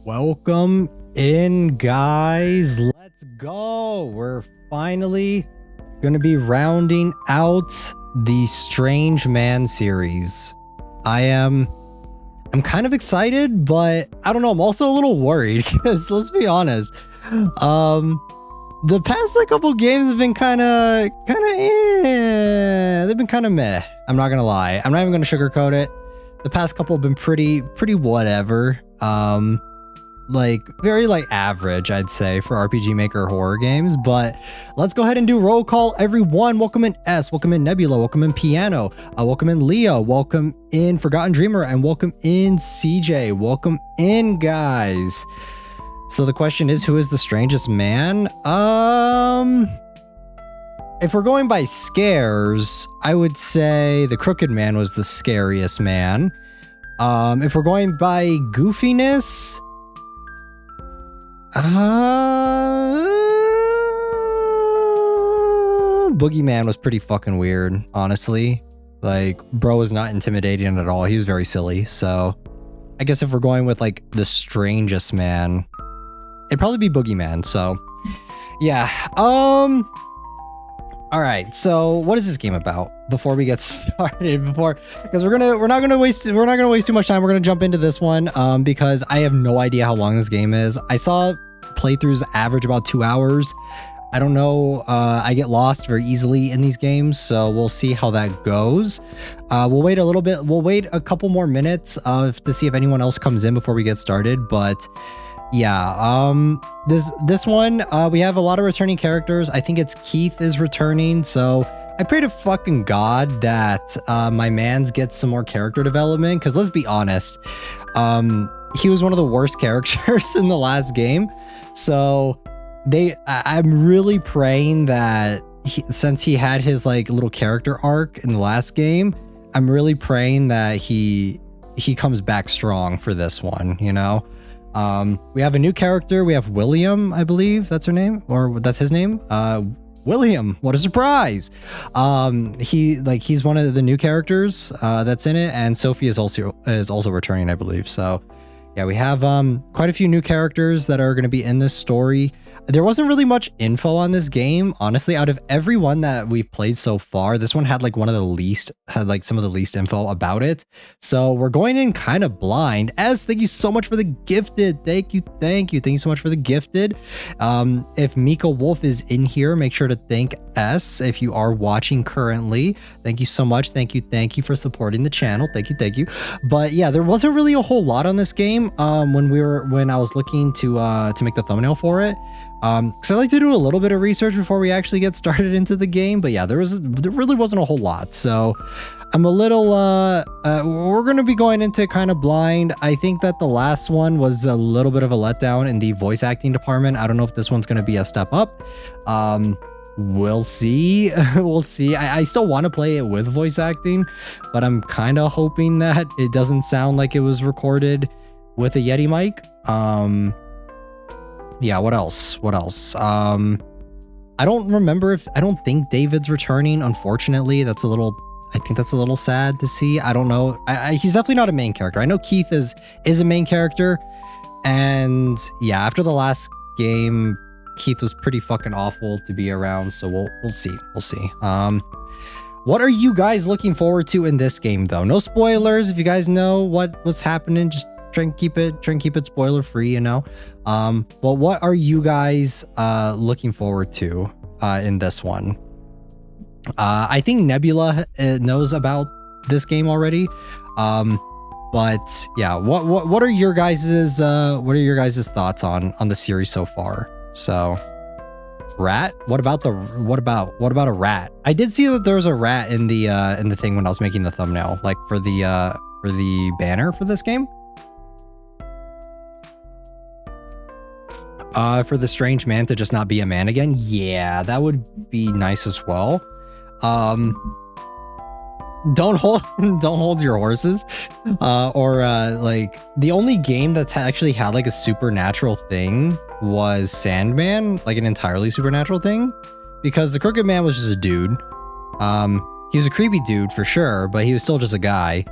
Welcome in, guys. Let's go. We're finally going to be rounding out the Strange Man series. I'm kind of excited, but I don't know. I'm also a little worried because let's be honest. The past couple games have been kind of they've been kind of meh. I'm not going to lie. I'm not even going to sugarcoat it. The past couple have been pretty whatever. Like very average, I'd say, for RPG Maker horror games. But let's go ahead and do roll call, everyone. Welcome in S, welcome in Nebula, welcome in Piano, welcome in Leo, welcome in Forgotten Dreamer, and welcome in CJ. Welcome in, guys. So the question is, who is the strangest man? If we're going by scares, I would say the Crooked Man was the scariest man. If we're going by goofiness, Boogey Man was pretty fucking weird, honestly. Like, bro was not intimidating at all. He was very silly. So I guess if we're going with the strangest man, it'd probably be Boogey Man. So yeah. All right, so what is this game about? Before we get started, because we're not gonna waste too much time. We're gonna jump into this one because I have no idea how long this game is. I saw playthroughs average about 2 hours. I don't know. I get lost very easily in these games, so we'll see how that goes. We'll wait a little bit. We'll wait a couple more minutes to see if anyone else comes in before we get started. But yeah, this one, we have a lot of returning characters. I think it's Keith is returning, so I pray to fucking God that my mans get some more character development, because let's be honest, he was one of the worst characters in the last game. So I'm really praying that since he had his little character arc in the last game, I'm really praying that he comes back strong for this one, you know? We have a new character. We have William, I believe that's her name, or that's his name. William, what a surprise. He's one of the new characters that's in it, and Sophie is also returning, I believe. So yeah, we have quite a few new characters that are going to be in this story. There wasn't really much info on this game, honestly. Out of every one that we've played so far, this one had some of the least info about it. So we're going in kind of blind. S, thank you so much for the gifted. Thank you so much for the gifted. If Mika Wolf is in here, make sure to thank S if you are watching currently. Thank you so much. Thank you for supporting the channel. Thank you. But yeah, there wasn't really a whole lot on this game when I was looking to make the thumbnail for it. Because I like to do a little bit of research before we actually get started into the game. But yeah, there really wasn't a whole lot. So I'm a little, we're going to be going into kind of blind. I think that the last one was a little bit of a letdown in the voice acting department. I don't know if this one's going to be a step up. We'll see. We'll see. I still want to play it with voice acting, but I'm kind of hoping that it doesn't sound like it was recorded with a Yeti mic. Yeah, what else? I don't think David's returning, unfortunately. I think that's a little sad to see. I don't know. He's definitely not a main character. I know Keith is a main character. And yeah, after the last game, Keith was pretty fucking awful to be around. So we'll see. What are you guys looking forward to in this game, though? No spoilers. If you guys know what's happening, just try and keep it spoiler free, you know. But what are you guys looking forward to in this one? I think Nebula knows about this game already. But yeah, what are your guys's thoughts on the series so far? So, rat? What about a rat? I did see that there was a rat in the thing when I was making the thumbnail, for the banner for this game. For the strange man to just not be a man again. Yeah, that would be nice as well. Don't hold your horses. The only game that's actually had a supernatural thing was Sandman, an entirely supernatural thing, because the Crooked Man was just a dude. He was a creepy dude for sure, but he was still just a guy.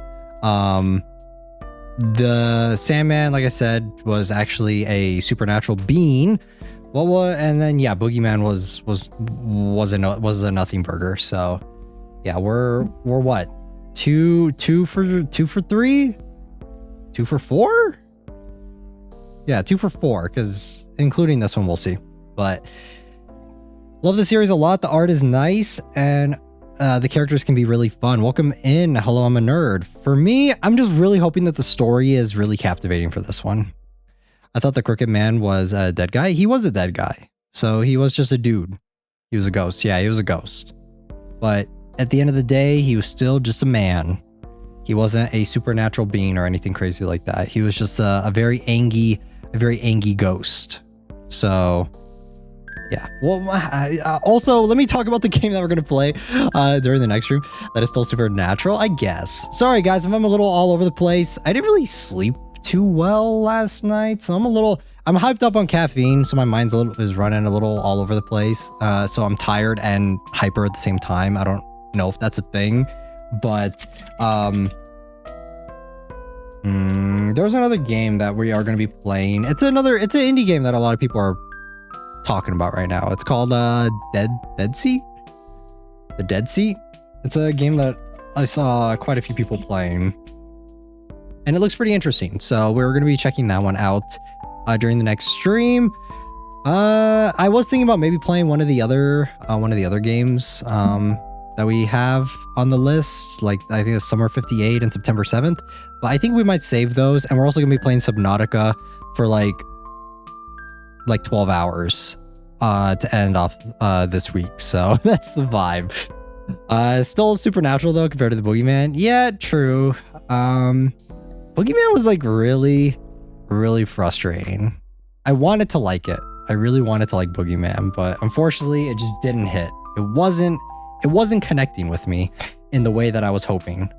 The Sandman, like I said, was actually a supernatural being. And then yeah, Boogey Man was a nothing burger. So yeah, we're what? Two for 3? 2 for 4? Yeah, 2 for 4, because including this one, we'll see. But love the series a lot. The art is nice, and the characters can be really fun. Welcome in. Hello, I'm a nerd. For me, I'm just really hoping that the story is really captivating for this one. I thought the Crooked Man was a dead guy. He was a dead guy. So he was just a dude. He was a ghost. Yeah, he was a ghost. But at the end of the day, he was still just a man. He wasn't a supernatural being or anything crazy like that. He was just a very angry ghost. So yeah. Well, also, let me talk about the game that we're going to play during the next stream that is still supernatural, I guess. Sorry, guys, if I'm a little all over the place. I didn't really sleep too well last night, so I'm hyped up on caffeine, so my mind's is running a little all over the place. So I'm tired and hyper at the same time. I don't know if that's a thing, but there's another game that we are going to be playing. It's an indie game that a lot of people are talking about right now. It's called Dead Seat. The Dead Seat. It's a game that I saw quite a few people playing, and it looks pretty interesting. So we're going to be checking that one out during the next stream. I was thinking about maybe playing one of the other games that we have on the list. Like I think it's Summer 58 and September 7th. But I think we might save those, and we're also going to be playing Subnautica for like 12 hours to end off this week. So that's the vibe. Still supernatural though compared to the Boogeyman. Yeah, true. Boogeyman was like really, really frustrating. I wanted to like it. I really wanted to like Boogeyman, but unfortunately it just didn't hit. It wasn't connecting with me in the way that I was hoping.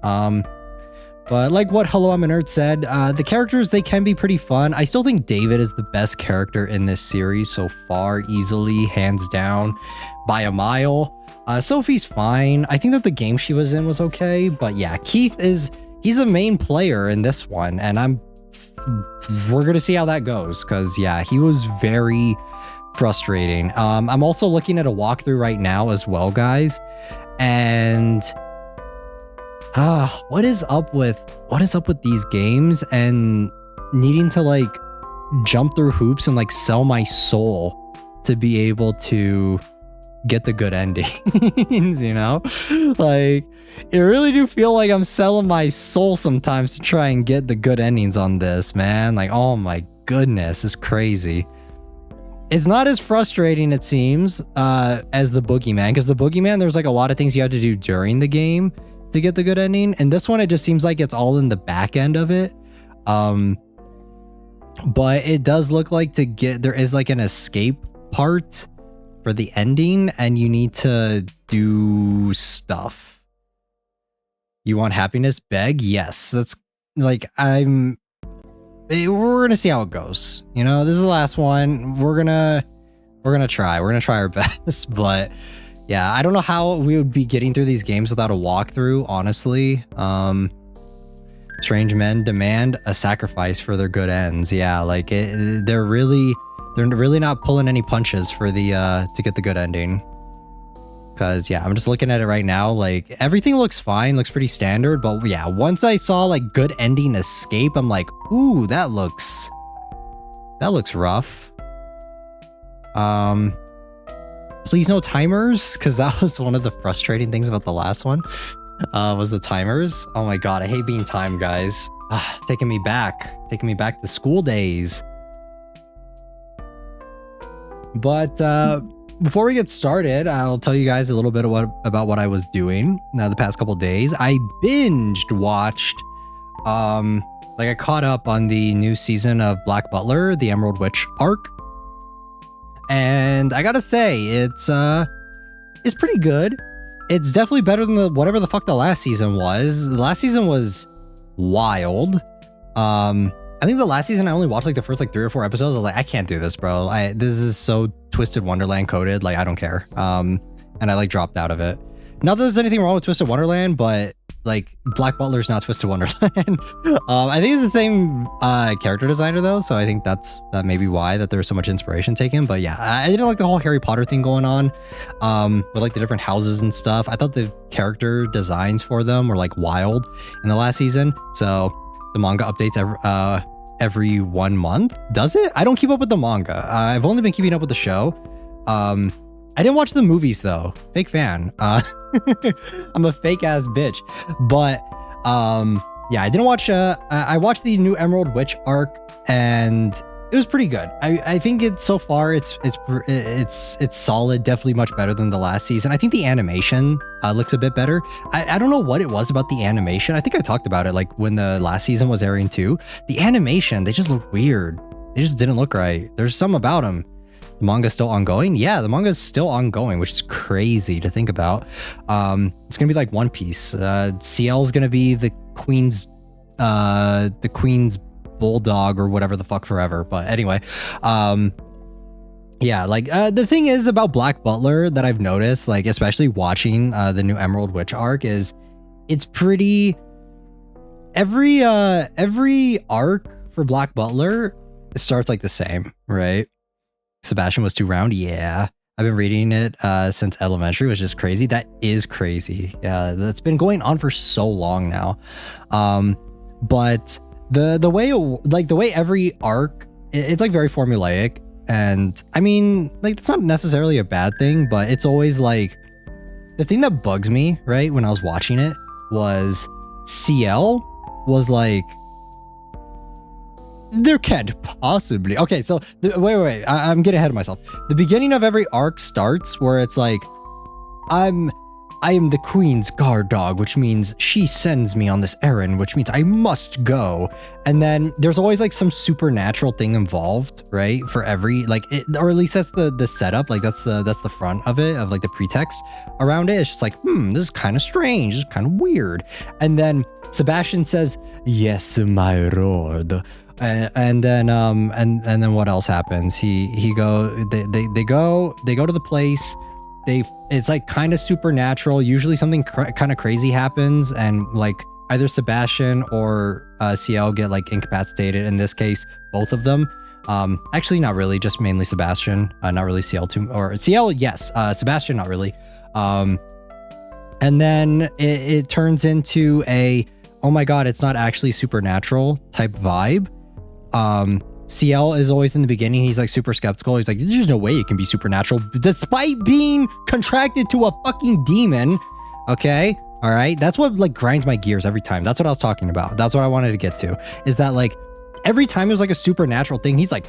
But like what Hello I'm a Nerd said, the characters, they can be pretty fun. I still think David is the best character in this series so far, easily, hands down, by a mile. Sophie's fine. I think that the game she was in was okay, but yeah, he's a main player in this one, and we're gonna see how that goes, because yeah, he was very frustrating. I'm also looking at a walkthrough right now as well, guys, and what is up with these games and needing to like jump through hoops and like sell my soul to be able to get the good endings, you know? Like, I really do feel like I'm selling my soul sometimes to try and get the good endings on this, man. Like, oh my goodness, it's crazy. It's not as frustrating, it seems, as the Boogeyman, because the Boogeyman, there's like a lot of things you have to do during the game to get the good ending, and this one, it just seems like it's all in the back end of it. But it does look like there is like an escape part for the ending, and you need to do stuff. You want happiness? Beg? Yes. That's like, we're gonna see how it goes. You know, this is the last one. We're gonna try our best, but yeah, I don't know how we would be getting through these games without a walkthrough, honestly. Strange men demand a sacrifice for their good ends. Yeah, like they're really not pulling any punches for the to get the good ending. Because yeah, I'm just looking at it right now. Like everything looks fine, looks pretty standard. But yeah, once I saw like good ending escape, I'm like, ooh, that looks rough. Please no timers, because that was one of the frustrating things about the last one. Was the timers. Oh my god, I hate being timed, guys. Taking me back to school days. But before we get started, I'll tell you guys a little bit about what I was doing the past couple days. I watched I caught up on the new season of Black Butler, the Emerald Witch arc, and I gotta say it's pretty good. It's definitely better than whatever the fuck the last season was. The last season was wild. I think the last season I only watched like the first like 3 or 4 episodes. I was like, I can't do this, bro. This is so Twisted Wonderland coded. Like, I don't care. And I like dropped out of it. Not that there's anything wrong with Twisted Wonderland, but like Black Butler's not Twisted Wonderland. I think it's the same character designer though, so I think that may be why that there's so much inspiration taken. But yeah, I didn't like the whole Harry Potter thing going on with like the different houses and stuff. I thought the character designs for them were like wild in the last season. So the manga updates every 1 month. Does it? I don't keep up with the manga. I've only been keeping up with the show. I didn't watch the movies though. Fake fan. I'm a fake ass bitch. But yeah, I didn't watch. I watched the new Emerald Witch arc, and it was pretty good. I think it's so far it's solid. Definitely much better than the last season. I think the animation looks a bit better. I don't know what it was about the animation. I think I talked about it like when the last season was airing too. The animation, they just look weird. They just didn't look right. There's some about them. The manga's still ongoing? Yeah, the manga's still ongoing, which is crazy to think about. It's gonna be like One Piece. CL's gonna be the queen's bulldog or whatever the fuck forever. But anyway, yeah, like the thing is about Black Butler that I've noticed, like especially watching the new Emerald Witch arc, is it's pretty every arc for Black Butler starts like the same, right? Sebastian was too round. Yeah, I've been reading it since elementary, which is crazy. That is crazy. Yeah, that's been going on for so long now. But the way every arc, it's like very formulaic, and I mean, like it's not necessarily a bad thing, but it's always like the thing that bugs me, right? When I was watching it was CL was like, there can't possibly. Okay, so wait. I'm getting ahead of myself. The beginning of every arc starts where it's like, I am the queen's guard dog, which means she sends me on this errand, which means I must go. And then there's always like some supernatural thing involved, right? For every or at least that's the setup. Like that's the front of it, of like the pretext around it. It's just like, this is kind of strange. This is kind of weird. And then Sebastian says, "Yes, my lord." And then what else happens? They go to the place. It's like kind of supernatural. Usually something kind of crazy happens, and like either Sebastian or CL get like incapacitated. In this case, both of them. Actually, not really. Just mainly Sebastian. Not really CL too, or CL. Yes, Sebastian. Not really. And then it turns into a, oh my god, it's not actually supernatural type vibe. CL is always in the beginning, he's like super skeptical. He's like, there's no way it can be supernatural despite being contracted to a fucking demon. Okay, all right, that's what like grinds my gears every time. That's what I was talking about. That's what I wanted to get to, is that like every time there's like a supernatural thing, he's like,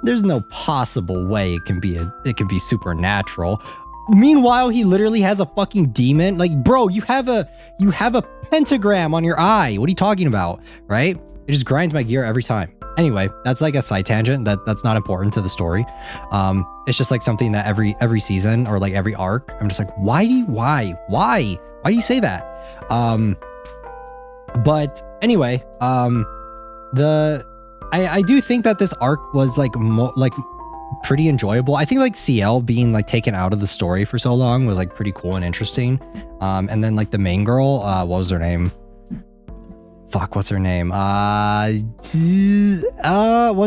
there's no possible way it can be supernatural. Meanwhile, he literally has a fucking demon. Like, bro, you have a pentagram on your eye. What are you talking about? Right? It just grinds my gear every time. Anyway, that's like a side tangent that's not important to the story. It's just like something that every season or like every arc, I'm just like, why do you say that? But anyway, I do think that this arc was like pretty enjoyable. I think like CL being like taken out of the story for so long was like pretty cool and interesting. And then like the main girl, what was her name? Fuck, what's her name? What's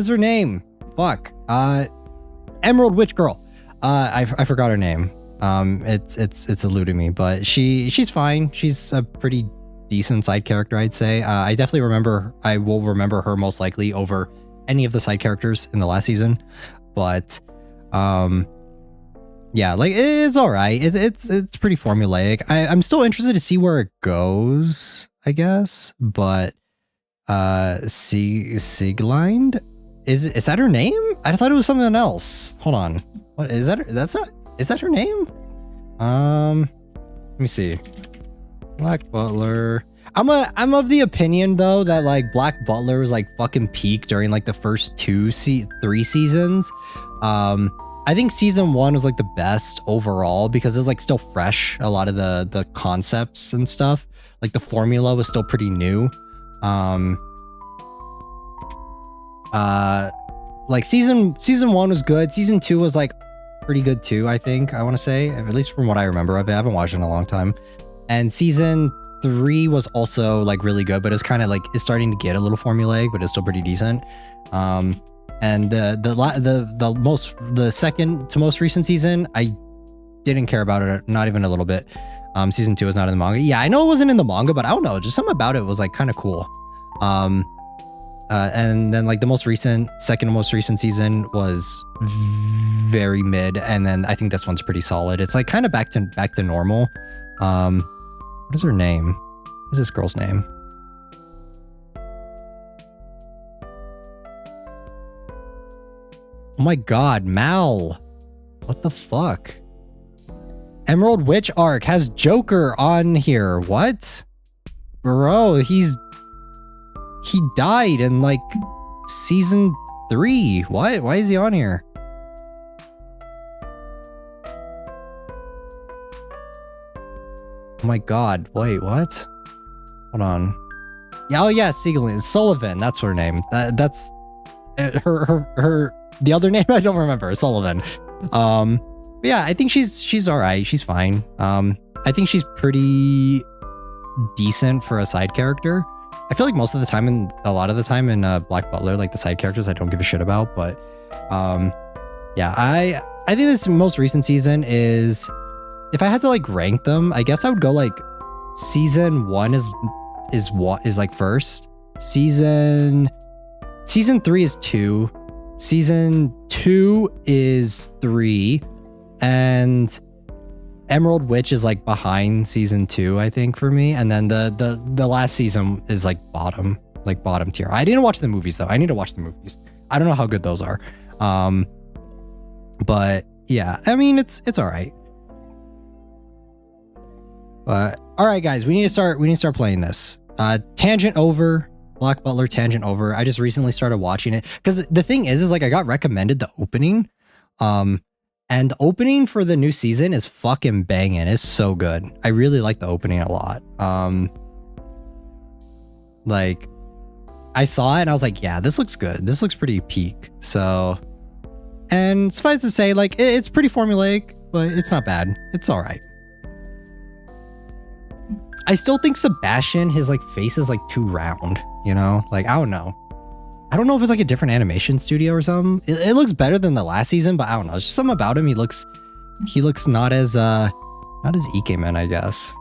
her name? Fuck. Emerald Witch Girl. I forgot her name. It's eluding me, but she's fine. She's a pretty decent side character, I'd say. I will remember her most likely over any of the side characters in the last season. But yeah, like it's all right. It's pretty formulaic. I'm still interested to see where it goes, I guess. But Sieglind, is that her name? I thought it was something else. Hold on. What is that? Is that her name? Let me see. Black Butler. I'm of the opinion though that like Black Butler was like fucking peak during like the first 3 seasons. I think season 1 was like the best overall because it's like still fresh. A lot of the concepts and stuff, like the formula was still pretty new. Like season 1 was good. Season 2 was like pretty good too, I think. I want to say, at least from what I remember of it. I haven't watched it in a long time. And season 3 was also like really good, but it's kind of like it's starting to get a little formulaic, but it's still pretty decent. And the second to most recent season, I didn't care about it, not even a little bit. Season 2 is not in the manga. Yeah, I know it wasn't in the manga, but I don't know, just something about it was like kind of cool. And then like the second to most recent season was very mid, and then I think this one's pretty solid. It's like kind of back to normal. What is her name? What is this girl's name? Oh my god, Mal. What the fuck? Emerald Witch arc has Joker on here. What? Bro, he died in like season 3. What? Why is he on here? Oh my god. Wait, what? Hold on. Yeah, oh yeah, Siegelin. Sullivan. That's her name. That's her the other name I don't remember. Sullivan. But yeah, I think she's all right. She's fine. I think she's pretty decent for a side character. I feel like most of the time and a lot of the time in Black Butler, like the side characters I don't give a shit about, but yeah, I think this most recent season is, if I had to like rank them, I guess I would go like season 1 is like first. Season 3 is 2. Season 2 is 3. And Emerald Witch is like behind season 2, I think, for me. And then the last season is like bottom tier. I didn't watch the movies though. I need to watch the movies. I don't know how good those are. But yeah, I mean it's all right. But all right, guys, we need to start playing this. Tangent over. Black Butler Tangent over. I just recently started watching it because the thing is like I got recommended the opening. And the opening for the new season is fucking banging. It's so good. I really like the opening a lot. Like I saw it and I was like, yeah, this looks good. This looks pretty peak. So, and suffice to say, like it's pretty formulaic, but it's not bad. It's all right. I still think Sebastian, his like face is like too round, you know? Like, I don't know. I don't know if it's like a different animation studio or something. It looks better than the last season, but I don't know. There's just something about him. He looks not as Yukimaru, I guess.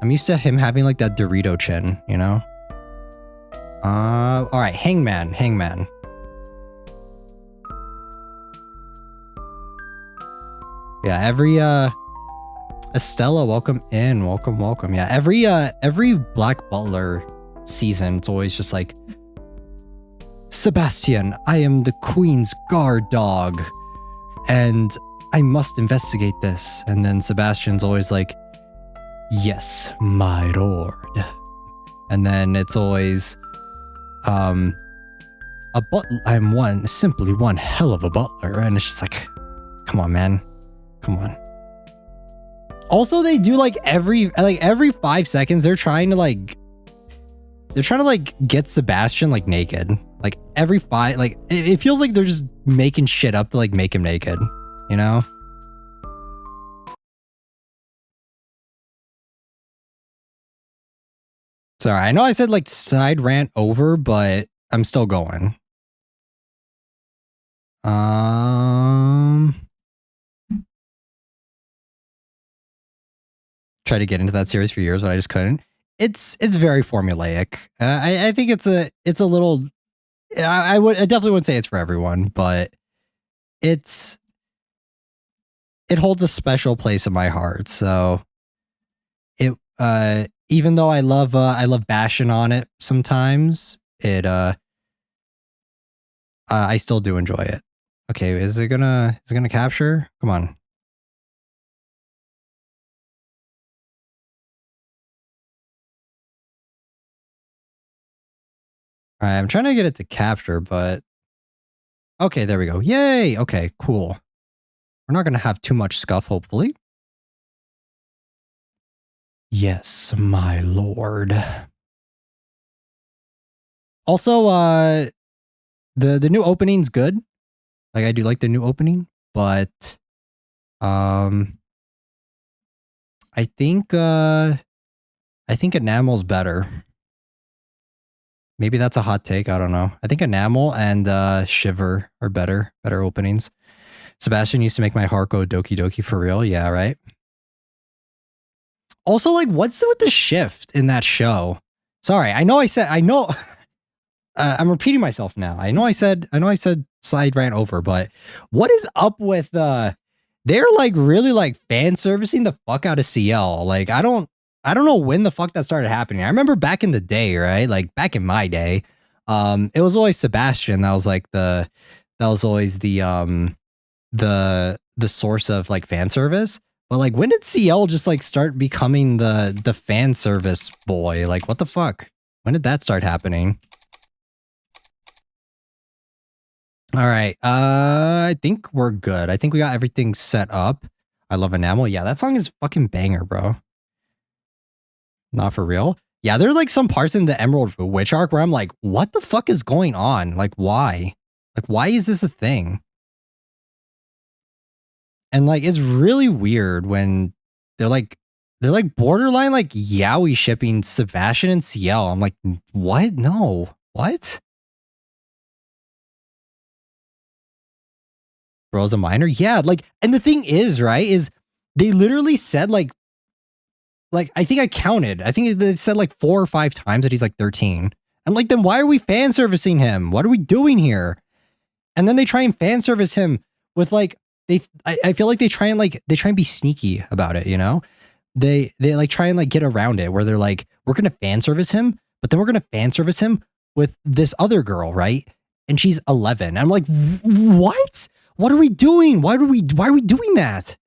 I'm used to him having like that Dorito chin, you know? All right, Hangman. Yeah, every Estella, welcome in. Welcome. Yeah, every Black Butler season, it's always just like, Sebastian, I am the Queen's guard dog, and I must investigate this. And then Sebastian's always like, yes, my lord. And then it's always, I'm simply one hell of a butler. And it's just like, come on, man. Come on. Also, they do like every 5 seconds, they're trying to get Sebastian like naked. Like every 5, like it feels like they're just making shit up to like make him naked, you know? Sorry, I know I said like side rant over, but I'm still going. Tried to get into that series for years, but I just couldn't. It's very formulaic. I think it's a little. I definitely wouldn't say it's for everyone, but it holds a special place in my heart. So it even though I love bashing on it sometimes, I still do enjoy it. Okay, is it gonna capture? Come on. All right, I'm trying to get it to capture, but okay, there we go. Yay! Okay, cool. We're not gonna have too much scuff, hopefully. Yes, my lord. Also, the new opening's good. Like I do like the new opening, but I think I think enamel's better. Maybe that's a hot take. I don't know. I think enamel and shiver are better openings. Sebastian used to make my heart go doki doki for real. Yeah, right. Also, like, what's with the shift in that show? Sorry, I know. I'm repeating myself now. I know I said slide ran over, but what is up with they're like really like fan servicing the fuck out of CL. Like, I don't know when the fuck that started happening. I remember back in the day, right? Like back in my day, it was always Sebastian that was like that was always the source of like fan service. But like, when did CL just like start becoming the fan service boy? Like, what the fuck? When did that start happening? All right. I think we're good. I think we got everything set up. I love enamel. Yeah, that song is fucking banger, bro. Not for real. Yeah, there are like some parts in the Emerald Witch arc where I'm like, what the fuck is going on? Like, why? Like, why is this a thing? And like, it's really weird when they're like borderline like yaoi shipping Sebastian and CL. I'm like, what? No. What? Bro's a minor? Yeah, like, and the thing is, right, is they literally said like I think I counted. I think they said like 4 or 5 times that he's like 13. I'm like, then why are we fan servicing him? What are we doing here? And then they try and fan service him with like I feel like they try and be sneaky about it, you know? They like try and like get around it where they're like, we're gonna fan service him, but then we're gonna fan service him with this other girl, right? And she's 11. I'm like, what? What are we doing? Why are we doing that?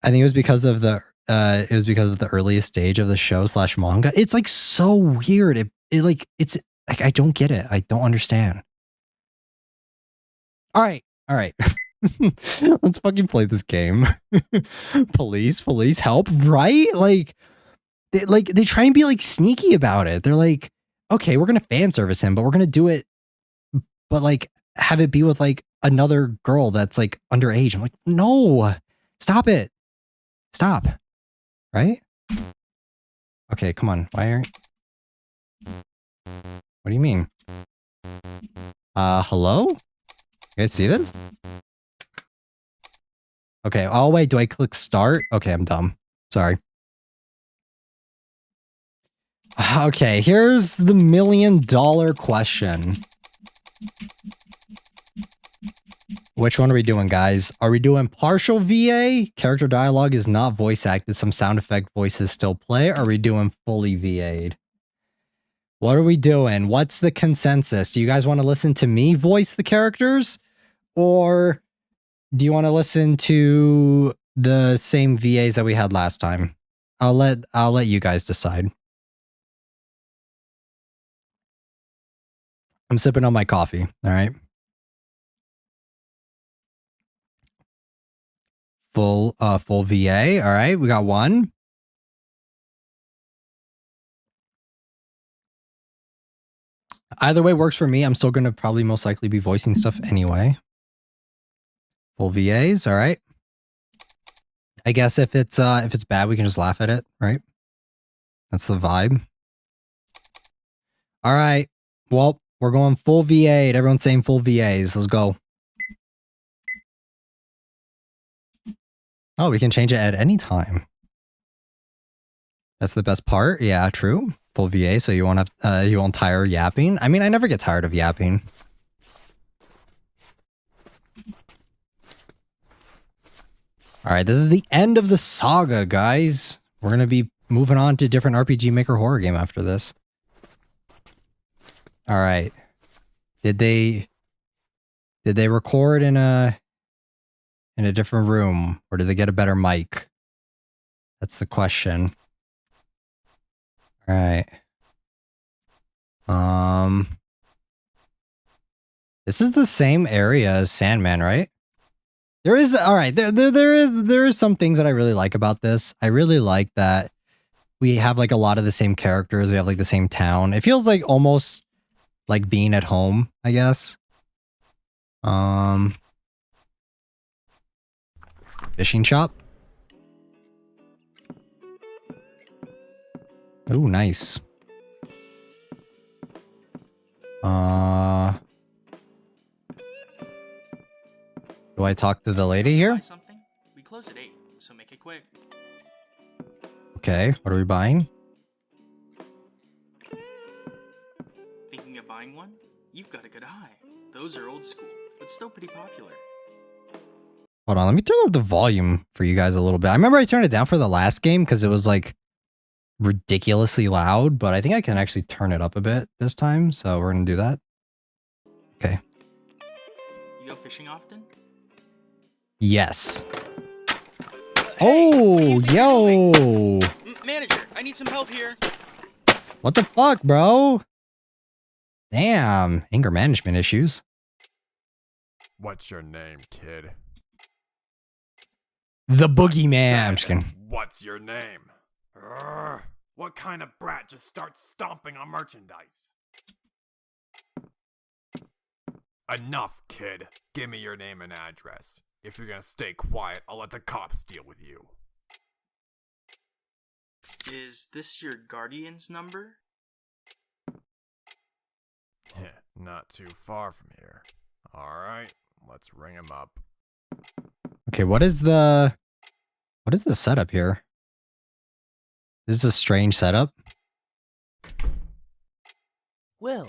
I think it was because of the earliest stage of the show / manga. It's like so weird. It's like I don't get it. I don't understand. All right. Let's fucking play this game. Police, help, right? Like they try and be like sneaky about it. They're like, okay, we're gonna fan service him, but we're gonna do it, but like have it be with like another girl that's like underage. I'm like, no, stop it. Stop. Right? Okay, come on. Why aren't... What do you mean? Hello? You guys see this? Okay, oh wait, do I click start? Okay, I'm dumb. Sorry. Okay, here's the $1 million question. Which one are we doing, guys? Are we doing partial VA? Character dialogue is not voice acted. Some sound effect voices still play. Or are we doing fully VA'd? What are we doing? What's the consensus? Do you guys want to listen to me voice the characters? Or do you want to listen to the same VAs that we had last time? I'll let you guys decide. I'm sipping on my coffee, all right? Full VA, all right? We got one. Either way works for me. I'm still going to probably most likely be voicing stuff anyway. Full VAs, all right? I guess if it's bad, we can just laugh at it, right? That's the vibe. All right. Well, we're going full VA. Everyone's saying full VAs. Let's go. Oh, we can change it at any time. That's the best part. Yeah, true. Full VA, so you won't tire yapping. I mean, I never get tired of yapping. All right, this is the end of the saga, guys. We're going to be moving on to a different RPG Maker horror game after this. All right. Did they record in a different room, or did they get a better mic? That's the question. All right. This is the same area as Sandman, right? There is, all right, there is some things that I really like about this. I really like that we have like a lot of the same characters. We have like the same town. It feels like almost like being at home, I guess. Fishing shop. Oh, nice. Do I talk to the lady here? Buy something? We close at 8, so make it quick. Okay, what are we buying? Thinking of buying one? You've got a good eye. Those are old school, but still pretty popular. Hold on, let me turn up the volume for you guys a little bit. I remember I turned it down for the last game because it was like ridiculously loud, but I think I can actually turn it up a bit this time, so we're gonna do that. Okay. You go fishing often? Yes. Hey, Oh, what do you think you're doing? yo. Manager, I need some help here. What the fuck, bro? Damn, anger management issues. What's your name, kid? The Boogey Man. I'm just kidding. What's your name? Urgh, what kind of brat just starts stomping on merchandise? Enough, kid. Give me your name and address. If you're gonna stay quiet, I'll let the cops deal with you. Is this your guardian's number? Not too far from here. Alright, let's ring him up. Okay, what is the setup here? This is a strange setup. Will.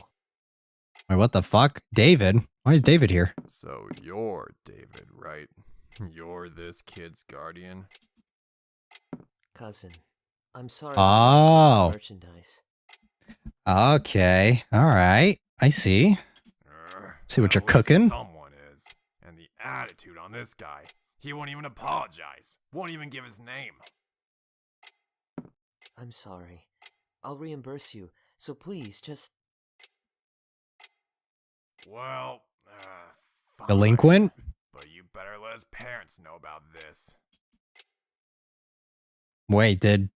Wait, what the fuck? David? Why is David here? So you're David, right? You're this kid's guardian? Cousin, I'm sorry. Oh. Merchandise. Okay. All right. I see. See what you're cooking. Someone is. And the attitude on this guy. He won't even apologize. Won't even give his name. I'm sorry. I'll reimburse you, so please just... Well, fine. Delinquent? But you better let his parents know about this. Wait, did...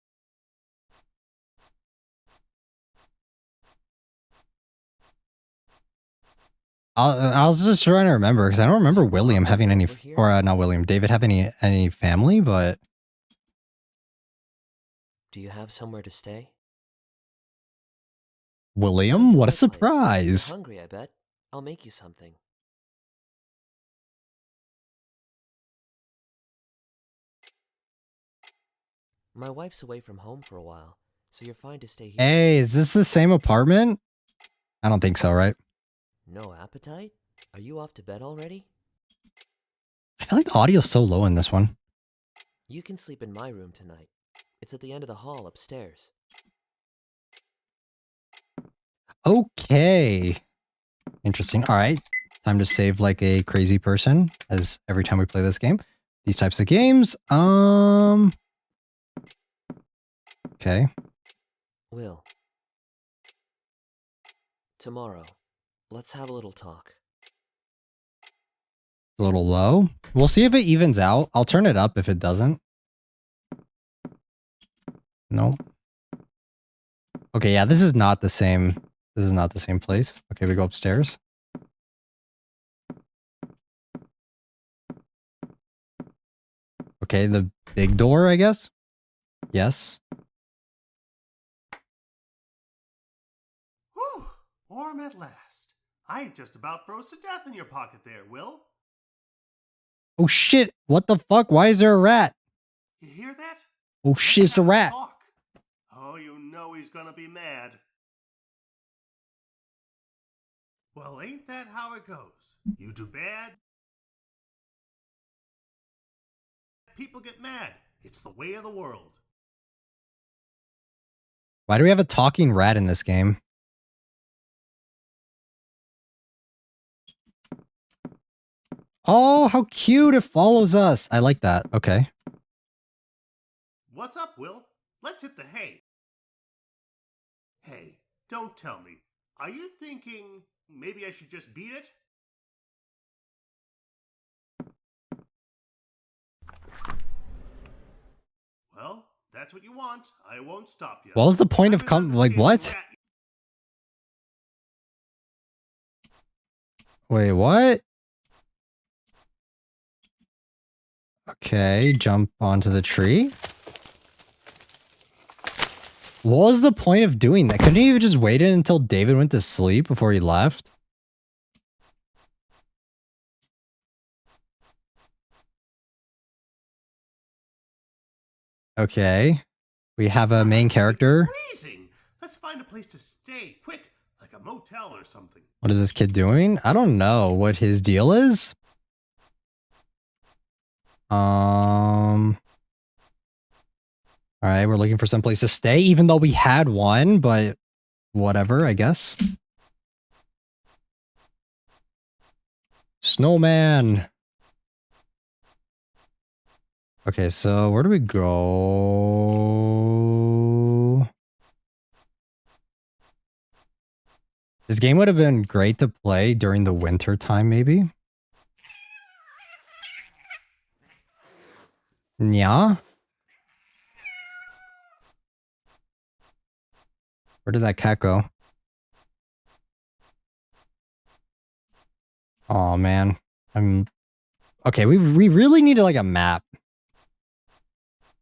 I was just trying to remember, because I don't remember William having any... Or, not William, David having any family, but... Do you have somewhere to stay? William? What a surprise! You're hungry, I bet. I'll make you something. My wife's away from home for a while, so you're fine to stay here. Hey, is this the same apartment? I don't think so, right? No appetite? Are you off to bed already? I feel like the audio's so low in this one. You can sleep in my room tonight. It's at the end of the hall upstairs. Okay. Interesting. All right. Time to save like a crazy person, as every time we play this game. These types of games. Okay. Will. Tomorrow, let's have a little talk. A little low. We'll see if it evens out. I'll turn it up if it doesn't. Nope. Okay, yeah, this is not the same. This is not the same place. Okay, we go upstairs. Okay, the big door, I guess. Yes. Whew, warm at last. I just about froze to death in your pocket there, Will. Oh shit, what the fuck? Why is there a rat? You hear that? Oh shit, it's a rat. Talk. Oh, you know he's gonna be mad. Well, ain't that how it goes? You do bad, people get mad. It's the way of the world. Why do we have a talking rat in this game? Oh, how cute, it follows us. I like that. Okay. What's up, Will? Let's hit the hay. Hey, don't tell me. Are you thinking maybe I should just beat it? Well, that's what you want. I won't stop you. What was the point of like what? Wait, what? Okay, jump onto the tree. What was the point of doing that? Couldn't he have just waited until David went to sleep before he left? Okay. We have a main character. It's freezing. Let's find a place to stay, quick, like a motel or something. What is this kid doing? I don't know what his deal is. All right, we're looking for some place to stay, even though we had one, but whatever, I guess. Snowman. Okay, so where do we go? This game would have been great to play during the winter time, maybe. Yeah. Where did that cat go? Oh man. Okay, we really needed like a map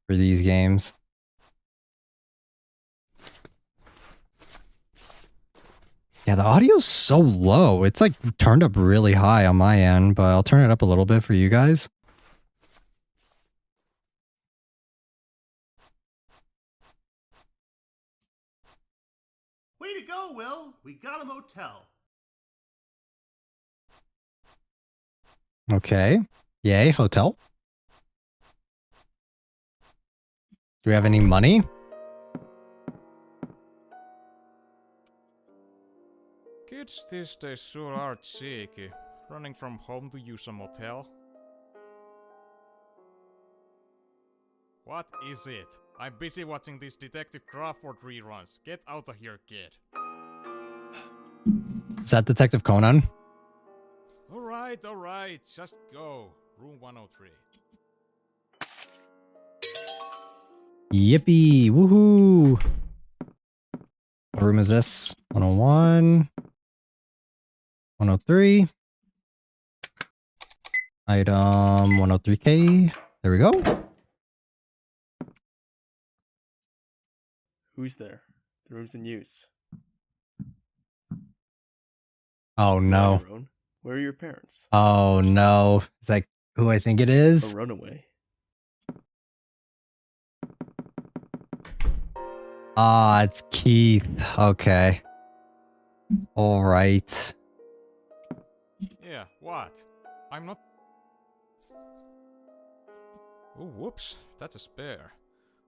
for these games. Yeah, the audio's so low. It's like turned up really high on my end, but I'll turn it up a little bit for you guys. Way to go, Will. We got a motel. Okay. Yay, hotel. Do we have any money? Kids these days sure are cheeky, running from home to use a motel. What is it? I'm busy watching these Detective Crawford reruns. Get out of here, kid. Is that Detective Conan? Alright, just go. Room 103. Yippee! Woohoo! What room is this? 101. 103. Item 103K. There we go. Who's there? The room's in use. Oh no. You're on your own? Where are your parents? Oh no. Is that who I think it is? A runaway. Ah, it's Keith. Okay. All right. Yeah, what? I'm not... Oh, whoops. That's a spare.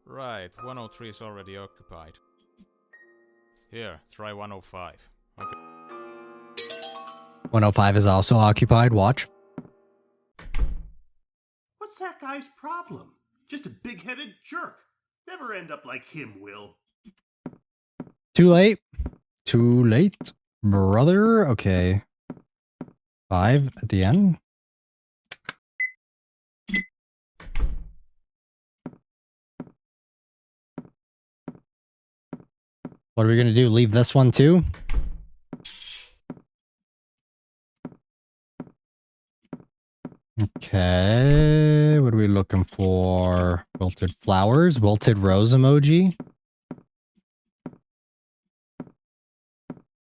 Right, 103 is already occupied. Here, try 105. Okay. 105 is also occupied. Watch. What's that guy's problem? Just a big-headed jerk. Never end up like him, Will. Too late. Too late, brother. Okay. 5 at the end. What are we going to do? Leave this one too? Okay. What are we looking for? Wilted flowers? Wilted rose emoji?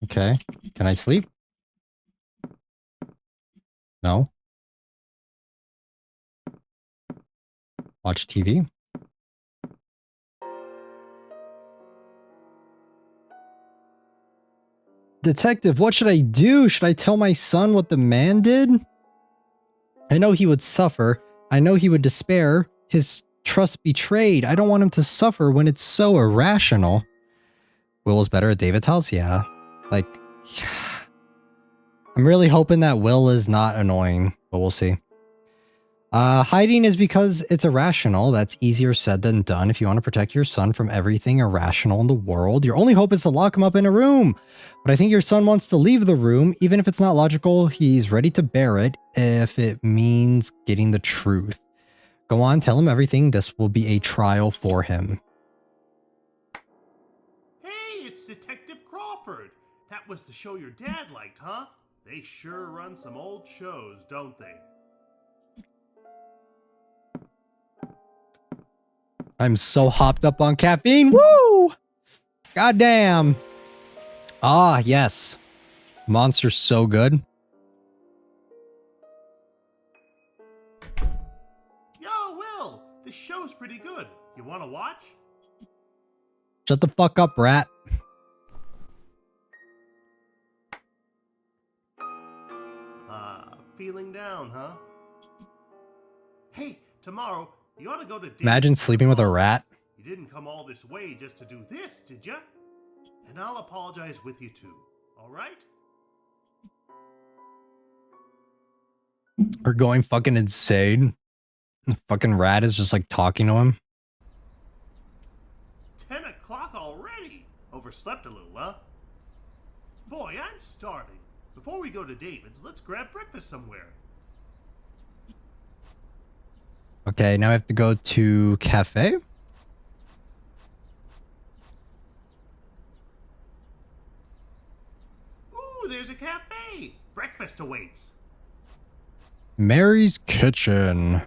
Okay. Can I sleep? No. Watch TV? Detective, what should I do? Should I tell my son what the man did? I know he would suffer. I know he would despair. His trust betrayed. I don't want him to suffer when it's so irrational. Will is better at David's house? Yeah. Like, I'm really hoping that Will is not annoying, but we'll see. Hiding is because it's irrational. That's easier said than done. If you want to protect your son from everything irrational in the world, your only hope is to lock him up in a room. But I think your son wants to leave the room. Even if it's not logical, he's ready to bear it if it means getting the truth. Go on, tell him everything. This will be a trial for him. Hey, it's Detective Crawford. That was the show your dad liked, huh? They sure run some old shows, don't they? I'm so hopped up on caffeine. Woo! God damn. Ah, yes. Monster's so good. Yo, Will, this show's pretty good. You want to watch? Shut the fuck up, rat. Feeling down, huh? Hey, tomorrow, you ought to go to dinner. Imagine sleeping with a rat. You didn't come all this way just to do this, did ya? And I'll apologize with you too, alright? Or going fucking insane. The fucking rat is just like talking to him. 10 o'clock already? Overslept a little, huh? Boy, I'm starving. Before we go to David's, let's grab breakfast somewhere. Okay, now I have to go to cafe. Ooh, there's a cafe. Breakfast awaits. Mary's Kitchen.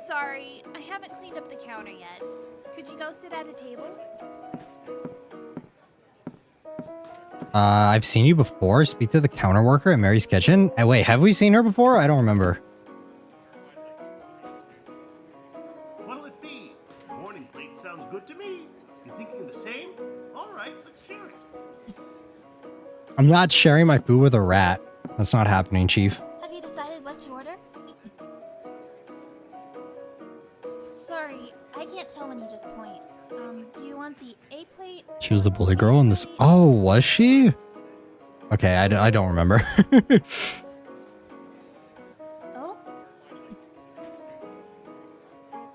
Sorry, I haven't cleaned up the counter yet. Could you go sit at a table? I've seen you before. Speak to the counter worker at Mary's Kitchen. Wait, have we seen her before? I don't remember. What'll it be? Morning plate sounds good to me. You thinking the same? Alright, let's share it. I'm not sharing my food with a rat. That's not happening, Chief. Have you decided what to order? Sorry, I can't tell when you just point. Do you want the A plate? She was the bully girl in this. Oh, was she? Okay, I don't remember. Oh?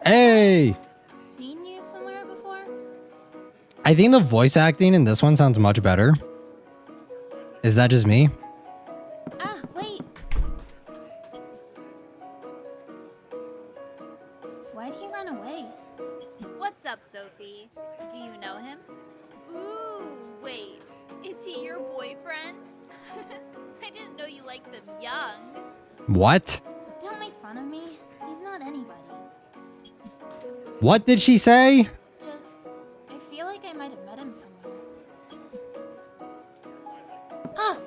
Hey! Seen you somewhere before? I think the voice acting in this one sounds much better. Is that just me? Ah, wait. Why'd he run away? What's up, Sophie? Do you know him? Ooh, wait. Is he your boyfriend? I didn't know you liked them young. What? Don't make fun of me. He's not anybody. What did she say? Just, I feel like I might have met him somewhere. Ah!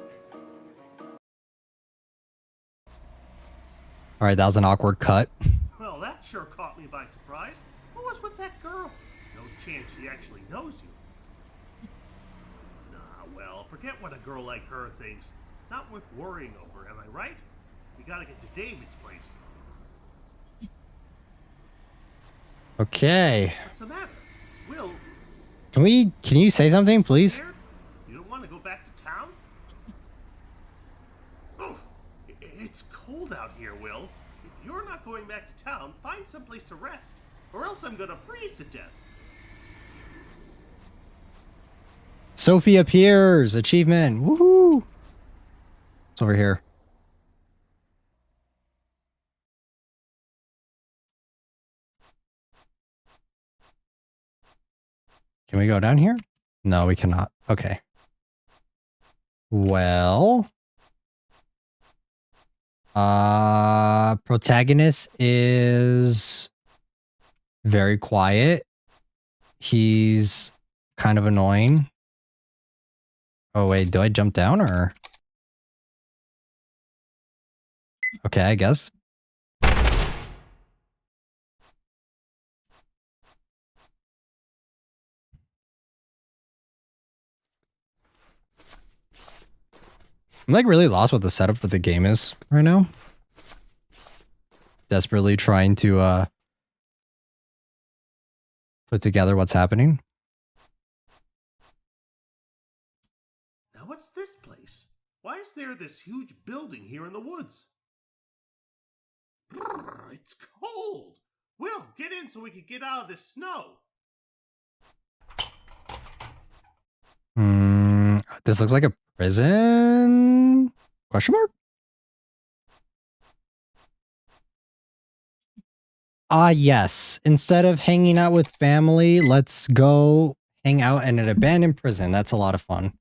Alright, that was an awkward cut. Well, that sure caught me by surprise. What was with that girl? No chance she actually knows you. Nah, well, forget what a girl like her thinks. Not worth worrying over, am I right? We gotta get to David's place. Okay. What's the matter? Will, Can you say something, please? scared? You don't want to go back to town? Oof, it's cold out here, Will. If you're not going back to town, find someplace to rest, or else I'm gonna freeze to death. Sophie appears. Achievement. Woohoo. It's over here. Can we go down here? No, we cannot. Okay. Well. Protagonist is very quiet. He's kind of annoying. Oh, wait, do I jump down or? Okay, I guess. I'm like really lost what the setup for the game is right now. Desperately trying to put together what's happening. Now what's this place? Why is there this huge building here in the woods? Brrr, it's cold! Will, get in so we can get out of this snow! This looks like a prison? Question mark? Yes. Instead of hanging out with family, let's go hang out in an abandoned prison. That's a lot of fun.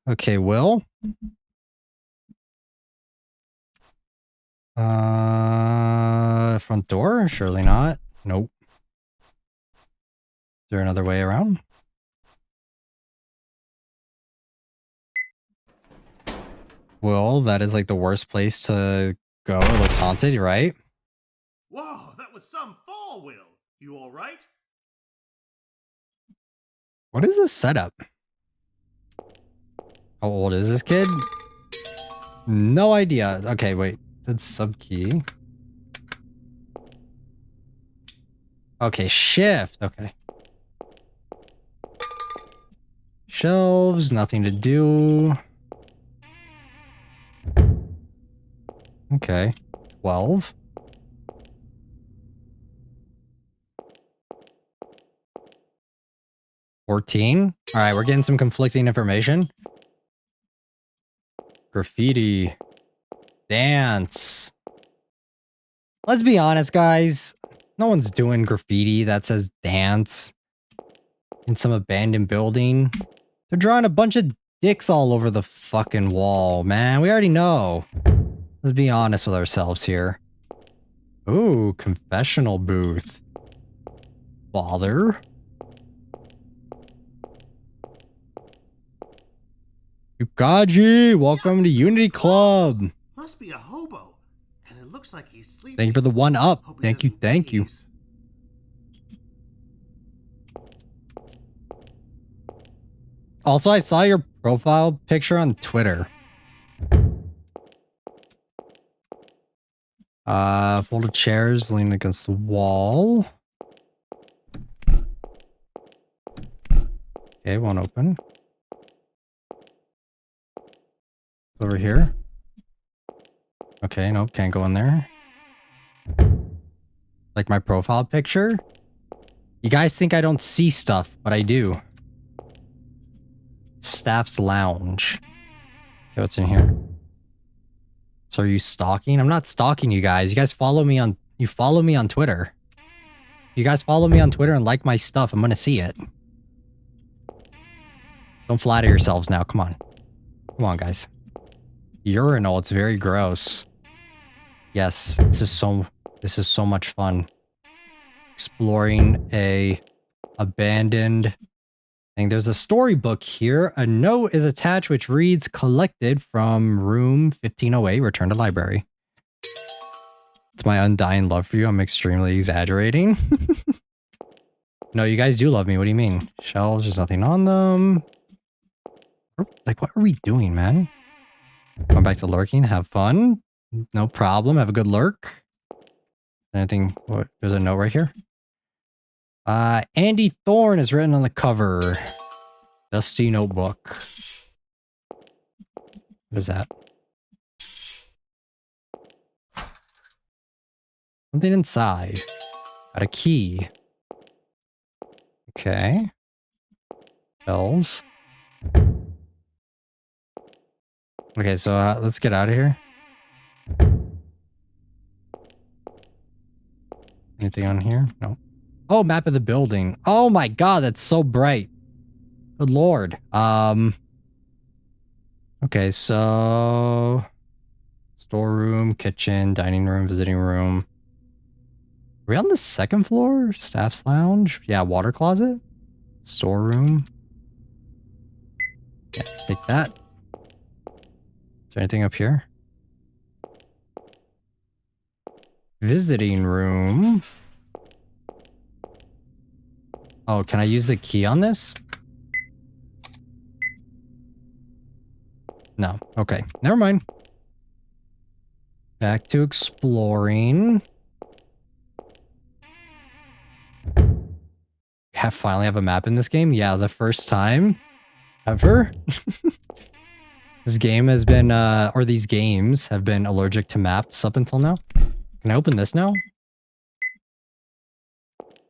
Okay, Will. Front door? Surely not. Nope. Is there another way around? Well, that is like the worst place to go. It looks haunted, right? Whoa, that was some fall, Will. You alright? What is this setup? How old is this kid? No idea. Okay, wait. That's sub key. Okay, shift. Okay. Shelves, nothing to do. Okay. 12. $14. All right, we're getting some conflicting information. Graffiti. Dance. Let's be honest, guys. No one's doing graffiti that says dance in some abandoned building. They're drawing a bunch of dicks all over the fucking wall, man. We already know. Let's be honest with ourselves here. Ooh, confessional booth. Father. Yukaji, welcome to Unity Club. Must be a hobo. And it looks like he's sleeping. Thank you for the one up. Hope he Thank you, doesn't thank you. freeze. Also, I saw your profile picture on Twitter. Folded chairs leaning against the wall. Okay, won't open. Over here. Okay, nope, can't go in there. Like my profile picture. You guys think I don't see stuff, but I do. Staff's lounge. Okay, what's in here? So are you stalking? I'm not stalking you guys. You guys follow me on Twitter. You guys follow me on Twitter and like my stuff. I'm gonna see it. Don't flatter yourselves now. Come on. Come on, guys. Urinal. It's very gross. Yes, this is so much fun. Exploring a abandoned thing. There's a storybook here. A note is attached which reads, collected from room 1508, return to library. It's my undying love for you. I'm extremely exaggerating. No, you guys do love me. What do you mean? Shelves, there's nothing on them. Like, what are we doing, man? Going back to lurking. Have fun. No problem. Have a good lurk. Anything? What? There's a note right here. Andy Thorne is written on the cover. Dusty notebook. What is that? Something inside. Got a key. Okay. Bells. Okay, so let's get out of here. Anything on here? No. Oh, map of the building. Oh my god, that's so bright. Good lord. Okay, so storeroom, kitchen, dining room, visiting room. Are we on the second floor? Staff's lounge? Yeah, water closet. Storeroom. Yeah, take that. Is there anything up here? Visiting room. Oh, can I use the key on this? No. Okay. Never mind. Back to exploring. Finally have a map in this game? Yeah, the first time ever. This game has been, or these games have been allergic to maps up until now. Can I open this now?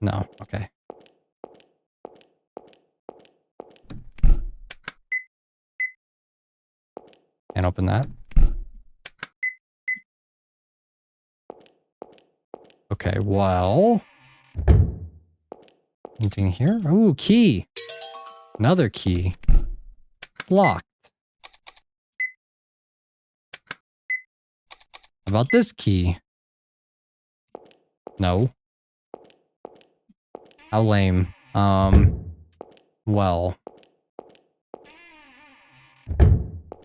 No. Okay. Can't open that. Okay, well. Anything here? Ooh, key. Another key. It's locked. About this key? No. How lame. Well.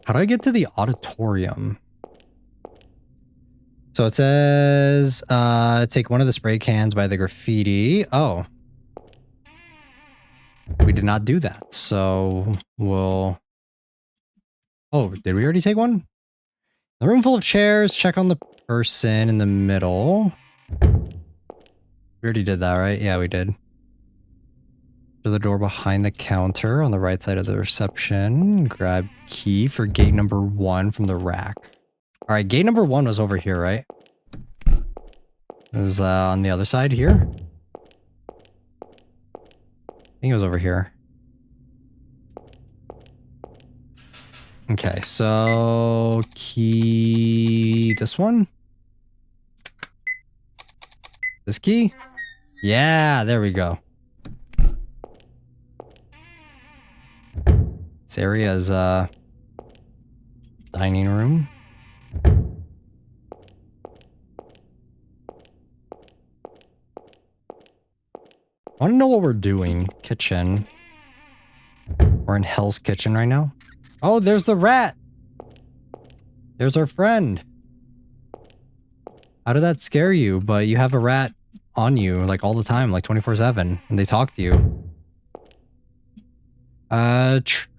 How do I get to the auditorium? So it says, take one of the spray cans by the graffiti. Oh. We did not do that. So we'll... Oh, did we already take one? The room full of chairs. Check on the person in the middle. We already did that, right? Yeah, we did. To the door behind the counter on the right side of the reception. Grab key for gate number 1 from the rack. All right, gate number 1 was over here, right? It was on the other side here. I think it was over here. Okay, so key this one. This key? Yeah, there we go. This area is dining room. I want to know what we're doing. Kitchen. We're in Hell's Kitchen right now. Oh, there's the rat. There's our friend. How did that scare you? But you have a rat on you like all the time, like 24/7, and they talk to you.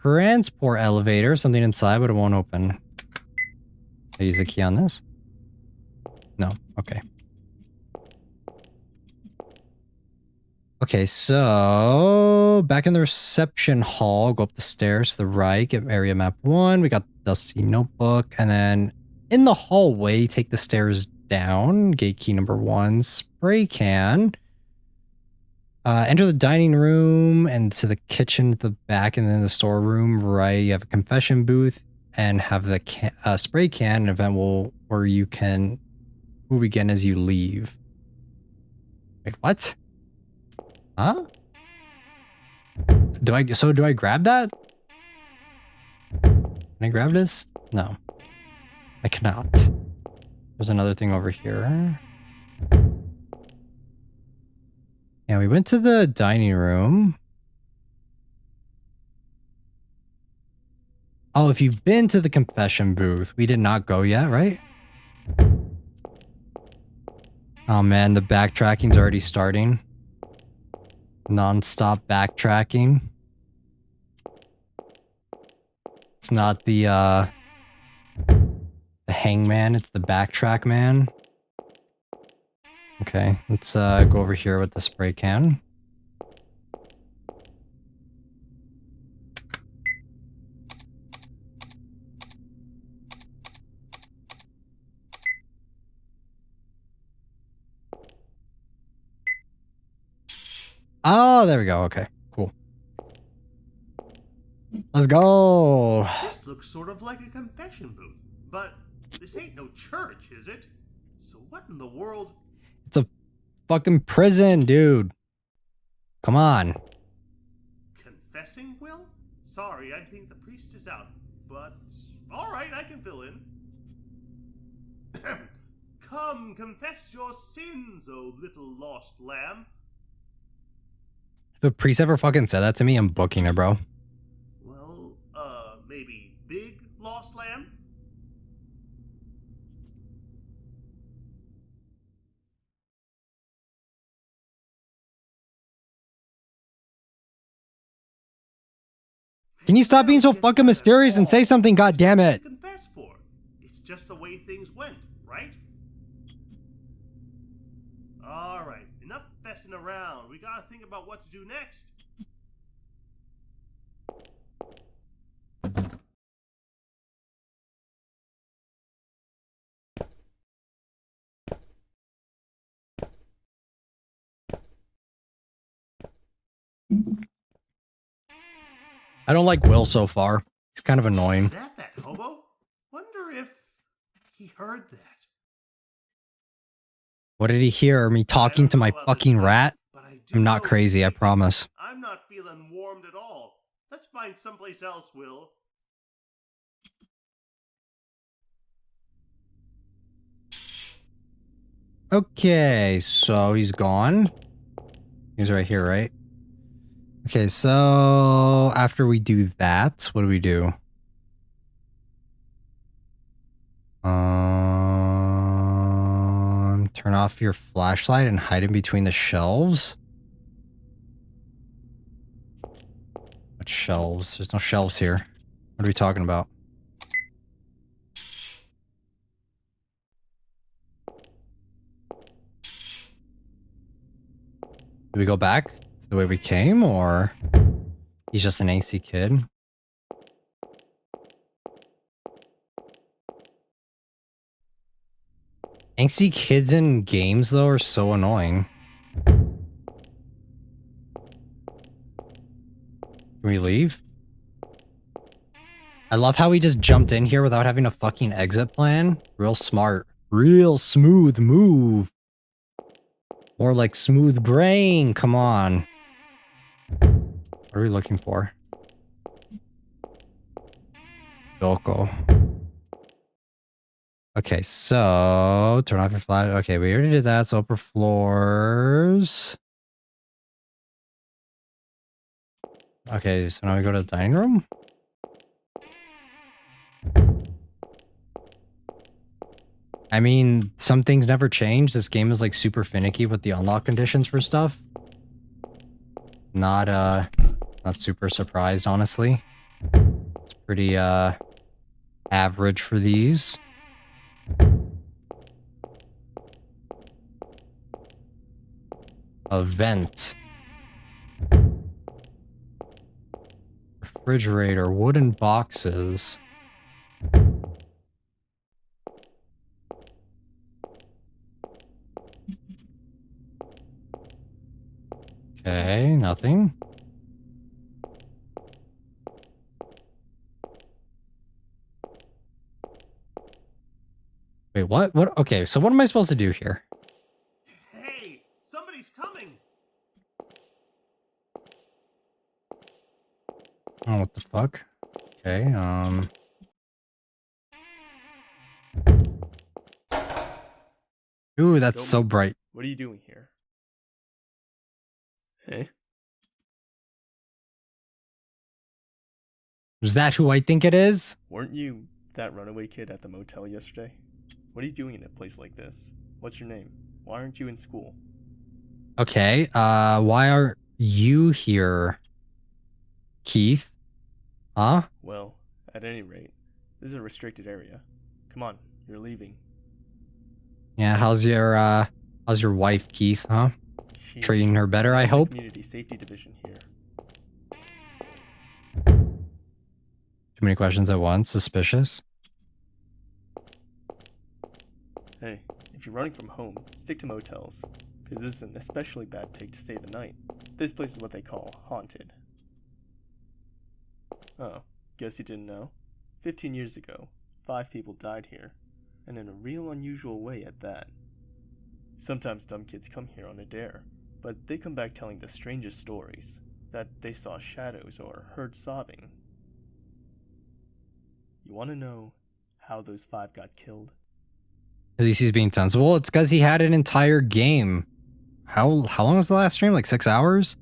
Transport elevator. Something inside, but it won't open. I use the key on this? No. Okay. Okay, so back in the reception hall, go up the stairs to the right, get area map 1. We got dusty notebook, and then in the hallway, take the stairs down. Gate key number 1, spray can. Enter the dining room and to the kitchen at the back, and then the storeroom right. You have a confession booth and have the spray can. An event where you will begin as you leave. Wait, what? Huh? Do I grab that? Can I grab this? No. I cannot. There's another thing over here. Yeah, we went to the dining room. Oh, if you've been to the confession booth, we did not go yet, right? Oh man, the backtracking's already starting. Non-stop backtracking. It's not the hangman, it's the backtrack man. Okay, let's go over here with the spray can. Oh, there we go. Okay, cool. Let's go. This looks sort of like a confession booth, but this ain't no church, is it? So what in the world? It's a fucking prison, dude. Come on. Confessing, Will? Sorry, I think the priest is out, but alright, I can fill in. Come, confess your sins, O little lost lamb. If a priest ever fucking said that to me, I'm booking it, bro. Well, maybe big lost lamb? Can you stop being so fucking mysterious and say something, goddammit? Confess for. It's just the way things went, right? Alright, enough messing around. We gotta think about what to do next. I don't like Will so far. He's kind of annoying. Is that hobo? Wonder if he heard that. What did he hear? Me talking to my fucking rat? But I do I'm not know crazy, I today, promise. I'm not feeling warmed at all. Let's find someplace else, Will. Okay, so he's gone. He's right here, right? Okay, so after we do that, what do we do? Turn off your flashlight and hide in between the shelves. What shelves? There's no shelves here. What are we talking about? Do we go back to the way we came, or he's just an angsty kid? Angsty kids in games, though, are so annoying. Can we leave? I love how we just jumped in here without having a fucking exit plan. Real smart. Real smooth move. More like smooth brain. Come on. What are we looking for? Doko. Okay, so turn off your flash. Okay, we already did that. So upper floors. Okay, so now we go to the dining room. I mean, some things never change. This game is like super finicky with the unlock conditions for stuff. Not super surprised, honestly. It's pretty average for these. A vent. Refrigerator, wooden boxes. Okay, nothing. Wait, what? What? Okay, so what am I supposed to do here? Hey, somebody's coming. Oh, what the fuck? Okay, Ooh, that's so bright. What are you doing here? Hey? Is that who I think it is? Weren't you that runaway kid at the motel yesterday? What are you doing in a place like this? What's your name? Why aren't you in school? Okay, why are you here, Keith? Huh? Well, at any rate, this is a restricted area. Come on, you're leaving. Yeah, how's your wife, Keith, huh? Sheesh. Treating her better, I I'm in the hope? Community safety division here. Too many questions at once, suspicious. Hey, if you're running from home, stick to motels, because this is an especially bad place to stay the night. This place is what they call haunted. Oh, guess you didn't know? 15 years ago, 5 people died here, and in a real unusual way at that. Sometimes dumb kids come here on a dare, but they come back telling the strangest stories, that they saw shadows or heard sobbing. You want to know how those 5 got killed? At least he's being sensible. It's because he had an entire game. How long was the last stream? Like 6 hours?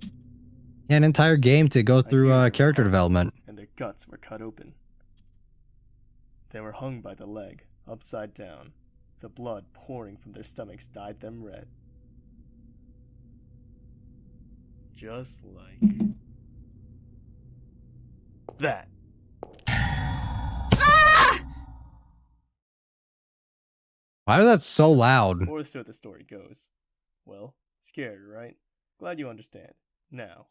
He had an entire game to go through character development. And their guts were cut open. They were hung by the leg, upside down. The blood pouring from their stomachs dyed them red. Just like that. Why was that so loud? Or so the story goes. Well, scared, right? Glad you understand. Now.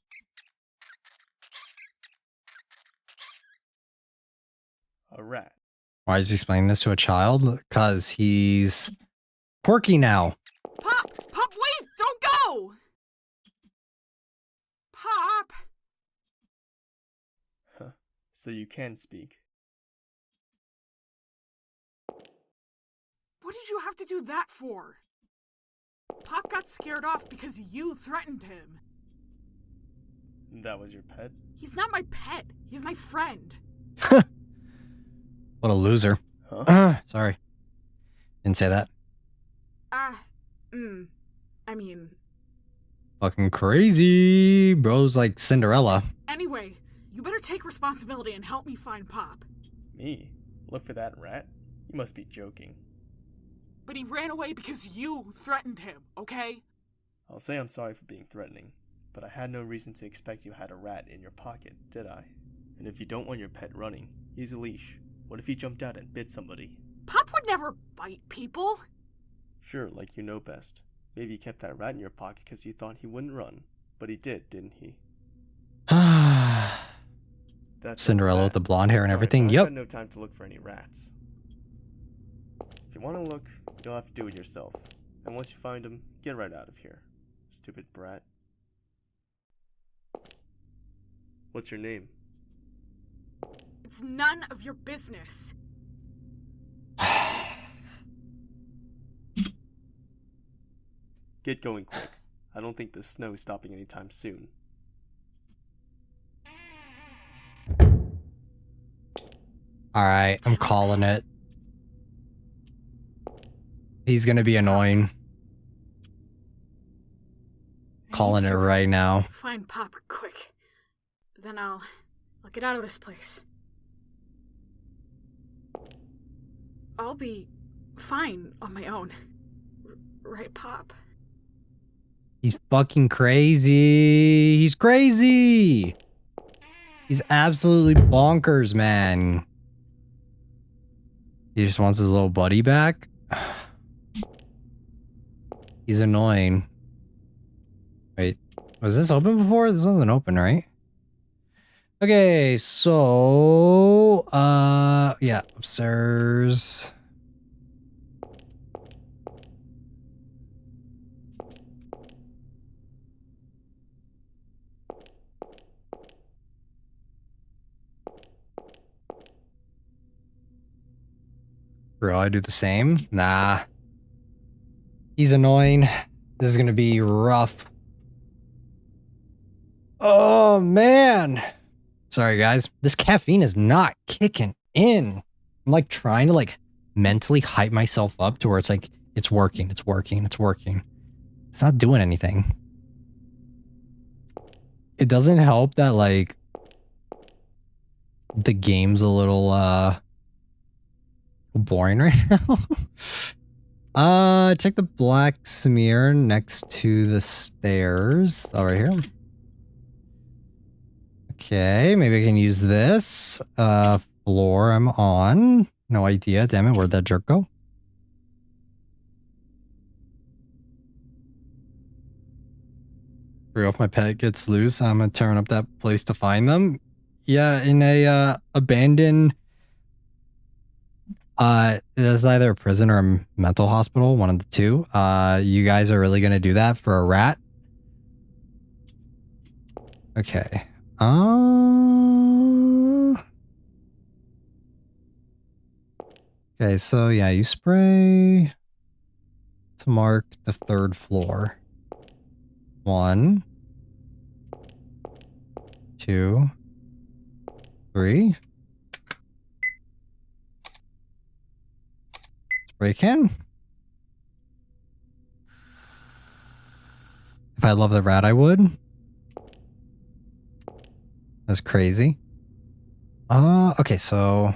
A rat. Why is he explaining this to a child? Because he's quirky now. Pop! Pop, wait! Don't go! Pop! Huh. So you can speak. What did you have to do that for? Pop got scared off because you threatened him. That was your pet? He's not my pet. He's my friend. What a loser. Huh? Sorry. Didn't say that. I mean, Fucking crazy. Bro's like Cinderella. anyway, you better take responsibility and help me find Pop. Me? Look for that rat? You must be joking. But he ran away because you threatened him, okay? I'll say I'm sorry for being threatening, but I had no reason to expect you had a rat in your pocket, did I? And if you don't want your pet running, use a leash. What if he jumped out and bit somebody? Pop would never bite people. Sure, like you know best. Maybe you kept that rat in your pocket because you thought he wouldn't run. But he did, didn't he? That's Cinderella with the blonde hair and Sorry, everything. but I've Yep. got no time to look for any rats. If you want to look, you'll have to do it yourself. And once you find them, get right out of here. Stupid brat. What's your name? It's none of your business. Get going quick. I don't think the snow's stopping anytime soon. Alright, I'm calling it. He's gonna be annoying. Calling it right now. Find Pop quick. Then I'll get out of this place. I'll be fine on my own. Right, Pop? He's fucking crazy. He's crazy. He's absolutely bonkers, man. He just wants his little buddy back. He's annoying. Wait, was this open before? This wasn't open, right? Okay, so yeah, upstairs. Bro, I do the same? Nah. He's annoying. This is gonna be rough. Oh, man. Sorry, guys. This caffeine is not kicking in. I'm like trying to like mentally hype myself up to where it's like, it's working, it's working, it's working. It's not doing anything. It doesn't help that like the game's a little boring right now. Check the black smear next to the stairs. Oh, right here. Okay, maybe I can use this. Floor I'm on. No idea. Damn it, where'd that jerk go? If my pet gets loose, I'm gonna tearing up that place to find them. Yeah, in a abandoned it's either a prison or a mental hospital, one of the two. You guys are really gonna do that for a rat? Okay. Okay, so yeah, you spray to mark the third floor. 1, 2, 3. Spray can. If I love the rat, I would. That's crazy. Okay, so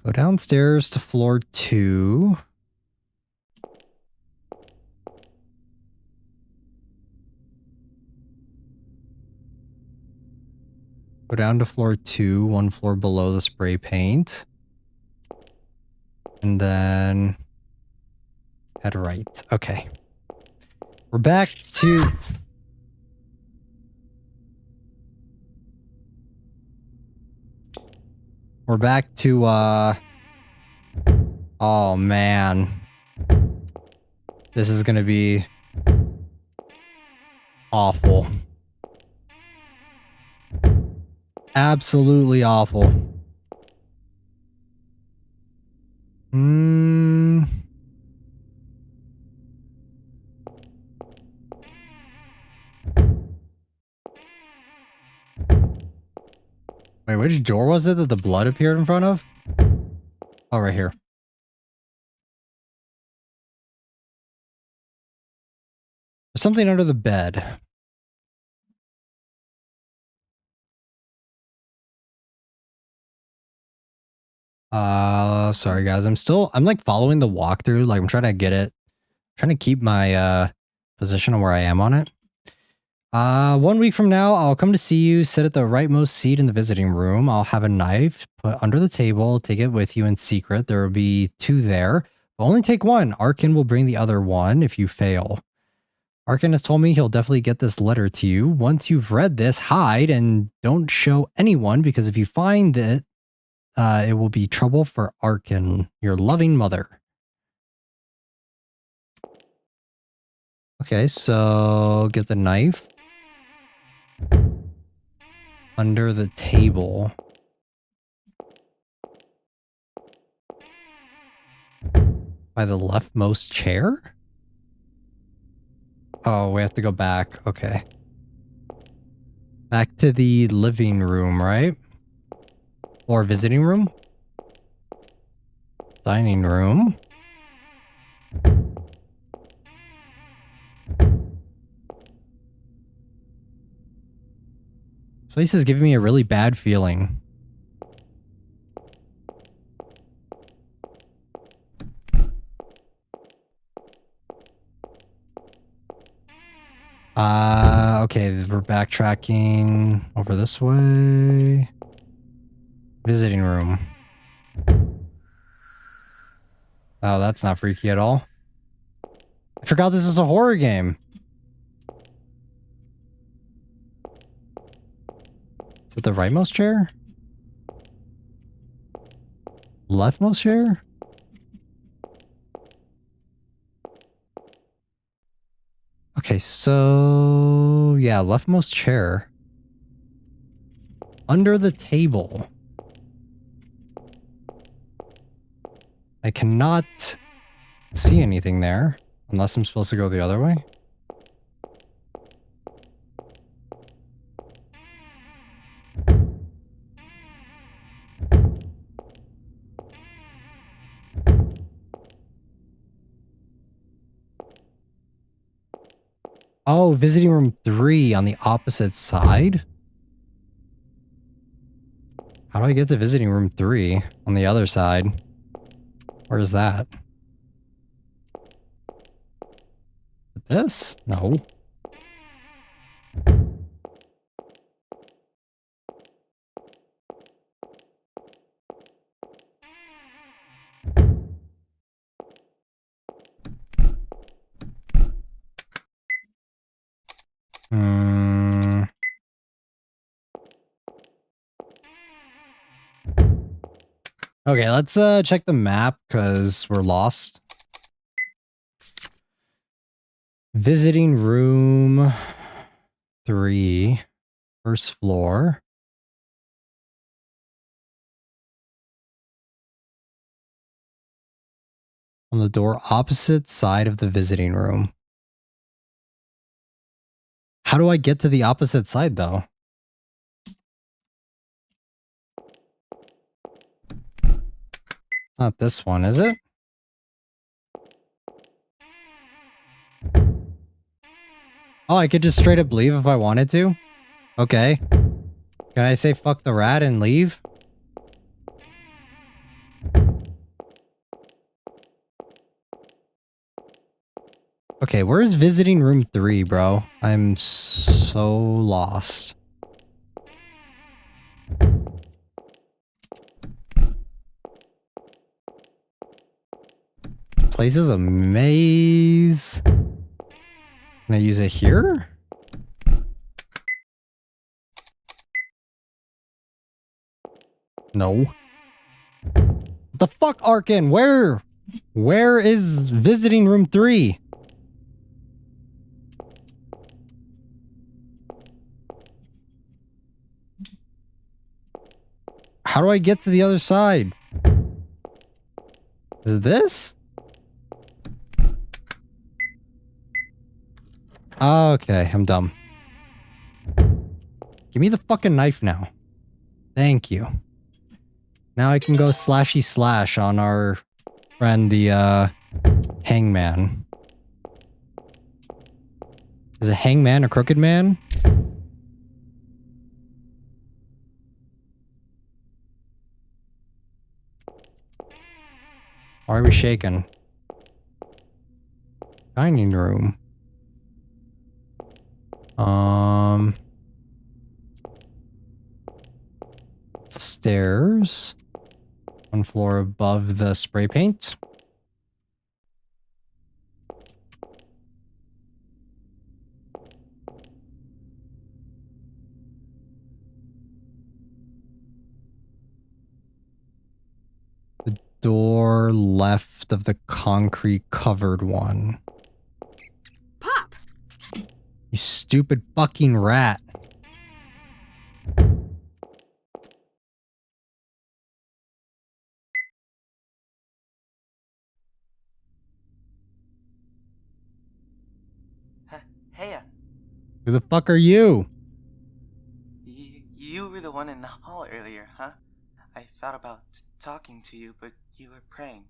go downstairs to floor 2. Go down to floor 2, one floor below the spray paint. And then head right. Okay. We're back to... We're back to, oh, man. This is gonna be awful. Absolutely awful. Wait, which door was it that the blood appeared in front of? Oh, right here. something under the bed. Sorry guys. I'm like following the walkthrough. Like I'm trying to get it. Trying to keep my position on where I am on it. 1 week from now, I'll come to see you. Sit at the rightmost seat in the visiting room. I'll have a knife put under the table. Take it with you in secret. There will be 2 there. But only take 1. Arkin will bring the other 1 if you fail. Arkin has told me he'll definitely get this letter to you. Once you've read this, hide and don't show anyone, because if you find it, it will be trouble for Arkin, your loving mother. Okay, so get the knife under the table. By the leftmost chair? Oh, we have to go back. Okay. Back to the living room, right? Or visiting room? Dining room. This place is giving me a really bad feeling. Okay, we're backtracking over this way. Visiting room. Oh, that's not freaky at all. I forgot this is a horror game. Is it the rightmost chair? Leftmost chair? Okay, so yeah, leftmost chair. Under the table. I cannot see anything there, unless I'm supposed to go the other way. Oh, visiting room 3 on the opposite side? How do I get to visiting room 3 on the other side? Where is that? This? No. Okay, let's check the map because we're lost. Visiting room 3, first floor. On the door opposite side of the visiting room. How do I get to the opposite side though? Not this one, is it? Oh, I could just straight up leave if I wanted to? Okay. Can I say fuck the rat and leave? Okay, where's visiting room 3, bro? I'm so lost. Place is a maze. Can I use it here? No. What the fuck, Arkin? Where is visiting room 3? How do I get to the other side? Is it this? Okay, I'm dumb. Give me the fucking knife now. Thank you. Now I can go slashy slash on our friend, the, hangman. Is a hangman a crooked man? Why are we shaking? Dining room. Stairs. One floor above the spray paint. The door left of the concrete covered one. Pop! You stupid fucking rat. Hey, Who the fuck are you? you were the one in the hall earlier, huh? I thought about talking to you, but you were praying.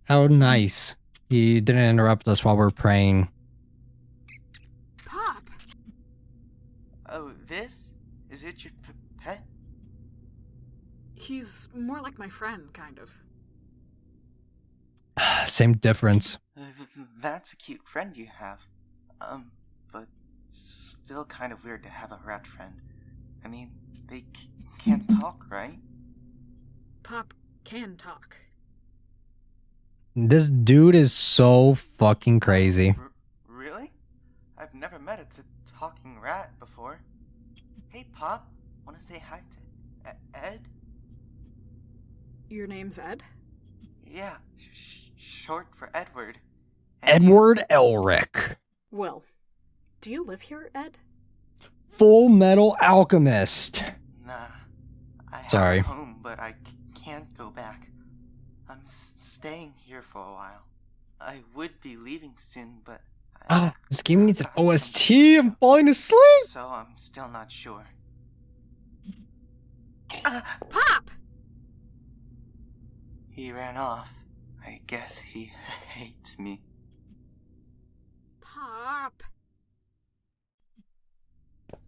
How nice. He didn't interrupt us while we're praying. Pop! Oh, this? Is it your pet? He's more like my friend, kind of. Same difference. That's a cute friend you have. But still kind of weird to have a rat friend. I mean, they can't talk, right? Pop can talk. This dude is so fucking crazy. Really? I've never met a talking rat before. Hey, Pop, wanna say hi to Ed? Your name's Ed? Yeah, short for Edward. Edward Elric. Well, do you live here, Ed? Full Metal Alchemist. Nah, I Sorry. have a home, but I can't go back. I'm staying here for a while. I would be leaving soon, but This game needs an OST. I'm falling asleep. so I'm still not sure. Pop! He ran off. I guess he hates me. Pop!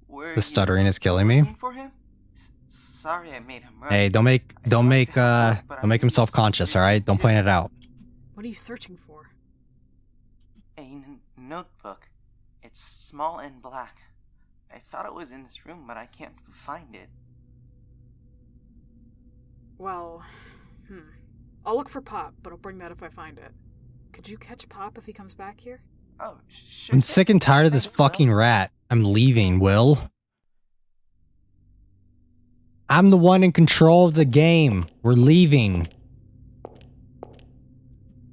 Were The stuttering is killing me. looking for him? Sorry I made him run. Hey, don't make him self-conscious, all right? Don't point it out. What are you searching for? A notebook. It's small and black. I thought it was in this room, but I can't find it. Well, I'll look for Pop, but I'll bring that if I find it. Could you catch Pop if he comes back here? Oh, sure. I'm sick and tired of this Thanks, Will. fucking rat. I'm leaving, Will. I'm the one in control of the game. We're leaving.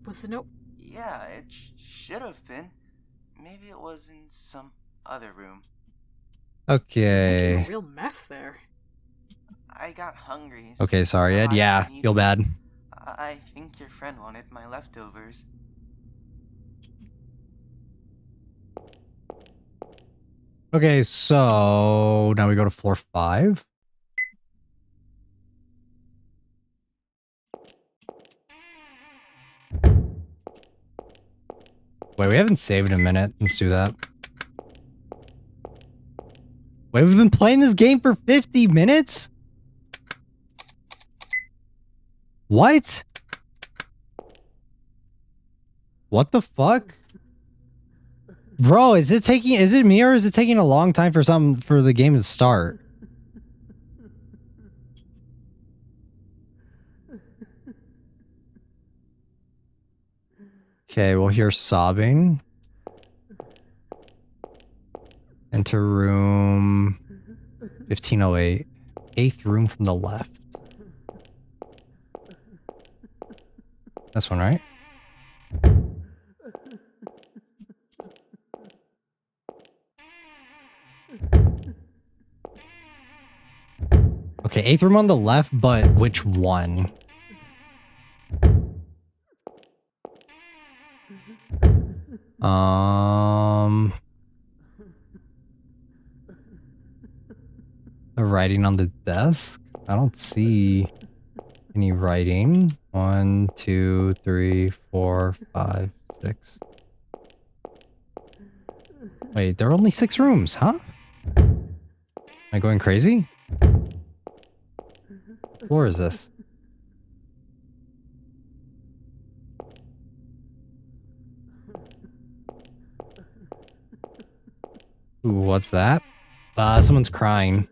Was the note... Yeah, it should have been. Maybe it was in some other room. Okay. Making a real mess there. I got hungry. Okay, sorry, so Ed. I Yeah, didn't eat feel it. bad. I think your friend wanted my leftovers. Okay, so now we go to floor 5. Wait, we haven't saved in a minute. Let's do that. Wait, we've been playing this game for 50 minutes? What? What the fuck? Bro, is it me or is it taking a long time for the game to start? Okay, we'll hear sobbing. Enter room 1508. 8th room from the left. This one, right? Okay, 8th room on the left, but which one? The writing on the desk? I don't see any writing. 1, 2, 3, 4, 5, 6. Wait, there are only 6 rooms, huh? Am I going crazy? What floor is this? Ooh, what's that? Someone's crying.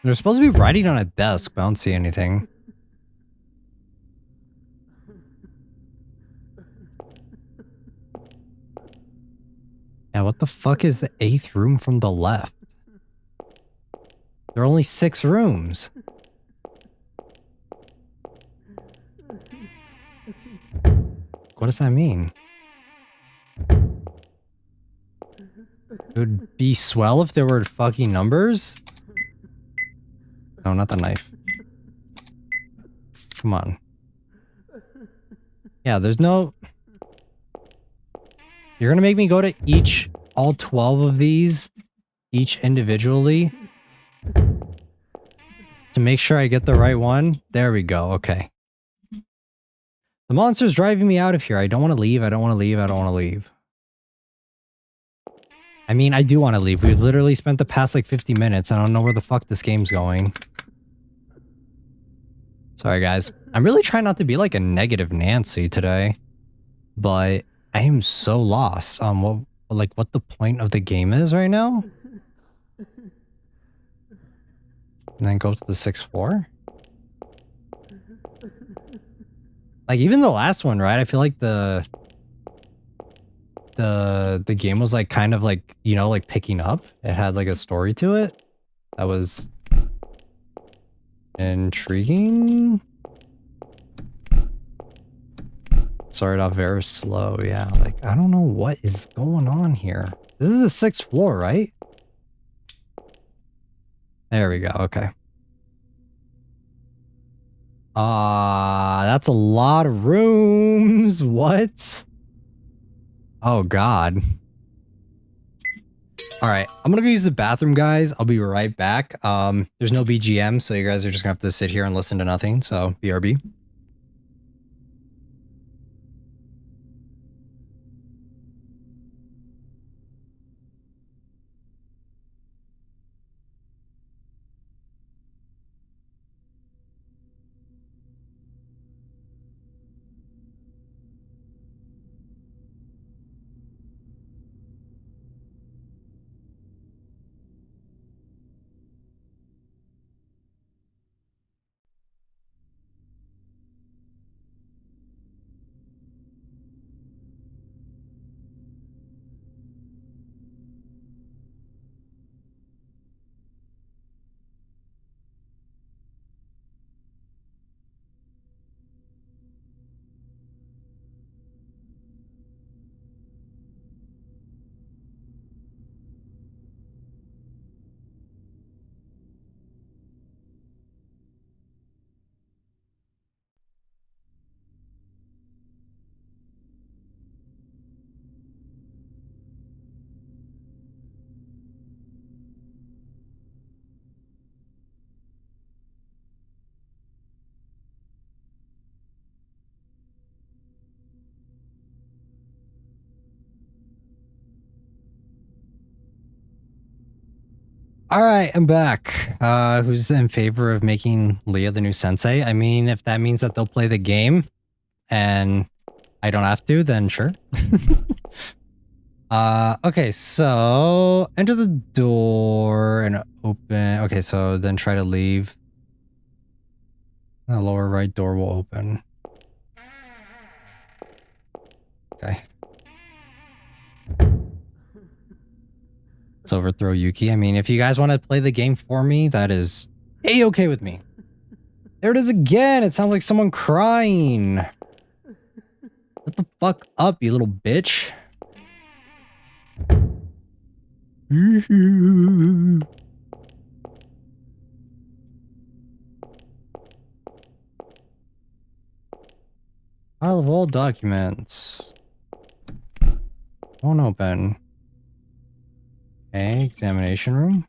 They're supposed to be writing on a desk, but I don't see anything. Yeah, what the fuck is the 8th room from the left? There are only 6 rooms. What does that mean? It would be swell if there were fucking numbers? No, not the knife. Come on. Yeah, there's no... You're gonna make me go to all 12 of these, each individually, to make sure I get the right one? There we go, okay. The monster's driving me out of here. I don't want to leave, I don't want to leave, I don't want to leave. I mean, I do want to leave. We've literally spent the past like 50 minutes. I don't know where the fuck this game's going. Sorry, guys. I'm really trying not to be like a negative Nancy today. But I am so lost on what the point of the game is right now. And then go to the 6th floor. Like, even the last one, right? I feel like the game was like kind of like, you know, like picking up. It had like a story to it that was intriguing. Started off very slow, yeah. Like, I don't know what is going on here. This is the 6th floor, right? There we go, okay. That's a lot of rooms. What? Oh, God. Alright, I'm gonna go use the bathroom, guys. I'll be right back. There's no BGM, so you guys are just gonna have to sit here and listen to nothing, so BRB. All right, I'm back. Who's in favor of making Leah the new sensei? I mean, if that means that they'll play the game and I don't have to, then sure. Okay, so enter the door and open. Okay, so then try to leave. The lower right door will open. Okay. Let's overthrow Yuki. I mean, if you guys want to play the game for me, that is A-okay with me. There it is again. It sounds like someone crying. What the fuck up, you little bitch? File of all documents. Won't open. Okay, examination room.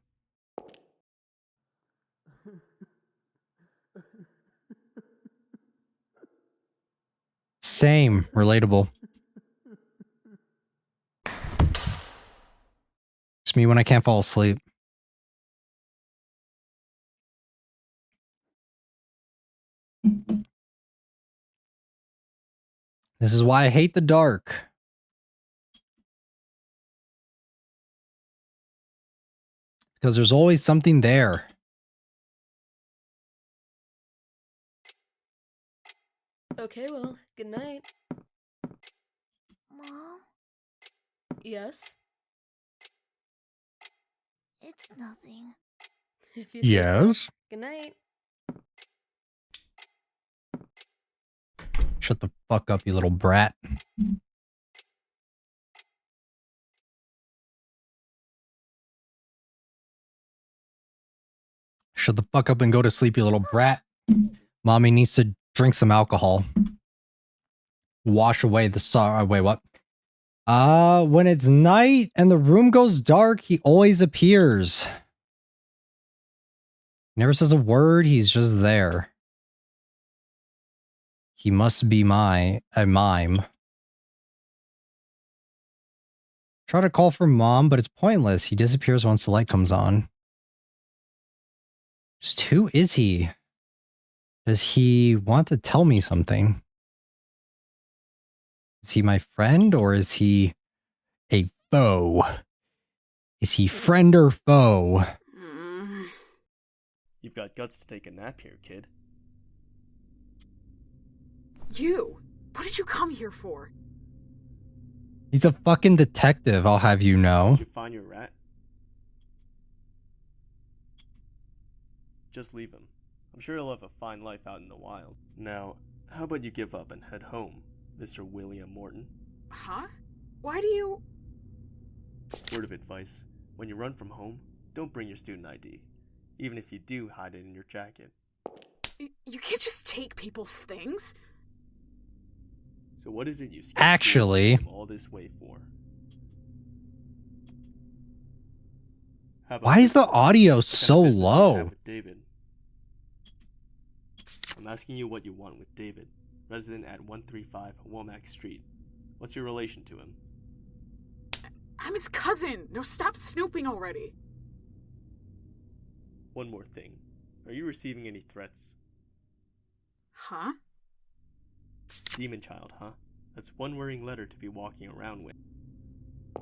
Same. Relatable. It's me when I can't fall asleep. This is why I hate the dark. Because there's always something there. Okay, well, good night. Mom, Yes? it's nothing. If you say so. Yes. Good night. Shut the fuck up, you little brat. Shut the fuck up and go to sleep, you little brat. Mommy needs to drink some alcohol. Wash away the sorrow. Wait, what? When it's night and the room goes dark, he always appears. Never says a word, he's just there. He must be a mime. Try to call for mom, but it's pointless. He disappears once the light comes on. Just who is he? Does he want to tell me something? Is he my friend or is he a foe? Is he friend or foe? You've got guts to take a nap here, kid. You! What did you come here for? He's a fucking detective, I'll have you know. Did you find your rat? Just leave him. I'm sure he'll have a fine life out in the wild. Now, how about you give up and head home, Mr. William Morton? Huh? Why do you... Word of advice. When you run from home, don't bring your student ID. Even if you do, hide it in your jacket. You can't just take people's things. So what is it you actually came all this way for? Why is the audio so low? With David? I'm asking you what you want with David, resident at 135 Womack Street. What's your relation to him? I'm his cousin. No, stop snooping already. One more thing. Are you receiving any threats? Huh? Demon child, huh? That's one worrying letter to be walking around with.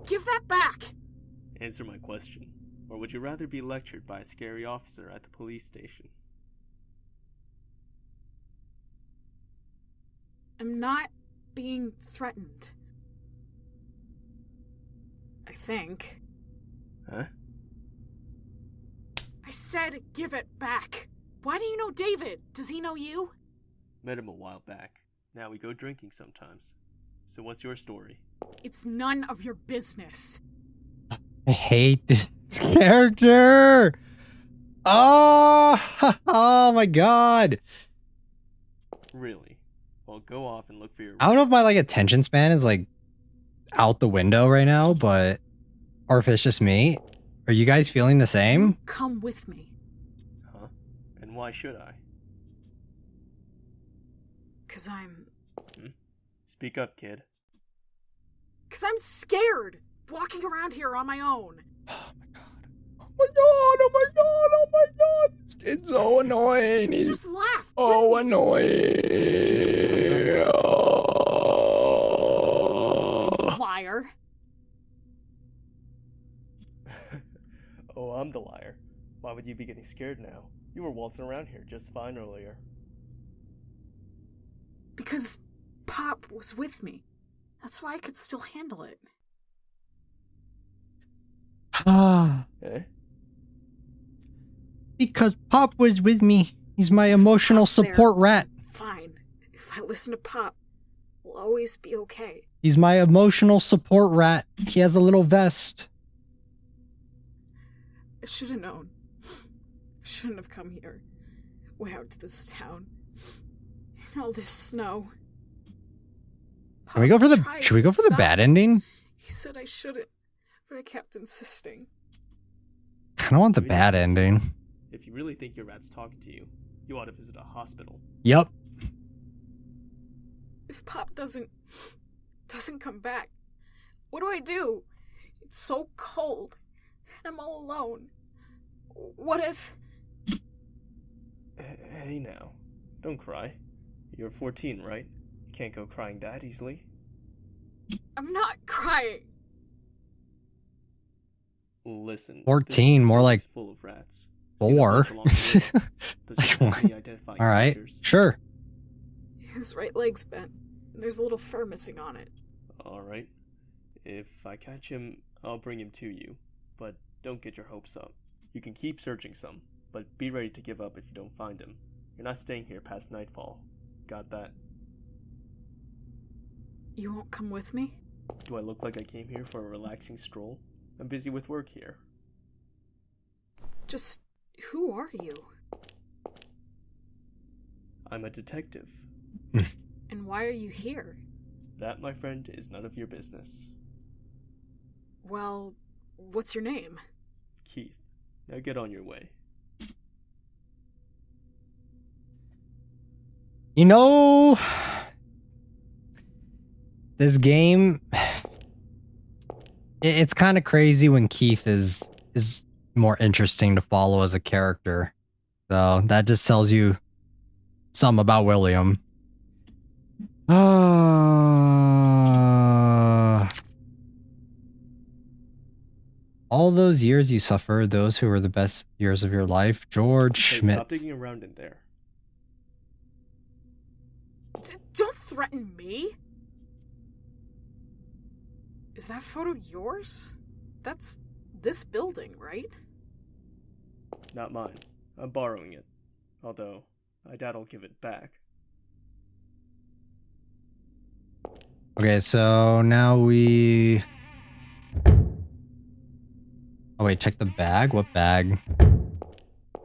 Give that back! Answer my question. Or would you rather be lectured by a scary officer at the police station? I'm not being threatened. I think. Huh? I said give it back. Why do you know David? Does he know you? Met him a while back. Now we go drinking sometimes. So what's your story? It's none of your business. I hate this character. Oh my god. Really? Well, go off and look for your... I don't know if my attention span is out the window right now, but or if it's just me. Are you guys feeling the same? Come with me. Huh? And why should I? 'Cause I'm... Speak up, kid. 'Cause I'm scared, walking around here on my own. Oh my god. Oh my god, oh my god, oh my god. This kid's so annoying. He's just laughed. Oh, annoying. Oh. Liar. Oh, I'm the liar. Why would you be getting scared now? You were waltzing around here just fine earlier. Because Pop was with me. That's why I could still handle it. Eh? Because Pop was with me. He's my emotional support rat. Fine. If I listen to Pop, we'll always be okay. He's my emotional support rat. He has a little vest. I should have known. I shouldn't have come here. Way out to this town. And all this snow. Can we go for the... Should we go for the bad ending? He said I shouldn't, but I kept insisting. I kind of want the bad ending. If you really think your rat's talking to you, you ought to visit a hospital. Yep. If Pop doesn't come back, what do I do? It's so cold, and I'm all alone. What if... Hey now, don't cry. You're 14, right? You can't go crying that easily. I'm not crying. Listen. 14, more like full of rats. 4. Like, all right, sure. His right leg's bent. There's a little fur missing on it. All right. If I catch him, I'll bring him to you. But don't get your hopes up. You can keep searching some, but be ready to give up if you don't find him. You're not staying here past nightfall. Got that? You won't come with me? Do I look like I came here for a relaxing stroll? I'm busy with work here. Just, who are you? I'm a detective. And why are you here? That, my friend, is none of your business. Well, what's your name? Keith. Now get on your way. You know, this game, it's kind of crazy when Keith is more interesting to follow as a character. So that just tells you some about William. All those years you suffered, those who were the best years of your life. George Schmidt. Stop digging around in there. Don't threaten me! Is that photo yours? That's this building, right? Not mine. I'm borrowing it. Although, I doubt I'll give it back. Okay, so now we... Oh wait, check the bag? What bag?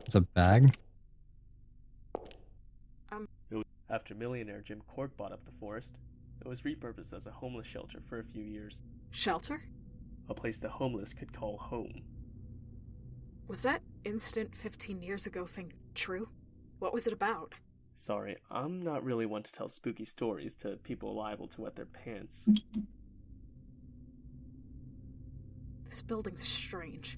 It's a bag? After millionaire Jim Cork bought up the forest, it was repurposed as a homeless shelter for a few years. Shelter? A place the homeless could call home. Was that incident 15 years ago thing true? What was it about? Sorry, I'm not really one to tell spooky stories to people liable to wet their pants. This building's strange.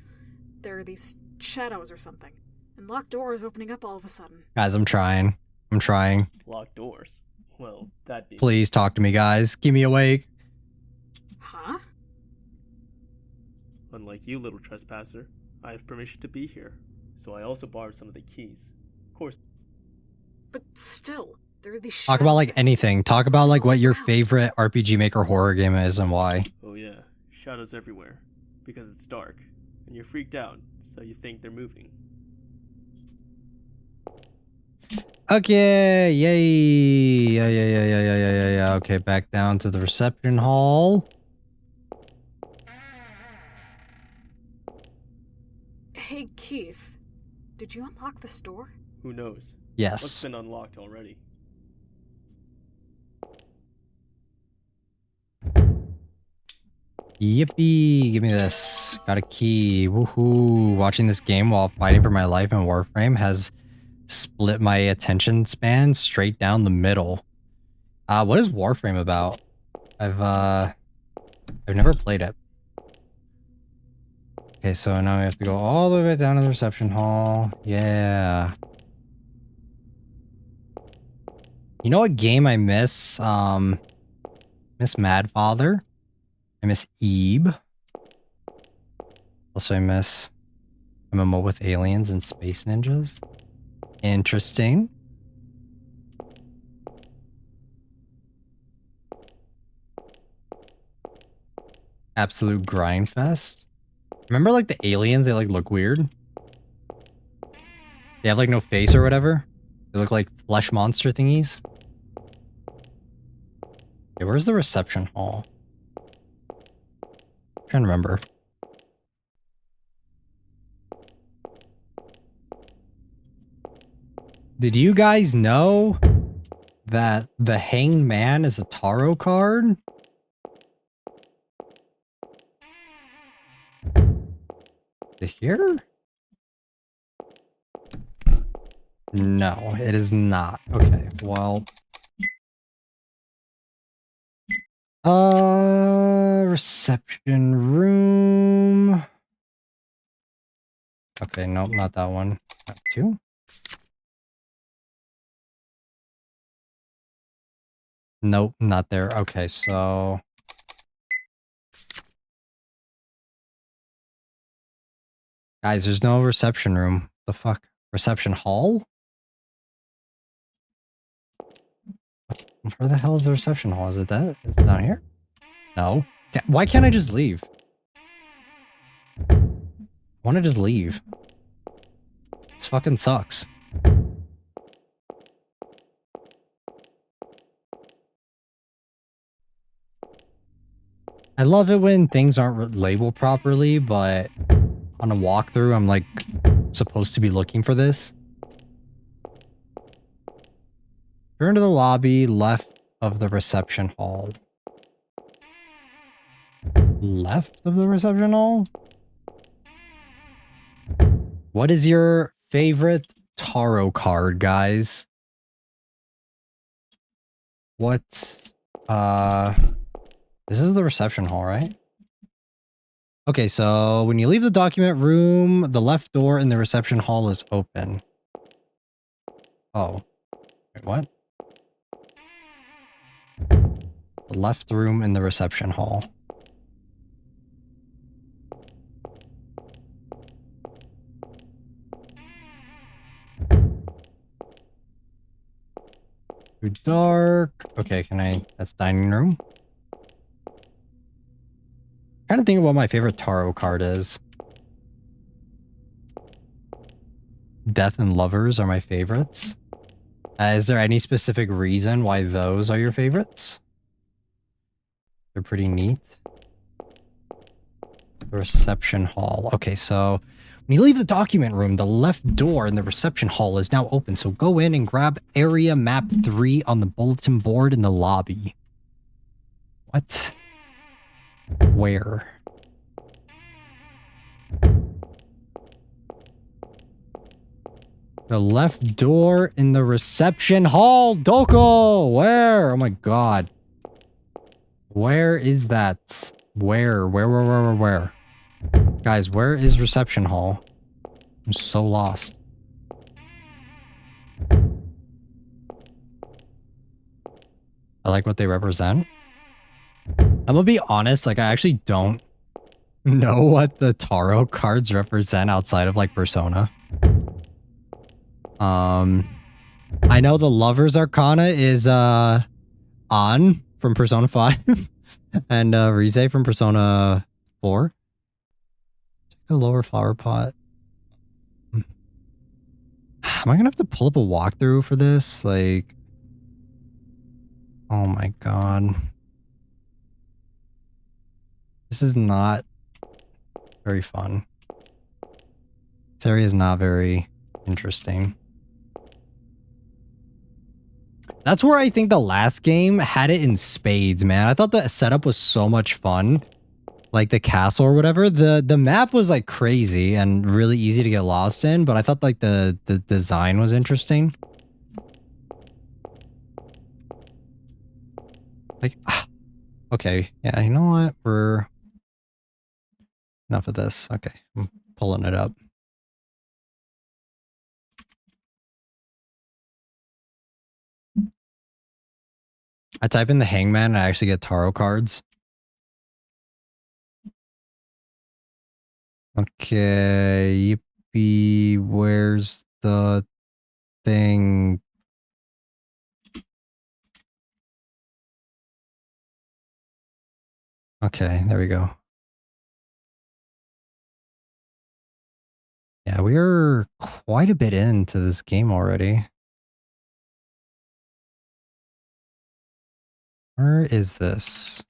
There are these shadows or something, and locked doors opening up all of a sudden. Guys, I'm trying. I'm trying. Locked doors? Well, that'd be... Please talk to me, guys. Keep me awake. Huh? Unlike you, little trespasser, I have permission to be here, so I also borrowed some of the keys. Of course. But still, there are these Talk about like anything. Talk about like what your favorite RPG Maker horror game is and why. Oh yeah, shadows everywhere. Because it's dark, and you're freaked out, so you think they're moving. Okay, yay. Yeah. Okay, back down to the reception hall. Hey, Keith. Did you unlock this door? Who knows? Yes. It's been unlocked already. Yippee! Give me this. Got a key. Woohoo! Watching this game while fighting for my life in Warframe has split my attention span straight down the middle. What is Warframe about? I've never played it. Okay, so now we have to go all the way down to the reception hall. Yeah. You know what game I miss? Miss Madfather. I miss Ebe. Also, I miss MMO with aliens and space ninjas. Interesting. Absolute grind fest. Remember like the aliens? They like look weird. They have like no face or whatever. They look like flesh monster thingies. Okay, where's the reception hall? I'm trying to remember. Did you guys know that the Hanged Man is a tarot card? To here? No, it is not. Okay, well. Reception room. Okay, nope, not that one. 2. Nope, not there. Okay, so... Guys, there's no reception room. The fuck? Reception hall? Where the hell is the reception hall? Is it that? It's down here? No. Why can't I just leave? I want to just leave. This fucking sucks. I love it when things aren't labeled properly, but on a walkthrough, I'm like supposed to be looking for this. Turn to the lobby, left of the reception hall. Left of the reception hall? What is your favorite tarot card, guys? What? This is the reception hall, right? Okay, so when you leave the document room, the left door in the reception hall is open. Oh. Wait, what? The left room in the reception hall. Too dark. Okay, can I... That's dining room. I'm trying to think of what my favorite tarot card is. Death and Lovers are my favorites. Is there any specific reason why those are your favorites? They're pretty neat. The reception hall. Okay, so when you leave the document room, the left door in the reception hall is now open. So go in and grab area map 3 on the bulletin board in the lobby. What? Where? The left door in the reception hall. Doko! Where? Oh my god. Where is that? Where? Where? Guys, where is reception hall? I'm so lost. I like what they represent. I'm gonna be honest, like, I actually don't know what the tarot cards represent outside of, like, Persona. I know the Lover's Arcana is, An from Persona 5 and, Rize from Persona 4. Check the lower flower pot. Am I gonna have to pull up a walkthrough for this? Like, oh my god. This is not very fun. This area is not very interesting. That's where I think the last game had it in spades, man. I thought the setup was so much fun. Like the castle or whatever. The map was like crazy and really easy to get lost in, but I thought like the design was interesting. Like, okay, yeah, you know what? We're... Enough of this. Okay, I'm pulling it up. I type in the Hangman and I actually get tarot cards. Okay, yippee, where's the thing? Okay, there we go. Yeah, we are quite a bit into this game already. Where is this?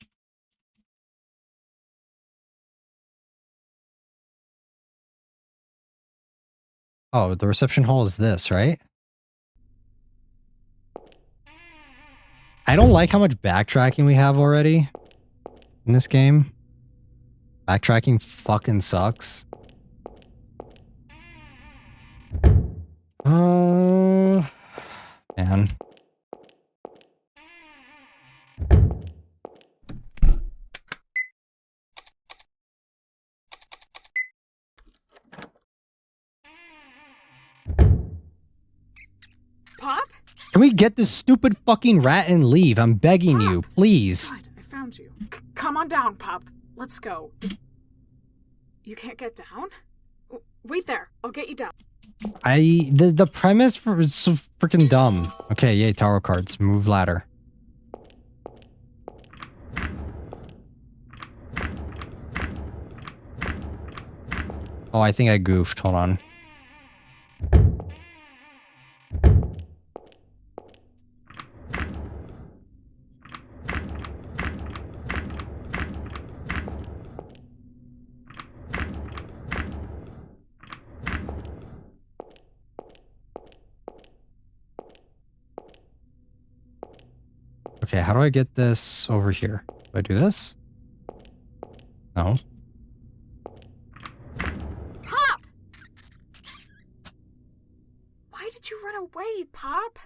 Oh, the reception hall is this, right? I don't like how much backtracking we have already in this game. Backtracking fucking sucks. man. Pop? Can we get this stupid fucking rat and leave? I'm begging you, please. God, I found you. Come on down, Pop. Let's go. You can't get down? Wait there. I'll get you down. The premise is so freaking dumb. Okay, yay, tarot cards. Move ladder. Oh, I think I goofed. Hold on. Okay, how do I get this over here? Do I do this? No. Pop! Why did you run away, Pop?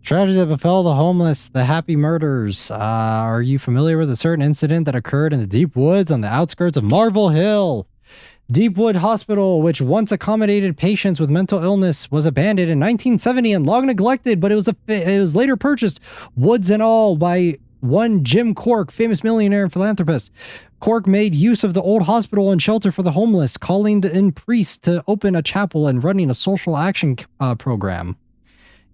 Tragedy that befell the homeless, the happy murders. Are you familiar with a certain incident that occurred in the deep woods on the outskirts of Marvel Hill? Deepwood Hospital, which once accommodated patients with mental illness, was abandoned in 1970 and long neglected, but it was later purchased, woods and all, by one Jim Cork, famous millionaire and philanthropist. Cork made use of the old hospital and shelter for the homeless, calling in priests to open a chapel and running a social action program.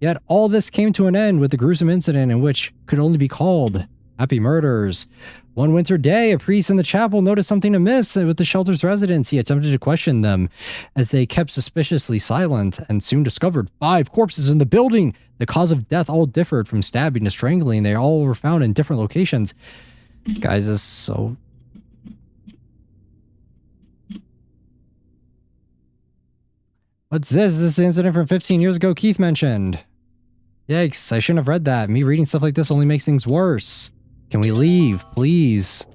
Yet all this came to an end with the gruesome incident in which could only be called happy murders. One winter day, a priest in the chapel noticed something amiss with the shelter's residents. He attempted to question them as they kept suspiciously silent and soon discovered 5 corpses in the building. The cause of death all differed from stabbing to strangling. They all were found in different locations. Guys, this is so... What's this? Is this the incident from 15 years ago Keith mentioned? Yikes, I shouldn't have read that. Me reading stuff like this only makes things worse. Can we leave, please?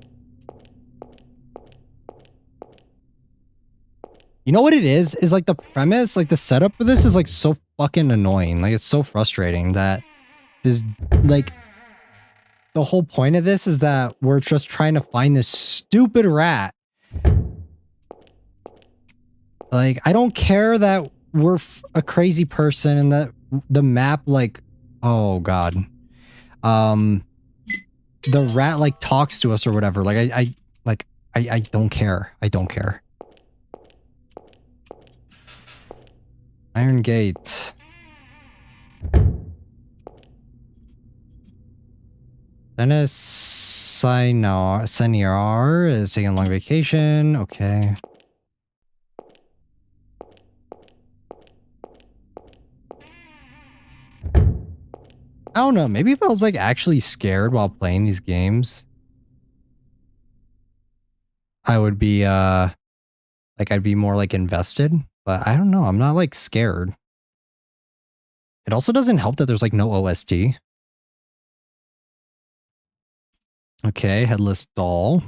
You know what it is? Is like the premise, like the setup for this is like so fucking annoying. Like it's so frustrating that this, like, the whole point of this is that we're just trying to find this stupid rat. Like, I don't care that we're a crazy person and that the map, like, oh god. The rat, like, talks to us or whatever. Like, I don't care. I don't care. Iron Gate. Dennis Senior is taking a long vacation. Okay. I don't know, maybe if I was like actually scared while playing these games, I would be like I'd be more like invested, but I don't know, I'm not like scared. It also doesn't help that there's like no OST. Okay, headless doll.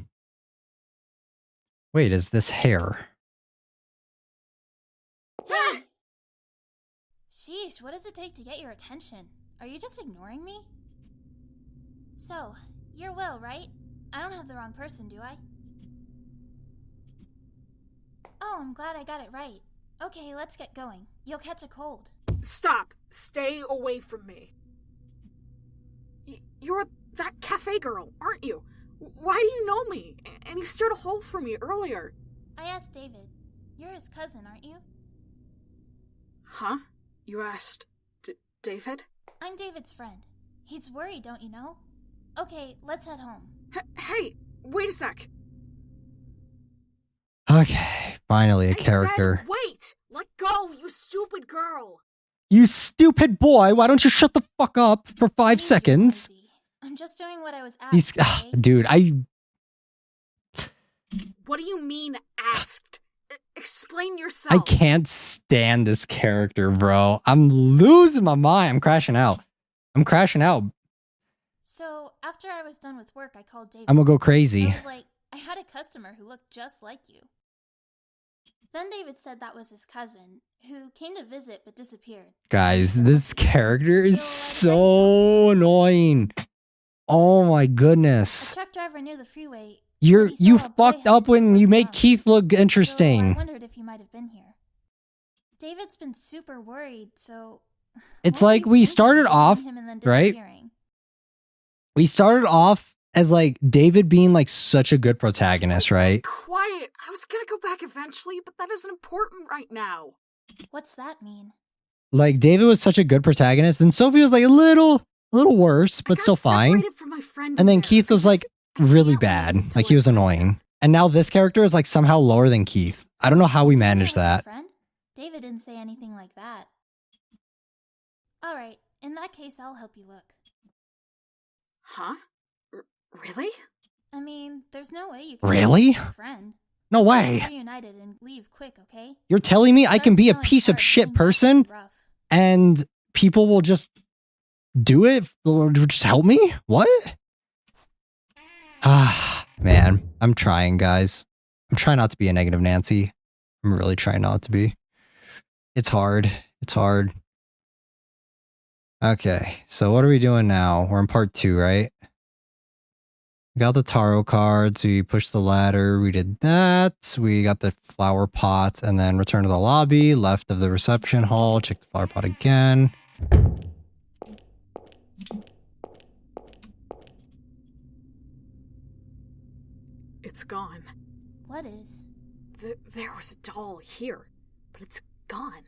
Wait, is this hair? Sheesh, what does it take to get your attention? Are you just ignoring me? So, you're Will, right? I don't have the wrong person, do I? Oh, I'm glad I got it right. Okay, let's get going. You'll catch a cold. Stop! Stay away from me. You're that cafe girl, aren't you? Why do you know me? And you stirred a hole for me earlier. I asked David. You're his cousin, aren't you? Huh? You asked David? I'm David's friend. He's worried, don't you know? Okay, let's head home. Hey, wait a sec. Okay, finally a character. Said, wait! Let go, you stupid girl! You stupid boy, why don't you shut the fuck up for 5 seconds? I'm just doing what I was asked. Dude, What do you mean, asked? Explain yourself. I can't stand this character, bro. I'm losing my mind. I'm crashing out. So, after I was done with work, I called David. I'm gonna go crazy. I was like, I had a customer who looked just like you. Then David said that was his cousin, who came to visit but disappeared. Guys, this character is so annoying. Oh my goodness. A truck driver near the freeway. You fucked up when you make Keith look So I interesting. wondered if he might have been here. David's been super worried, so It's what were like you we thinking started of off, him and then right? disappearing? We started off as like David being like such a good protagonist, right? Quiet. I was gonna go back eventually, but that isn't important right now. What's that mean? Like David was such a good protagonist, and Sophie was like a little worse, but still fine. Separated from my friend And then there. Keith was like really bad. Like he was annoying. And now this character is like somehow lower than Keith. I don't know how we managed that. Friend? David didn't say anything like that. All right, in that case, I'll help you look. Huh? Really? I mean, there's no way you can Really? be your friend. No way. Get reunited and leave quick, okay? You're telling me I can be a Starts piece of snowing shit hard, person getting rough. and people will just do it? Will just help me? What? Ah, man. I'm trying, guys. I'm trying not to be a negative Nancy. I'm really trying not to be. It's hard. It's hard. Okay, so what are we doing now? We're in part 2, right? We got the tarot cards, we pushed the ladder, we did that, we got the flower pot, and then return to the lobby, left of the reception hall, check the flower pot again. It's gone. What is? There was a doll here, but it's gone.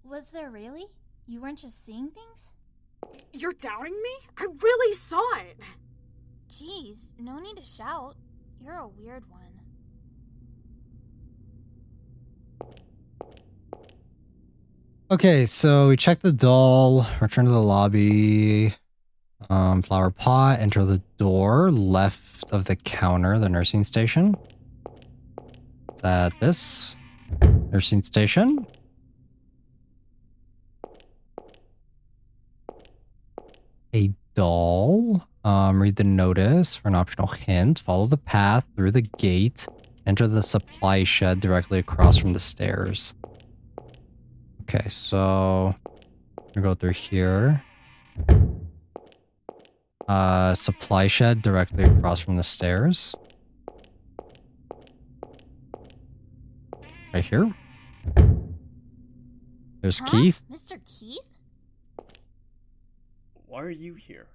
Was there really? You weren't just seeing things? You're doubting me? I really saw it. Jeez, no need to shout. You're a weird one. Okay, so we checked the doll, return to the lobby, flower pot, enter the door, left of the counter, the nursing station. Is that this? Nursing station? A doll. Read the notice for an optional hint. Follow the path through the gate. Enter the supply shed directly across from the stairs. Okay, so we go through here. Supply shed directly across from the stairs. Right here. There's Keith. Mr. Keith? Why are you here?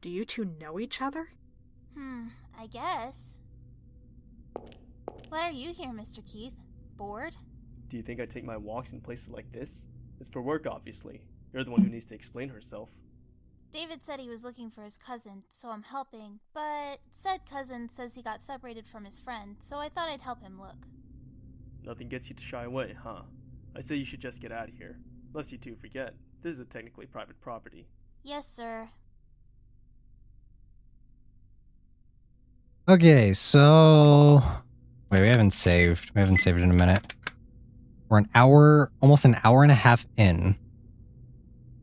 Do you two know each other? I guess. Why are you here, Mr. Keith? Bored? Do you think I take my walks in places like this? It's for work, obviously. You're the one who needs to explain herself. David said he was looking for his cousin, so I'm helping. But said cousin says he got separated from his friend, so I thought I'd help him look. Nothing gets you to shy away, huh? I say you should just get out of here. Lest you two forget, this is a technically private property. Yes, sir. Okay, so... Wait, we haven't saved. We haven't saved in a minute. We're an hour, almost an hour and a half in.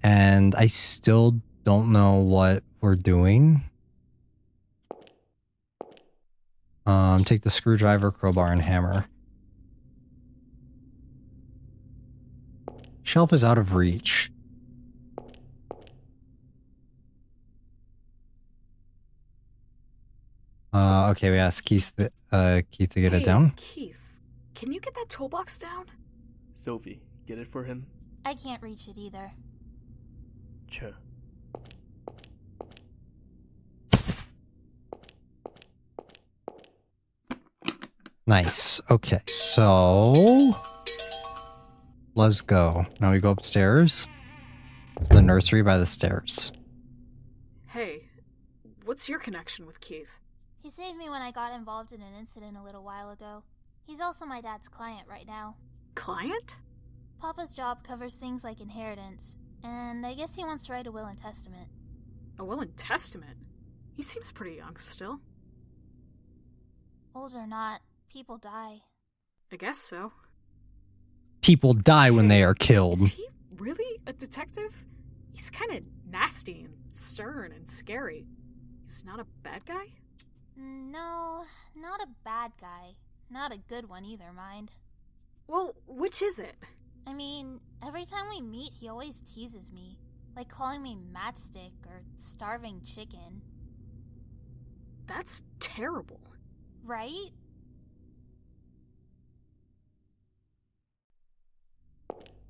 And I still don't know what we're doing. Take the screwdriver, crowbar, and hammer. Shelf is out of reach. Okay, we asked Keith to get it down. Keith, can you get that toolbox down? Sophie, get it for him? I can't reach it either. Ch. Nice. Okay, so... Let's go. Now we go upstairs to the nursery by the stairs. Hey, what's your connection with Keith? He saved me when I got involved in an incident a little while ago. He's also my dad's client right now. Client? Papa's job covers things like inheritance, and I guess he wants to write a will and testament. A will and testament? He seems pretty young still. Old or not, people die. I guess so. People die when they are killed. Is he really a detective? He's kind of nasty and stern and scary. He's not a bad guy? No, not a bad guy. Not a good one either, mind. Well, which is it? I mean, every time we meet, he always teases me. Like calling me matchstick or starving chicken. That's terrible. Right?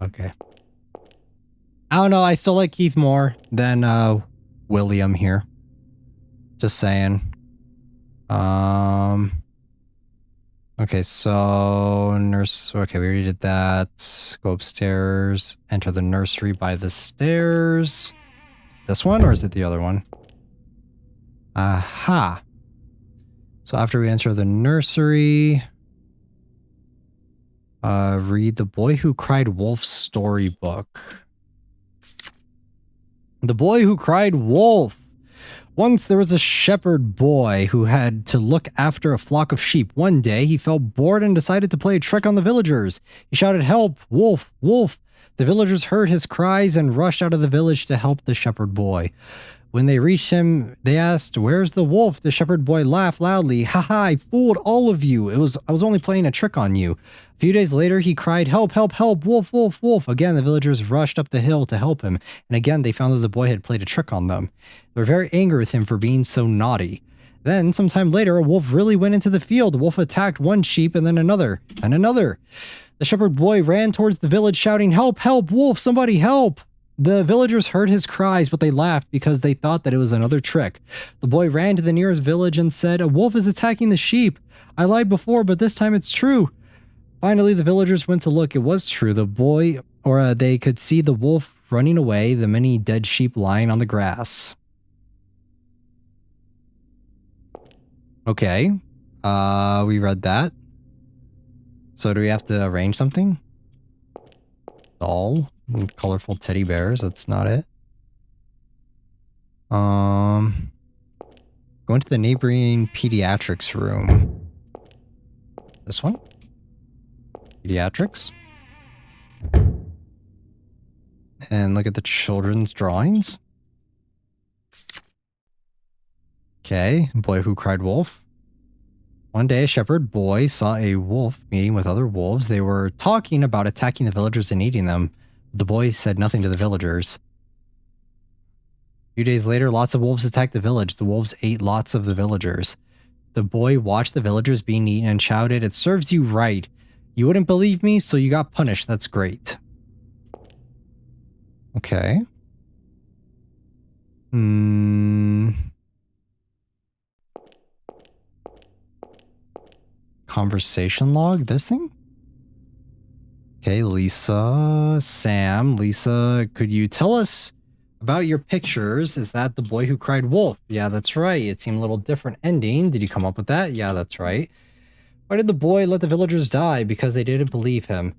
Okay. I don't know. I still like Keith more than William here. Just saying. Okay, so nurse. Okay, we already did that. Go upstairs. Enter the nursery by the stairs. This one, or is it the other one? Aha. So after we enter the nursery, read The Boy Who Cried Wolf storybook. The Boy Who Cried Wolf. Once there was a shepherd boy who had to look after a flock of sheep. One day, he felt bored and decided to play a trick on the villagers. He shouted, "Help! Wolf! Wolf!" The villagers heard his cries and rushed out of the village to help the shepherd boy. When they reached him, they asked, "Where's the wolf?" The shepherd boy laughed loudly. "Ha ha, I fooled all of you. I was only playing a trick on you." A few days later, he cried, "Help, help, help, wolf, wolf, wolf." Again, the villagers rushed up the hill to help him, and again they found that the boy had played a trick on them. They were very angry with him for being so naughty. Then, sometime later, a wolf really went into the field. The wolf attacked one sheep and then another, and another. The shepherd boy ran towards the village shouting, "Help, help, wolf, somebody help." The villagers heard his cries, but they laughed because they thought that it was another trick. The boy ran to the nearest village and said, "A wolf is attacking the sheep. I lied before, but this time it's true." Finally, the villagers went to look. It was true. They could see the wolf running away, the many dead sheep lying on the grass. Okay. We read that. So do we have to arrange something? Doll. Colorful teddy bears. That's not it. Go into the neighboring pediatrics room. This one? Pediatrics. And look at the children's drawings. Okay. Boy Who Cried Wolf. One day, a shepherd boy saw a wolf meeting with other wolves. They were talking about attacking the villagers and eating them. The boy said nothing to the villagers. A few days later, lots of wolves attacked the village. The wolves ate lots of the villagers. The boy watched the villagers being eaten and shouted, "It serves you right. You wouldn't believe me, so you got punished. That's great." Okay. Conversation log? This thing? Okay, Lisa, Sam. Lisa, could you tell us about your pictures? Is that The Boy Who Cried Wolf? Yeah, that's right. It seemed a little different ending. Did you come up with that? Yeah, that's right. Why did the boy let the villagers die? Because they didn't believe him.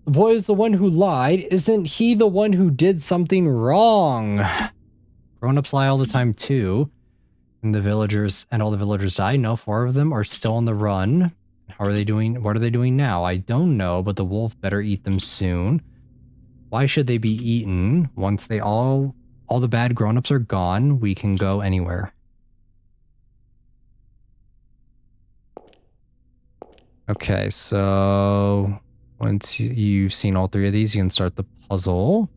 The boy is the one who lied. Isn't he the one who did something wrong? Grown-ups lie all the time too. And all the villagers die. No, 4 of them are still on the run. How are they doing? What are they doing now? I don't know, but the wolf better eat them soon. Why should they be eaten? Once all the bad grown-ups are gone, we can go anywhere. Okay, so once you've seen all 3 of these, you can start the puzzle.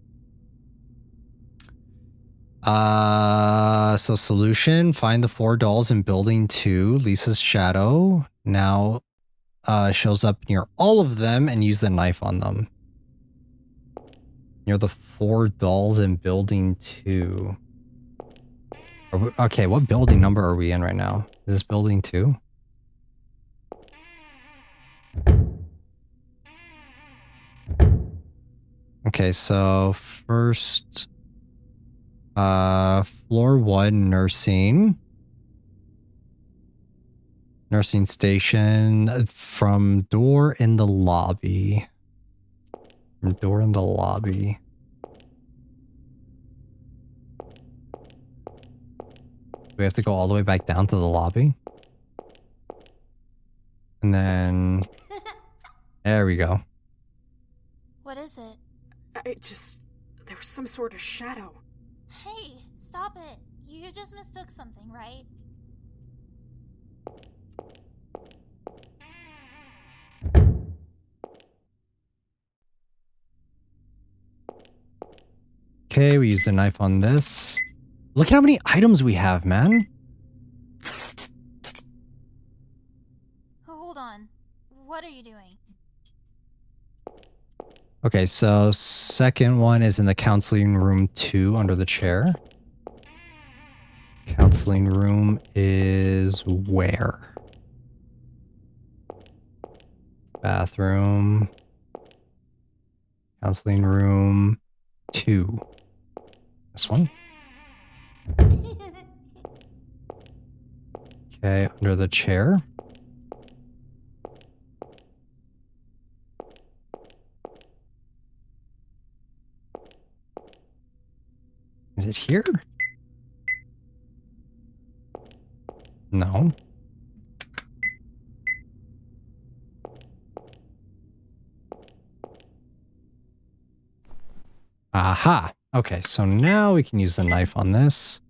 So solution, find the 4 dolls in building 2. Lisa's shadow now shows up near all of them, and use the knife on them. Near the 4 dolls in building 2. Okay, what building number are we in right now? Is this building 2? Okay, so first, floor 1, nursing. Nursing station from door in the lobby. From door in the lobby. Do we have to go all the way back down to the lobby? And then there we go. What is it? There was some sort of shadow. Hey, stop it. You just mistook something, right? Okay, we use the knife on this. Look at how many items we have, man. Hold on. What are you doing? Okay, so second one is in the counseling room 2 under the chair. Counseling room is where? Bathroom. Counseling room 2. This one. Okay, under the chair. Is it here? No. Aha. Okay, so now we can use the knife on this.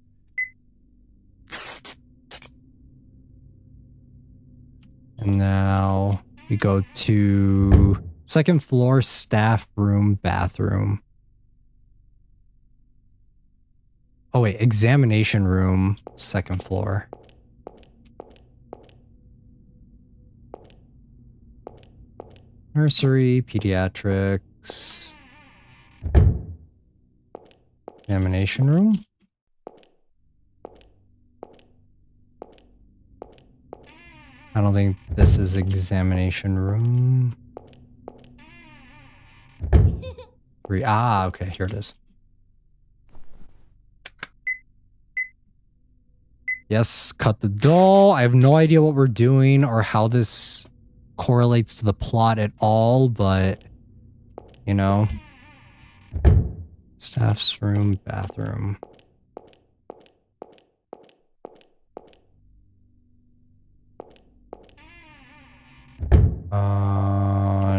And now we go to second floor, staff room, bathroom. Oh wait, examination room, second floor. Nursery, pediatrics. Examination room. I don't think this is examination room. Okay, here it is. Yes, cut the doll. I have no idea what we're doing or how this correlates to the plot at all, but you know. Staff's room, bathroom.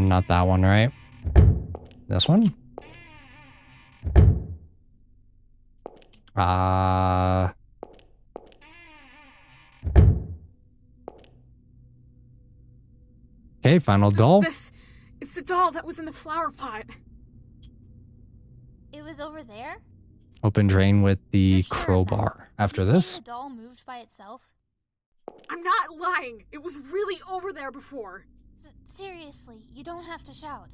Not that one, right? This one? Okay, final doll. This is the doll that was in the flower pot. It was over there? Open drain with the You're sure of crowbar. that? After Are you saying this? the doll moved by itself? I'm not lying. It was really over there before. Seriously, you don't have to shout.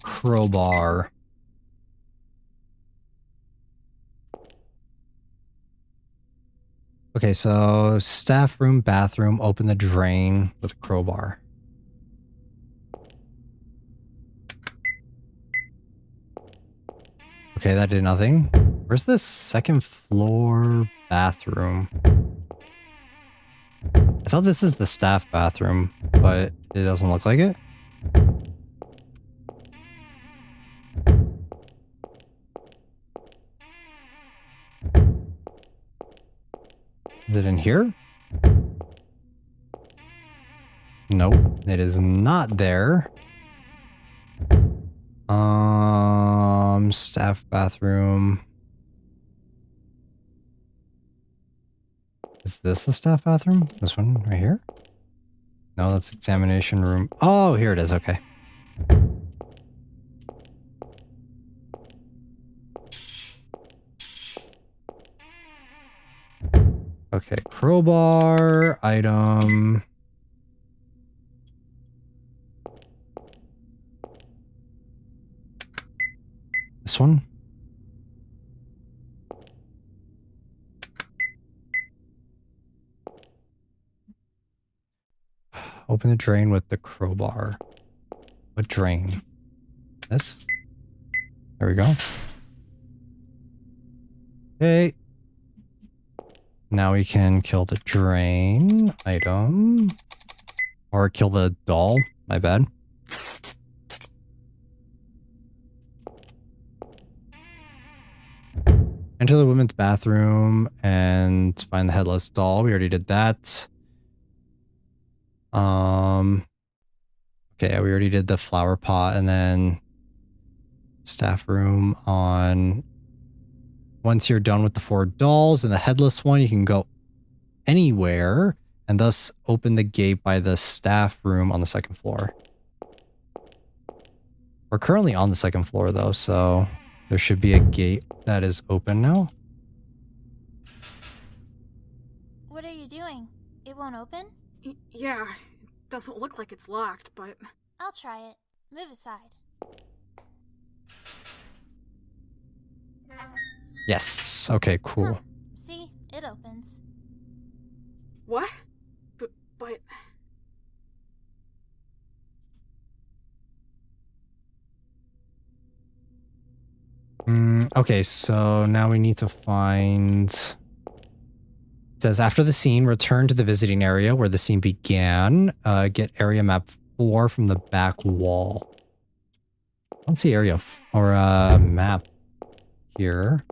Crowbar. Okay, so staff room, bathroom, open the drain with a crowbar. Okay, that did nothing. Where's the second floor bathroom? I thought this is the staff bathroom, but it doesn't look like it. Is it in here? Nope, it is not there. Staff bathroom. Is this the staff bathroom? This one right here? No, that's examination room. Oh, here it is. Okay. Okay, crowbar, item. This one? Open the drain with the crowbar. What drain? This? There we go. Okay. Now we can kill the drain item. Or kill the doll. My bad. Enter the women's bathroom and find the headless doll. We already did that. Okay, we already did the flower pot, and then staff room on. Once you're done with the 4 dolls and the headless one, you can go anywhere and thus open the gate by the staff room on the 2nd floor. We're currently on the 2nd floor though, so there should be a gate that is open now. What are you doing? It won't open? Yeah, it doesn't look like it's locked, but... I'll try it. Move aside. Yes. Okay, cool. Huh. See? It opens. What? But... Okay, so now we need to find... It says, after the scene, return to the visiting area where the scene began. Get area map 4 from the back wall. I don't see area or map here.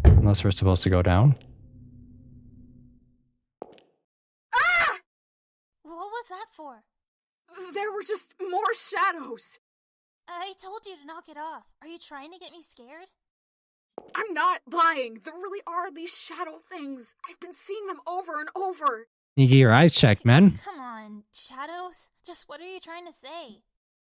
Unless we're supposed to go down. Ah! What was that for? There were just more shadows. I told you to knock it off. Are you trying to get me scared? I'm not lying. There really are these shadow things. I've been seeing them over and over. You get your eyes checked, man. Come on, shadows? Just what are you trying to say?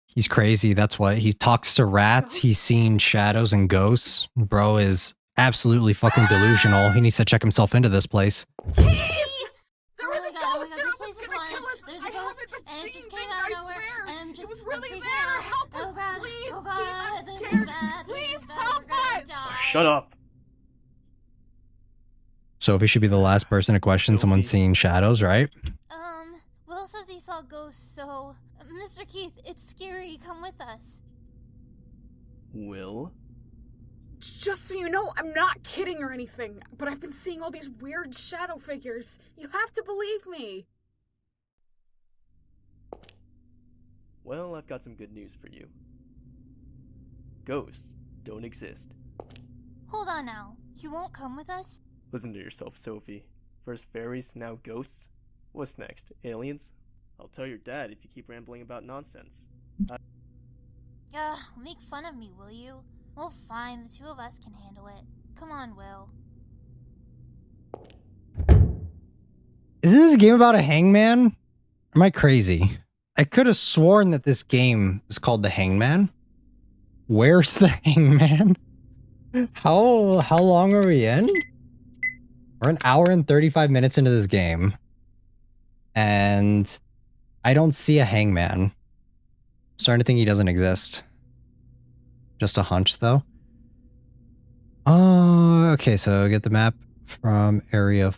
He's crazy, that's what. He talks to rats, he's seen shadows and ghosts. Bro is absolutely fucking delusional. He needs to check himself into this place. There was a ghost! This place is haunted. There's a ghost, and it just came out of nowhere, and I'm just really freaking there. out. Help us, Oh god, please. oh god, I'm this scared. is bad, Please this is bad, help we're gonna us. die. Shut up. Sophie should be the last person to question someone seeing shadows, right? Will says he saw ghosts, so... Mr. Keith, it's scary, come with us. Will? Just so you know, I'm not kidding or anything, but I've been seeing all these weird shadow figures. You have to believe me. Well, I've got some good news for you. Ghosts don't exist. Hold on now, you won't come with us? Listen to yourself, Sophie. First fairies, now ghosts. What's next? Aliens? I'll tell your dad if you keep rambling about nonsense. Make fun of me, will you? Well, fine, the 2 of us can handle it. Come on, Will. Isn't this a game about a hangman? Am I crazy? I could have sworn that this game is called The Hangman. Where's the hangman? How long are we in? We're an hour and 35 minutes into this game. And I don't see a hangman. I'm starting to think he doesn't exist. Just a hunch, though. Oh, okay, so get the map from area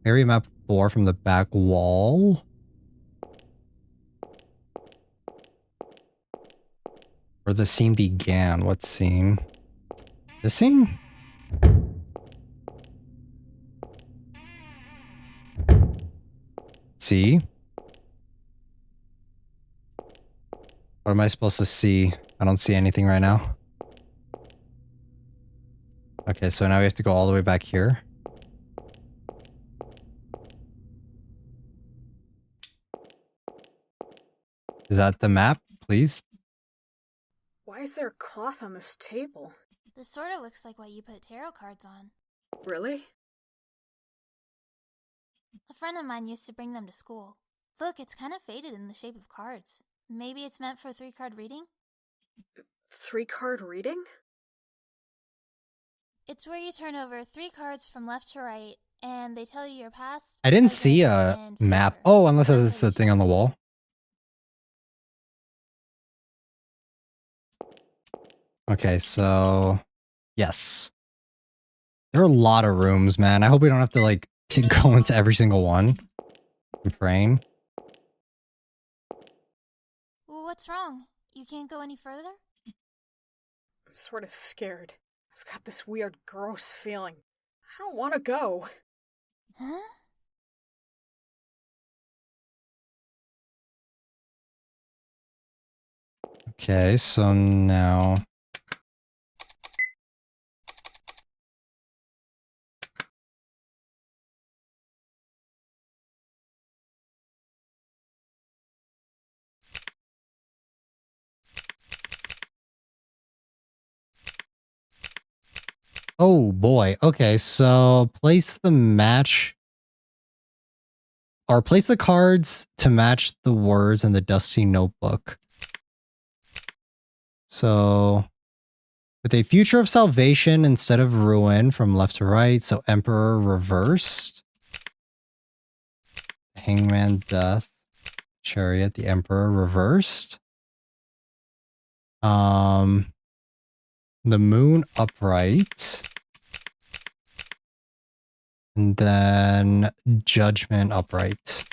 map 4 from the back wall. Where the scene began. What scene? This scene? See? What am I supposed to see? I don't see anything right now. Okay, so now we have to go all the way back here. Is that the map, please? Why is there a cloth on this table? This sort of looks like what you put tarot cards on. Really? A friend of mine used to bring them to school. Look, it's kind of faded in the shape of cards. Maybe it's meant for a 3-card reading? 3-card reading? It's where you turn over 3 cards from left to right, and they tell you your past. I didn't present, see a and map. future. Oh, unless it's the thing on the wall. Okay, so yes. There are a lot of rooms, man. I hope we don't have to like go into every single one. I'm praying. What's wrong? You can't go any further? I'm sort of scared. I've got this weird, gross feeling. I don't want to go. Huh? Okay, so now Oh boy. Okay, so place the match or place the cards to match the words in the dusty notebook. So with a future of salvation instead of ruin from left to right, so Emperor reversed. Hangman death. Chariot, the Emperor reversed. The moon upright. And then judgment upright.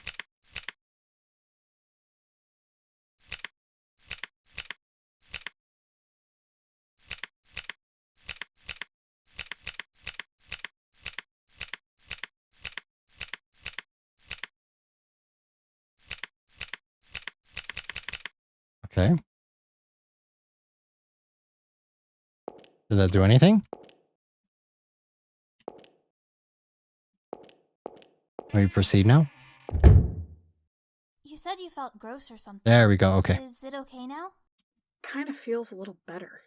Okay. Did that do anything? Can we proceed now? You said you felt gross or something. There we go, okay. Is it okay now? Kind of feels a little better.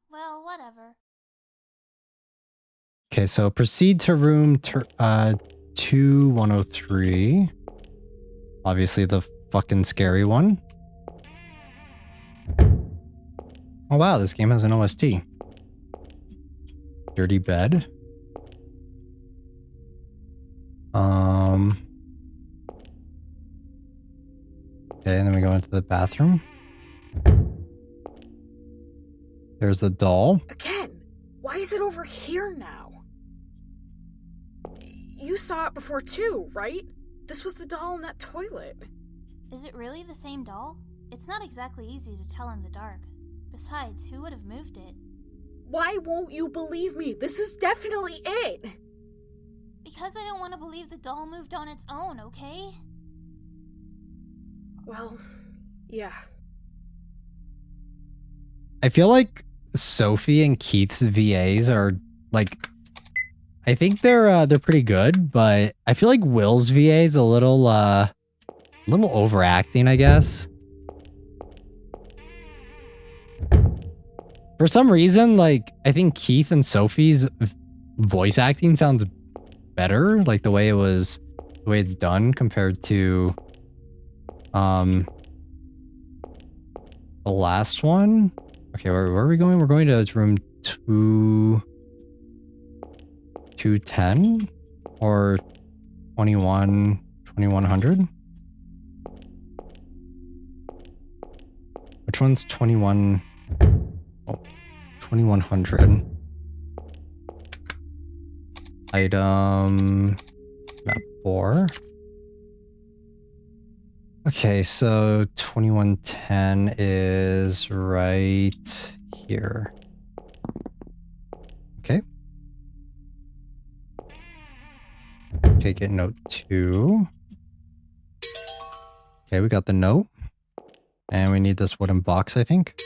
Well, whatever. Okay, so proceed to room 2103. Obviously the fucking scary one. Oh wow, this game has an OST. Dirty bed. Okay, and then we go into the bathroom. There's the doll. Again, why is it over here now? You saw it before too, right? This was the doll in that toilet. Is it really the same doll? It's not exactly easy to tell in the dark. Besides, who would have moved it? Why won't you believe me? This is definitely it! Because I don't want to believe the doll moved on its own, okay? Well, yeah. I feel like Sophie and Keith's VAs are like, I think they're pretty good, but I feel like Will's VA is a little overacting, I guess. For some reason, like, I think Keith and Sophie's voice acting sounds better, like the way it's done compared to the last one. Okay, where are we going? We're going to room 210 or 2100. Which one's 21? Oh, 2100. Item map 4. Okay, so 2110 is right here. Okay. Okay, get note 2. Okay, we got the note. And we need this wooden box, I think.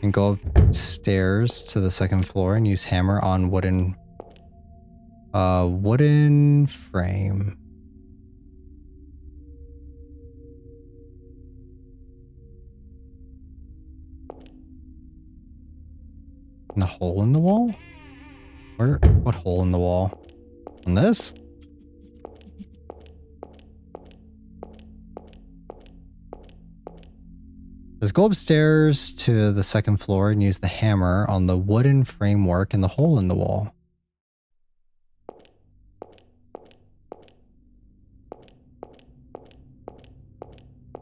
And go upstairs to the second floor and use hammer on wooden frame. And the hole in the wall? Where? What hole in the wall? On this? Let's go upstairs to the second floor and use the hammer on the wooden framework and the hole in the wall.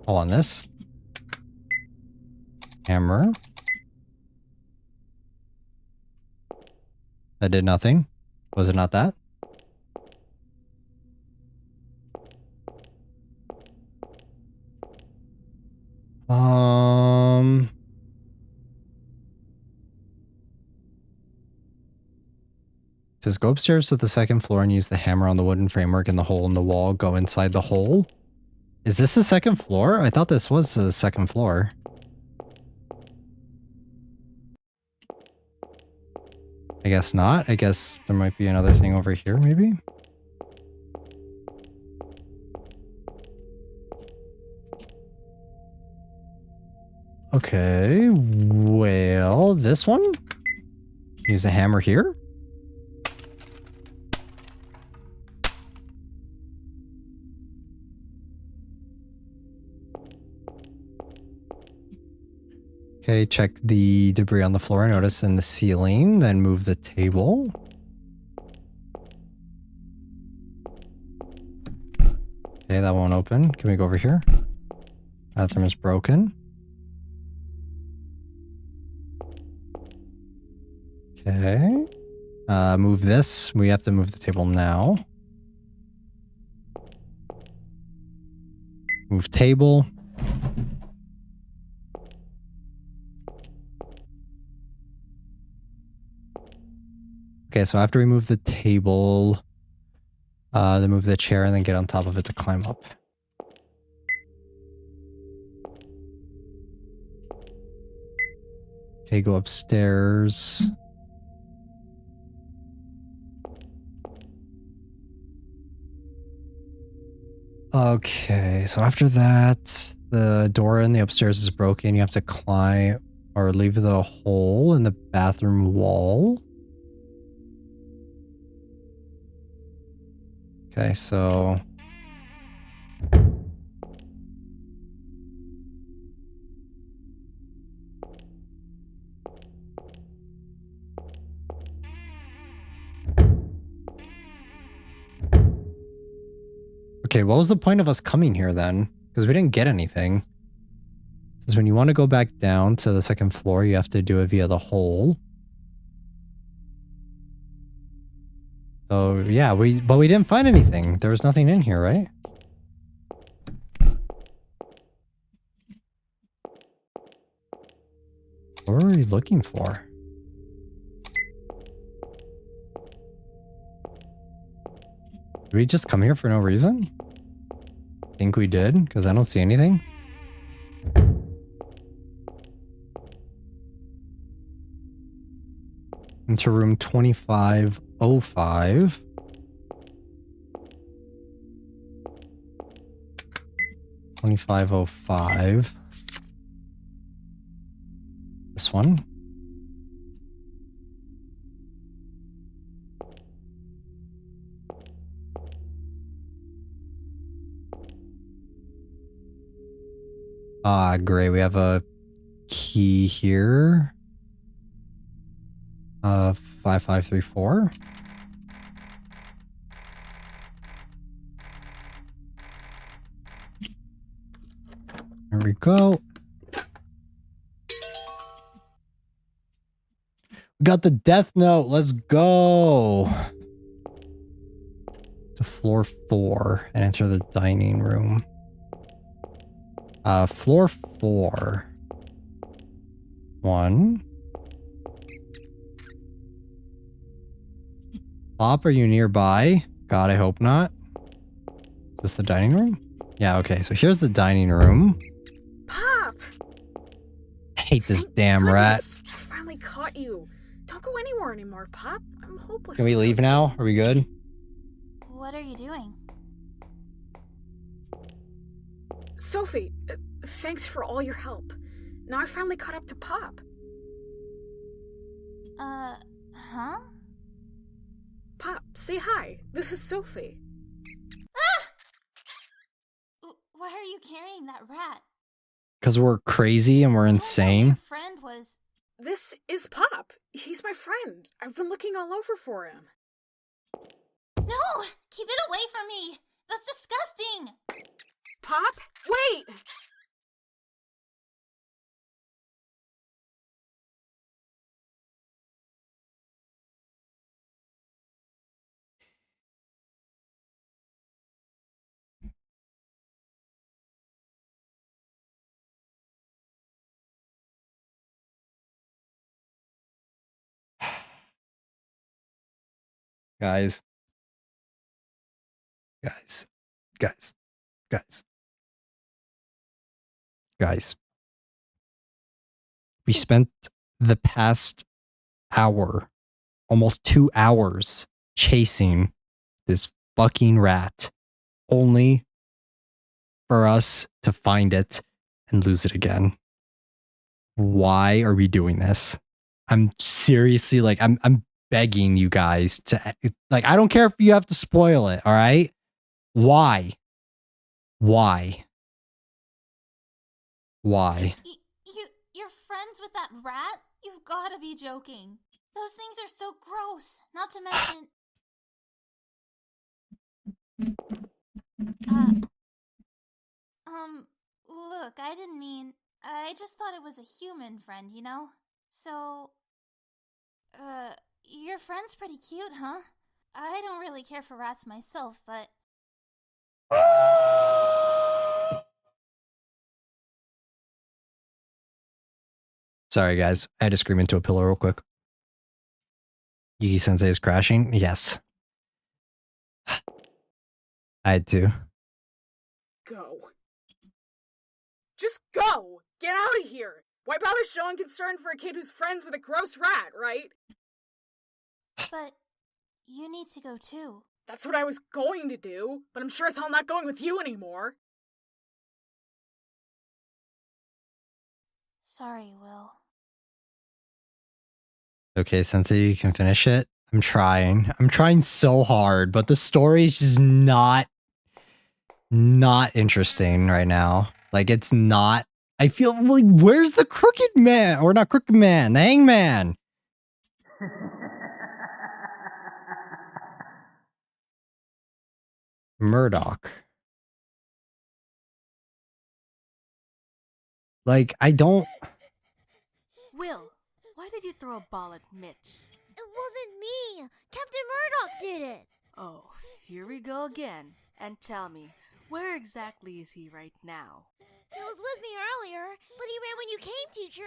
Oh, on this? Hammer. That did nothing. Was it not that? It says go upstairs to the second floor and use the hammer on the wooden framework and the hole in the wall. Go inside the hole. Is this the second floor? I thought this was the second floor. I guess not. I guess there might be another thing over here, maybe? Okay, well, this one? Use a hammer here. Okay, check the debris on the floor. Notice in the ceiling. Then move the table. Okay, that won't open. Can we go over here? Bathroom is broken. Okay. Move this. We have to move the table now. Move table. Okay, so after we move the table, then move the chair and then get on top of it to climb up. Okay, go upstairs. Okay, so after that, the door in the upstairs is broken. You have to climb or leave the hole in the bathroom wall. Okay, so... Okay, what was the point of us coming here then? Because we didn't get anything. Because when you want to go back down to the second floor, you have to do it via the hole. So yeah, but we didn't find anything. There was nothing in here, right? What were we looking for? Did we just come here for no reason? I think we did, because I don't see anything. Into room 2505. This one. Ah, great. We have a key here. 5534. There we go. We got the death note. Let's go. To floor 4 and enter the dining room. Floor 4. 1. Pop, are you nearby? God, I hope not. Is this the dining room? Yeah, okay. So here's the dining room. Pop! I hate this damn rat. I finally caught you. Don't go anywhere anymore, Pop. I'm hopeless. Can we leave now? Are we good? What are you doing? Sophie, thanks for all your help. Now I finally caught up to Pop. Huh? Pop, say hi. This is Sophie. Ah! Why are you carrying that rat? Because we're crazy and we're insane. Your friend was... This is Pop. He's my friend. I've been looking all over for him. No! Keep it away from me! That's disgusting! Pop, wait! Guys. We spent the past hour, almost 2 hours, chasing this fucking rat, only for us to find it and lose it again. Why are we doing this? I'm seriously like, I'm begging you guys to, like, I don't care if you have to spoil it. All right. Why? Why? Why? You're friends with that rat? You've got to be joking. Those things are so gross. Not to mention. Look, I didn't mean. I just thought it was a human friend, you know? So, your friend's pretty cute, huh? I don't really care for rats myself, but. Sorry, guys. I had to scream into a pillow real quick. Yuki Sensei is crashing? Yes. I had to. Go. Just go! Get out of here! Why bother showing concern for a kid who's friends with a gross rat, right? But you need to go too. That's what I was going to do, but I'm sure as hell not going with you anymore. Sorry, Will. Okay, Sensei, you can finish it. I'm trying. I'm trying so hard, but the story is just not interesting right now. Like, it's not. I feel like, where's the crooked man? Or not crooked man, the hangman. Murdoch. Like, I don't. Will, why did you throw a ball at Mitch? It wasn't me! Captain Murdoch did it! Oh, here we go again. And tell me, where exactly is he right now? He was with me earlier, but he ran when you came, teacher!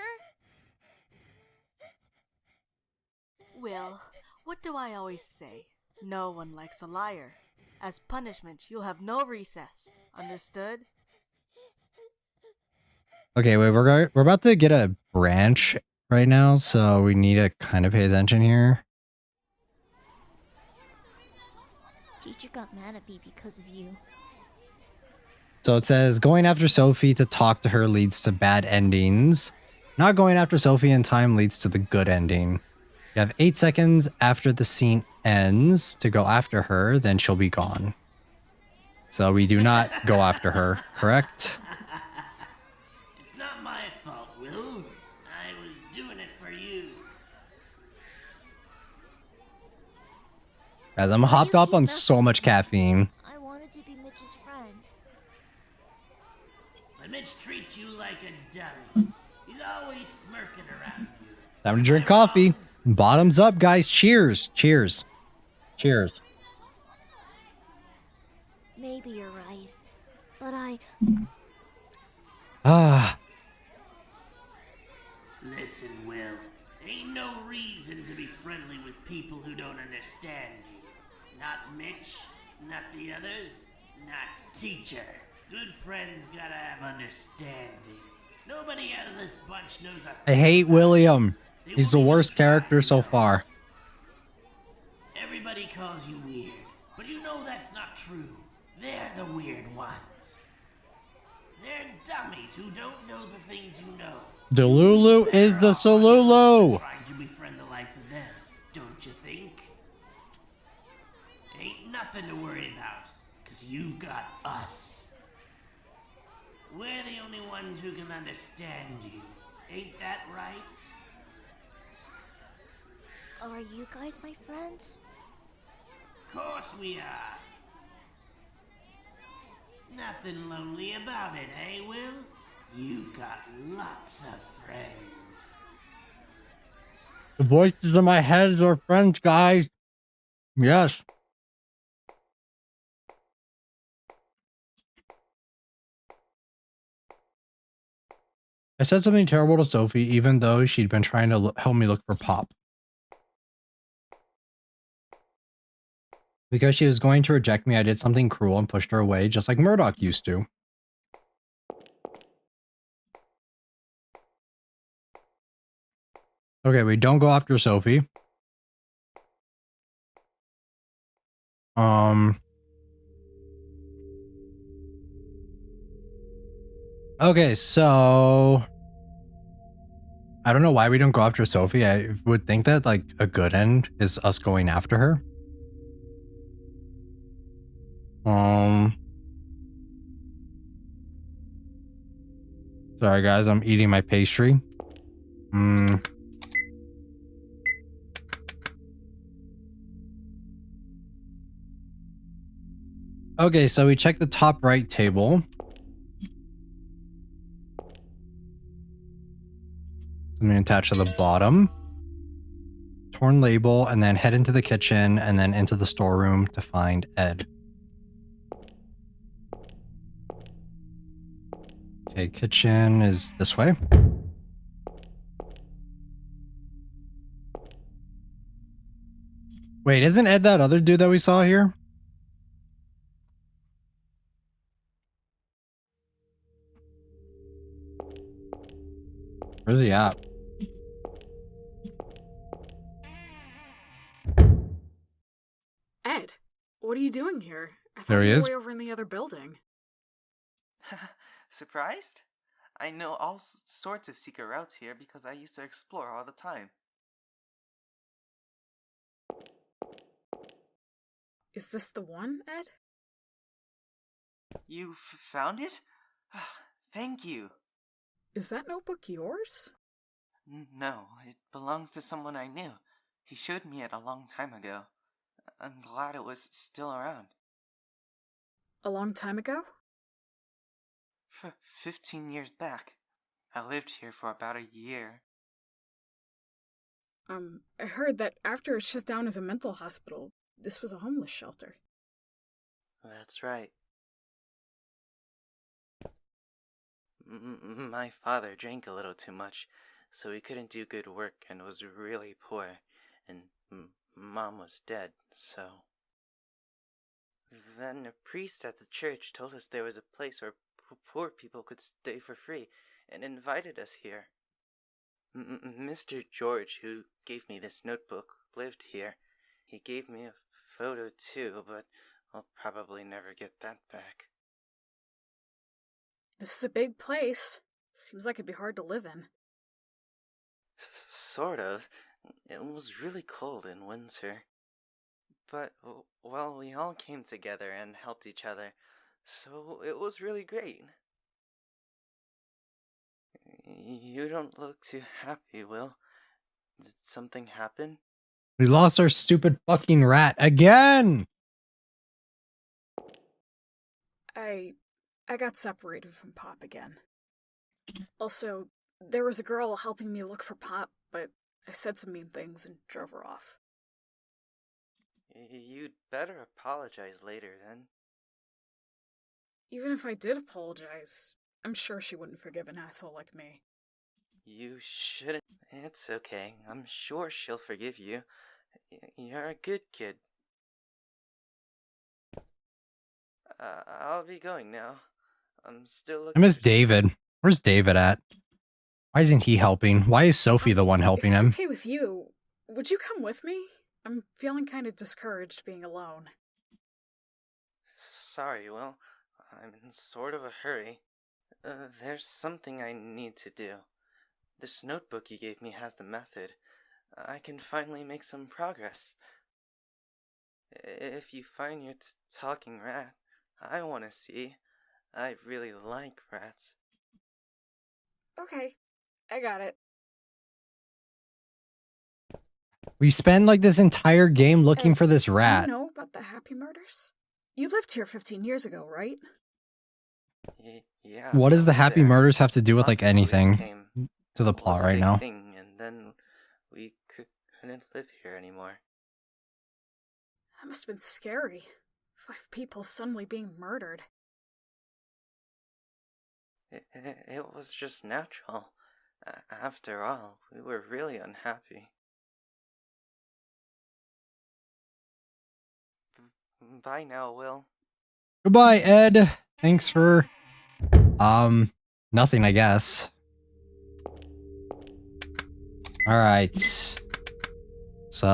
Will, what do I always say? No one likes a liar. As punishment, you'll have no recess. Understood? Okay, wait, we're about to get a branch right now, so we need to kind of pay attention here. Teacher got mad at me because of you. So it says, going after Sophie to talk to her leads to bad endings. Not going after Sophie in time leads to the good ending. You have 8 seconds after the scene ends to go after her, then she'll be gone. So we do not go after her, correct? It's not my fault, Will. I was doing it for you. As I'm hopped up on so much caffeine. I wanted to be Mitch's friend. But Mitch treats you like a dummy. He's always smirking around you. Time to drink coffee. Bottoms up, guys. Cheers. Cheers. Cheers. Maybe you're right. But Ah. Listen, Will. Ain't no reason to be friendly with people who don't understand you. Not Mitch, not the others, not teacher. Good friends gotta have understanding. Nobody out of this bunch knows a I hate William. He's the worst character so far. Everybody calls you weird, but you know that's not true. They're the weird ones. They're dummies who don't know the things you know. Delulu is the Solulu. Trying to befriend the likes of them, don't you think? Ain't nothing to worry about, cause you've got us. We're the only ones who can understand you. Ain't that right? are you guys my friends? Course we are. Nothing lonely about it, eh, Will? You've got lots of friends. The voices in my head are friends, guys. Yes. I said something terrible to Sophie, even though she'd been trying to help me look for Pop. Because she was going to reject me, I did something cruel and pushed her away, just like Murdoch used to. Okay, we don't go after Sophie. Okay, so I don't know why we don't go after Sophie. I would think that like a good end is us going after her. Sorry guys, I'm eating my pastry. Okay, so we check the top right table. I'm gonna attach to the bottom. Torn label, and then head into the kitchen and then into the storeroom to find Ed. Okay, kitchen is this way. Wait, isn't Ed that other dude that we saw here? Where's he at? Ed, what are you doing here? I thought There he you were is. way over in the other building. Surprised? I know all sorts of secret routes here because I used to explore all the time. Is this the one, Ed? You found it? Thank you. Is that notebook yours? No, it belongs to someone I knew. He showed me it a long time ago. I'm glad it was still around. A long time ago? 15 years back. I lived here for about a year. I heard that after it shut down as a mental hospital, this was a homeless shelter. That's right. My father drank a little too much, so he couldn't do good work and was really poor, and Mom was dead, so... Then a priest at the church told us there was a place where poor people could stay for free, and invited us here. Mr. George, who gave me this notebook, lived here. He gave me a photo too, but I'll probably never get that back. This is a big place. Seems like it'd be hard to live in. Sort of. It was really cold in winter. But, well, we all came together and helped each other, so it was really great. You don't look too happy, Will. Did something happen? We lost our stupid fucking rat again! I got separated from Pop again. Also, there was a girl helping me look for Pop, but I said some mean things and drove her off. You'd better apologize later, then. Even if I did apologize, I'm sure she wouldn't forgive an asshole like me. You shouldn't. It's okay. I'm sure she'll forgive you. You're a good kid. I'll be going now. I'm still looking. I miss David. Where's David at? Why isn't he helping? Why is Sophie the one helping If him? it's okay with you, would you come with me? I'm feeling kind of discouraged being alone. Sorry, Will. I'm in sort of a hurry. There's something I need to do. This notebook you gave me has the method. I can finally make some progress. If you find your talking rat, I want to see. I really like rats. Okay, I got it. We spend like this entire game looking for this rat. Do you know about the Happy Murders? You lived here 15 years ago, right? Yeah. What does the Happy there. Murders have to do with like Lots of police anything came. to the It was plot a right big now? thing, and then we couldn't live here anymore. That must have been scary. 5 people suddenly being murdered. It was just natural. After all, we were really unhappy. Bye now, Will. Goodbye, Ed. Thanks for nothing, I guess. All right. So,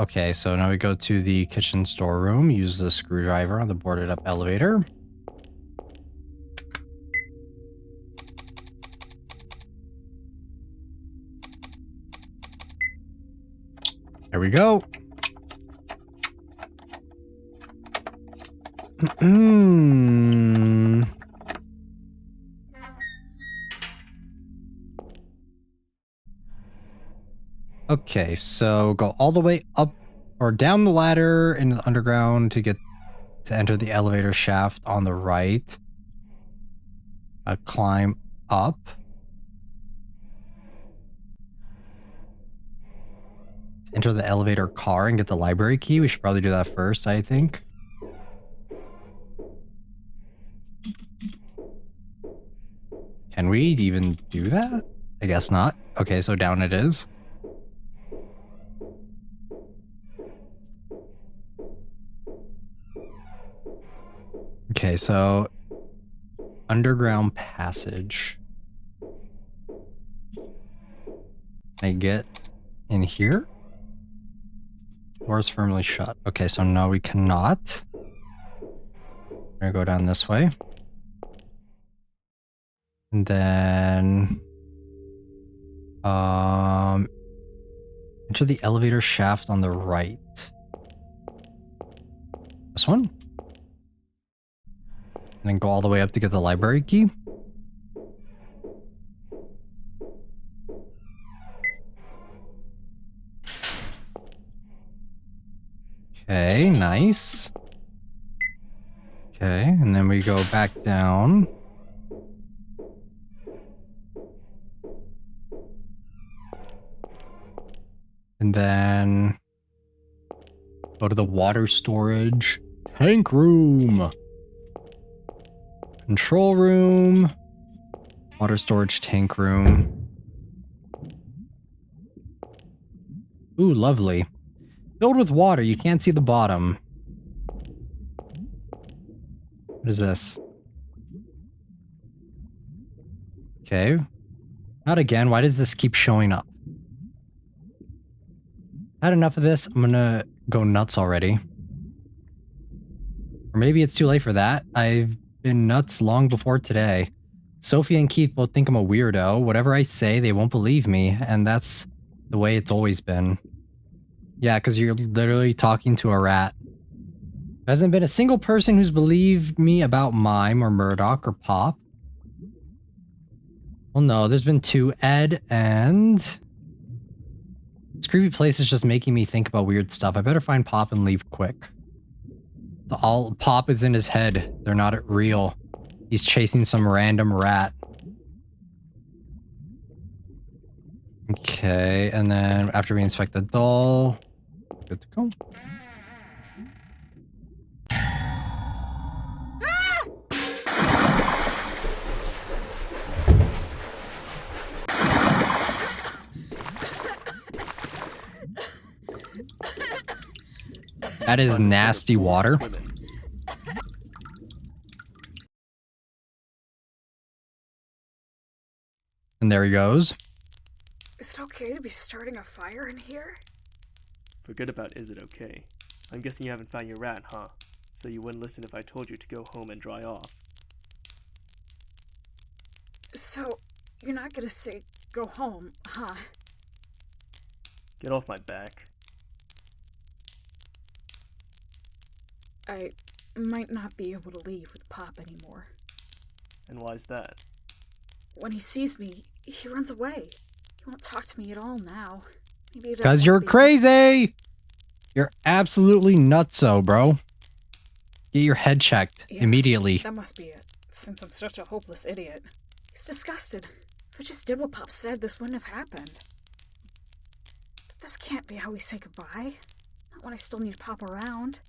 okay, so now we go to the kitchen storeroom, use the screwdriver on the boarded up elevator. There we go. Okay, so go all the way up or down the ladder into the underground to enter the elevator shaft on the right. Climb up. Enter the elevator car and get the library key. We should probably do that first, I think. Can we even do that? I guess not. Okay, so down it is. Okay, so underground passage. Can I get in here? Door is firmly shut. Okay, so no, we cannot. We're gonna go down this way. And then enter the elevator shaft on the right. This one? And then go all the way up to get the library key. Okay, nice. Okay, and then we go back down. And then go to the water storage tank room. Control room. Water storage tank room. Ooh, lovely. Filled with water, you can't see the bottom. What is this? Okay. Not again. Why does this keep showing up? Had enough of this. I'm gonna go nuts already. Or maybe it's too late for that. I've been nuts long before today. Sophie and Keith both think I'm a weirdo. Whatever I say, they won't believe me, and that's the way it's always been. Yeah, because you're literally talking to a rat. There hasn't been a single person who's believed me about Mime or Murdoch or Pop. Well, no, there's been two, Ed and... This creepy place is just making me think about weird stuff. I better find Pop and leave quick. All Pop is in his head. They're not real. He's chasing some random rat. Okay, and then after we inspect the doll, good to go. That is nasty water. And there he goes. Is it okay to be starting a fire in here? Forget about is it okay. I'm guessing you haven't found your rat, huh? So you wouldn't listen if I told you to go home and dry off. So, you're not gonna say go home, huh? Get off my back. I might not be able to leave with Pop anymore. And why's that? When he sees me, he runs away. He won't talk to me at all now. Maybe he doesn't Because you're want to be- crazy! You're absolutely nutso, bro. Get your head checked immediately. That must be it, since I'm such a hopeless idiot. He's disgusted. If I just did what Pop said, this wouldn't have happened. But this can't be how we say goodbye. Not when I still need Pop around.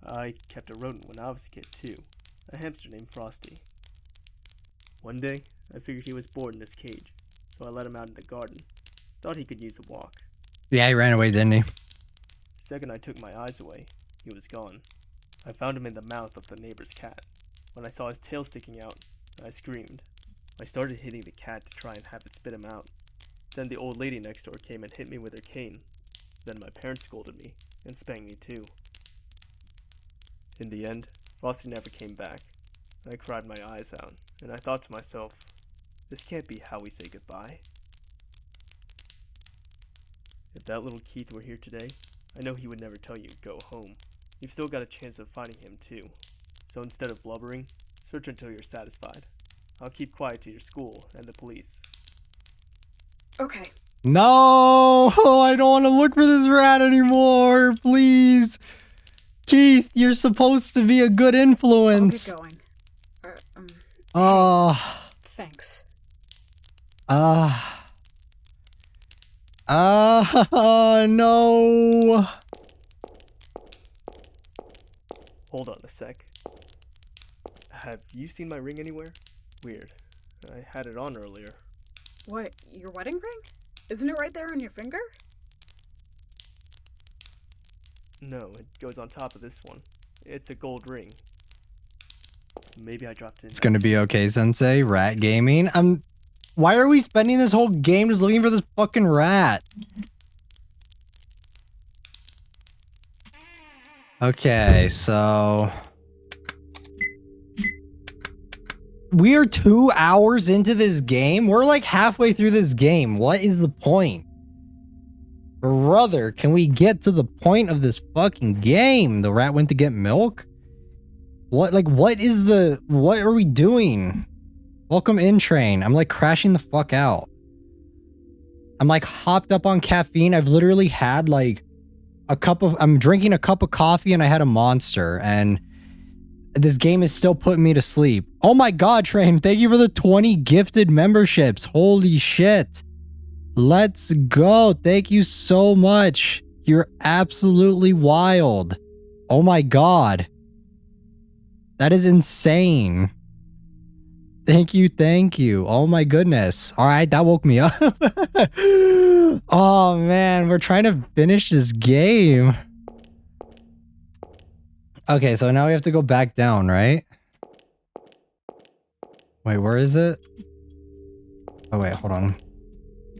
I kept a rodent when I was a kid, too. A hamster named Frosty. One day, I figured he was bored in this cage, so I let him out in the garden. Thought he could use a walk. Yeah, he ran away, didn't he? The second I took my eyes away, he was gone. I found him in the mouth of the neighbor's cat. When I saw his tail sticking out, I screamed. I started hitting the cat to try and have it spit him out. Then the old lady next door came and hit me with her cane. Then my parents scolded me, and spanked me too. In the end, Frosty never came back. I cried my eyes out, and I thought to myself, this can't be how we say goodbye. If that little Keith were here today, I know he would never tell you to go home. You've still got a chance of finding him too. So instead of blubbering, search until you're satisfied. I'll keep quiet to your school and the police. Okay. No, I don't want to look for this rat anymore. Please. Keith, you're supposed to be a good influence. I'll get going. Thanks. No. Hold on a sec. Have you seen my ring anywhere? Weird. I had it on earlier. What, your wedding ring? Isn't it right there on your finger? No, it goes on top of this one. It's a gold ring. Maybe I dropped it in. It's gonna be okay, Sensei. Rat gaming. Why are we spending this whole game just looking for this fucking rat? Okay, so we are 2 hours into this game. We're like halfway through this game. What is the point? Brother, can we get to the point of this fucking game? The rat went to get milk? What are we doing? Welcome in, train. I'm like crashing the fuck out. I'm like hopped up on caffeine. I've literally had like I'm drinking a cup of coffee and I had a monster and this game is still putting me to sleep. Oh my god, train. Thank you for the 20 gifted memberships. Holy shit. Let's go. Thank you so much. You're absolutely wild. Oh my god. That is insane. Thank you, thank you. Oh my goodness. All right, that woke me up. Oh man, we're trying to finish this game. Okay, so now we have to go back down, right? Wait, where is it? Oh wait, hold on.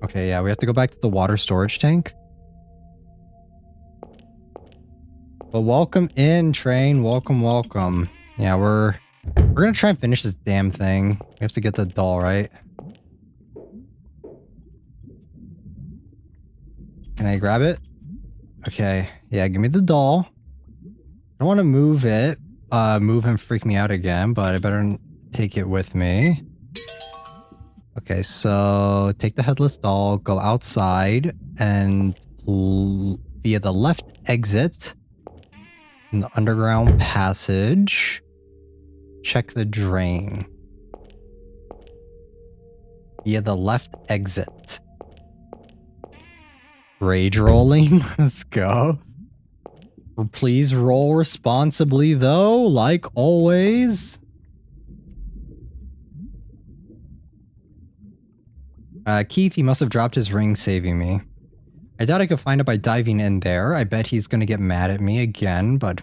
Okay, yeah, we have to go back to the water storage tank. Well, welcome in, train. Welcome, welcome. Yeah, we're gonna try and finish this damn thing. We have to get the doll, right? Can I grab it? Okay, yeah, give me the doll. I don't want to move it. Move him freak me out again, but I better take it with me. Okay, so take the headless doll, go outside, and via the left exit in the underground passage, check the drain. Via the left exit. Rage rolling? Let's go. Please roll responsibly though, like always. Keith, he must have dropped his ring saving me. I doubt I could find it by diving in there. I bet he's gonna get mad at me again, but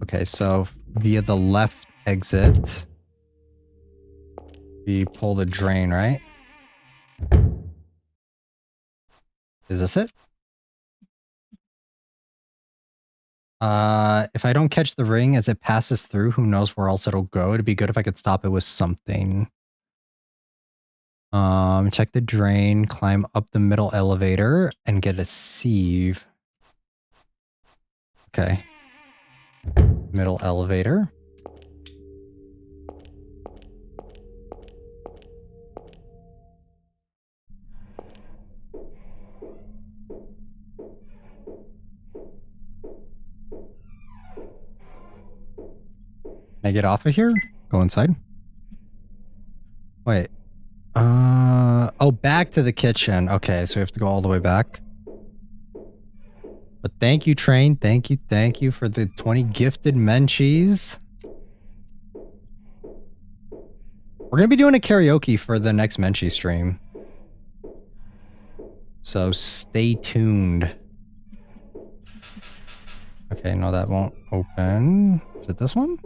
Okay, so via the left exit, we pull the drain, right? Is this it? If I don't catch the ring as it passes through, who knows where else it'll go. It'd be good if I could stop it with something. Check the drain, climb up the middle elevator, and get a sieve. Okay. Middle elevator. Can I get off of here? Go inside. Wait. Oh, back to the kitchen. Okay, so we have to go all the way back. But thank you, train. Thank you for the 20 gifted menchies. We're gonna be doing a karaoke for the next menchie stream. So stay tuned. Okay, no, that won't open. Is it this one?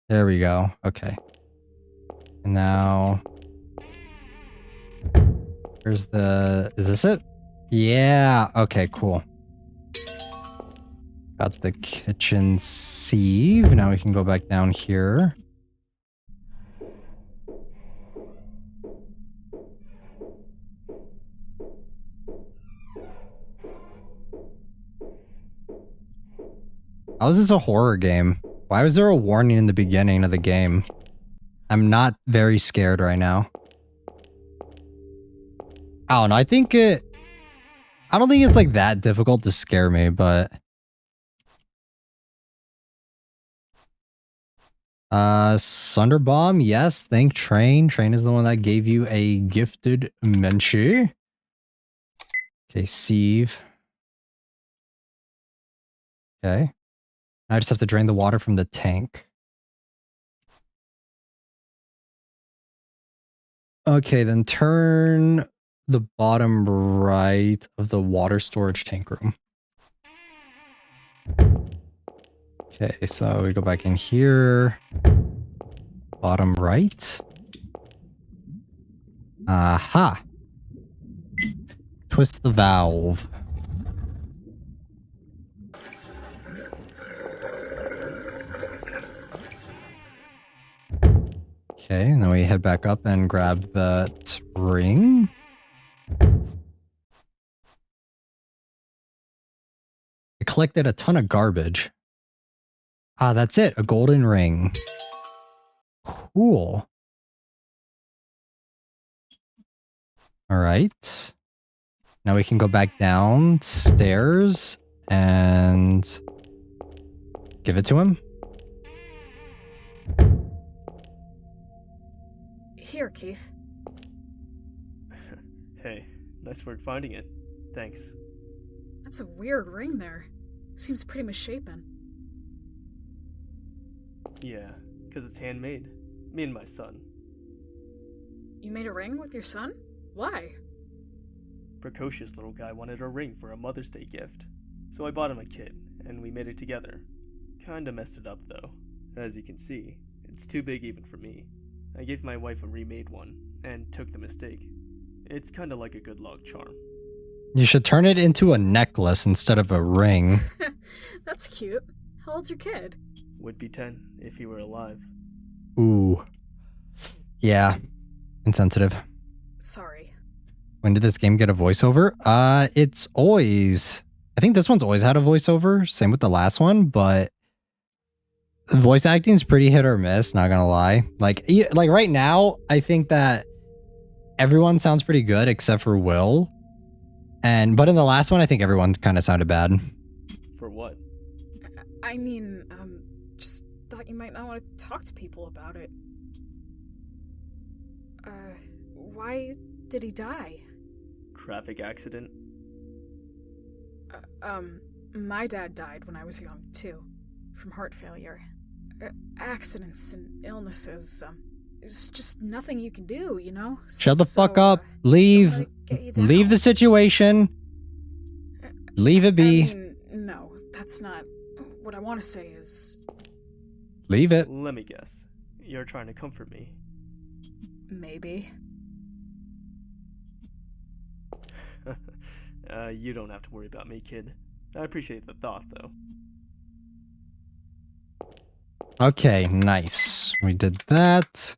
There we go. Okay. And now... Here's the... Is this it? Yeah. Okay, cool. Got the kitchen sieve. Now we can go back down here. How is this a horror game? Why was there a warning in the beginning of the game? I'm not very scared right now. I don't know. I don't think it's like that difficult to scare me, but Sunder Bomb, yes. Thank Train. Train is the one that gave you a gifted Menchie. Okay, sieve. Okay. I just have to drain the water from the tank. Okay, then turn the bottom right of the water storage tank room. Okay, so we go back in here. Bottom right. Aha. Twist the valve. Okay, and then we head back up and grab that ring. I collected a ton of garbage. Ah, that's it. A golden ring. Cool. All right. Now we can go back downstairs and give it to him. Here, Keith. Hey, nice work finding it. Thanks. That's a weird ring there. Seems pretty misshapen. Yeah, because it's handmade. Me and my son. You made a ring with your son? Why? Precocious little guy wanted a ring for a Mother's Day gift. So I bought him a kit, and we made it together. Kinda messed it up though. As you can see, it's too big even for me. I gave my wife a remade one, and took the mistake. It's kinda like a good luck charm. You should turn it into a necklace instead of a ring. That's cute. How old's your kid? Would be 10 if he were alive. Ooh. Yeah. Insensitive. Sorry. When did this game get a voiceover? It's always... I think this one's always had a voiceover. Same with the last one, but... the voice acting's pretty hit or miss, not gonna lie. Like right now, I think that everyone sounds pretty good except for Will. But in the last one, I think everyone kind of sounded bad. For what? I mean, just thought you might not want to talk to people about it. Why did he die? Traffic accident? My dad died when I was young, too. From heart failure. Accidents and illnesses, there's just nothing you can do, you know? Shut the fuck up. Leave. Leave the situation. Leave it be. I mean, no, that's not... What I want to say is... Leave it. Let me guess. You're trying to comfort me. Maybe. You don't have to worry about me, kid. I appreciate the thought, though. Okay, nice. We did that.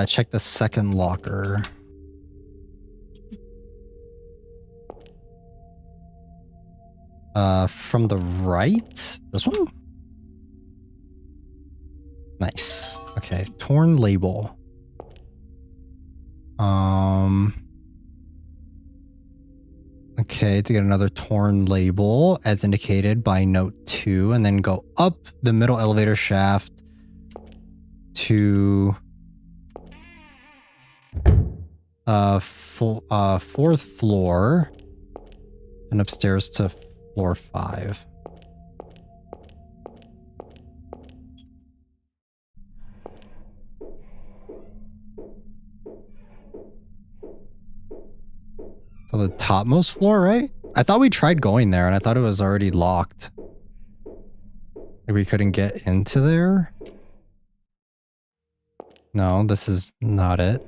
Check the second locker. From the right? This one? Nice. Okay, torn label. Okay, to get another torn label as indicated by note 2, and then go up the middle elevator shaft to fourth floor and upstairs to floor 5. So the topmost floor, right? I thought we tried going there and I thought it was already locked. Like we couldn't get into there? No, this is not it.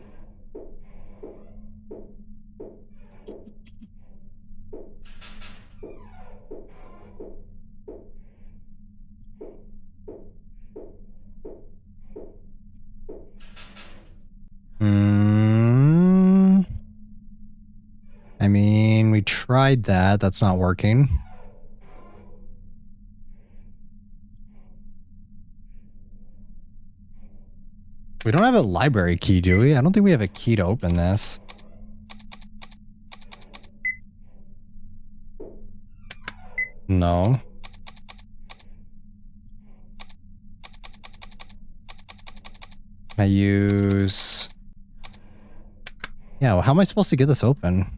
I mean, we tried that. That's not working. We don't have a library key, do we? I don't think we have a key to open this. No. I use... Yeah, well, how am I supposed to get this open?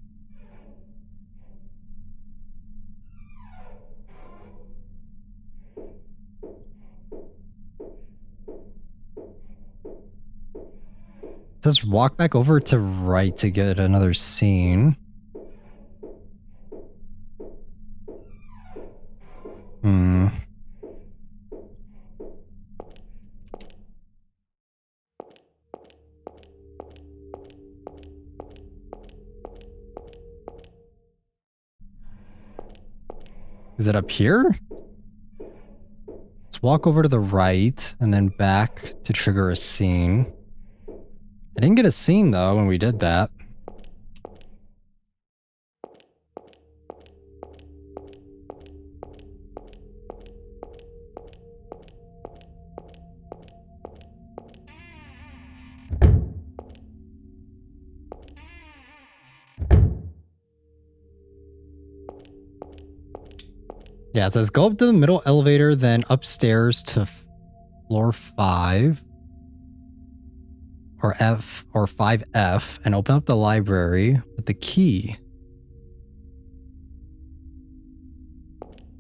It says walk back over to right to get another scene. Hmm. Is it up here? Let's walk over to the right and then back to trigger a scene. I didn't get a scene though when we did that. Yeah, it says go up to the middle elevator, then upstairs to floor 5 or F or 5F and open up the library with the key.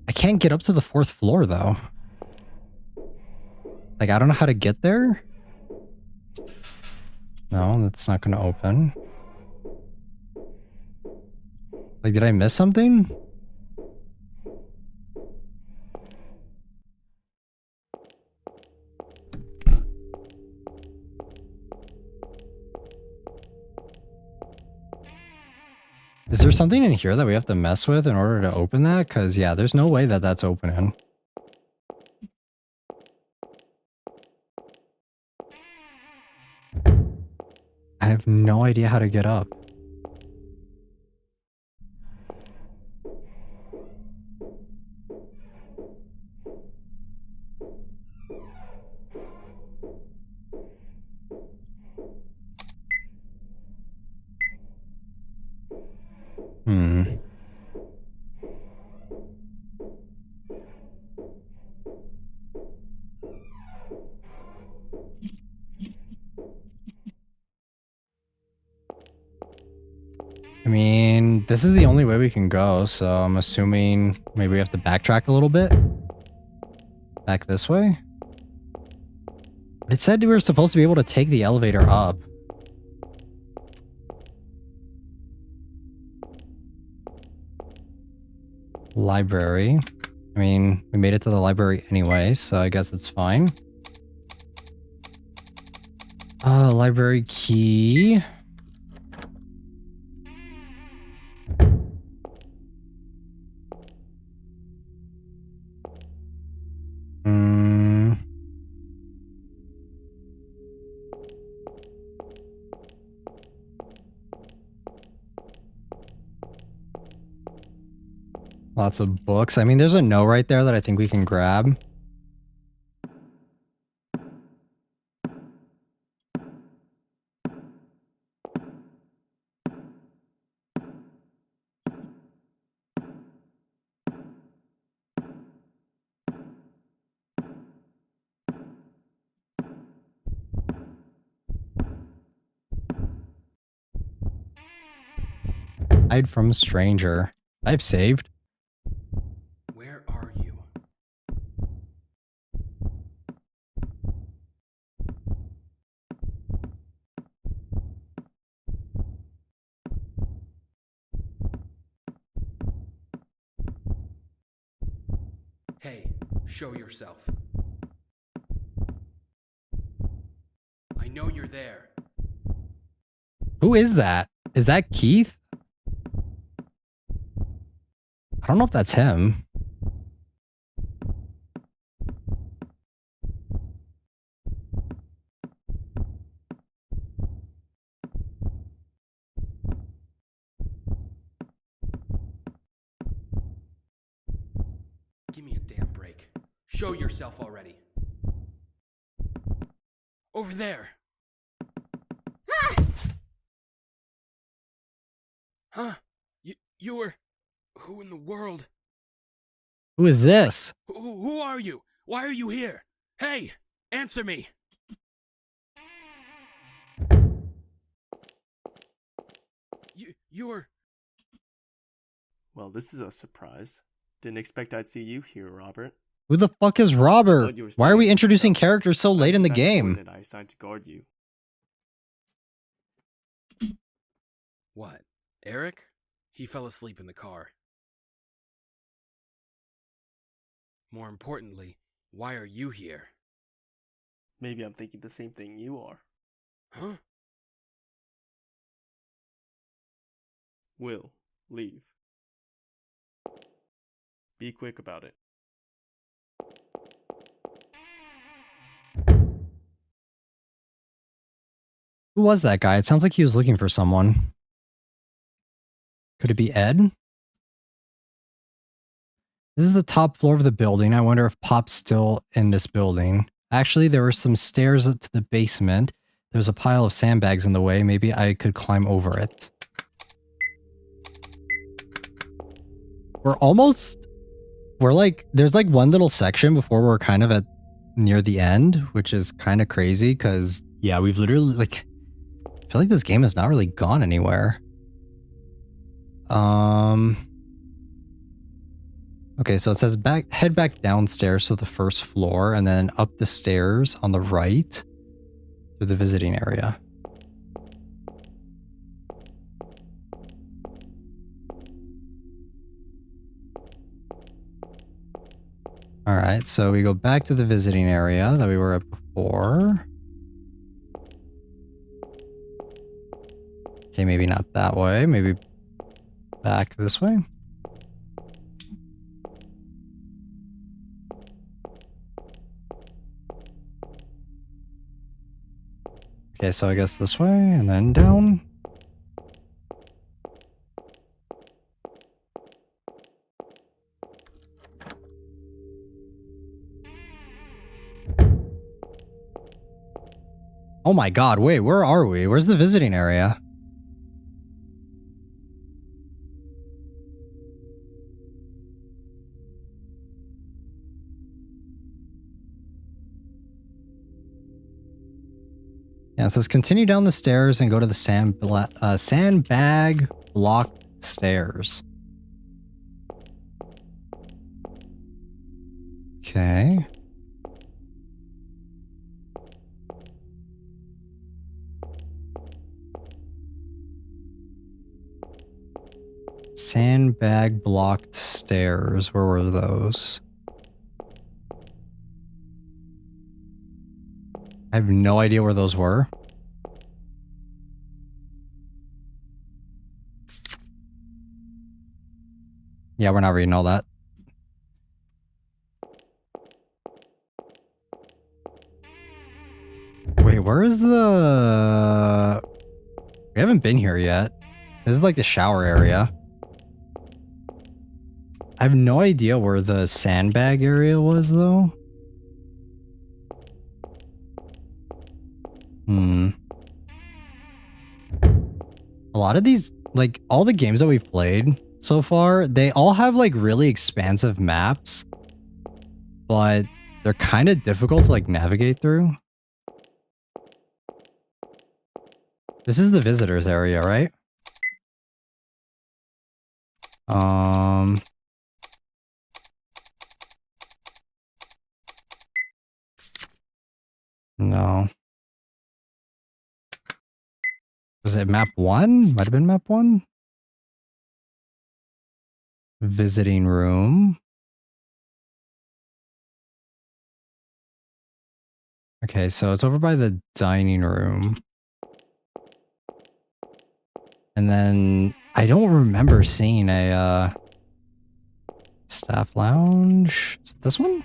I can't get up to the 4th floor though. Like, I don't know how to get there. No, that's not going to open. Like, did I miss something? Is there something in here that we have to mess with in order to open that? Because, yeah, there's no way that that's opening. I have no idea how to get up. I mean, this is the only way we can go, so I'm assuming maybe we have to backtrack a little bit. Back this way. But it said we were supposed to be able to take the elevator up. Library. I mean, we made it to the library anyway, so I guess it's fine. Library key. Lots of books. I mean, there's a note right there that I think we can grab. Hide from stranger. I've saved. Where are you? Hey, show yourself. I know you're there. Who is that? Is that Keith? I don't know if that's him. Give me a damn break. Show yourself already. Over there. Huh? You were... Who in the world? Who is this? Who are you? Why are you here? Hey! Answer me! You were... Well, this is a surprise. Didn't expect I'd see you here, Robert. Who the fuck is Robert? Why are we introducing characters so late in the game? That I assigned to guard you. What? Eric? He fell asleep in the car. More importantly, why are you here? Maybe I'm thinking the same thing you are. Huh? Will, leave. Be quick about it. Who was that guy? It sounds like he was looking for someone. Could it be Ed? This is the top floor of the building. I wonder if Pop's still in this building. Actually, there were some stairs up to the basement. There's a pile of sandbags in the way. Maybe I could climb over it. There's like one little section before we're kind of at near the end, which is kind of crazy because, yeah, we've literally, like, I feel like this game has not really gone anywhere. Okay, so it says head back downstairs to the first floor and then up the stairs on the right to the visiting area. All right, so we go back to the visiting area that we were at before. Okay, maybe not that way. Maybe back this way. Okay, so I guess this way and then down. Oh my god, wait, where are we? Where's the visiting area? Yeah, it says continue down the stairs and go to the sandbag blocked stairs. Okay. Sandbag blocked stairs. Where were those? I have no idea where those were. Yeah, we're not reading all that. Wait, where is the... We haven't been here yet. This is like the shower area. I have no idea where the sandbag area was, though. A lot of these, like, all the games that we've played so far, they all have, like, really expansive maps. But they're kind of difficult to, like, navigate through. This is the visitors area, right? No. Was it map 1? Might have been map 1. Visiting room. Okay, so it's over by the dining room. And then I don't remember seeing a staff lounge. Is it this one?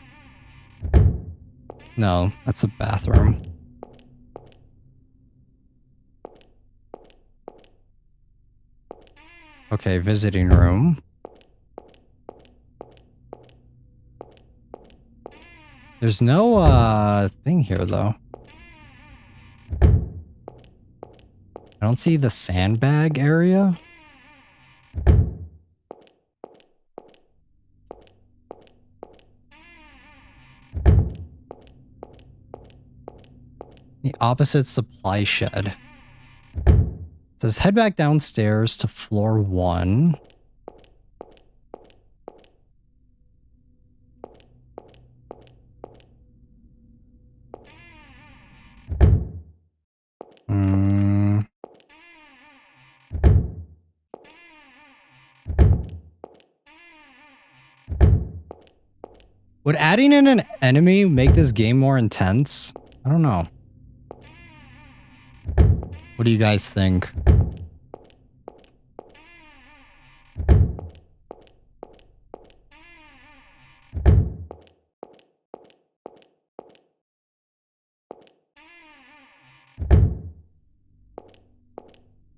No, that's the bathroom. Okay, visiting room. There's no thing here though. I don't see the sandbag area. opposite supply shed. It says head back downstairs to floor 1. Would adding in an enemy make this game more intense? I don't know. What do you guys think?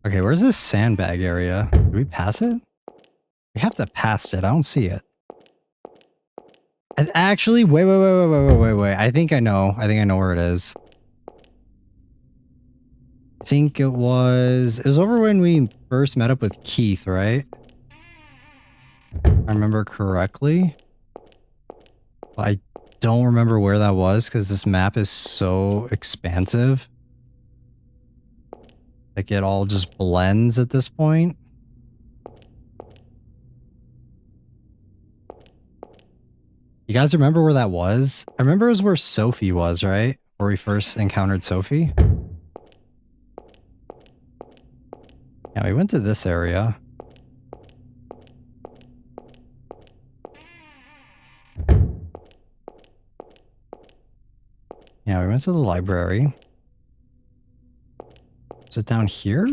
Okay, where's this sandbag area? Did we pass it? We have to pass it. I don't see it. Actually, wait. I think I know. I think I know where it is. I think it was over when we first met up with Keith, right? I remember correctly. But I don't remember where that was because this map is so expansive. Like it all just blends at this point. You guys remember where that was? I remember it was where Sophie was, right? Where we first encountered Sophie. Yeah, we went to this area. Yeah, we went to the library. Is it down here?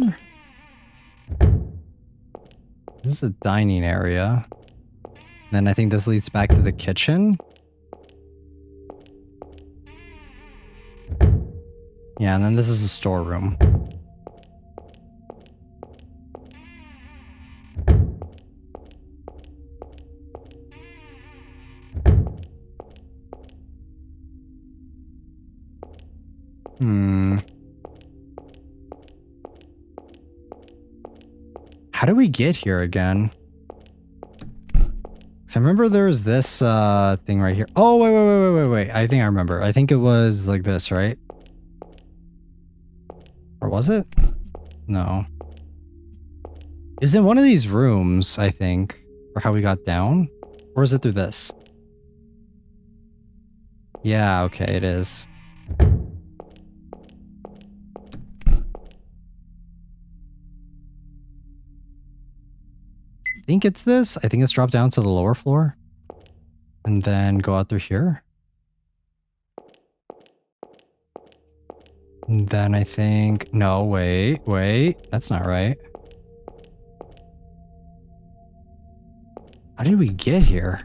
This is a dining area. Then I think this leads back to the kitchen. Yeah, and then this is a storeroom. How did we get here again? I remember there was this thing right here. Oh, wait. I think I remember. I think it was like this, right? Or was it? No. It was in one of these rooms, I think. For how we got down. Or is it through this? Yeah, okay, it is. I think it's this. I think it's dropped down to the lower floor. And then go out through here. And then I think... No, wait. That's not right. How did we get here?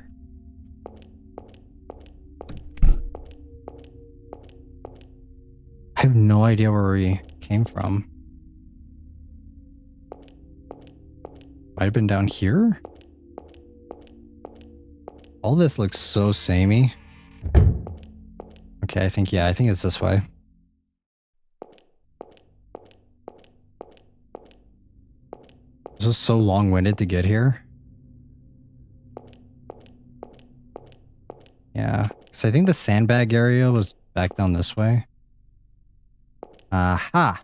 I have no idea where we came from. Might have been down here? All this looks so samey. Okay, I think it's this way. This was so long-winded to get here. Yeah, so I think the sandbag area was back down this way. Aha!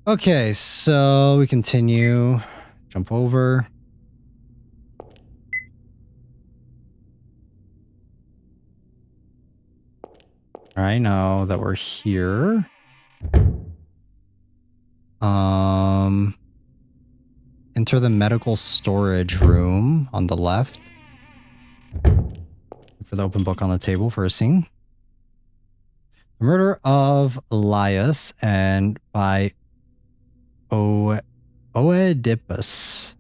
Okay, so we continue. Jump over. I know that we're here. Enter the medical storage room on the left. For the open book on the table for a scene. The murder of Elias and by Oedipus,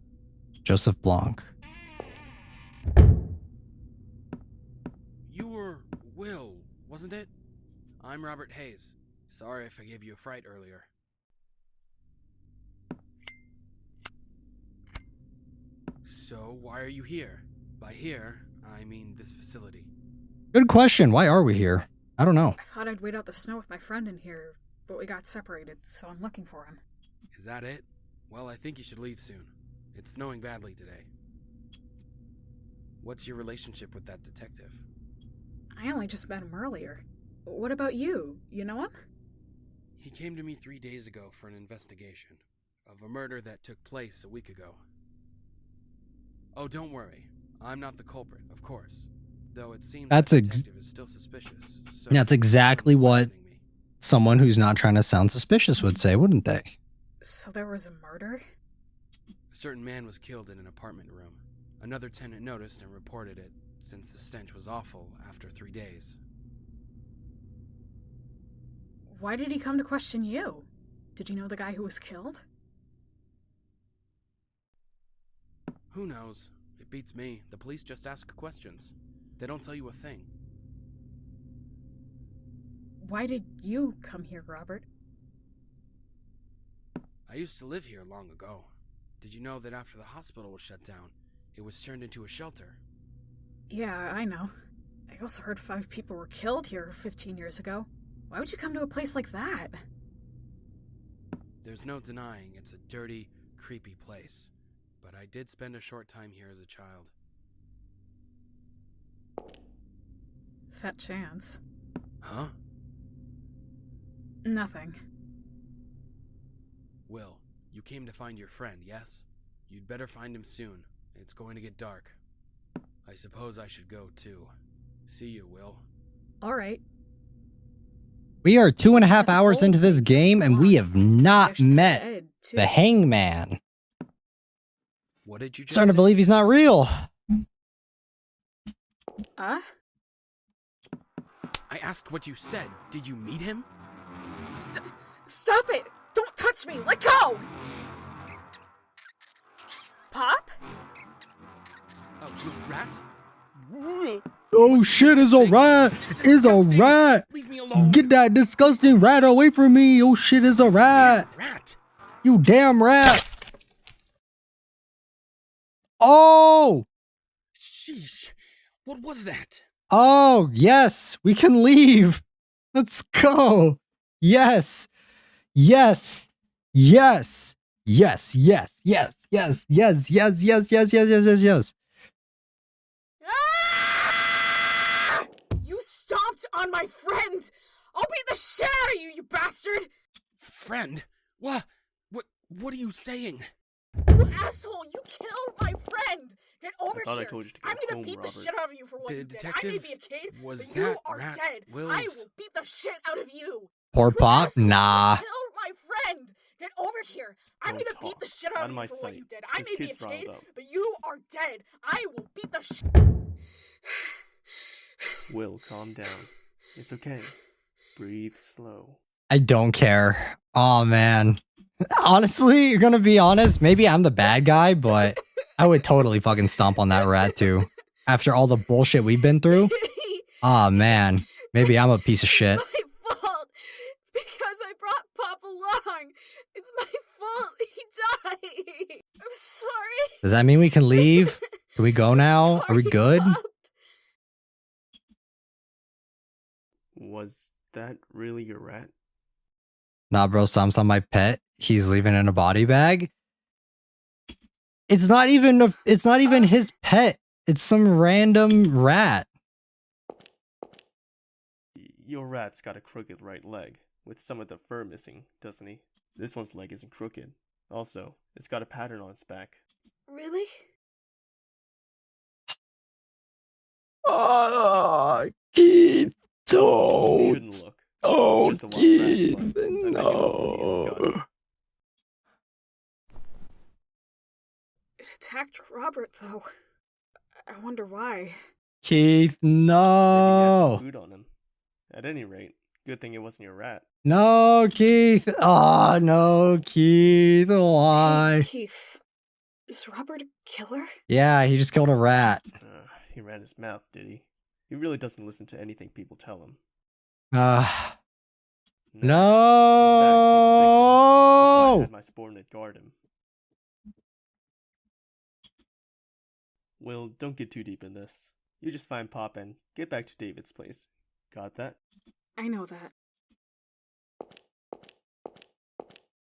Joseph Blanc. You were Will, wasn't it? I'm Robert Hayes. Sorry if I gave you a fright earlier. So, why are you here? By here, I mean this facility. Good question. Why are we here? I don't know. I thought I'd wait out the snow with my friend in here, but we got separated, so I'm looking for him. Is that it? Well, I think you should leave soon. It's snowing badly today. What's your relationship with that detective? I only just met him earlier. What about you? You know him? He came to me 3 days ago for an investigation of a murder that took place a week ago. Oh, don't worry. I'm not the culprit, of course. Though it seems That's the detective is still suspicious. So that's exactly what someone who's not trying to sound suspicious would say, wouldn't they? So there was a murder? A certain man was killed in an apartment room. Another tenant noticed and reported it, since the stench was awful after 3 days. Why did he come to question you? Did you know the guy who was killed? Who knows? It beats me. The police just ask questions. They don't tell you a thing. Why did you come here, Robert? I used to live here long ago. Did you know that after the hospital was shut down, it was turned into a shelter? Yeah, I know. I also heard 5 people were killed here 15 years ago. Why would you come to a place like that? There's no denying it's a dirty, creepy place. But I did spend a short time here as a child. Fat chance. Huh? Nothing. Will, you came to find your friend, yes? You'd better find him soon. It's going to get dark. I suppose I should go too. See you, Will. Alright. We are 2.5 hours into this game, and we have not met the hangman. What did you just Starting say? to believe he's not real. I asked what you said. Did you meet him? Stop it! Don't touch me! Let go! Pop? Oh, you rat? Oh shit, it's a rat! It's a rat! Leave me alone! Get that disgusting rat away from me! Oh shit, it's a rat! Damn rat! You damn rat! Oh! Sheesh. What was that? Oh, yes! We can leave! Let's go! Yes! Yes! Yes! Yes, yes, yes, yes, yes, yes, yes, yes, yes, yes, yes, yes. You stomped on my friend! I'll beat the shit out of you, you bastard! Friend? What are you saying? You asshole! You killed my friend! Get over I thought here! I told you to go I'm gonna home, beat Robert. the shit out of you for what The you did. I detective? may be a kid, Was but you that are rat dead. Will's- I will beat the shit out of you! Poor You Pop? asshole! Nah. You killed my friend! Get over here! I'm Don't gonna beat talk. the shit Out out of of my you for what sight. you did. I This may be a kid's riled kid, up. but you are dead. I will beat the shit. Will, calm down. It's okay. Breathe slow. I don't care. Oh man. Honestly, you're gonna be honest, maybe I'm the bad guy, but I would totally fucking stomp on that rat too. After all the bullshit we've been through. Oh man. Maybe I'm a piece of shit. My fault. It's because I brought Pop along. It's my fault. He died. I'm sorry. Does that mean we can leave? Can we go now? Are we good? Was that really your rat? Nah, bro, stomps on my pet. He's leaving in a body bag. It's not even his pet. It's some random rat. Your rat's got a crooked right leg, with some of the fur missing, doesn't he? This one's leg isn't crooked. Also, it's got a pattern on its back. Really? Keith, You don't. shouldn't look. Oh, It's just a wild rat, Keith, but I bet you want to see its guts. It attacked Robert, though. I wonder why. Keith, Maybe he had no. some food on him. At any rate, good thing it wasn't your rat. No, Keith. Oh, no, Keith. Why? Keith, is Robert a killer? Yeah, he just killed a rat. He ran his mouth, did he? He really doesn't listen to anything people tell him. No. In fact, he's a victim. That's why I had my subordinate guard him. Will, don't get too deep in this. You just find Pop and get back to David's place. Got that? I know that.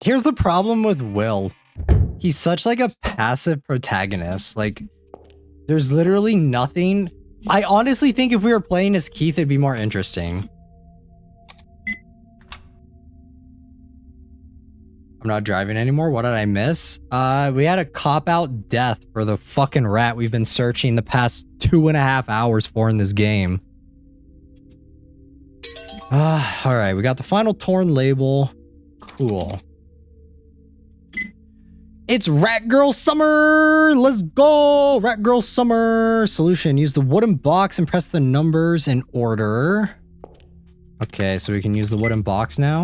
Here's the problem with Will. He's such like a passive protagonist. Like, there's literally nothing. I honestly think if we were playing as Keith, it'd be more interesting. I'm not driving anymore. What did I miss? We had a cop-out death for the fucking rat we've been searching the past 2.5 hours for in this game. Alright, we got the final torn label. Cool. It's Rat Girl Summer! Let's go! Rat Girl Summer! Solution. Use the wooden box and press the numbers in order. Okay, so we can use the wooden box now.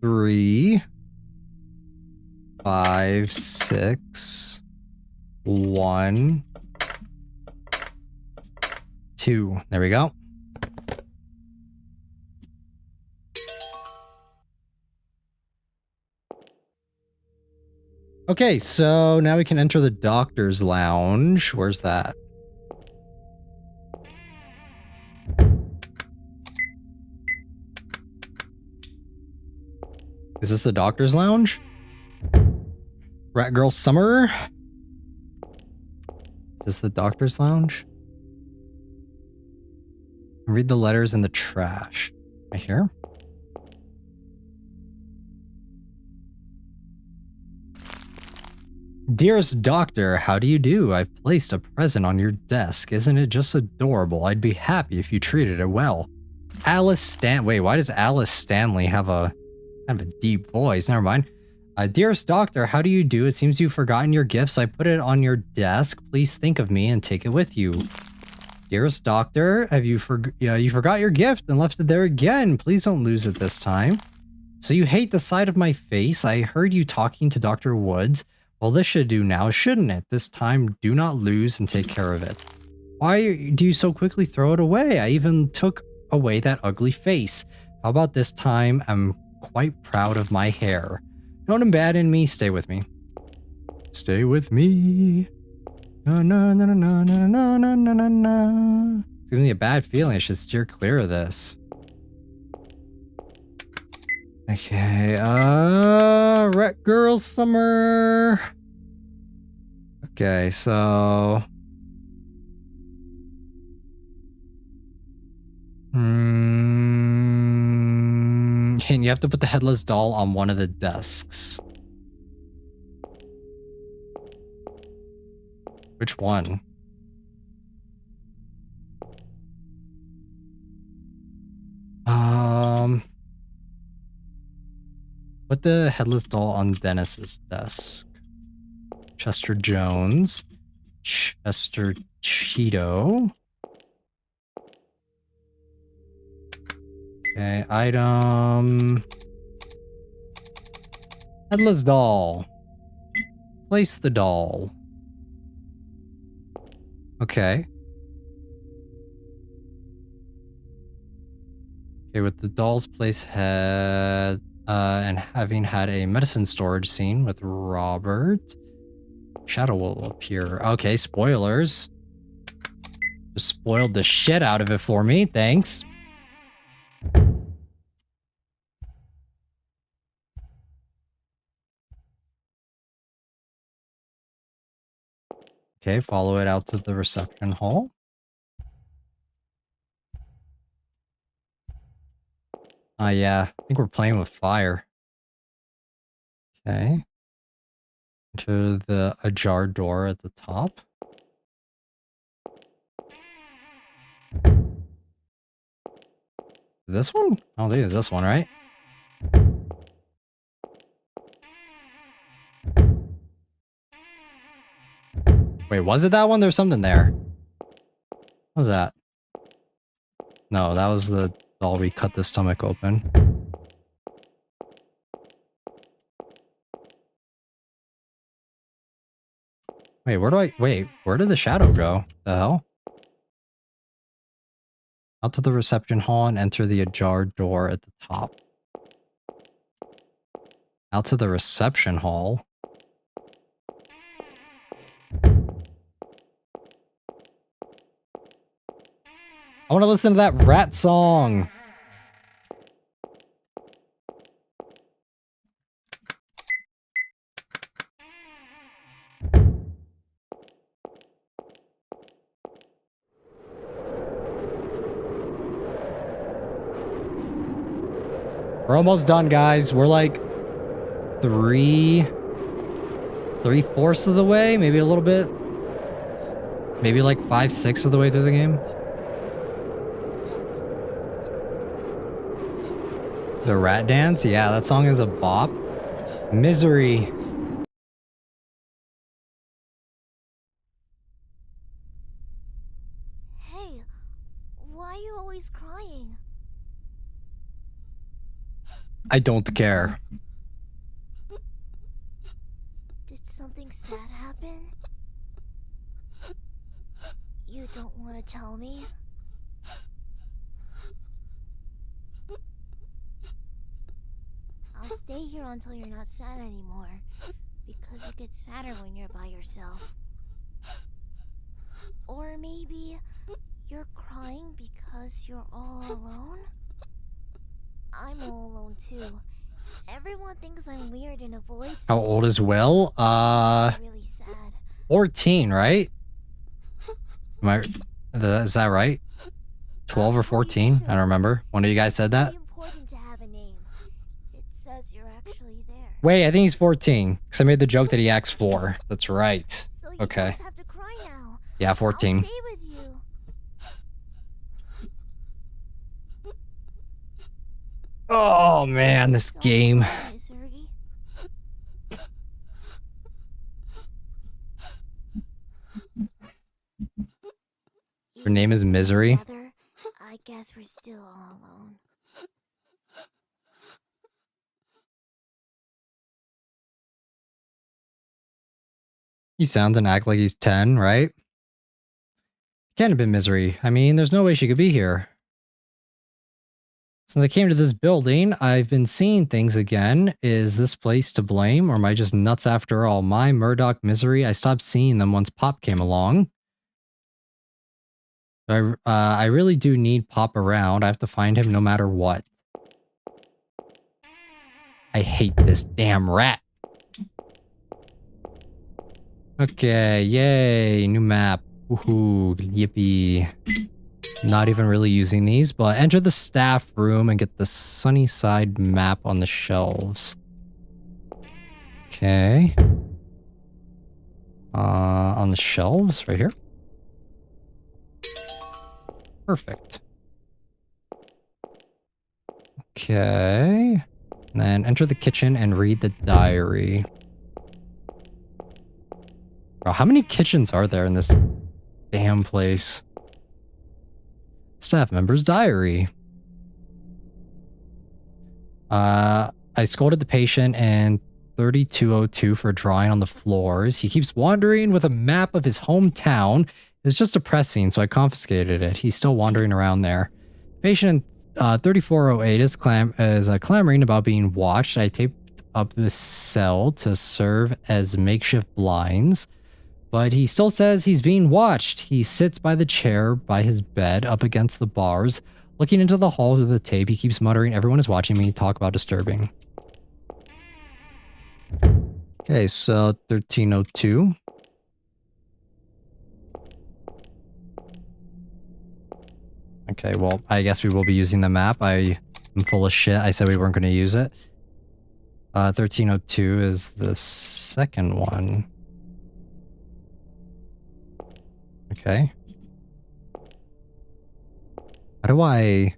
Three, 5, 6, 1, 2. There we go. Okay, so now we can enter the doctor's lounge. Where's that? Is this the doctor's lounge? Rat Girl Summer? Is this the doctor's lounge? Read the letters in the trash. Right here? Dearest Doctor, how do you do? I've placed a present on your desk. Isn't it just adorable? I'd be happy if you treated it well. Wait, why does Alice Stanley have a kind of a deep voice? Never mind. Dearest Doctor, how do you do? It seems you've forgotten your gifts. I put it on your desk. Please think of me and take it with you. Dearest Doctor, have you forgot your gift and left it there again? Please don't lose it this time. So you hate the side of my face? I heard you talking to Dr. Woods. Well, this should do now, shouldn't it? This time, do not lose and take care of it. Why do you so quickly throw it away? I even took away that ugly face. How about this time? I'm quite proud of my hair. Don't abandon me. Stay with me. Stay with me. No, no, no, no, no, no, no, no, no, no. It's giving me a bad feeling. I should steer clear of this. Okay, Rat Girl Summer. Okay, so... Hint, you have to put the headless doll on one of the desks. Which one? Put the headless doll on Dennis's desk. Chester Jones. Chester Cheeto. Okay, item. Headless doll. Place the doll. Okay. Okay, with the doll's place head, and having had a medicine storage scene with Robert, Shadow will appear. Okay, spoilers. Just spoiled the shit out of it for me. Thanks. Okay, follow it out to the reception hall. Yeah, I think we're playing with fire. Okay. To the ajar door at the top. This one? I don't think it's this one, right? Wait, was it that one? There's something there. What was that? No, that was the doll we cut the stomach open. Wait, where did the shadow go? The hell? Out to the reception hall and enter the ajar door at the top. Out to the reception hall. I want to listen to that rat song. We're almost done, guys. We're like 3/4 of the way, maybe a little bit. Maybe like 5/6 of the way through the game. The Rat Dance? Yeah, that song is a bop. Misery. Hey, why are you always crying? I don't care. Did something sad happen? You don't want to tell me? I'll stay here until you're not sad anymore, because you get sadder when you're by yourself. Or maybe you're crying because you're all alone? I'm all alone too. Everyone thinks I'm weird and avoids How me. old is Will? Really sad. 14, right? Is that right? 12 or 14? I don't remember. One of you guys said that? Important to have a name. It says you're actually there. Wait, I think he's 14. Because I made the joke that he acts 4. That's right. So you Okay. don't have to cry now. Yeah, 14. I'll stay with you. Oh man, this game. Misery. Your name is Misery? Together, I guess we're still all alone. He sounds and acts like he's 10, right? Can't have been Misery. I mean, there's no way she could be here. Since I came to this building, I've been seeing things again. Is this place to blame, or am I just nuts after all? My Murdoch Misery, I stopped seeing them once Pop came along. I really do need Pop around. I have to find him no matter what. I hate this damn rat. Okay, yay, new map. Woohoo, yippee. Not even really using these, but enter the staff room and get the Sunnyside map on the shelves. Okay. On the shelves right here. Perfect. Okay. And then enter the kitchen and read the diary. Bro, how many kitchens are there in this damn place? Staff member's diary. I scolded the patient in 3202 for drawing on the floors. He keeps wandering with a map of his hometown. It's just depressing, so I confiscated it. He's still wandering around there. Patient 3408 is clamoring about being watched. I taped up the cell to serve as makeshift blinds. But he still says he's being watched. He sits by the chair by his bed up against the bars, looking into the hall through the tape. He keeps muttering, "Everyone is watching me. Talk about disturbing." Okay, so 1302. Okay, well, I guess we will be using the map. I am full of shit. I said we weren't going to use it. 1302 is the second one. Okay. How do I...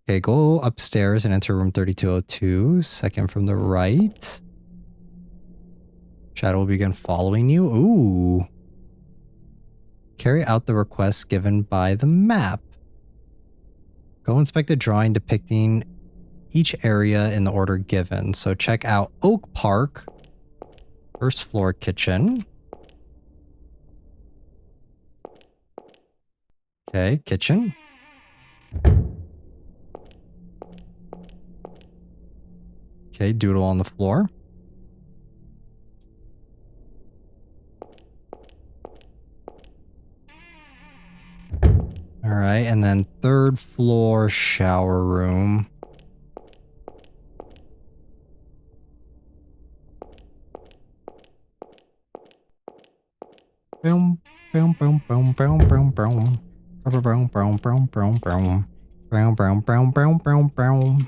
Okay, go upstairs and enter room 3202. Second from the right. Shadow will begin following you. Ooh. Carry out the request given by the map. Go inspect the drawing depicting each area in the order given. So check out Oak Park. First floor kitchen. Okay, kitchen. Okay, doodle on the floor. All right, and then third floor shower room. Boom, boom, boom, boom, boom, boom, boom. Boom, boom, boom, boom, boom, boom. Brown, brown, brown, brown, brown, brown.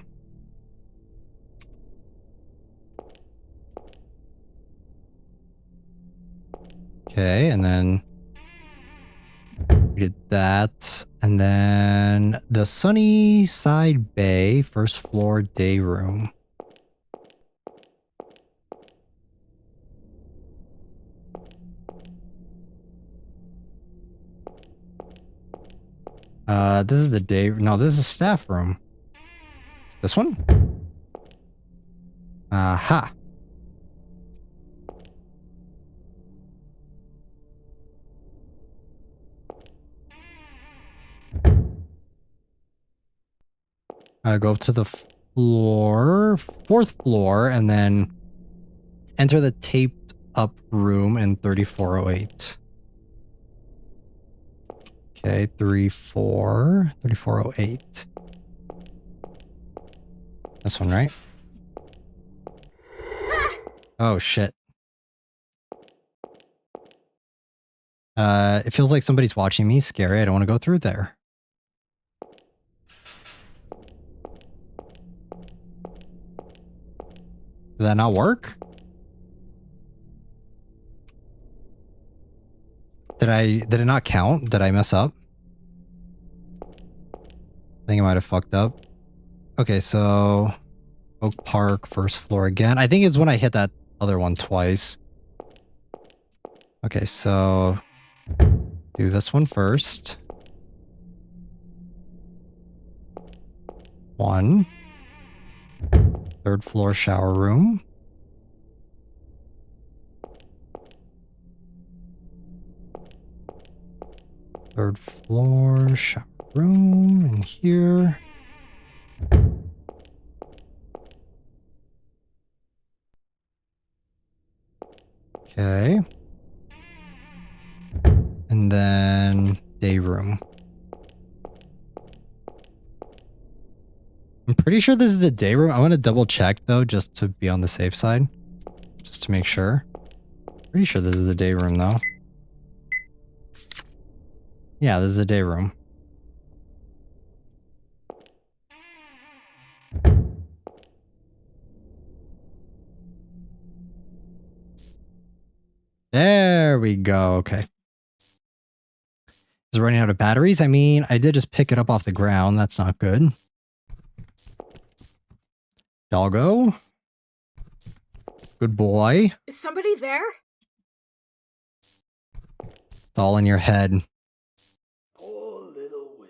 Okay, and then we did that. And then the sunny side bay, first floor day room. This is the day. No, this is a staff room. This one? Aha. Go up to the fourth floor, and then enter the taped up room in 3408. Okay, 3408. This one, right? Oh, shit. It feels like somebody's watching me. Scary. I don't want to go through there. Did that not work? Did it not count? Did I mess up? I think I might have fucked up. Okay, so Oak Park, first floor again. I think it's when I hit that other one twice. Okay, so do this one first. 1. Third floor shower room. Third floor shower room in here. Okay. And then day room. I'm pretty sure this is the day room. I want to double check though, just to be on the safe side. Just to make sure. Pretty sure this is the day room though. Yeah, this is the day room. There we go. Okay. Is it running out of batteries? I mean, I did just pick it up off the ground. That's not good. Doggo. Good boy. Is somebody there? It's all in your head. Poor little Will.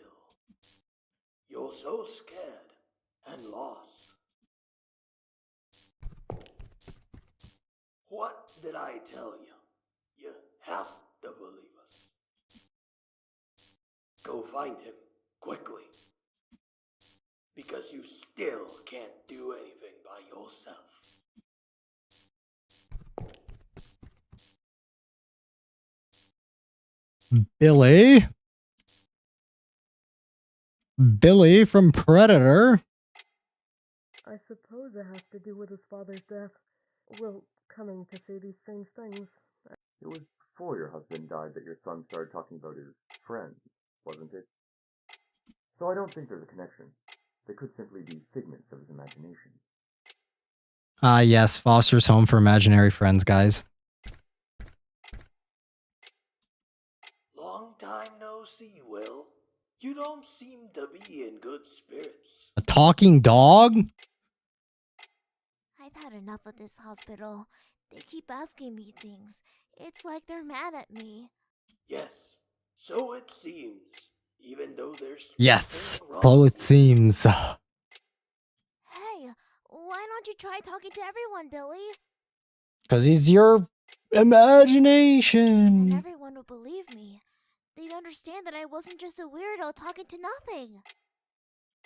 You're so scared and lost. What did I tell you? You have to believe us. Go find him, quickly. Because you still can't do anything by yourself. Billy. Billy from Predator. I suppose it has to do with his father's death. Well, coming to say these strange things. It was before your husband died that your son started talking about his friends, wasn't it? So I don't think there's a connection. They could simply be figments of his imagination. Ah, yes, Foster's Home for Imaginary Friends, guys. Long time no see, Will. You don't seem to be in good spirits. A talking dog? I've had enough of this hospital. They keep asking me things. It's like they're mad at me. Yes, so it seems. Even though there's Yes, so it seems. Hey, why don't you try talking to everyone, Billy? Because he's your imagination. And everyone would believe me. They'd understand that I wasn't just a weirdo talking to nothing.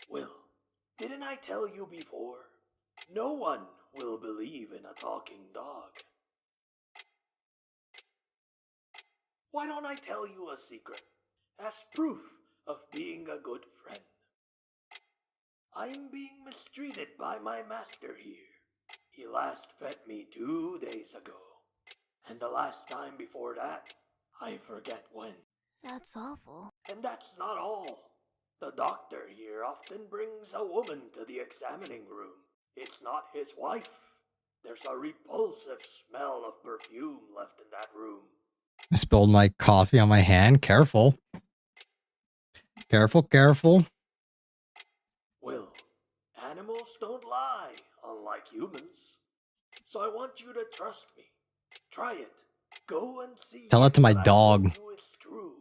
Will, didn't I tell you before? No one will believe in a talking dog. Why don't I tell you a secret as proof of being a good friend? I'm being mistreated by my master here. He last fed me 2 days ago. And the last time before that, I forget when. That's awful. And that's not all. The doctor here often brings a woman to the examining room. It's not his wife. There's a repulsive smell of perfume left in that room. I spilled my coffee on my hand. Careful. Careful, careful. Will, animals don't lie, unlike humans. So I want you to trust me. Try it. Go and see. Tell that to my what I dog. told you is true.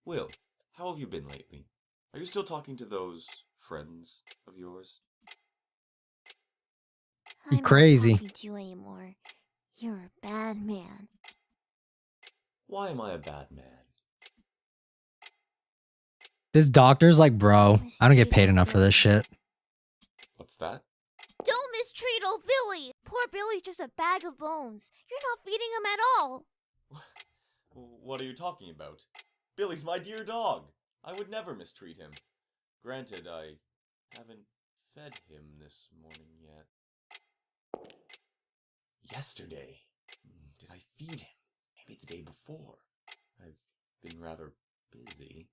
Will, how have you been lately? Are you still talking to those friends of yours? You crazy. I'm not talking to you anymore. You're a bad man. Why am I a bad man? This doctor's like, bro, I don't get paid enough for this shit. What's that? Don't mistreat old Billy! Poor Billy's just a bag of bones. You're not feeding him at all. What are you talking about? Billy's my dear dog. I would never mistreat him. Granted, I haven't fed him this morning yet. Yesterday. Did I feed him? Maybe the day before. I've been rather busy.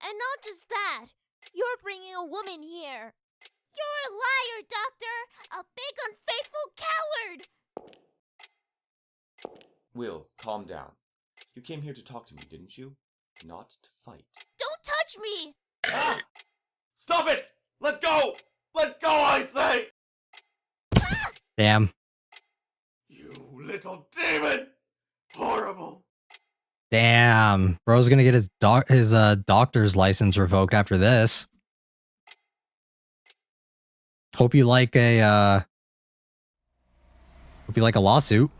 And not just that. You're bringing a woman here. You're a liar, Doctor! A big unfaithful coward! Will, calm down. You came here to talk to me, didn't you? Not to fight. Don't touch me! Ah! Stop it! Let go! Let go, I say! Damn. You little demon! Horrible! Damn. Bro's gonna get his doctor's license revoked after this. Hope you like a lawsuit.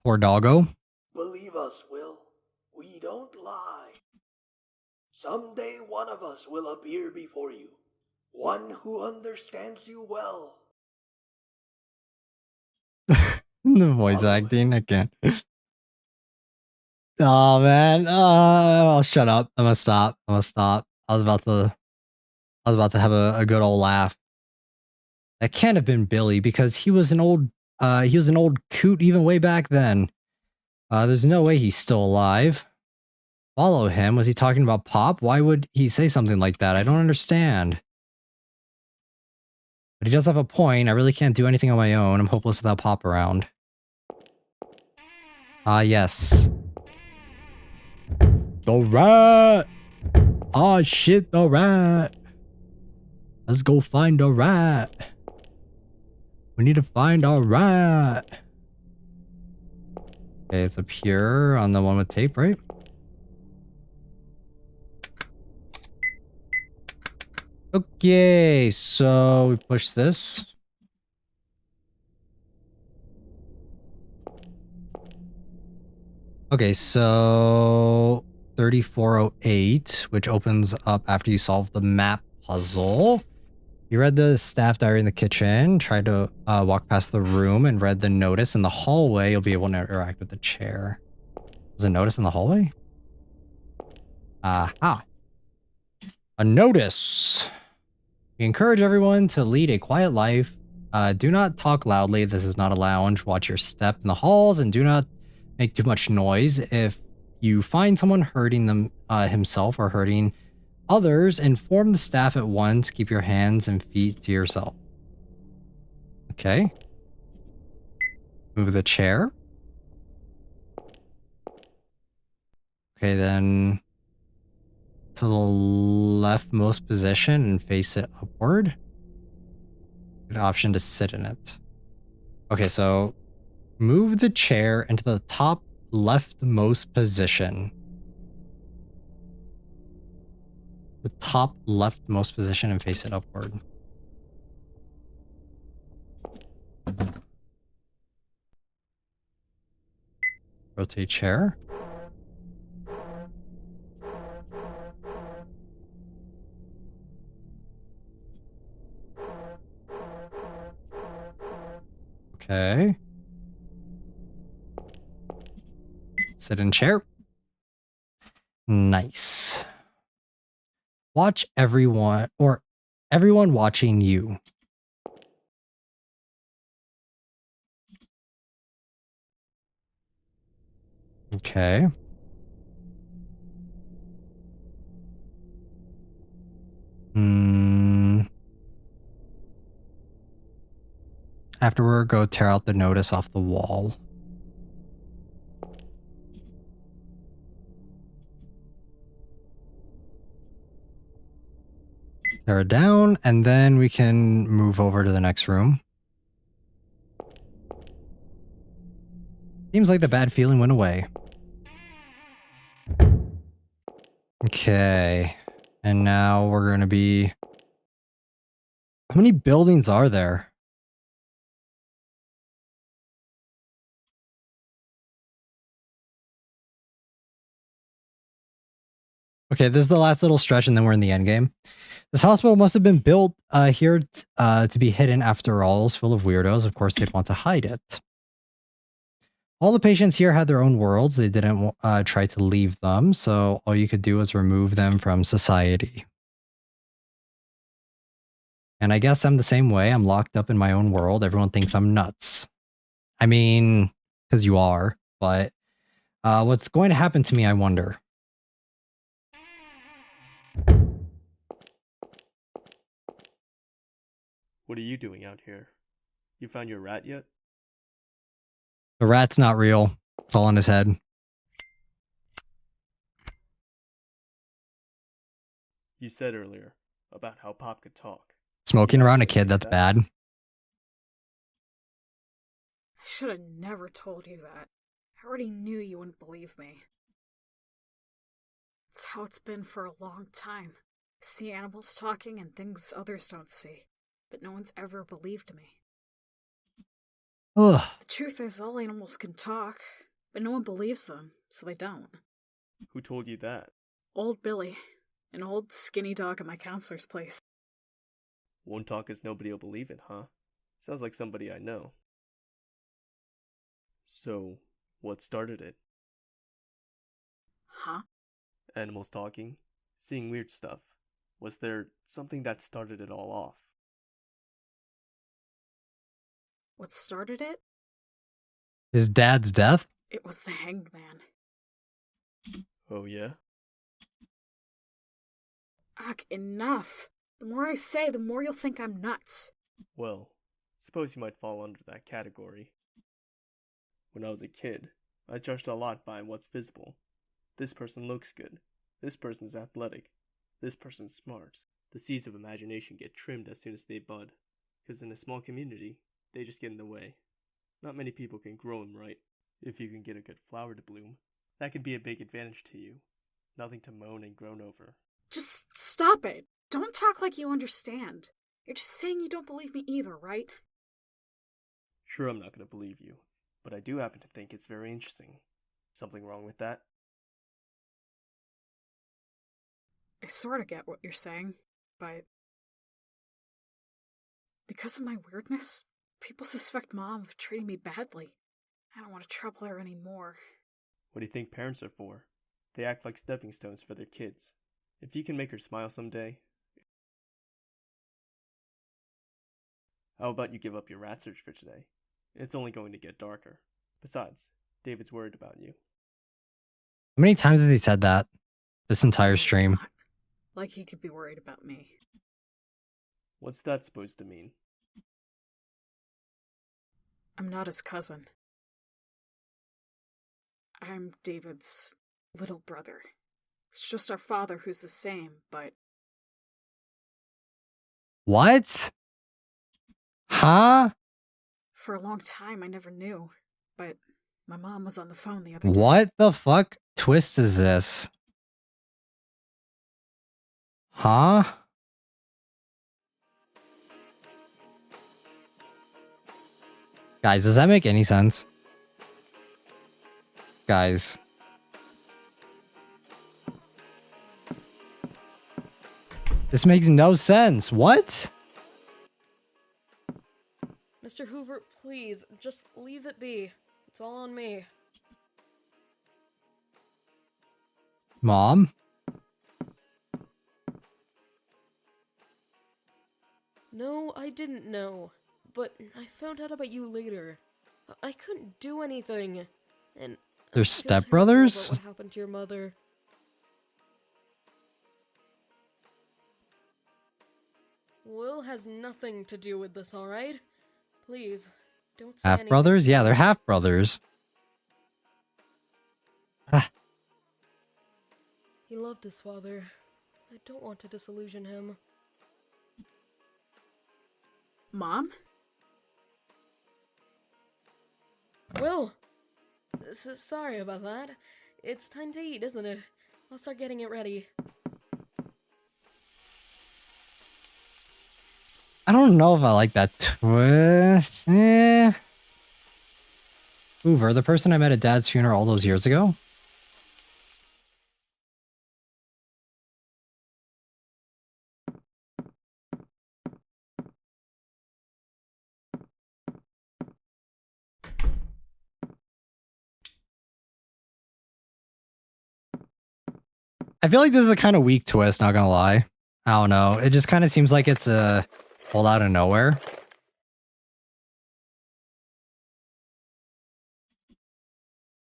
Poor doggo. Believe us, Will. We don't lie. Someday one of us will appear before you. One who understands you well. The voice acting, I can't. Oh man. I'll shut up. I'm gonna stop. I was about to have a good old laugh. That can't have been Billy because he was an old coot even way back then. There's no way he's still alive. Follow him? Was he talking about Pop? Why would he say something like that? I don't understand. But he does have a point. I really can't do anything on my own. I'm hopeless without Pop around. Ah, yes. The rat! Ah, shit, the rat! Let's go find the rat. We need to find our rat. Okay, it's up here on the one with tape, right? Okay, so we push this. Okay, so 3408, which opens up after you solve the map puzzle. You read the staff diary in the kitchen, tried to walk past the room and read the notice in the hallway. You'll be able to interact with the chair. There's a notice in the hallway? Aha. A notice. We encourage everyone to lead a quiet life. Do not talk loudly. This is not a lounge. Watch your step in the halls and do not make too much noise. If you find someone hurting them himself or hurting others, inform the staff at once. Keep your hands and feet to yourself. Okay. Move the chair. Okay, then to the leftmost position and face it upward. Good option to sit in it. Okay, so move the chair into the top leftmost position. The top leftmost position and face it upward. Rotate chair. Okay. Sit in chair. Nice. Watch everyone, or everyone watching you. Okay. Afterward, go tear out the notice off the wall. Tear it down, and then we can move over to the next room. Seems like the bad feeling went away. Okay. And now we're going to be... How many buildings are there? Okay, this is the last little stretch, and then we're in the end game. This hospital must have been built here to be hidden after all. It's full of weirdos. Of course, they'd want to hide it. All the patients here had their own worlds. They didn't try to leave them, so all you could do was remove them from society. And I guess I'm the same way. I'm locked up in my own world. Everyone thinks I'm nuts. I mean, because you are, but what's going to happen to me, I wonder. What are you doing out here? You found your rat yet? The rat's not real. It's all in his head. You said earlier about how Pop could talk. Smoking around a kid, that's bad. I should have never told you that. I already knew you wouldn't believe me. It's how it's been for a long time. I see animals talking and things others don't see, but no one's ever believed me. Ugh. The truth is, all animals can talk, but no one believes them, so they don't. Who told you that? Old Billy, an old skinny dog at my counselor's place. Won't talk as nobody will believe it, huh? Sounds like somebody I know. So, what started it? Huh? Animals talking? Seeing weird stuff. Was there something that started it all off? What started it? His dad's death? It was the hanged man. Oh yeah? Ugh, enough! The more I say, the more you'll think I'm nuts. Well, suppose you might fall under that category. When I was a kid, I judged a lot by what's visible. This person looks good. This person's athletic. This person's smart. The seeds of imagination get trimmed as soon as they bud. Because in a small community, they just get in the way. Not many people can grow them right. If you can get a good flower to bloom, that can be a big advantage to you. Nothing to moan and groan over. Just stop it! Don't talk like you understand. You're just saying you don't believe me either, right? Sure, I'm not going to believe you, but I do happen to think it's very interesting. Something wrong with that? I sort of get what you're saying, but... because of my weirdness, people suspect Mom of treating me badly. I don't want to trouble her anymore. What do you think parents are for? They act like stepping stones for their kids. If you can make her smile someday... How about you give up your rat search for today? It's only going to get darker. Besides, David's worried about you. How many times has he said that? This entire stream. Not like he could be worried about me. What's that supposed to mean? I'm not his cousin. I'm David's little brother. It's just our father who's the same, but... What? Huh? For a long time, I never knew, but my mom was on the phone the other day. What the fuck twist is this? Huh? Guys, does that make any sense? Guys. This makes no sense. What? Mr. Hoover, please, just leave it be. It's all on me. Mom? I didn't know, but I found out about you later. I couldn't do anything, and They're I feel terrible stepbrothers? about what happened to your mother. Will has nothing to do with this, alright? Please, don't say Half anything. brothers? Yeah, they're half brothers. He loved his father. I don't want to disillusion him. Mom? Will! Sorry about that. It's time to eat, isn't it? I'll start getting it ready. I don't know if I like that twist. Hoover, the person I met at Dad's funeral all those years ago? I feel like this is a kind of weak twist, not gonna lie. I don't know. It just kind of seems like it's a pulled out of nowhere.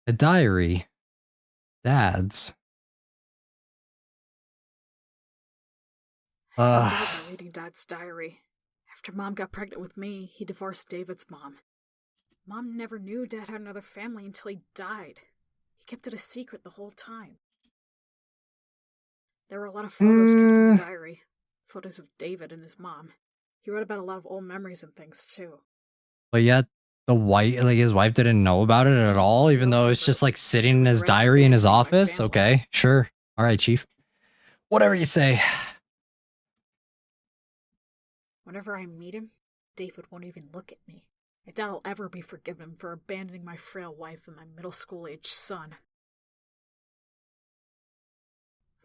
A diary. Dad's. I found out by reading Dad's diary. After Mom got pregnant with me, he divorced David's mom. Mom never knew Dad had another family until he died. He kept it a secret the whole time. There were a lot of photos kept in the diary. Photos of David and his mom. He wrote about a lot of old memories and things, too. But yet, his wife didn't know about it at all, even though it's just like sitting in his diary in his office. Okay, sure. All right, Chief. Whatever you say. Whenever I meet him, David won't even look at me. I doubt I'll ever be forgiven for abandoning my frail wife and my middle school-aged son.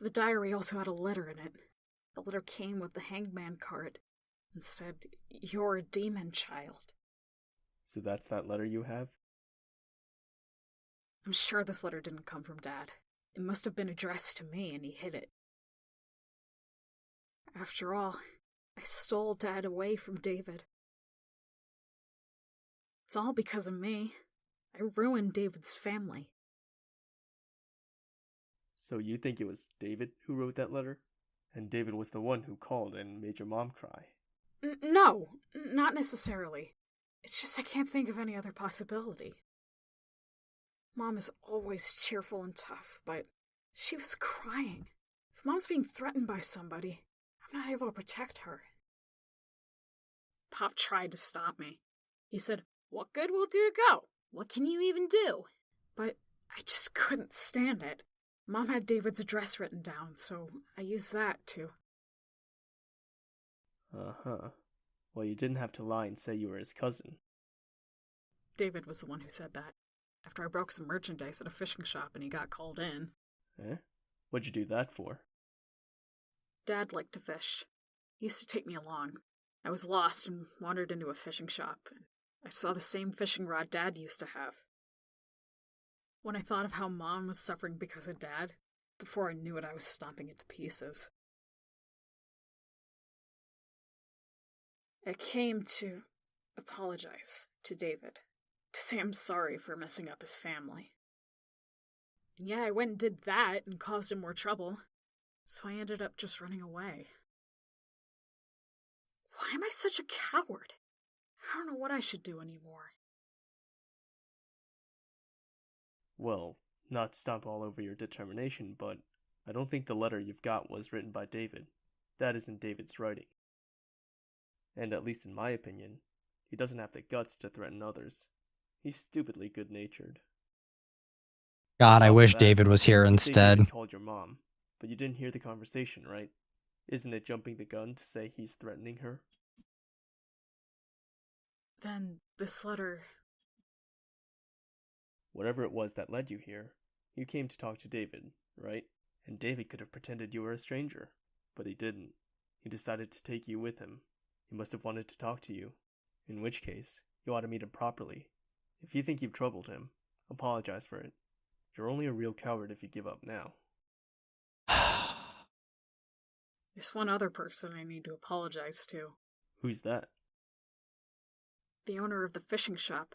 The diary also had a letter in it. The letter came with the hangman card and said, "You're a demon child." So that's that letter you have? I'm sure this letter didn't come from Dad. It must have been addressed to me and he hid it. After all, I stole Dad away from David. It's all because of me. I ruined David's family. So you think it was David who wrote that letter? And David was the one who called and made your mom cry? No, not necessarily. It's just I can't think of any other possibility. Mom is always cheerful and tough, but she was crying. If Mom's being threatened by somebody, I'm not able to protect her. Pop tried to stop me. He said, "What good will it do to go? What can you even do?" But I just couldn't stand it. Mom had David's address written down, so I used that too. Uh-huh. Well, you didn't have to lie and say you were his cousin. David was the one who said that. After I broke some merchandise at a fishing shop and he got called in. Eh? What'd you do that for? Dad liked to fish. He used to take me along. I was lost and wandered into a fishing shop, and I saw the same fishing rod Dad used to have. When I thought of how Mom was suffering because of Dad, before I knew it, I was stomping it to pieces. I came to apologize to David, to say I'm sorry for messing up his family. And yeah, I went and did that and caused him more trouble, so I ended up just running away. Why am I such a coward? I don't know what I should do anymore. Well, not to stomp all over your determination, but I don't think the letter you've got was written by David. That isn't David's writing. And at least in my opinion, he doesn't have the guts to threaten others. He's stupidly good-natured. God, I On top of wish that, David was here instead. David called your mom, but you didn't hear the conversation, right? Isn't it jumping the gun to say he's threatening her? Then this letter... Whatever it was that led you here, you came to talk to David, right? And David could have pretended you were a stranger, but he didn't. He decided to take you with him. He must have wanted to talk to you, in which case, you ought to meet him properly. If you think you've troubled him, apologize for it. You're only a real coward if you give up now. There's one other person I need to apologize to. Who's that? the owner of the fishing shop.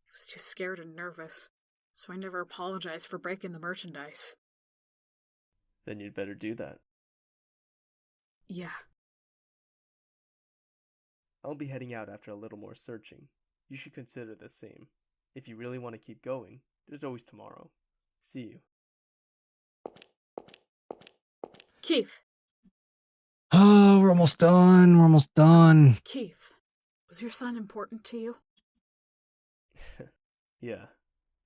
He was too scared and nervous, so I never apologized for breaking the merchandise. Then you'd better do that. Yeah. I'll be heading out after a little more searching. You should consider the same. If you really want to keep going, there's always tomorrow. See you. Keith. Oh, we're almost done. We're almost done. Keith, was your son important to you? Yeah,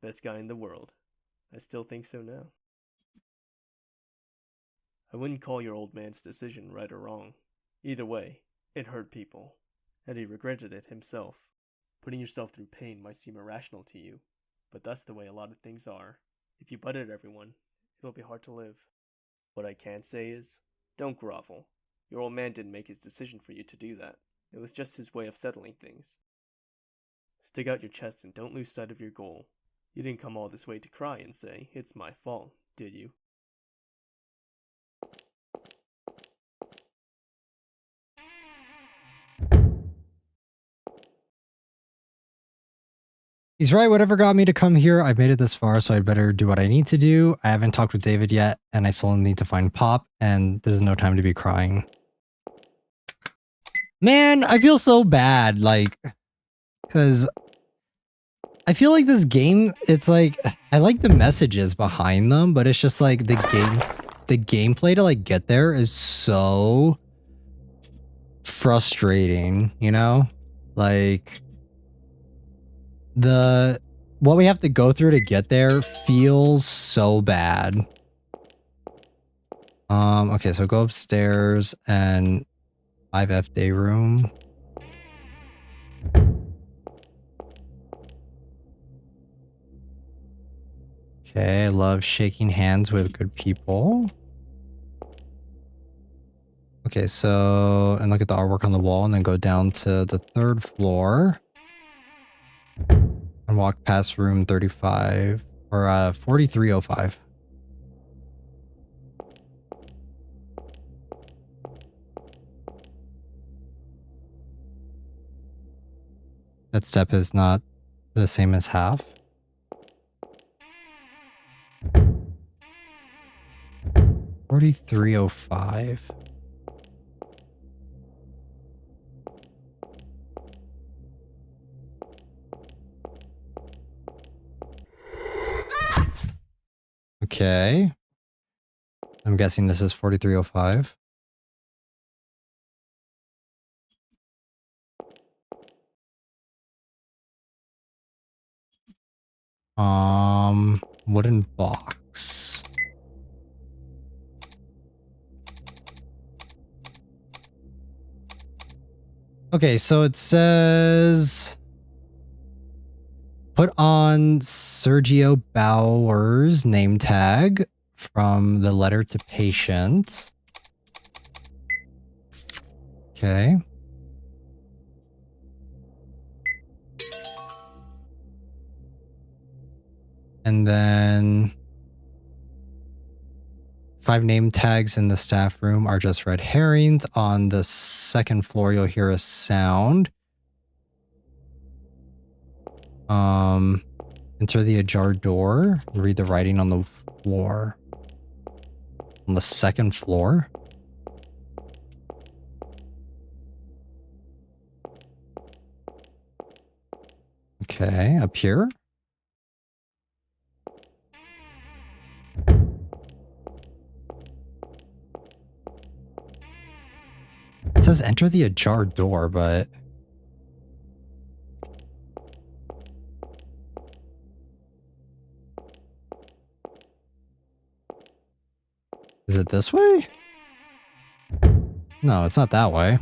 best guy in the world. I still think so now. I wouldn't call your old man's decision right or wrong. Either way, it hurt people, and he regretted it himself. Putting yourself through pain might seem irrational to you, but that's the way a lot of things are. If you butt at everyone, it'll be hard to live. What I can say is, don't grovel. Your old man didn't make his decision for you to do that. It was just his way of settling things. Stick out your chest and don't lose sight of your goal. You didn't come all this way to cry and say, it's my fault, did you? He's right. Whatever got me to come here, I've made it this far, so I'd better do what I need to do. I haven't talked with David yet, and I still need to find Pop, and there's no time to be crying. Man, I feel so bad, like, because I feel like this game, it's like, I like the messages behind them, but it's just like the gameplay to like get there is so frustrating, you know? Like, what we have to go through to get there feels so bad. Okay, so go upstairs and 5F day room. Okay, I love shaking hands with good people. Okay, so, and look at the artwork on the wall and then go down to the 3rd floor. And walk past room 35 or 4305. That step is not the same as half. $43.05. Okay. I'm guessing this is 4305. Wooden box. Okay, so it says put on Sergio Bauer's name tag from the letter to patient. Okay. And then 5 name tags in the staff room are just red herrings. On the 2nd floor, you'll hear a sound. Enter the ajar door. Read the writing on the floor. On the 2nd floor? Okay, up here? It says enter the ajar door, but... Is it this way? No, it's not that way.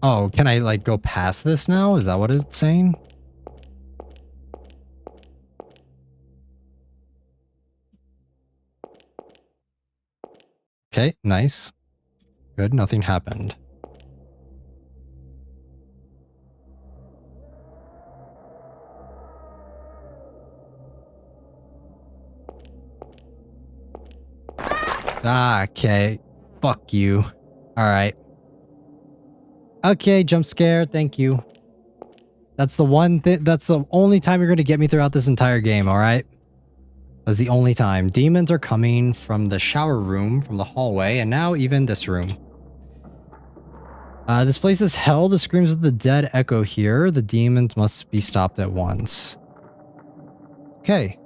Oh, can I like go past this now? Is that what it's saying? Okay, nice. Good, nothing happened. Ah, okay. Fuck you. Alright. Okay, jump scare. Thank you. That's the one thing. That's the only time you're going to get me throughout this entire game, alright? That's the only time. Demons are coming from the shower room, from the hallway, and now even this room. This place is hell. The screams of the dead echo here. The demons must be stopped at once. Okay.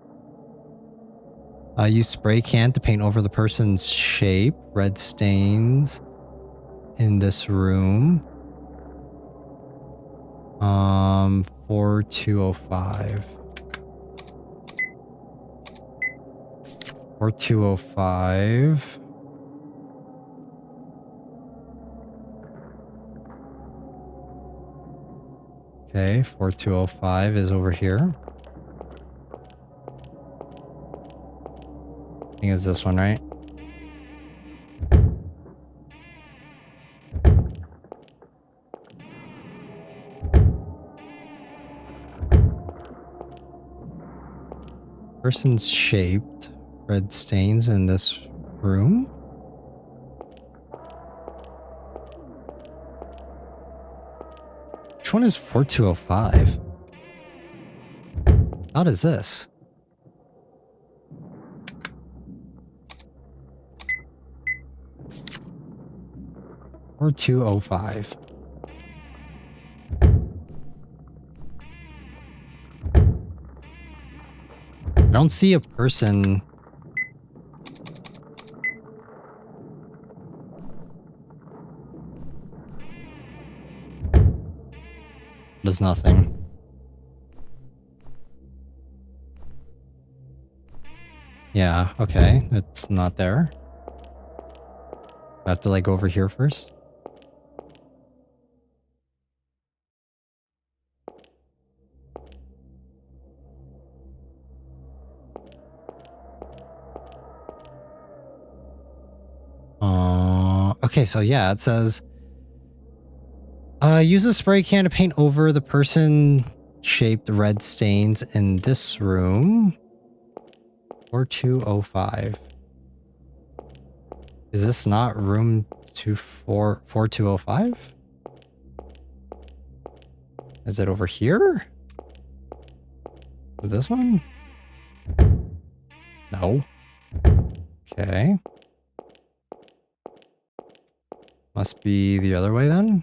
Use spray can to paint over the person's shape. Red stains in this room. 4205. 4205. Okay, 4205 is over here. I think it's this one, right? Person's shaped. Red stains in this room. Which one is 4205? How is this? Or 205. I don't see a person. Does nothing. Yeah, okay. It's not there. I have to like go over here first. Okay, so yeah, it says use a spray can to paint over the person shaped red stains in this room. 4205. Is this not room 4205? Is it over here? This one? No. Okay. Must be the other way then?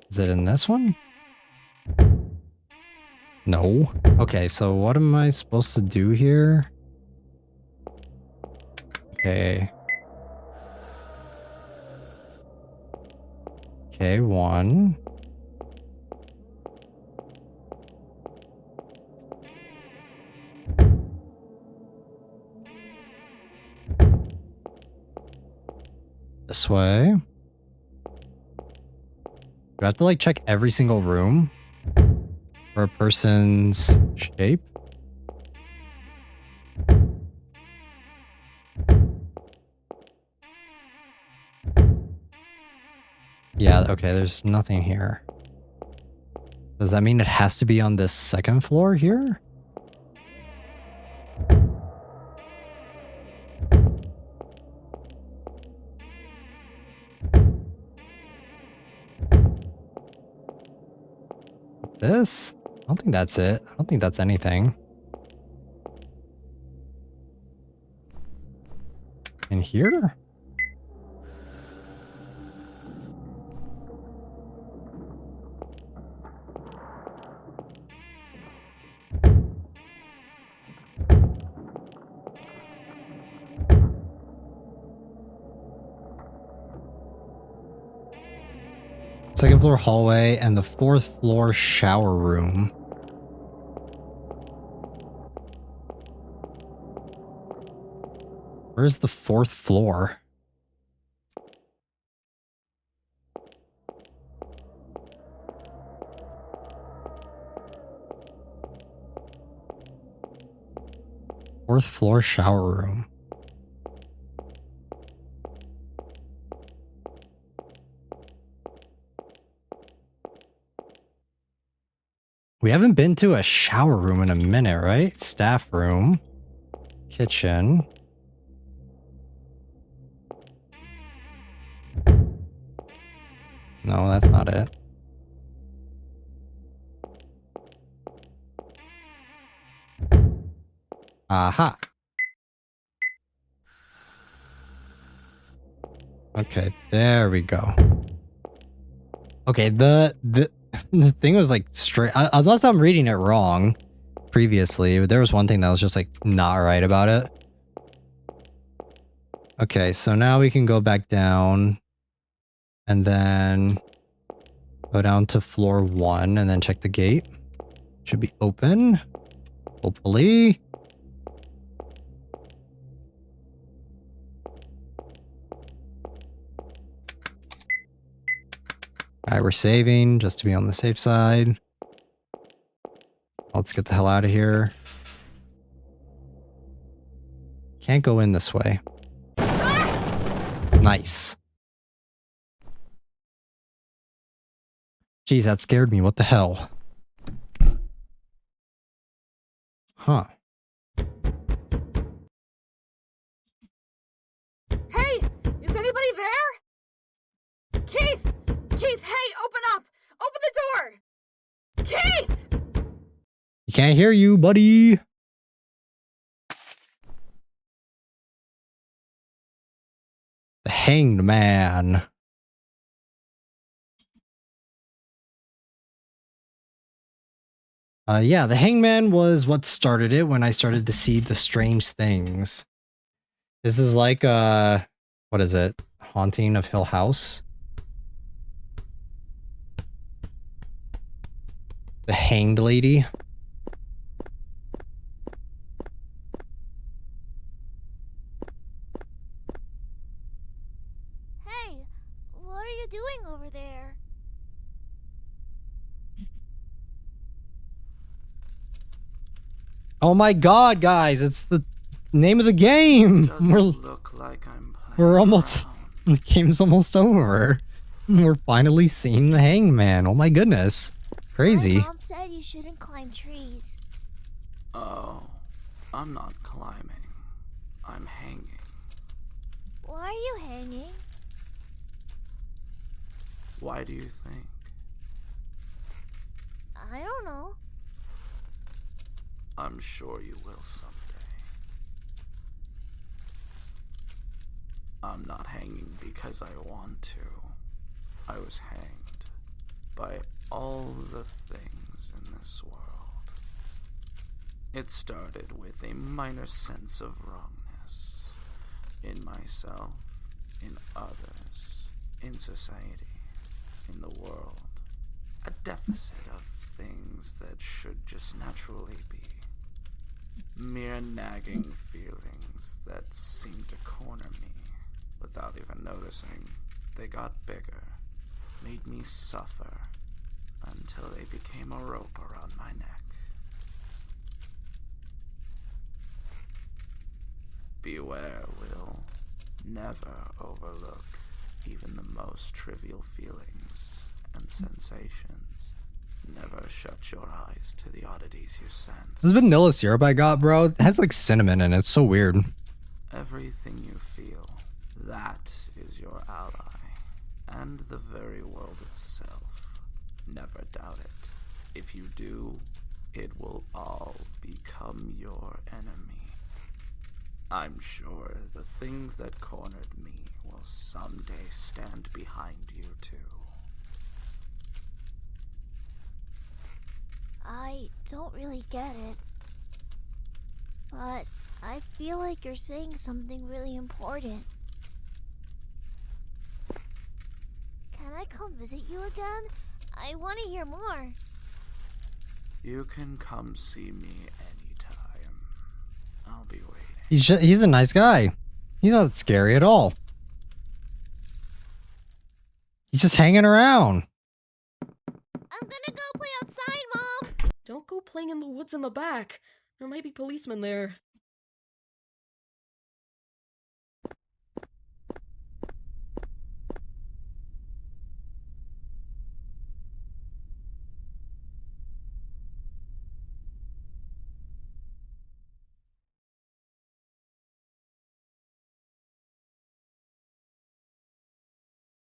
Is it in this one? No. Okay, so what am I supposed to do here? Okay. Okay, one. This way. Do I have to like check every single room for a person's shape? Yeah, okay, there's nothing here. Does that mean it has to be on this second floor here? This? I don't think that's it. I don't think that's anything. In here? Second floor hallway and the fourth floor shower room. Where's the fourth floor? Fourth floor shower room. We haven't been to a shower room in a minute, right? Staff room. Kitchen. No, that's not it. Aha. Okay, there we go. Okay, the thing was like straight, unless I'm reading it wrong previously, there was one thing that was just like not right about it. Okay, so now we can go back down and then go down to floor 1 and then check the gate. Should be open, hopefully. Alright, we're saving just to be on the safe side. Let's get the hell out of here. Can't go in this way. Nice. Jeez, that scared me. What the hell? Huh. Hey! Is anybody there? Keith! Keith, hey, open up! Open the door! Keith! He can't hear you, buddy. The Hanged Man. Yeah, the Hangman was what started it when I started to see the strange things. This is like, what is it? Haunting of Hill House? The Hanged Lady. Hey, what are you doing over there? Oh my god, guys, it's the name of the game. We're almost, the game's almost over. We're finally seeing the Hangman. Oh my goodness. Crazy. My mom said you shouldn't climb trees. Oh, I'm not climbing. I'm hanging. Why are you hanging? Why do you think? I don't know. I'm sure you will someday. I'm not hanging because I want to. I was hanged by all the things in this world. It started with a minor sense of wrongness in myself, in others, in society, in the world. A deficit of things that should just naturally be. Mere nagging feelings that seemed to corner me without even noticing. They got bigger, made me suffer, until they became a rope around my neck. Beware, Will. Never overlook even the most trivial feelings and sensations. Never shut your eyes to the oddities you sense. This vanilla syrup I got, bro, it has like cinnamon in it. It's so weird. Everything you feel, that is your ally, and the very world itself. Never doubt it. If you do, it will all become your enemy. I'm sure the things that cornered me will someday stand behind you too. I don't really get it. But I feel like you're saying something really important. Can I come visit you again? I want to hear more. You can come see me anytime. I'll be waiting. He's a nice guy. He's not scary at all. He's just hanging around. I'm gonna go play outside, Mom! Don't go playing in the woods in the back. There might be policemen there.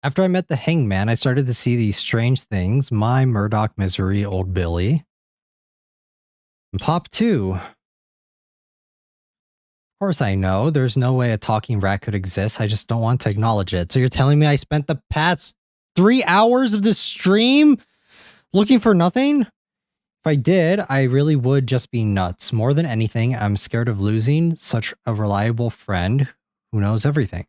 After I met the hangman, I started to see these strange things. My Murdoch misery, old Billy. And Pop 2. Of course I know. There's no way a talking rat could exist. I just don't want to acknowledge it. So you're telling me I spent the past 3 hours of this stream looking for nothing? If I did, I really would just be nuts. More than anything, I'm scared of losing such a reliable friend who knows everything.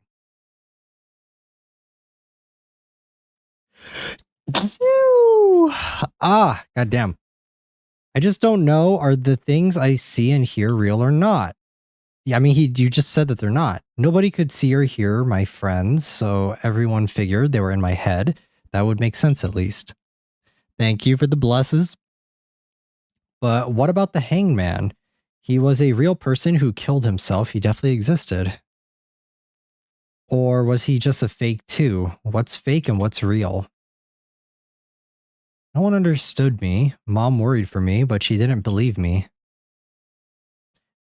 Goddamn. I just don't know, are the things I see and hear real or not? Yeah, I mean, you just said that they're not. Nobody could see or hear my friends, so everyone figured they were in my head. That would make sense at least. Thank you for the blesses. But what about the hangman? He was a real person who killed himself. He definitely existed. Or was he just a fake too? What's fake and what's real? No one understood me. Mom worried for me, but she didn't believe me.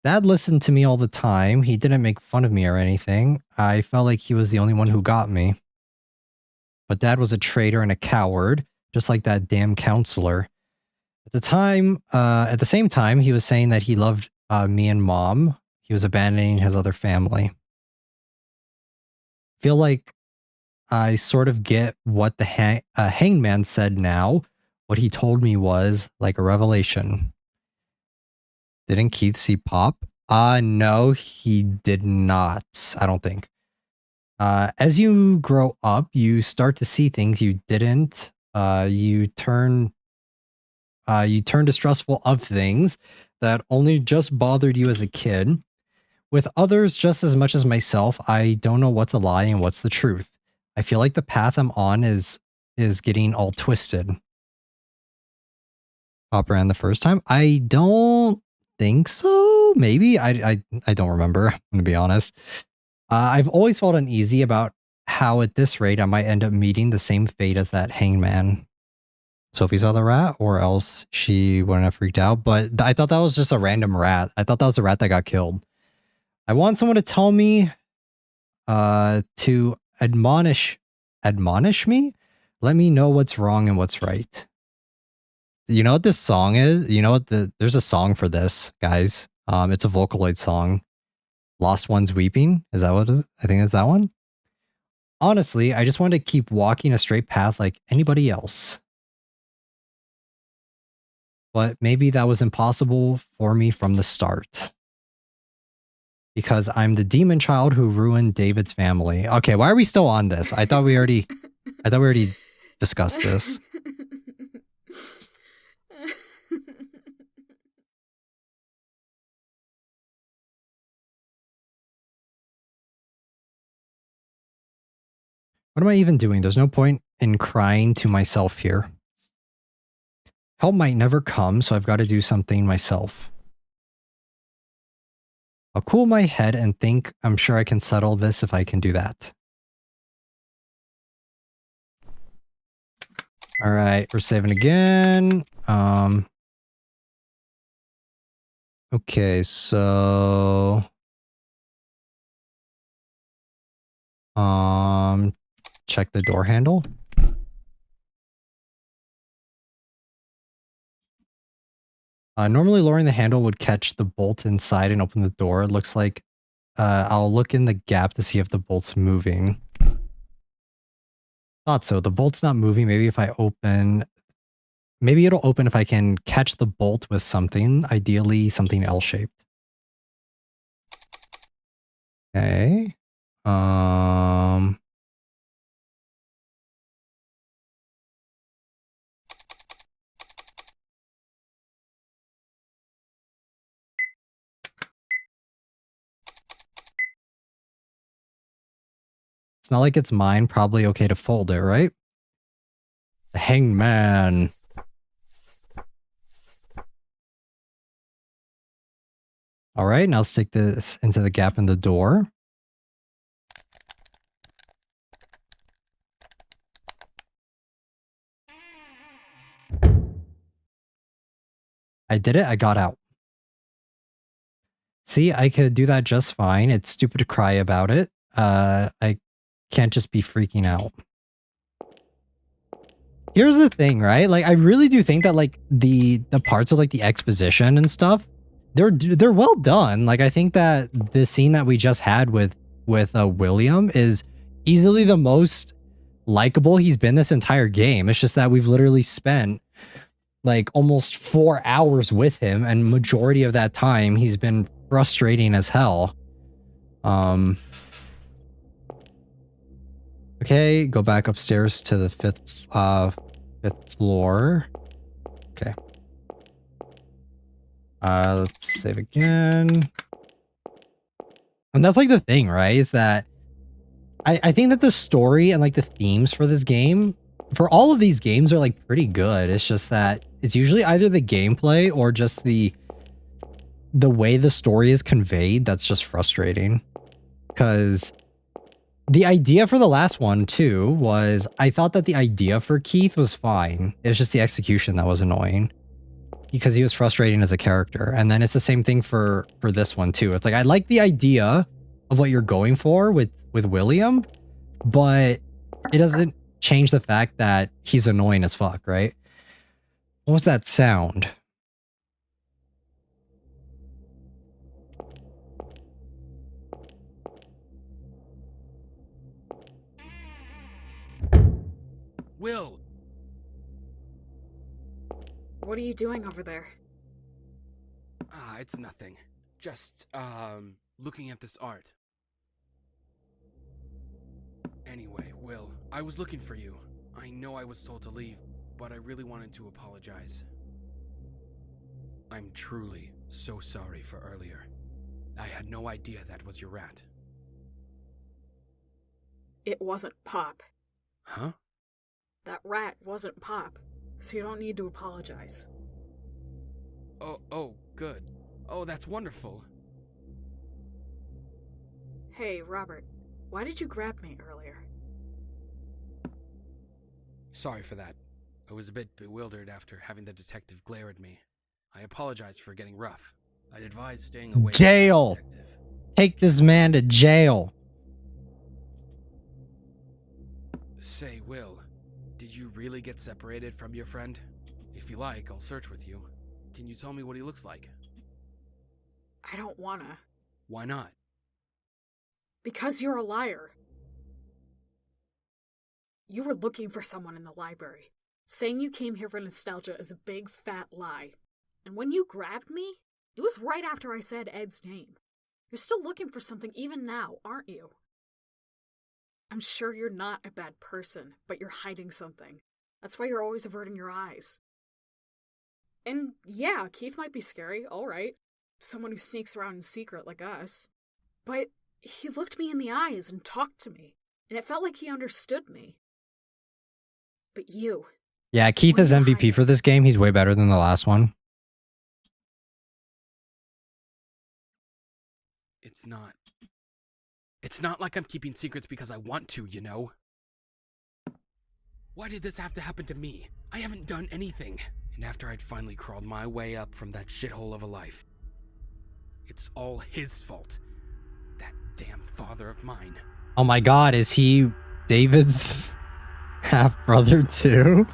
Dad listened to me all the time. He didn't make fun of me or anything. I felt like he was the only one who got me. But Dad was a traitor and a coward, just like that damn counselor. At the same time, he was saying that he loved me and Mom. He was abandoning his other family. Feel like I sort of get what the hangman said now. What he told me was like a revelation. Didn't Keith see Pop? No, he did not. I don't think. As you grow up, you start to see things you didn't. You turn distrustful of things that only just bothered you as a kid. With others just as much as myself, I don't know what's a lie and what's the truth. I feel like the path I'm on is getting all twisted. Pop ran the first time? I don't think so. Maybe. I don't remember. I'm going to be honest. I've always felt uneasy about how at this rate I might end up meeting the same fate as that hangman. Sophie saw the rat, or else she wouldn't have freaked out. But I thought that was just a random rat. I thought that was a rat that got killed. I want someone to tell me, to admonish me? Let me know what's wrong and what's right. You know what this song is? You know what there's a song for this, guys. It's a Vocaloid song. Lost Ones Weeping. Is that what it is? I think it's that one. Honestly, I just want to keep walking a straight path like anybody else. But maybe that was impossible for me from the start. Because I'm the demon child who ruined David's family. Okay, why are we still on this? I thought we already discussed this. What am I even doing? There's no point in crying to myself here. Help might never come, so I've got to do something myself. I'll cool my head and think I'm sure I can settle this if I can do that. All right, we're saving again. Okay, so check the door handle. Normally lowering the handle would catch the bolt inside and open the door. It looks like I'll look in the gap to see if the bolt's moving. Thought so. The bolt's not moving. Maybe if I open... Maybe it'll open if I can catch the bolt with something. Ideally, something L-shaped. Okay. It's not like it's mine. Probably okay to fold it, right? The hangman. All right, now stick this into the gap in the door. I did it. I got out. See, I could do that just fine. It's stupid to cry about it. I can't just be freaking out. here's the thing, right? Like, I really do think that like the parts of like the exposition and stuff, they're well done. Like, I think that the scene that we just had with William is easily the most likable he's been this entire game. It's just that we've literally spent like almost 4 hours with him, and majority of that time he's been frustrating as hell. Okay, go back upstairs to the fifth floor. Okay. Let's save again. And that's like the thing, right? Is that I think that the story and like the themes for this game, for all of these games, are like pretty good. It's just that it's usually either the gameplay or just the way the story is conveyed that's just frustrating. Because the idea for the last one too was, I thought that the idea for Keith was fine. It was just the execution that was annoying, because he was frustrating as a character. And then it's the same thing for this one too. It's like, I like the idea of what you're going for with William, but it doesn't change the fact that he's annoying as fuck, right? What was that sound? Will! What are you doing over there? It's nothing. Just, looking at this art. Anyway, Will, I was looking for you. I know I was told to leave, but I really wanted to apologize. I'm truly so sorry for earlier. I had no idea that was your rat. It wasn't Pop. Huh? That rat wasn't Pop, so you don't need to apologize. Oh, good. Oh, that's wonderful. Hey, Robert, why did you grab me earlier? Sorry for that. I was a bit bewildered after having the detective glare at me. I apologize for getting rough. I'd advise staying away Jail! from the detective. Take this man to jail. Say, Will, did you really get separated from your friend? If you like, I'll search with you. Can you tell me what he looks like? I don't wanna. Why not? Because you're a liar. You were looking for someone in the library. Saying you came here for nostalgia is a big fat lie. And when you grabbed me, it was right after I said Ed's name. You're still looking for something even now, aren't you? I'm sure you're not a bad person, but you're hiding something. That's why you're always averting your eyes. And yeah, Keith might be scary, alright. Someone who sneaks around in secret like us. But he looked me in the eyes and talked to me, and it felt like he understood me. But you... Yeah, Keith is MVP for this game. He's way better than the last one. It's not like I'm keeping secrets because I want to, you know? Why did this have to happen to me? I haven't done anything. And after I'd finally crawled my way up from that shithole of a life, it's all his fault. That damn father of mine. Oh my god, is he David's half-brother too?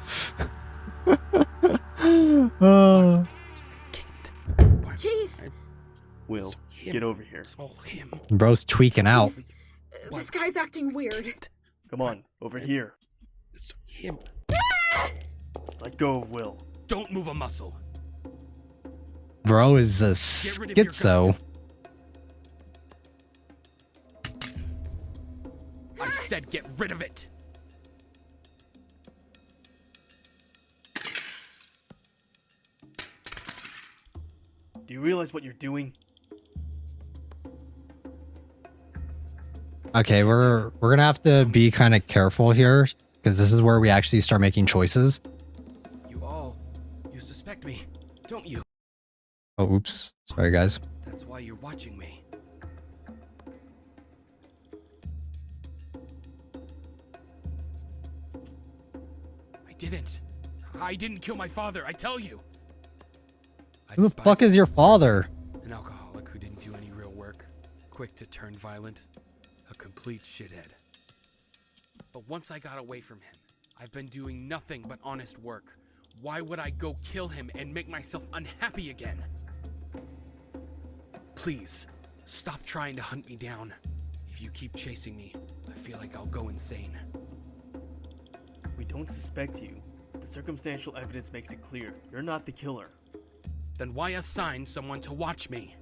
Keith! Will, get over here. It's all him. Bro's tweaking out. This guy's acting weird. Come on, over here. It's him. Let go of Will. Don't move a muscle. Bro is a schizo. I said get rid of it. Do you realize what you're doing? Okay, we're gonna have to be kind of careful here, because this is where we actually start making choices. You suspect me, don't you? Oh, oops. Sorry, guys. That's why you're watching me. I didn't kill my father, I tell you. Who the fuck is your father? An alcoholic who didn't do any real work, quick to turn violent, a complete shithead. But once I got away from him, I've been doing nothing but honest work. Why would I go kill him and make myself unhappy again? Please, stop trying to hunt me down. If you keep chasing me, I feel like I'll go insane. We don't suspect you. The circumstantial evidence makes it clear. You're not the killer. Then why assign someone to watch me?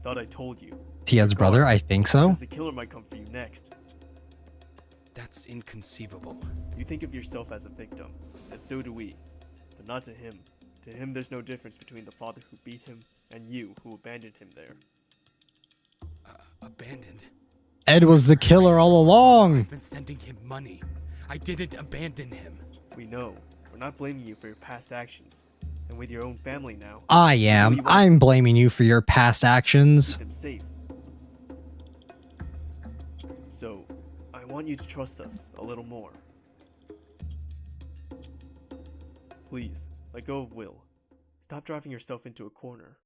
Thought I told you. Tia's brother, I think so. Because the killer might come for you next. That's inconceivable. You think of yourself as a victim, and so do we. But not to him. To him, there's no difference between the father who beat him and you who abandoned him there. Abandoned? Ed was the killer all along. I've been sending him money. I didn't abandon him. We know. We're not blaming you for your past actions. And with your own family now. I am. I'm blaming you for your past actions. Keep them safe. So, I want you to trust us a little more. Please, let go of Will. Stop driving yourself into a corner.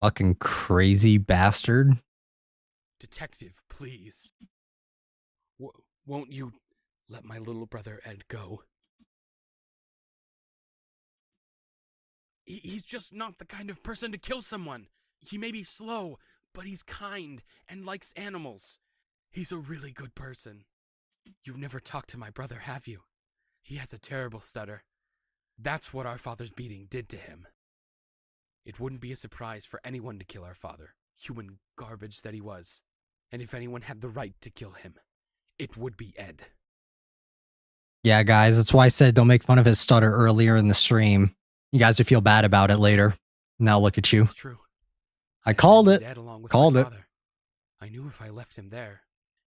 Fucking crazy bastard. Detective, please. Won't you let my little brother Ed go? He's just not the kind of person to kill someone. He may be slow, but he's kind and likes animals. He's a really good person. You've never talked to my brother, have you? He has a terrible stutter. That's what our father's beating did to him. It wouldn't be a surprise for anyone to kill our father, human garbage that he was. And if anyone had the right to kill him, it would be Ed. Yeah, guys, that's why I said don't make fun of his stutter earlier in the stream. You guys would feel bad about it later. Now look at you. It's true. I called it. Ed along with Called my it. father. I knew if I left him there,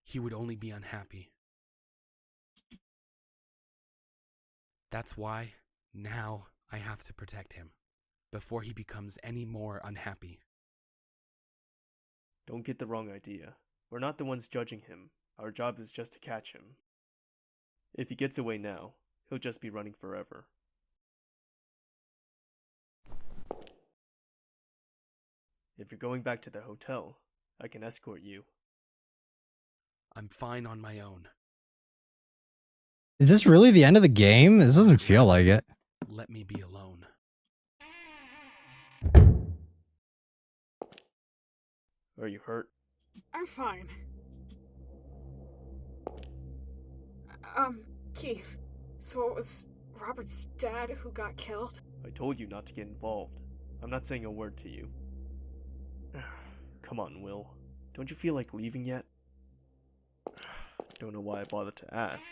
he would only be unhappy. That's why, now, I have to protect him, before he becomes any more unhappy. Don't get the wrong idea. We're not the ones judging him. Our job is just to catch him. If he gets away now, he'll just be running forever. If you're going back to the hotel, I can escort you. I'm fine on my own. Is this really the end of the game? This doesn't feel like it. Let me be alone. Are you hurt? I'm fine. Keith, so it was Robert's dad who got killed? I told you not to get involved. I'm not saying a word to you. Come on, Will. Don't you feel like leaving yet? Don't know why I bothered to ask.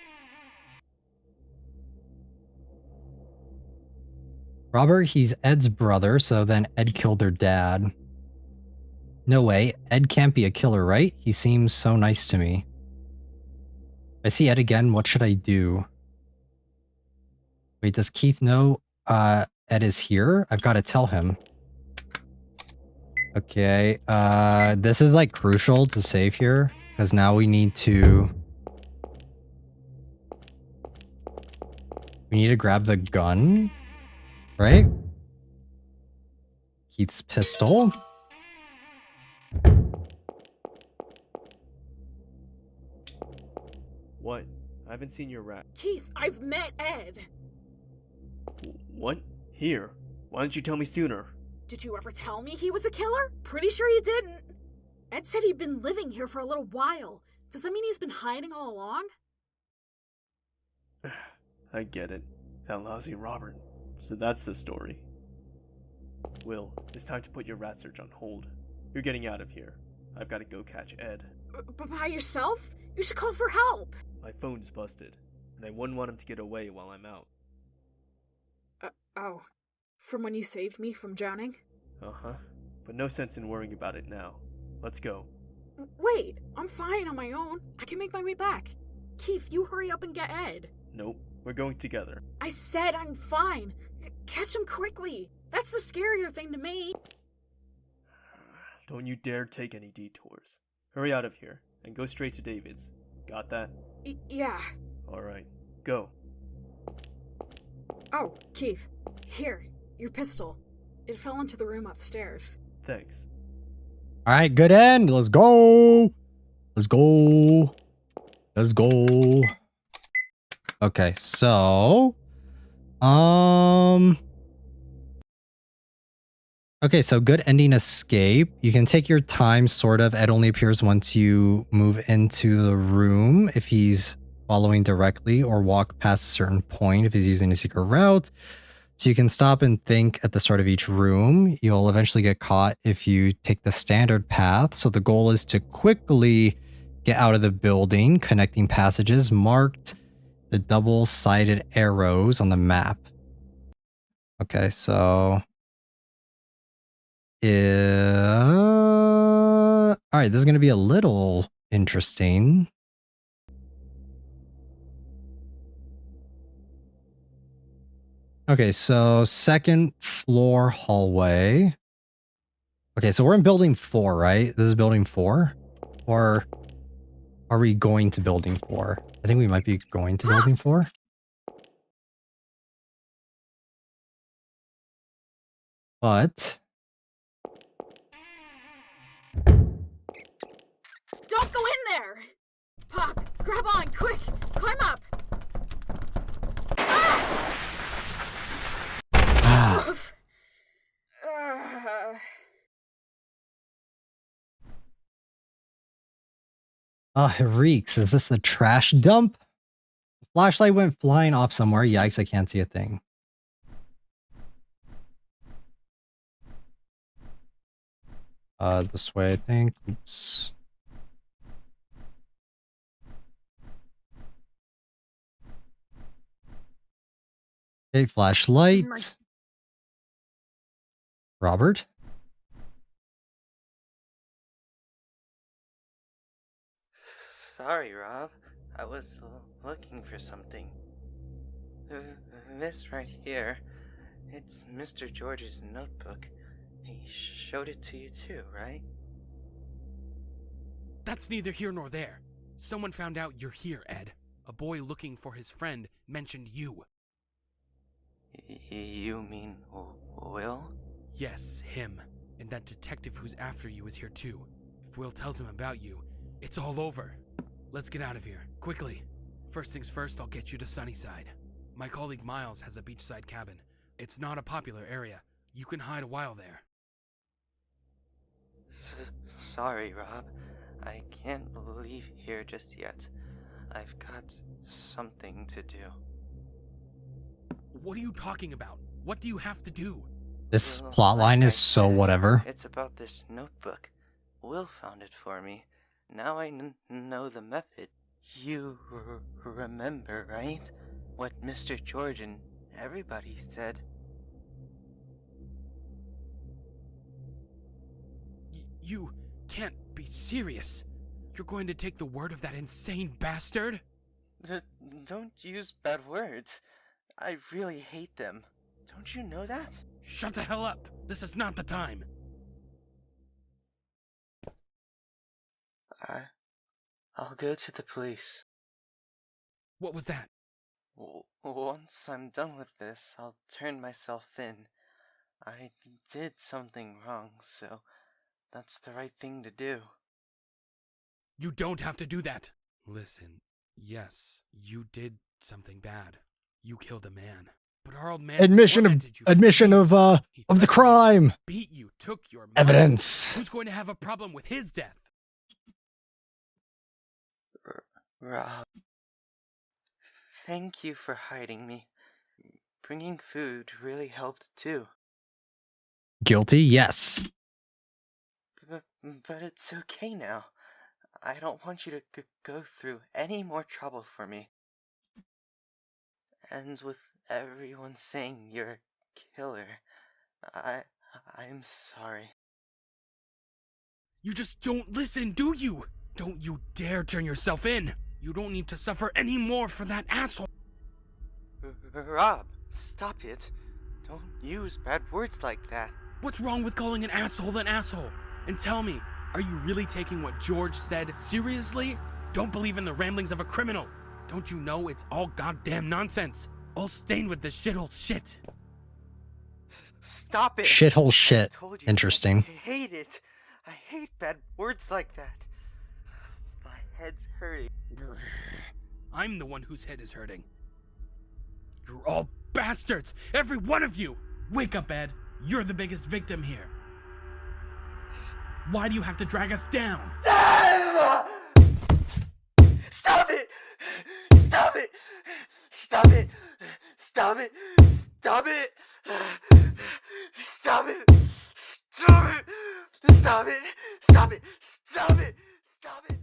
Robert, he's Ed's brother, so then Ed killed their dad. No way, Ed can't be a killer, right? He seems so nice to me. If I see Ed again, what should I do? Wait, does Keith know Ed is here? I've got to tell him. Okay, this is like crucial to save here, because now we need to grab the gun, right? Keith's pistol. What? I haven't seen your rat. Keith, I've met Ed. What? Here? Why didn't you tell me sooner? Did you ever tell me he was a killer? Pretty sure you didn't. Ed said he'd been living here for a little while. Does that mean he's been hiding all along? I get it. That lousy Robert. So that's the story. Will, it's time to put your rat search on hold. You're getting out of here. I've got to go catch Ed. But by yourself? You should call for help. My phone's busted, and I wouldn't want him to get away while I'm out. Oh. From when you saved me from drowning? Uh-huh. But no sense in worrying about it now. Let's go. Wait, I'm fine on my own. I can make my way back. Keith, you hurry up and get Ed. Nope, we're going together. I said I'm fine. Catch him quickly. That's the scarier thing to me. Don't you dare take any detours. Hurry out of here, and go straight to David's. Got that? Yeah. Alright, go. Oh, Keith. Here, your pistol. It fell into the room upstairs. Thanks. Alright, good end. Let's go. Let's go. Let's go. Okay, so okay, so good ending escape. You can take your time, sort of. Ed only appears once you move into the room if he's following directly, or walk past a certain point if he's using a secret route. So you can stop and think at the start of each room. You'll eventually get caught if you take the standard path. So the goal is to quickly get out of the building, connecting passages marked the double-sided arrows on the map. Okay, so all right, this is going to be a little interesting. Okay, so second floor hallway. Okay, so we're in building 4, right? This is building 4? Or are we going to building 4? I think we might be going to building 4. But Don't go in there! Pop, grab on, quick! Climb up! Ah! Oof. oh, it reeks. Is this the trash dump? The flashlight went flying off somewhere. Yikes, I can't see a thing. This way, I think. Oops. Okay, flashlight. Robert? Sorry, Rob. I was looking for something. This right here, it's Mr. George's notebook. He showed it to you too, right? That's neither here nor there. Someone found out you're here, Ed. A boy looking for his friend mentioned you. You mean Will? Yes, him. And that detective who's after you is here too. If Will tells him about you, it's all over. Let's get out of here, quickly. First things first, I'll get you to Sunnyside. My colleague Miles has a beachside cabin. It's not a popular area. You can hide a while there. Sorry, Rob. I can't leave here just yet. I've got something to do. What are you talking about? What do you have to do? This plotline is so whatever. It's about this notebook. Will found it for me. Now I know the method. You remember, right? What Mr. George and everybody said. You can't be serious. You're going to take the word of that insane bastard? Don't use bad words. I really hate them. Don't you know that? Shut the hell up! This is not the time! I'll go to the police. What was that? Once I'm done with this, I'll turn myself in. I did something wrong, so that's the right thing to do. You don't have to do that! Listen, yes, you did something bad. You killed a man. But our old man admission of the crime. Beat you, took your money. Evidence. Who's going to have a problem with his death? Rob, thank you for hiding me. Bringing food really helped too. Guilty? Yes. But it's okay now. I don't want you to go through any more trouble for me. And with everyone saying you're a killer, I'm sorry. You just don't listen, do you? Don't you dare turn yourself in! You don't need to suffer any more for that asshole! Rob, stop it. Don't use bad words like that. What's wrong with calling an asshole an asshole? And tell me, are you really taking what George said seriously? Don't believe in the ramblings of a criminal! Don't you know it's all goddamn nonsense? All stained with this shithole shit! Stop it! Shithole shit. Interesting. I hate it. I hate bad words like that. My head's hurting. I'm the one whose head is hurting. You're all bastards! Every one of you! Wake up, Ed. You're the biggest victim here. Why do you have to drag us down? Stop it! Stop it! Stop it! Stop it! Stop it! Stop it! Stop it! Stop it! Stop it! Stop it! Stop it!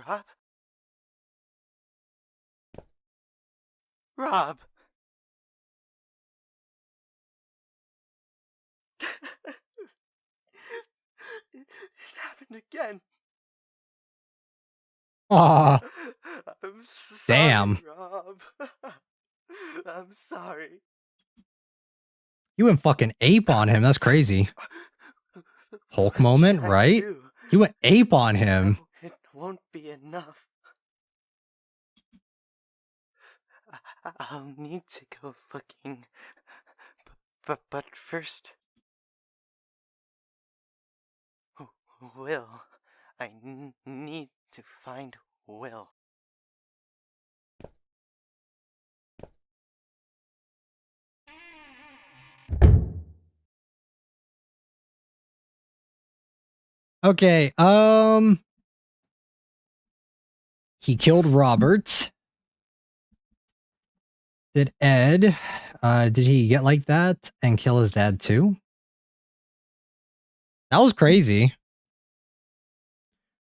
Rob? Rob! It happened again. Aw. I'm sorry, Damn. Rob. I'm sorry. You went fucking ape on him. That's crazy. Hulk moment, right? He went ape on him. It won't be enough. I'll need to go looking. But first... Will. I need to find Will. Okay, he killed Robert. Did Ed, did he get like that and kill his dad too? That was crazy.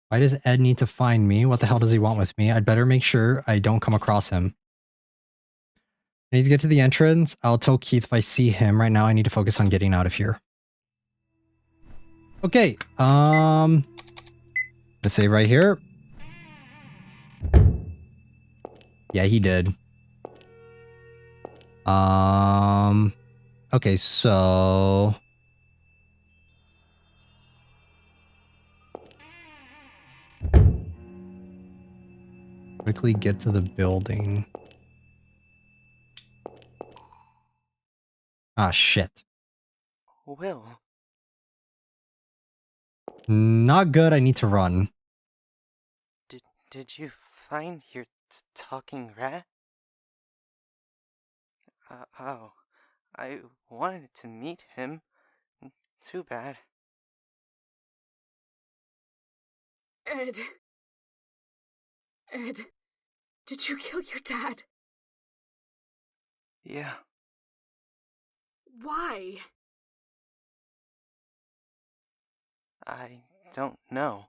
Why does Ed need to find me? What the hell does he want with me? I'd better make sure I don't come across him. I need to get to the entrance. I'll tell Keith if I see him. Right now I need to focus on getting out of here. Okay, let's save right here. Yeah, he did. Okay, so... quickly get to the building. Ah, shit. Will. Not good, I need to run. Did you find your talking rat? Oh, I wanted to meet him. Too bad. Ed, did you kill your dad? Yeah. Why? I don't know.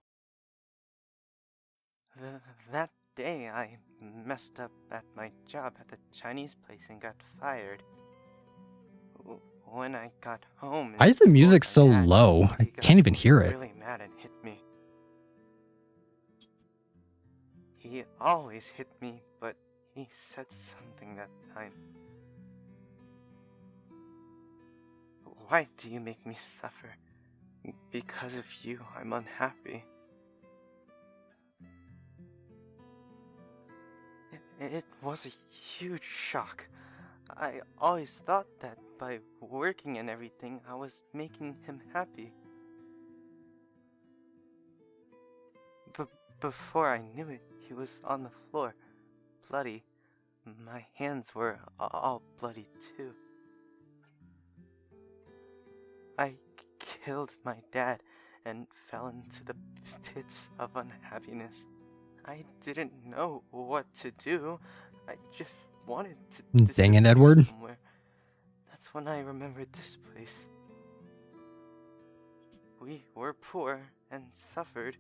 That day I messed up at my job at the Chinese place and got fired. When I got home... Why is the music so low? I can't even hear it. Really mad and hit me. He always hit me, but he said something that time. Why do you make me suffer? Because of you, I'm unhappy. It was a huge shock. I always thought that by working and everything, I was making him happy. But before I knew it, he was on the floor, bloody. My hands were all bloody too. I killed my dad and fell into the pits of unhappiness. I didn't know what to do. I just wanted to Dang it, Edward. somewhere. That's when I remembered this place. We were poor and suffered,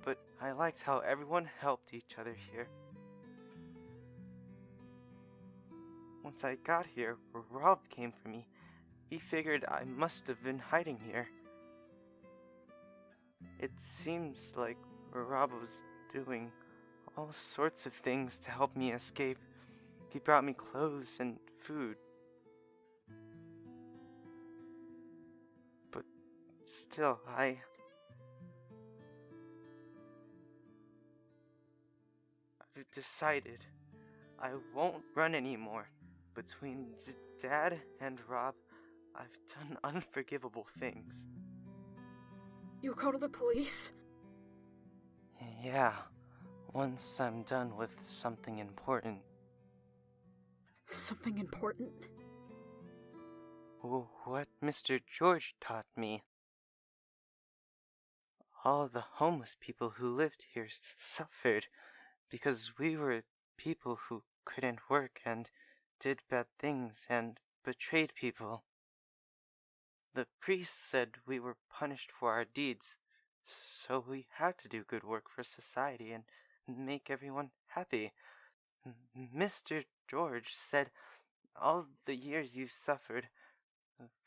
but I liked how everyone helped each other here. Once I got here, Rob came for me. He figured I must have been hiding here. It seems like Rob was doing all sorts of things to help me escape. He brought me clothes and food. But still, I've decided I won't run anymore. Between Dad and Rob, I've done unforgivable things. You'll go to the police? Yeah, once I'm done with something important. Something important? What Mr. George taught me. All the homeless people who lived here suffered because we were people who couldn't work and did bad things and betrayed people. The priest said we were punished for our deeds, so we had to do good work for society and make everyone happy. Mr. George said all the years you suffered,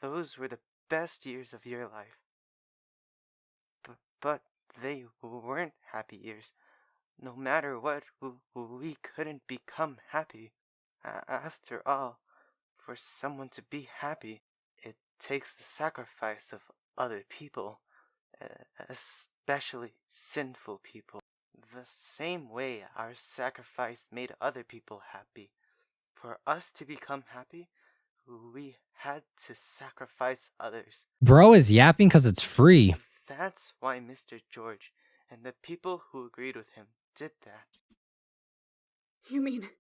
those were the best years of your life. But they weren't happy years. No matter what, we couldn't become happy. After all, for someone to be happy, it takes the sacrifice of other people, especially sinful people. The same way our sacrifice made other people happy. For us to become happy, we had to sacrifice others. Bro is yapping because it's free. That's why Mr. George and the people who agreed with him did that. You mean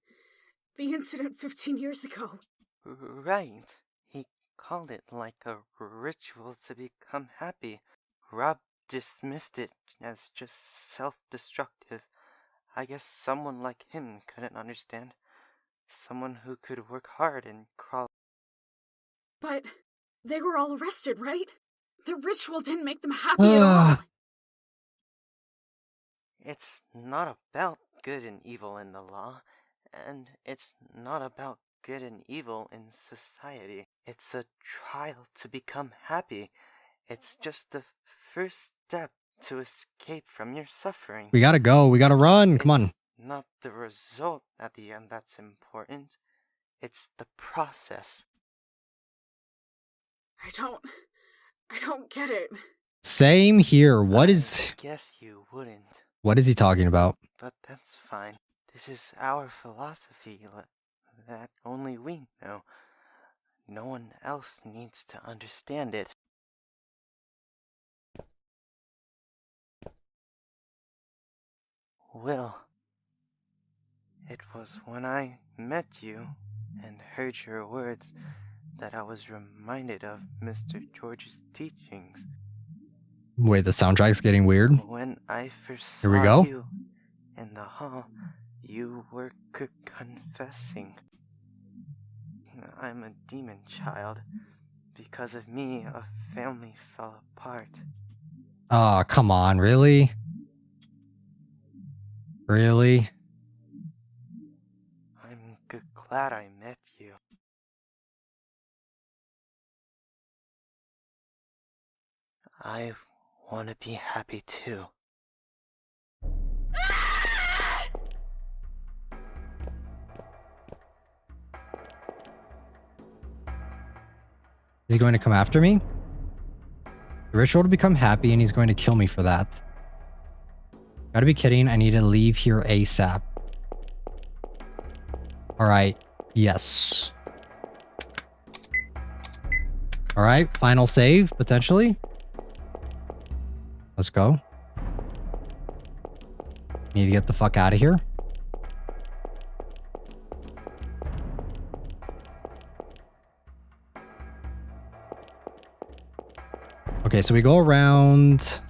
the incident 15 years ago? Right. He called it like a ritual to become happy. Rob dismissed it as just self-destructive. I guess someone like him couldn't understand. Someone who could work hard and crawl. But they were all arrested, right? The ritual didn't make them happy at all. It's not about good and evil in the law, and it's not about good and evil in society. It's a trial to become happy. It's just the first step to escape from your suffering. We gotta go. We gotta run. Come on. It's not the result at the end that's important. It's the process. I don't get it. Same here. What is... I guess you wouldn't. What is he talking about? But that's fine. This is our philosophy that only we know. No one else needs to understand it. Will, it was when I met you and heard your words that I was reminded of Mr. George's teachings. Wait, the soundtrack's getting weird. When I first Here we saw go. you in the hall, you were confessing. I'm a demon child. Because of me, a family fell apart. Oh, come on. Really? Really? I'm glad I met you. I want to be happy too. Is he going to come after me? The ritual to become happy, and he's going to kill me for that. Gotta be kidding. I need to leave here ASAP. Alright. Yes. Alright. Final save, potentially. Let's go. Need to get the fuck out of here. Okay, so we go around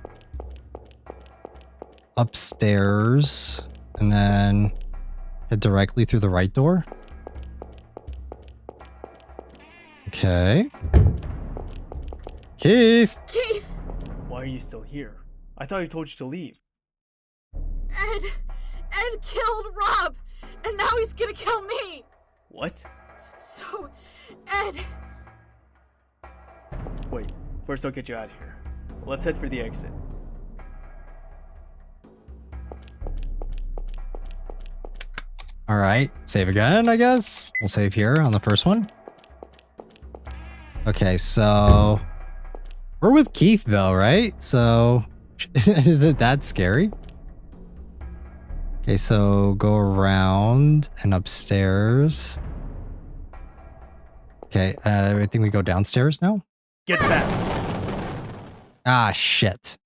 upstairs and then head directly through the right door. Okay. Keith! Keith! Why are you still here? I thought I told you to leave. Ed killed Rob, and now he's gonna kill me! What? So, Ed... Wait, first I'll get you out of here. Let's head for the exit. Alright, save again, I guess. We'll save here on the first one. Okay, so... We're with Keith though, right? So... Is it that scary? Okay, so go around and upstairs. Okay, I think we go downstairs now. Get back! Ah, shit.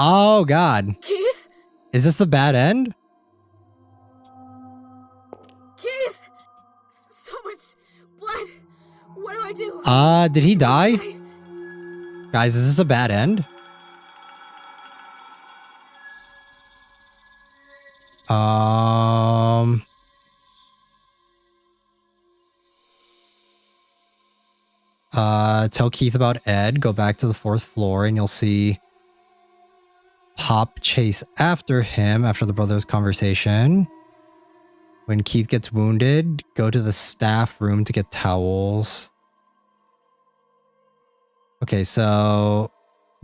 Oh, God. Keith? Is this the bad end? Keith! So much blood. What do I do? Did he die? Guys, is this a bad end? Tell Keith about Ed. Go back to the 4th floor and you'll see Pop chase after him after the brothers' conversation. When Keith gets wounded, go to the staff room to get towels. Okay, so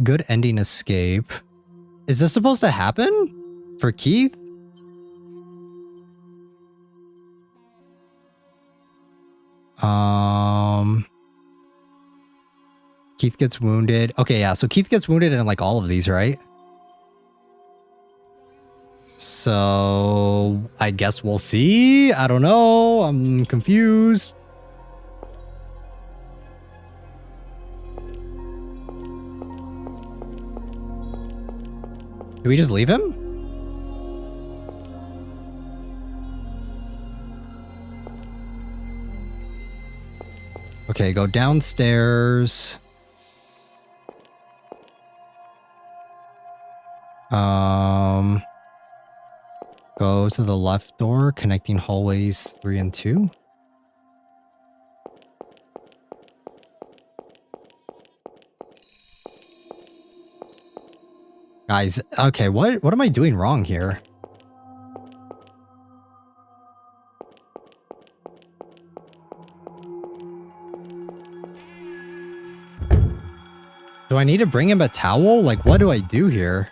good ending escape. Is this supposed to happen for Keith? Keith gets wounded. Okay, yeah, so Keith gets wounded in like all of these, right? So I guess we'll see. I don't know. I'm confused. Do we just leave him? Okay, go downstairs. Go to the left door, connecting hallways 3 and 2. Guys, okay, what am I doing wrong here? Do I need to bring him a towel? Like, what do I do here?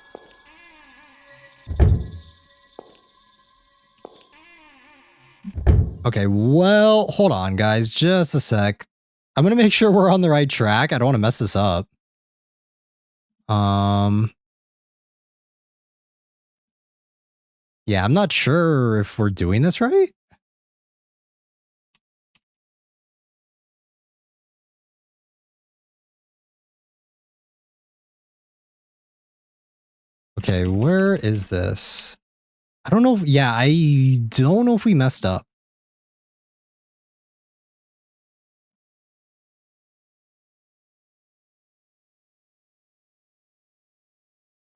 Okay, well, hold on, guys. Just a sec. I'm gonna make sure we're on the right track. I don't want to mess this up. Yeah, I'm not sure if we're doing this right. Okay, where is this? I don't know if, yeah, I don't know if we messed up.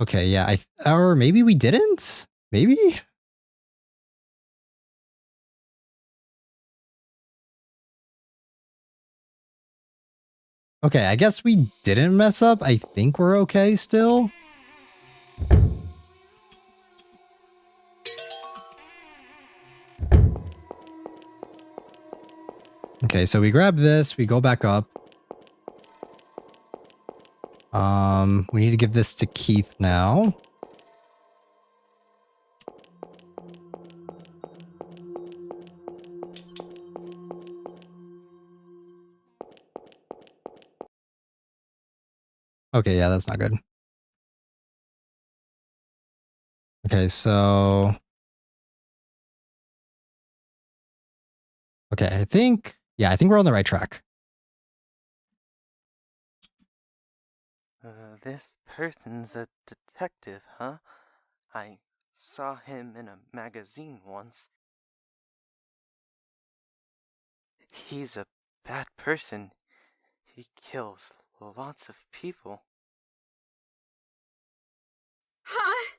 Okay, yeah, or maybe we didn't? Maybe? Okay, I guess we didn't mess up. I think we're okay still. Okay, so we grab this, we go back up. We need to give this to Keith now. Okay, yeah, that's not good. Okay, so... Okay, I think we're on the right track. This person's a detective, huh? I saw him in a magazine once. He's a bad person. He kills lots of people. Huh?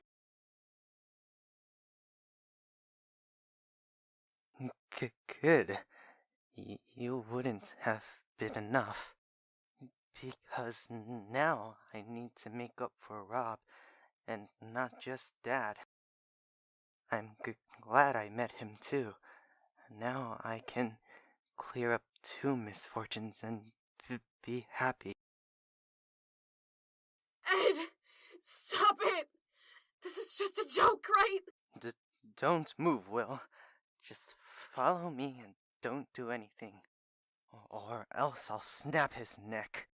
Good. You wouldn't have been enough. Because now I need to make up for Rob, and not just Dad. I'm glad I met him too. Now I can clear up 2 misfortunes and be happy. Ed, stop it! This is just a joke, right? Don't move, Will. Just follow me and don't do anything. Or else I'll snap his neck.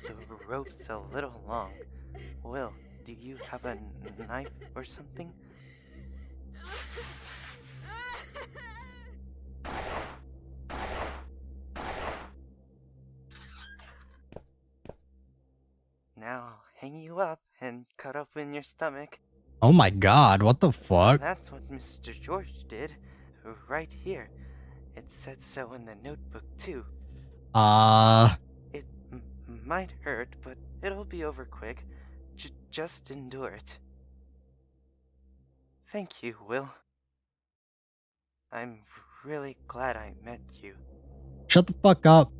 The rope's a little long. Will, do you have a knife or something? Now I'll hang you up and cut open your stomach. Oh my god, what the fuck? That's what Mr. George did, right here. It said so in the notebook, too. It might hurt, but it'll be over quick. Just endure it. Thank you, Will. I'm really glad I met you. Shut the fuck up.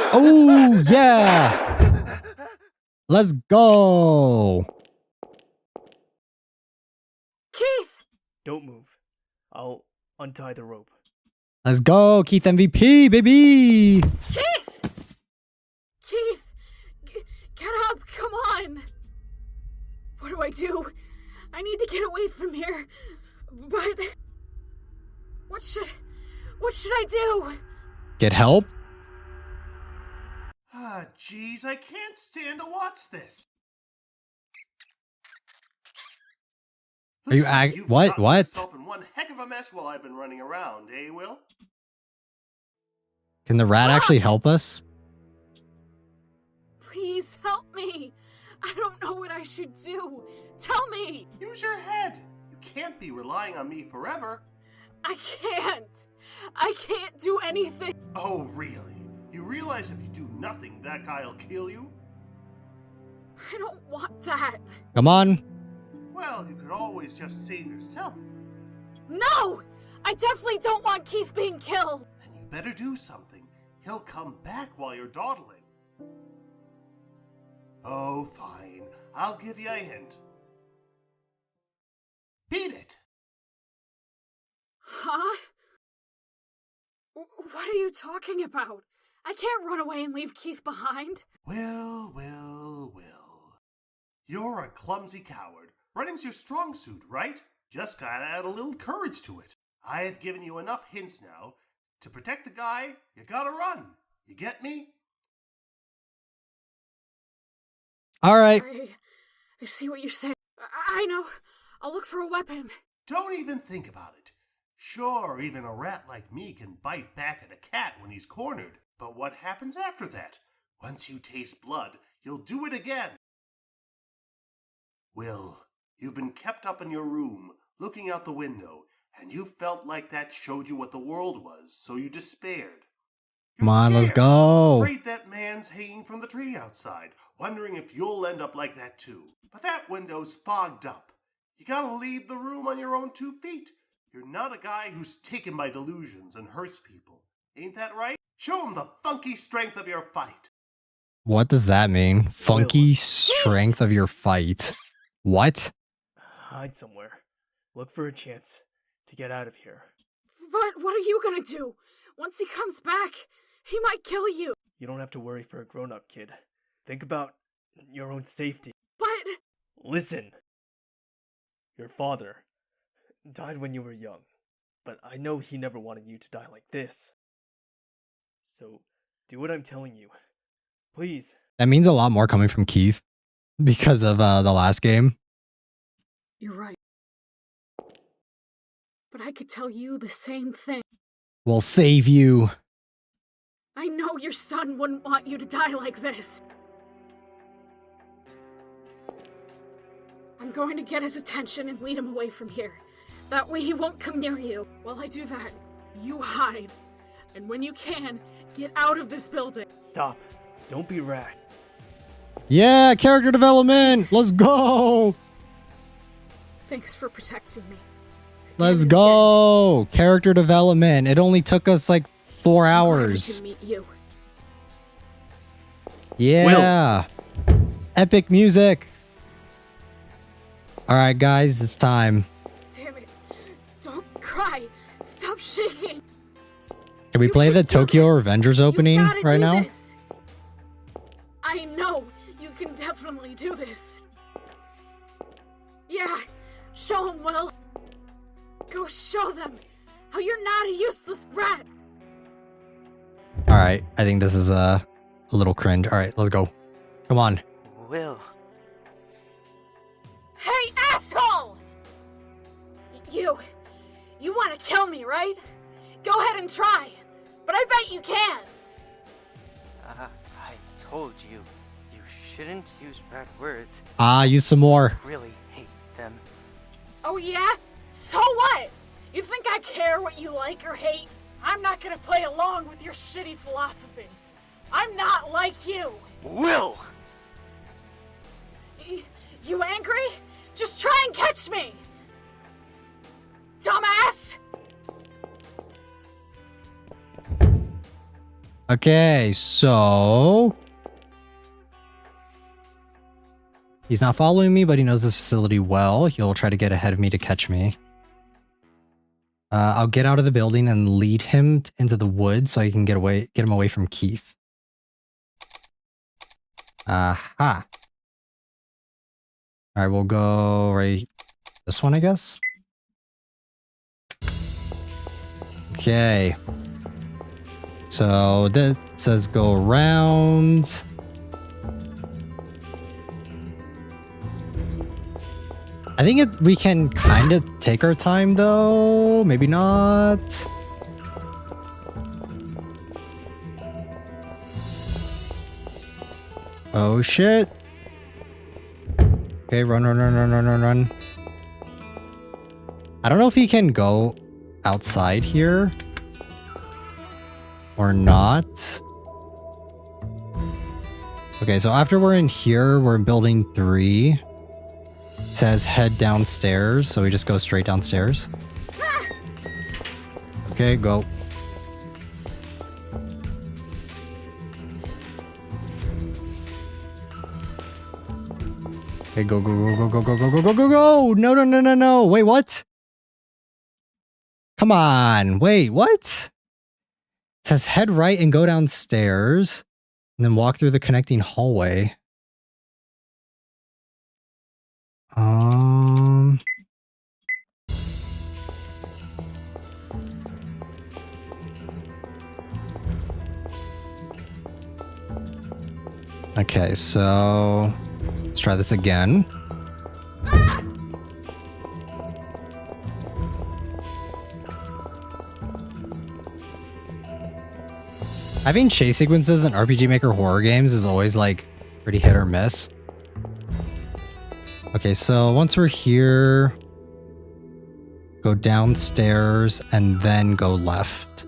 Oh, yeah! Let's go! Keith! Don't move. I'll untie the rope. Let's go, Keith MVP, baby! Keith! Keith! Get up, come on! What do I do? I need to get away from here. But what should I do? Get help? Ah, jeez, I can't stand to watch this. Are you what? Gotten yourself in one heck of a mess while I've been running around, eh, Will? Can the rat actually help us? Please help me. I don't know what I should do. Tell me. Use your head. You can't be relying on me forever. I can't. I can't do anything. Oh, really? You realize if you do nothing, that guy'll kill you? I don't want that. Come on. Well, you could always just save yourself. No! I definitely don't want Keith being killed. Then you better do something. He'll come back while you're dawdling. Oh, fine. I'll give you a hint. Beat it! Huh? What are you talking about? I can't run away and leave Keith behind. Will. You're a clumsy coward. Running's your strong suit, right? Just gotta add a little courage to it. I've given you enough hints now. To protect the guy, you gotta run. You get me? Alright. I see what you're saying. I know. I'll look for a weapon. Don't even think about it. Sure, even a rat like me can bite back at a cat when he's cornered. But what happens after that? Once you taste blood, you'll do it again. Will, you've been kept up in your room, looking out the window, and you felt like that showed you what the world was, so you despaired. Come on, let's go. Afraid that man's hanging from the tree outside, wondering if you'll end up like that too. But that window's fogged up. You gotta leave the room on your own 2 feet. You're not a guy who's taken by delusions and hurts people. Ain't that right? Show him the funky strength of your fight. What does that mean? Funky strength of your fight. What? Hide somewhere. Look for a chance to get out of here. But what are you gonna do? Once he comes back, he might kill you. You don't have to worry for a grown-up kid. Think about your own safety. But... Listen. Your father died when you were young, but I know he never wanted you to die like this. So, do what I'm telling you. Please. That means a lot more coming from Keith because of the last game. You're right. But I could tell you the same thing. We'll save you. I know your son wouldn't want you to die like this. I'm going to get his attention and lead him away from here. That way he won't come near you. While I do that, you hide. And when you can, get out of this building. Stop. Don't be rat. Yeah, character development. Let's go. Thanks for protecting me. Let's go. Character development. It only took us like 4 hours. I can meet you. Yeah. Epic music. All right, guys, it's time. Damn it. Don't cry. Stop shaking. Can we play the Tokyo Revengers opening right now? This. I know you can definitely do this. Yeah, show them, Will. Go show them how you're not a useless brat. All right, I think this is a little cringe. All right, let's go. Come on. Will. Hey, asshole! You want to kill me, right? Go ahead and try. But I bet you can. told you, you shouldn't use bad words. Use some more. I really hate them. Oh yeah? So what? You think I care what you like or hate? I'm not gonna play along with your shitty philosophy. I'm not like you. Will! You angry? Just try and catch me! Dumbass! Okay, so... He's not following me, but he knows this facility well. He'll try to get ahead of me to catch me. I'll get out of the building and lead him into the woods so I can get him away from Keith. Aha. Alright, we'll go right this one, I guess. Okay. So this says go around. I think we can kind of take our time though. Maybe not. Oh shit. Okay, run. I don't know if he can go outside here or not. Okay, so after we're in here, we're in building 3. It says head downstairs, so we just go straight downstairs. Okay, go. Okay, go. No. Wait, what? Come on. Wait, what? It says head right and go downstairs and then walk through the connecting hallway. Okay, so let's try this again. Having chase sequences in RPG Maker horror games is always like pretty hit or miss. Okay, so once we're here, go downstairs and then go left.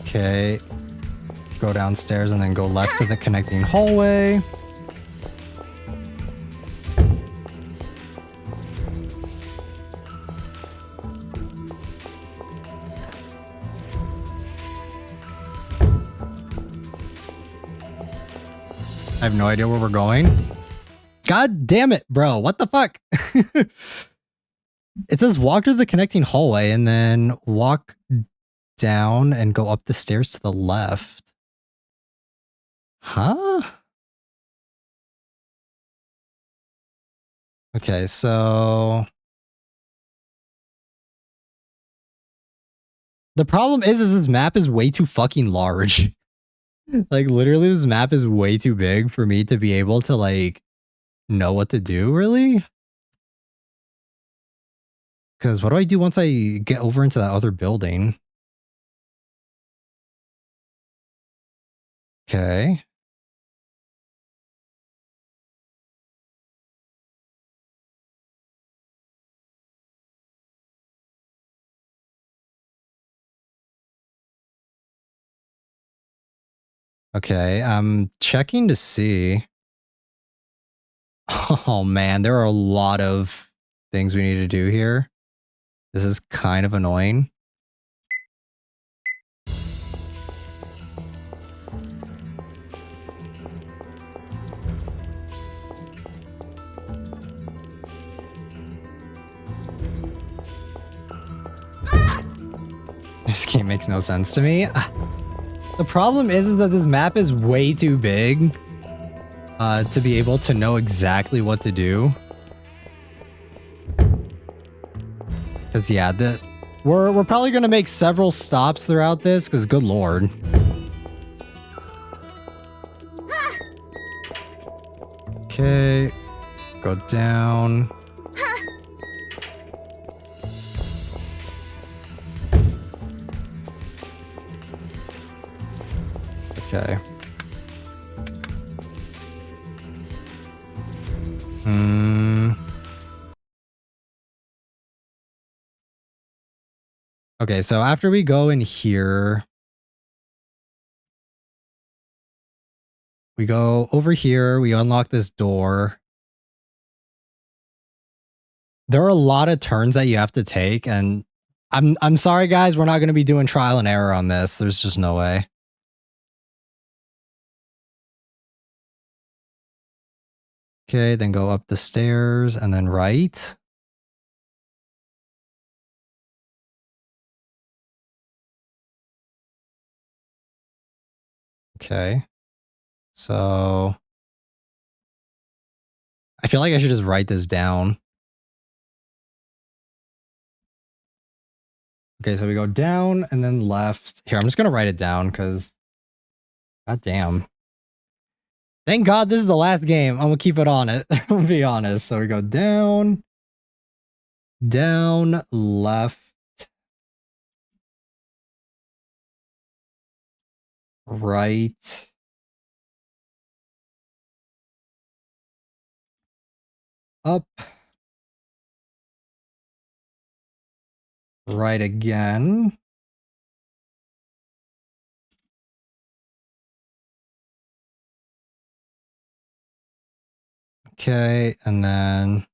Okay, go downstairs and then go left to the connecting hallway. I have no idea where we're going. God damn it, bro. What the fuck? It says walk to the connecting hallway and then walk down and go up the stairs to the left. Huh? Okay, so... The problem is this map is way too fucking large. Like, literally, this map is way too big for me to be able to, like, know what to do, really? Because what do I do once I get over into that other building? Okay. Okay, I'm checking to see. Oh man, there are a lot of things we need to do here. This is kind of annoying. This game makes no sense to me. The problem is that this map is way too big to be able to know exactly what to do. Because yeah, we're probably gonna make several stops throughout this. Because good lord. Okay, go down. Okay. Okay, so after we go in here, we go over here, we unlock this door. There are a lot of turns that you have to take, and I'm sorry guys, we're not going to be doing trial and error on this. There's just no way. Okay, then go up the stairs and then right. Okay. So I feel like I should just write this down. Okay, so we go down and then left. Here, I'm just going to write it down because god damn. Thank God this is the last game. I'm going to keep it on it. I'll be honest. So we go down, down, left, right, up, right again. Okay, and then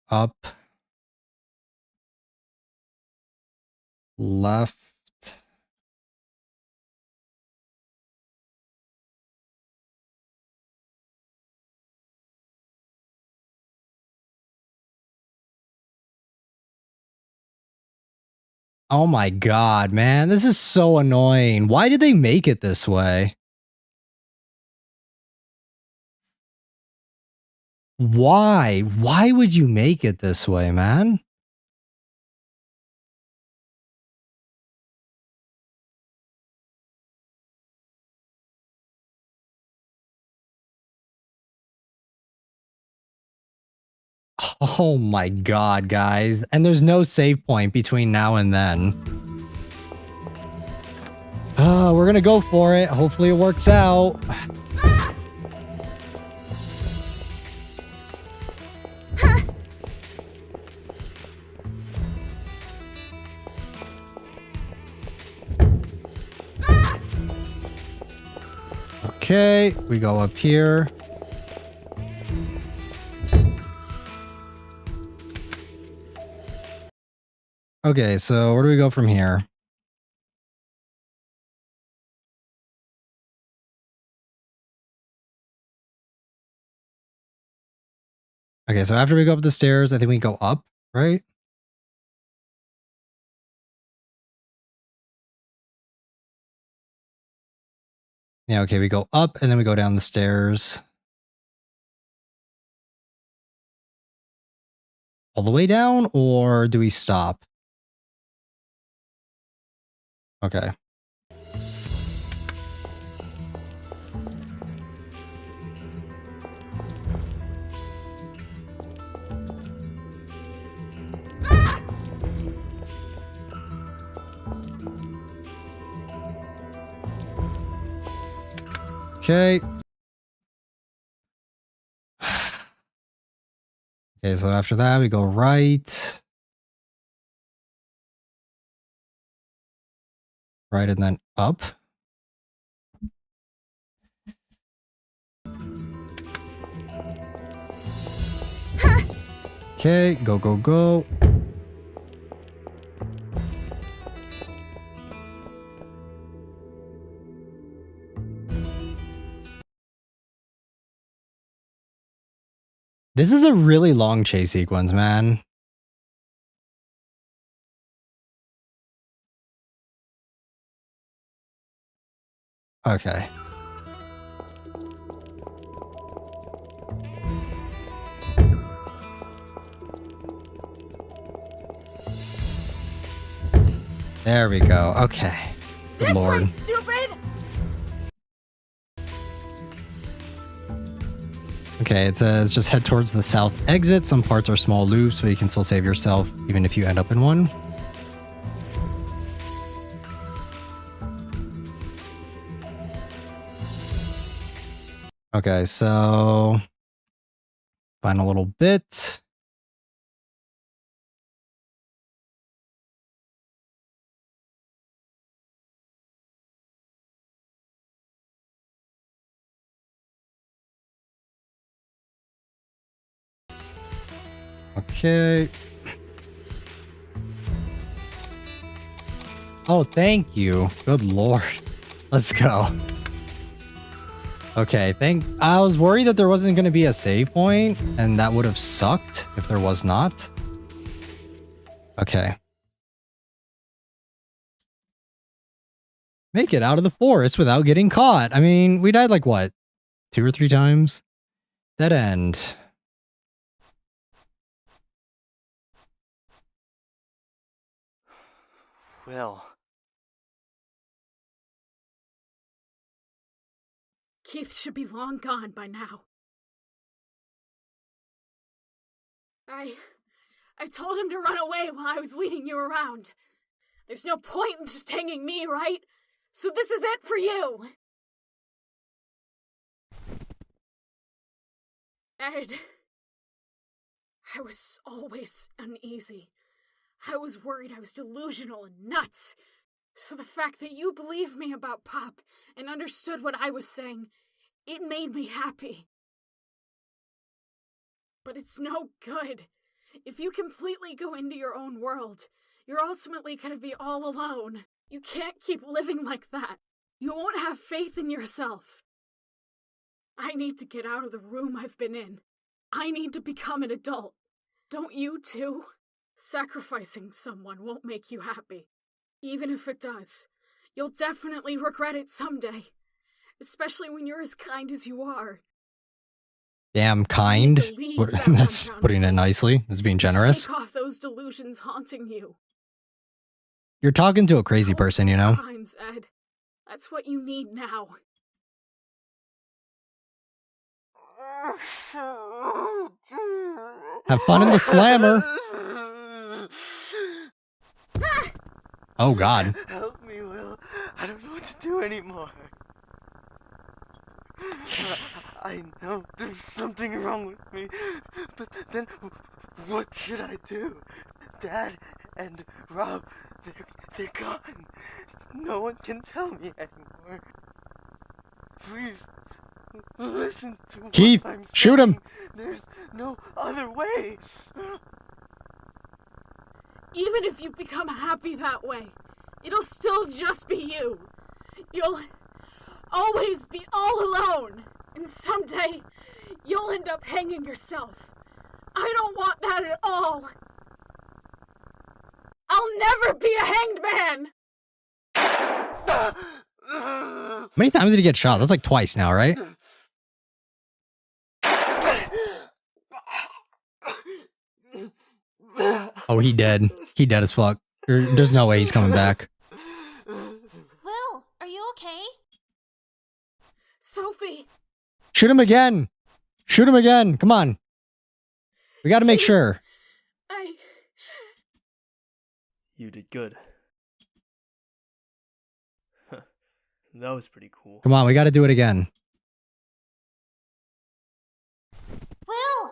up, left, oh my god, man, this is so annoying. Why did they make it this way? Why? Why would you make it this way, man? Oh my god, guys. And there's no save point between now and then. We're gonna go for it. Hopefully it works out. Okay, we go up here. Okay, so where do we go from here? Okay, so after we go up the stairs, I think we go up, right? Yeah, okay, we go up and then we go down the stairs. All the way down, or do we stop? Okay. Okay. Okay, so after that, we go right. Right, and then up. Okay, go, go, go. This is a really long chase sequence, man. Okay. There we go. Okay. Good Lord. Stupid! Okay, it says just head towards the south exit. Some parts are small loops, but you can still save yourself even if you end up in one. Okay, so find a little bit. Okay. Oh, thank you. Good lord. Let's go. Okay, I was worried that there wasn't going to be a save point, and that would have sucked if there was not. Okay. Make it out of the forest without getting caught. I mean, we died like what? 2 or 3 times? Dead end. Will. Keith should be long gone by now. I told him to run away while I was leading you around. There's no point in just hanging me, right? So this is it for you. Ed, I was always uneasy. I was worried I was delusional and nuts. So the fact that you believed me about Pop and understood what I was saying, it made me happy. But it's no good. If you completely go into your own world, you're ultimately going to be all alone. You can't keep living like that. You won't have faith in yourself. I need to get out of the room I've been in. I need to become an adult. Don't you too? Sacrificing someone won't make you happy. Even if it does, you'll definitely regret it someday. Especially when you're as kind as you are. Damn kind. That's putting it nicely. That's being generous. Shake off those delusions haunting you. You're talking to a crazy person, you know? Times, Ed. That's what you need now. Have fun in the slammer. Oh, God. Help me, Will. I don't know what to do anymore. I know there's something wrong with me, but then what should I do? Dad and Rob, they're gone. No one can tell me anymore. Please, listen to Keith, what I'm saying. shoot him. There's no other way. Even if you become happy that way, it'll still just be you. You'll always be all alone. And someday, you'll end up hanging yourself. I don't want that at all. I'll never be a hanged man! How many times did he get shot? That's like twice now, right? Oh, he dead. He dead as fuck. There's no way he's coming back. Will, are you okay? Sophie! Shoot him again! Shoot him again! Come on. We gotta make sure. You did good. That was pretty cool. Come on, we gotta do it again. Will!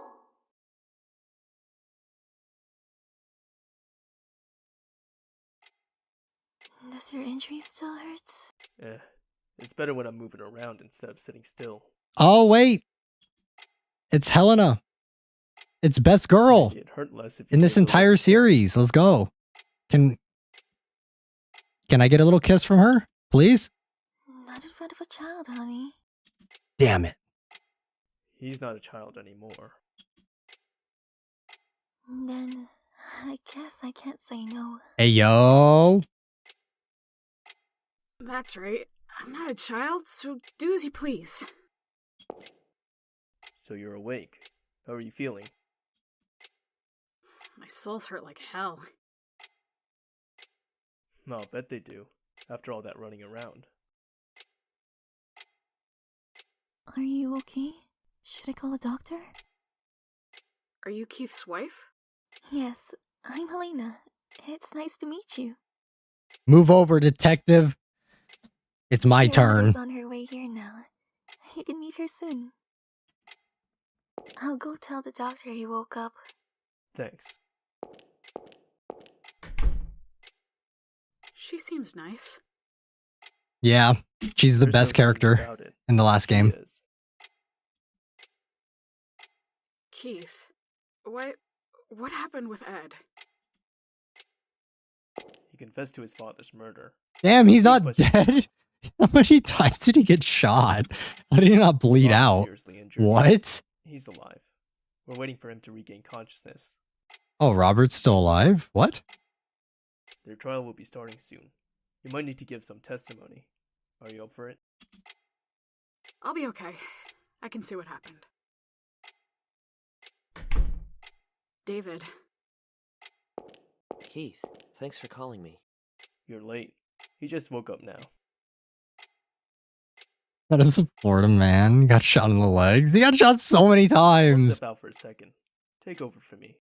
Does your injury still hurt? Yeah, it's better when I'm moving around instead of sitting still. Oh, wait. It's Helena. It's best girl It'd hurt less if in this entire series. Let's go. Can I get a little kiss from her, please? Not in front of a child, honey. Damn it. He's not a child anymore. Then I guess I can't say no. Hey, yo. That's right. I'm not a child, so do as you please. So you're awake. How are you feeling? My soul's hurt like hell. I'll bet they do, after all that running around. Are you okay? Should I call a doctor? Are you Keith's wife? Yes, I'm Helena. It's nice to meet you. Move over, detective. It's my Your turn. mother's on her way here now. You can meet her soon. I'll go tell the doctor he woke up. Thanks. She seems nice. Yeah, she's the There's best no shame character about it. in the last She game. is. Keith, what happened with Ed? He confessed to his father's murder. Damn, he's Big not question. dead. How many times did he get shot? How did he not bleed Bob is out? seriously injured. What? He's alive. We're waiting for him to regain consciousness. Oh, Robert's still alive? What? Their trial will be starting soon. You might need to give some testimony. Are you up for it? I'll be okay. I can see what happened. David. Keith, thanks for calling me. You're late. He just woke up now. That is a Florida man. He got shot in the legs. He got shot so many I'll times. step out for a second. Take over for me.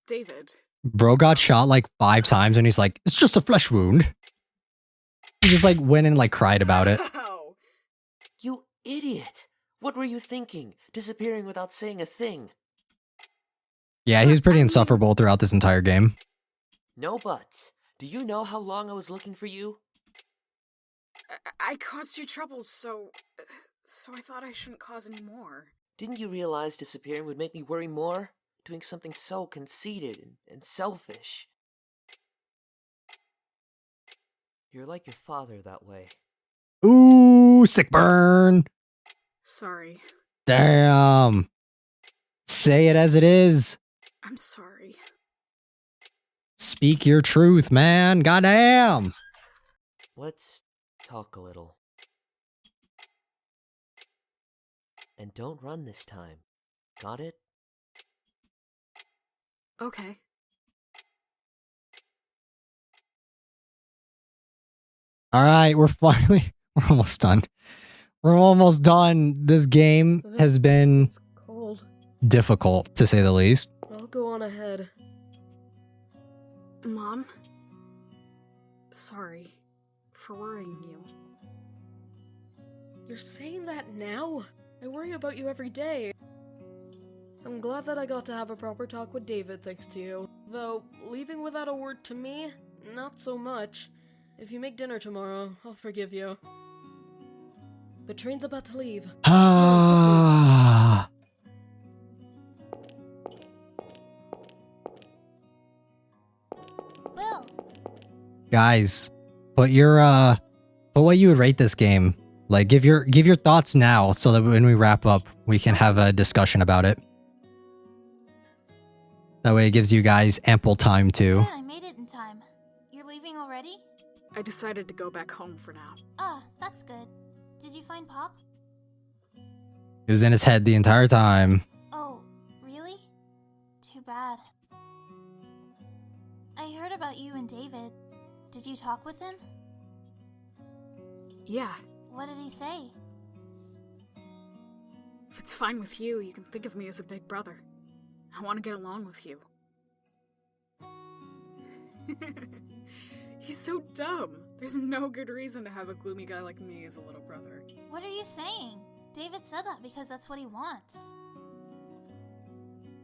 David. Bro got shot like 5 times and he's like, it's just a flesh wound. He just like went and like cried about it. Ow. You idiot! What were you thinking? Disappearing without saying a thing. Yeah, he was pretty insufferable throughout this entire game. No buts. Do you know how long I was looking for you? I caused you trouble, so I thought I shouldn't cause any more. Didn't you realize disappearing would make me worry more? Doing something so conceited and selfish. You're like your father that way. Ooh, sick burn. Sorry. Damn. Say it as it is. I'm sorry. Speak your truth, man. Goddamn. Let's talk a little. And don't run this time. Got it? Okay. All right, we're almost done. We're almost done. This game has been Cold. difficult, to say the least. I'll go on ahead. Mom? Sorry for worrying you. You're saying that now? I worry about you every day. I'm glad that I got to have a proper talk with David thanks to you. Though, leaving without a word to me, not so much. If you make dinner tomorrow, I'll forgive you. The train's about to leave. Ah. Will. Guys, put what you would rate this game. Like, give your thoughts now, so that when we wrap up, we can have a discussion about it. That way, it gives you guys ample time to. Good, I made it in time. You're leaving already? I decided to go back home for now. Ah, that's good. Did you find Pop? It was in his head the entire time. Oh, really? Too bad. I heard about you and David. Did you talk with him? Yeah. What did he say? If it's fine with you, you can think of me as a big brother. I want to get along with you. He's so dumb. There's no good reason to have a gloomy guy like me as a little brother. What are you saying? David said that because that's what he wants.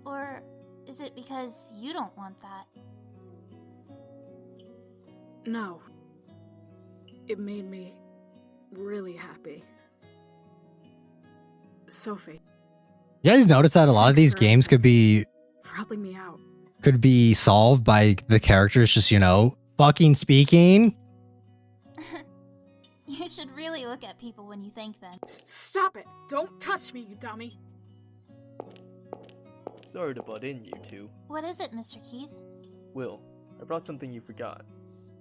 Or is it because you don't want that? No. It made me really happy. Sophie. You guys notice that a lot of these games could be For helping me out. solved by the characters just, fucking speaking? You should really look at people when you thank them. Stop it! Don't touch me, you dummy! Sorry to butt in, you two. What is it, Mr. Keith? Will, I brought something you forgot.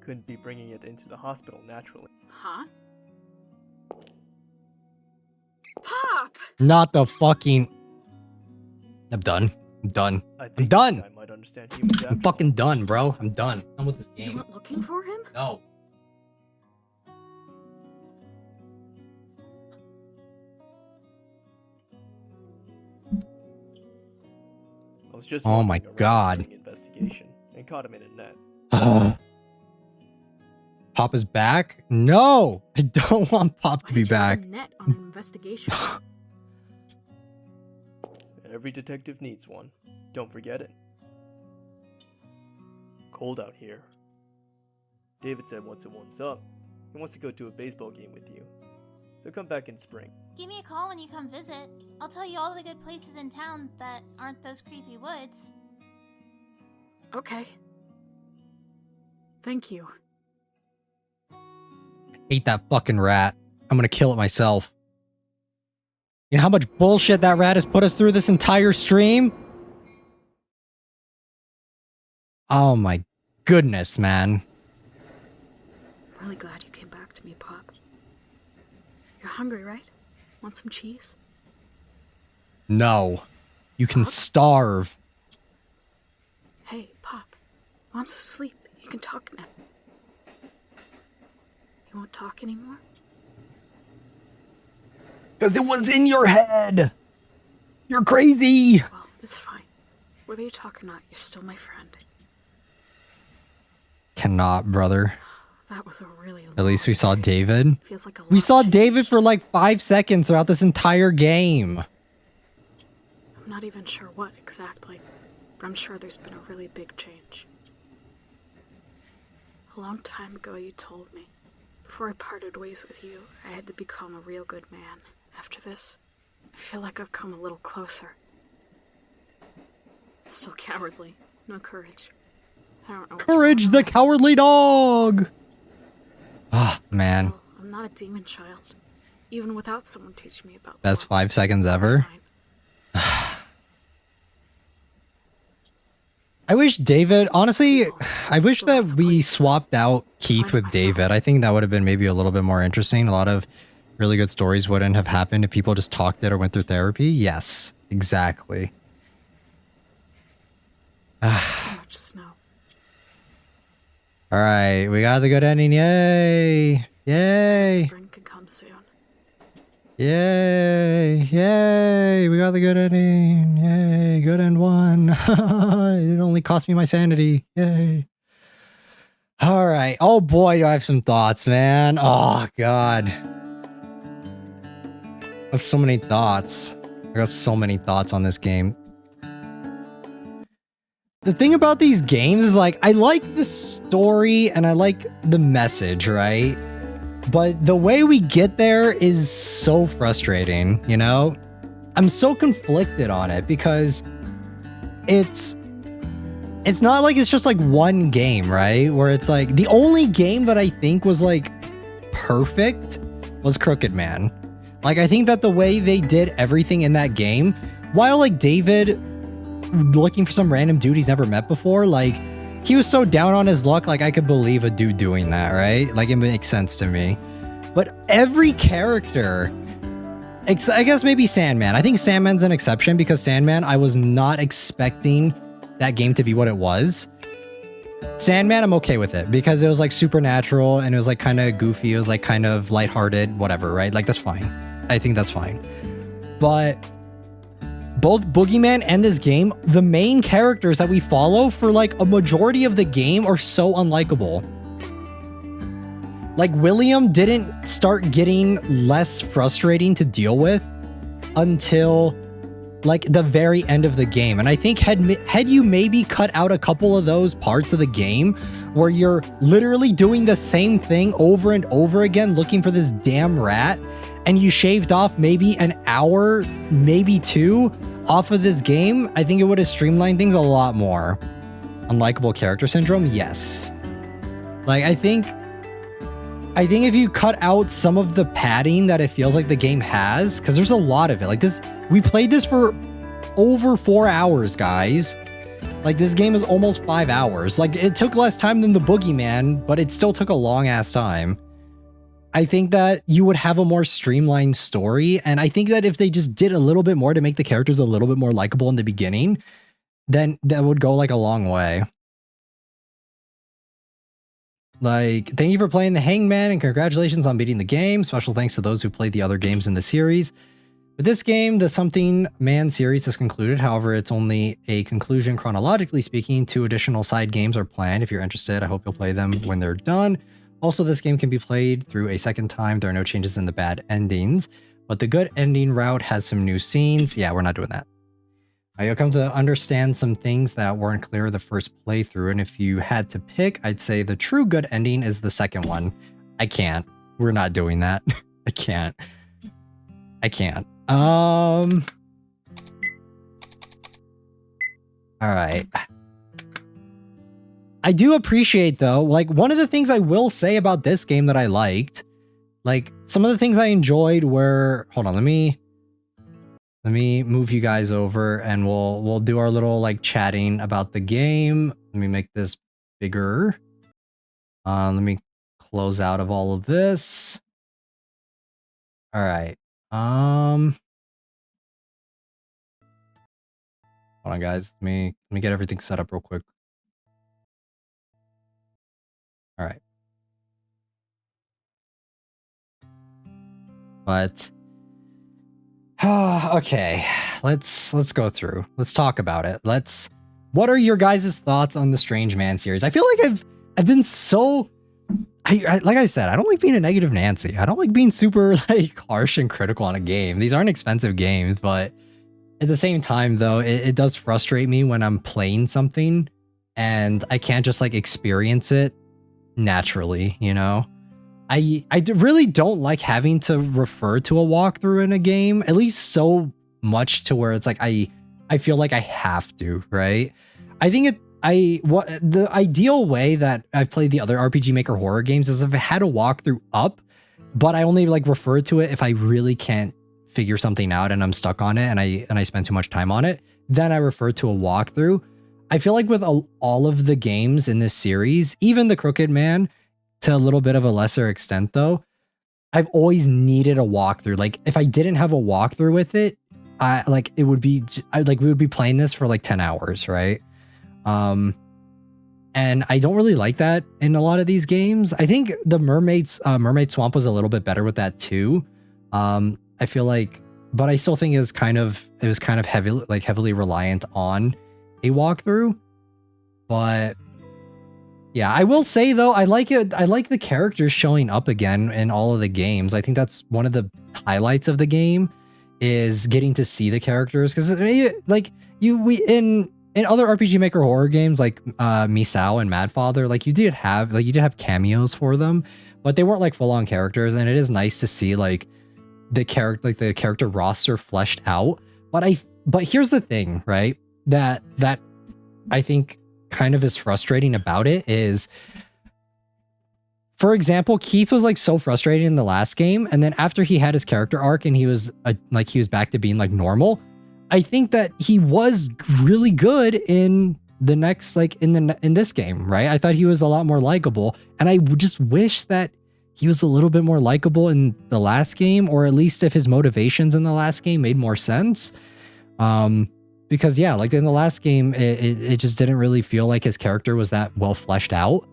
Couldn't be bringing it into the hospital naturally. Huh? Pop! Not the fucking... I'm done. I'm done. I'm done. I might understand humans I'm fucking done, bro. I'm done. I'm with this You game. weren't looking for him? No. I was just Oh my wandering around God. doing investigation and caught him in a net. Pop is back? No! I don't want Pop to be back. Net on an investigation. Every detective needs one. Don't forget it. Cold out here. David said once it warms up, he wants to go to a baseball game with you. So come back in spring. Give me a call when you come visit. I'll tell you all the good places in town that aren't those creepy woods. Okay. Thank you. Hate that fucking rat. I'm gonna kill it myself. You know how much bullshit that rat has put us through this entire stream? Oh my goodness, man. I'm really glad you came back to me, Pop. You're hungry, right? Want some cheese? No. You can starve. Hey, Pop. Mom's asleep. You can talk now. You won't talk anymore? Because it was in your head. You're crazy. Well, it's fine. Whether you talk or not, you're still my friend. Cannot, brother. That was a really At least we saw David. Feels like a lot We saw changed. David for like 5 seconds throughout this entire game. I'm not even sure what exactly, but I'm sure there's been a really big change. A long time ago, you told me, before I parted ways with you, I had to become a real good man. After this, I feel like I've come a little closer. I'm still cowardly, no courage. I don't know what's Courage, wrong the with me. cowardly dog. Ah, man. Still, I'm not a demon child, even without someone teaching me about Best 5 seconds ever. I wish David, honestly, I wish that we swapped out Keith with David. I think that would have been maybe a little bit more interesting. A lot of really good stories wouldn't have happened if people just talked it or went through therapy. Yes, exactly. So much snow. All right, we got the good ending. Yay! Yay! Spring could come soon. Yay! Yay! We got the good ending. Yay! Good end one. It only cost me my sanity. Yay! All right. Oh boy, do I have some thoughts, man. Oh god. I have so many thoughts. I got so many thoughts on this game. The thing about these games is like, I like the story and I like the message, right? But the way we get there is so frustrating, you know? I'm so conflicted on it because it's not like it's just like one game, right? Where it's like the only game that I think was like perfect was Crooked Man. Like, I think that the way they did everything in that game, while like David looking for some random dude he's never met before, like he was so down on his luck, like I could believe a dude doing that, right? Like it makes sense to me. But every character, I guess maybe Sandman. I think Sandman's an exception because Sandman, I was not expecting that game to be what it was. Sandman, I'm okay with it because it was like supernatural and it was like kind of goofy. It was like kind of lighthearted, whatever, right? Like that's fine. I think that's fine. But both Boogey Man and this game, the main characters that we follow for like a majority of the game are so unlikable. Like William didn't start getting less frustrating to deal with until like the very end of the game. And I think had you maybe cut out a couple of those parts of the game where you're literally doing the same thing over and over again looking for this damn rat, and you shaved off maybe an hour, maybe 2 off of this game, I think it would have streamlined things a lot more. Unlikable character syndrome? Yes. Like, I think if you cut out some of the padding that it feels like the game has, because there's a lot of it. Like this, we played this for over 4 hours, guys. Like this game is almost 5 hours. Like it took less time than the Boogey Man, but it still took a long ass time. I think that you would have a more streamlined story. And I think that if they just did a little bit more to make the characters a little bit more likable in the beginning, then that would go like a long way. Like, thank you for playing the Hangman and congratulations on beating the game. Special thanks to those who played the other games in the series. With this game, the Something Man series has concluded. However, it's only a conclusion chronologically speaking. 2 additional side games are planned. If you're interested, I hope you'll play them when they're done. Also, this game can be played through a second time. There are no changes in the bad endings, but the good ending route has some new scenes. Yeah, we're not doing that. You'll come to understand some things that weren't clear the first playthrough, and if you had to pick, I'd say the true good ending is the second one. I can't. We're not doing that. I can't. All right. I do appreciate, though, like, one of the things I will say about this game that I liked, like, some of the things I enjoyed were, hold on, let me move you guys over and we'll do our little like chatting about the game. Let me make this bigger. Let me close out of all of this. All right. Hold on, guys. Let me get everything set up real quick. All right. But okay, let's go through. Let's talk about it. What are your guys' thoughts on the Strange Man series? I feel like I've been so like I said, I don't like being a negative Nancy. I don't like being super like harsh and critical on a game. These aren't expensive games, but at the same time though, it does frustrate me when I'm playing something and I can't just like experience it naturally, you know? I really don't like having to refer to a walkthrough in a game, at least so much to where it's like I feel like I have to, right? I think the ideal way that I've played the other RPG Maker horror games is if I had a walkthrough up, but I only like refer to it if I really can't figure something out and I'm stuck on it and I spend too much time on it, then I refer to a walkthrough. I feel like with all of the games in this series, even the Crooked Man, to a little bit of a lesser extent though, I've always needed a walkthrough. Like if I didn't have a walkthrough with it, we would be playing this for like 10 hours, right? And I don't really like that in a lot of these games. I think the Mermaid Swamp was a little bit better with that too. I feel like, but I still think it was kind of heavily reliant on a walkthrough. But yeah, I will say though, I like it. I like the characters showing up again in all of the games. I think that's one of the highlights of the game is getting to see the characters, because like in other RPG Maker horror games like Misao and Madfather, like you did have cameos for them, but they weren't like full on characters, and it is nice to see like the character roster fleshed out. But here's the thing, right? That I think kind of is frustrating about it is, for example, Keith was like so frustrated in the last game, and then after he had his character arc and he was back to being like normal, I think that he was really good in the next in this game, right? I thought he was a lot more likable, and I just wish that he was a little bit more likable in the last game, or at least if his motivations in the last game made more sense. Because yeah, like in the last game, it just didn't really feel like his character was that well fleshed out.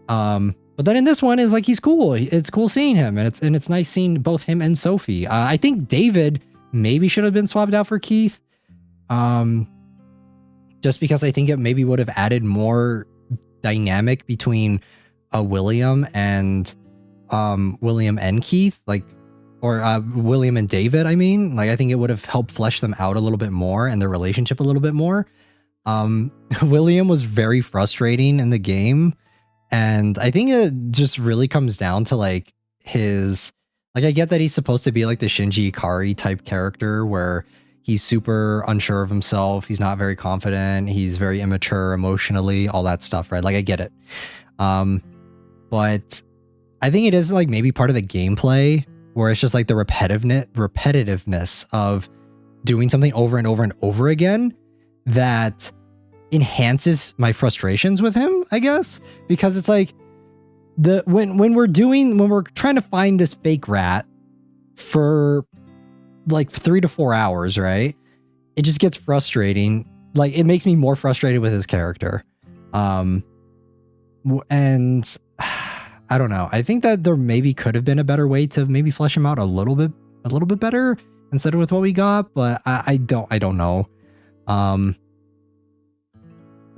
But then in this one, is like he's cool. It's cool seeing him, and it's nice seeing both him and Sophie. I think David maybe should have been swapped out for Keith, just because I think it maybe would have added more dynamic between William and Keith, or William and David, I mean. Like, I think it would have helped flesh them out a little bit more and their relationship a little bit more. William was very frustrating in the game, and I think it just really comes down to like his, like, I get that he's supposed to be like the Shinji Ikari type character where he's super unsure of himself, he's not very confident, he's very immature emotionally, all that stuff, right? Like, I get it. But I think it is like maybe part of the gameplay where it's just like the repetitiveness of doing something over and over and over again that enhances my frustrations with him, I guess, because it's like when we're trying to find this fake rat for like 3 to 4 hours, right? It just gets frustrating. Like, it makes me more frustrated with his character. And I don't know. I think that there maybe could have been a better way to maybe flesh him out a little bit better instead of with what we got, but I don't know. I'm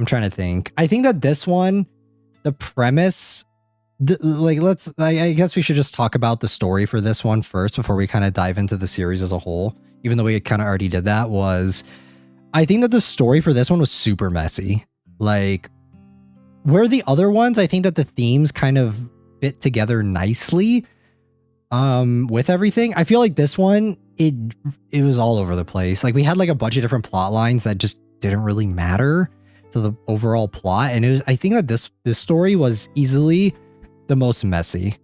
trying to think. I think that this one, the premise I guess we should just talk about the story for this one first before we kind of dive into the series as a whole. Even though we kind of already did that, I think that the story for this one was super messy. Like, where the other ones, I think that the themes kind of fit together nicely with everything. I feel like this one, it was all over the place. Like, we had like a bunch of different plot lines that just didn't really matter to the overall plot. And I think that this story was easily the most messy.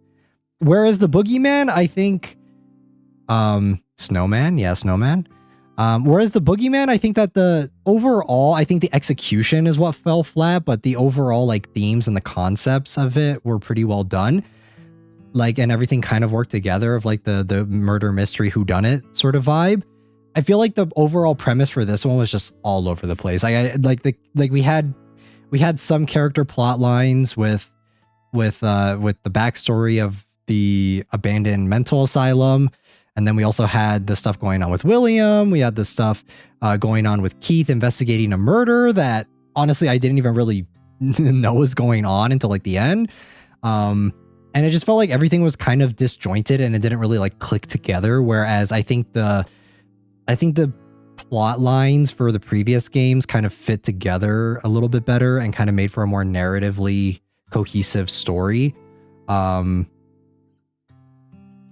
Whereas the Boogeyman, I think, Snowman. Whereas the Boogeyman, I think that the execution is what fell flat, but the overall like themes and the concepts of it were pretty well done. Like, and everything kind of worked together of like the murder mystery whodunit sort of vibe. I feel like the overall premise for this one was just all over the place. We had some character plot lines with the backstory of the abandoned mental asylum. And then we also had the stuff going on with William. We had the stuff going on with Keith investigating a murder that honestly I didn't even really know was going on until like the end. And it just felt like everything was kind of disjointed and it didn't really like click together. Whereas I think the plot lines for the previous games kind of fit together a little bit better and kind of made for a more narratively cohesive story.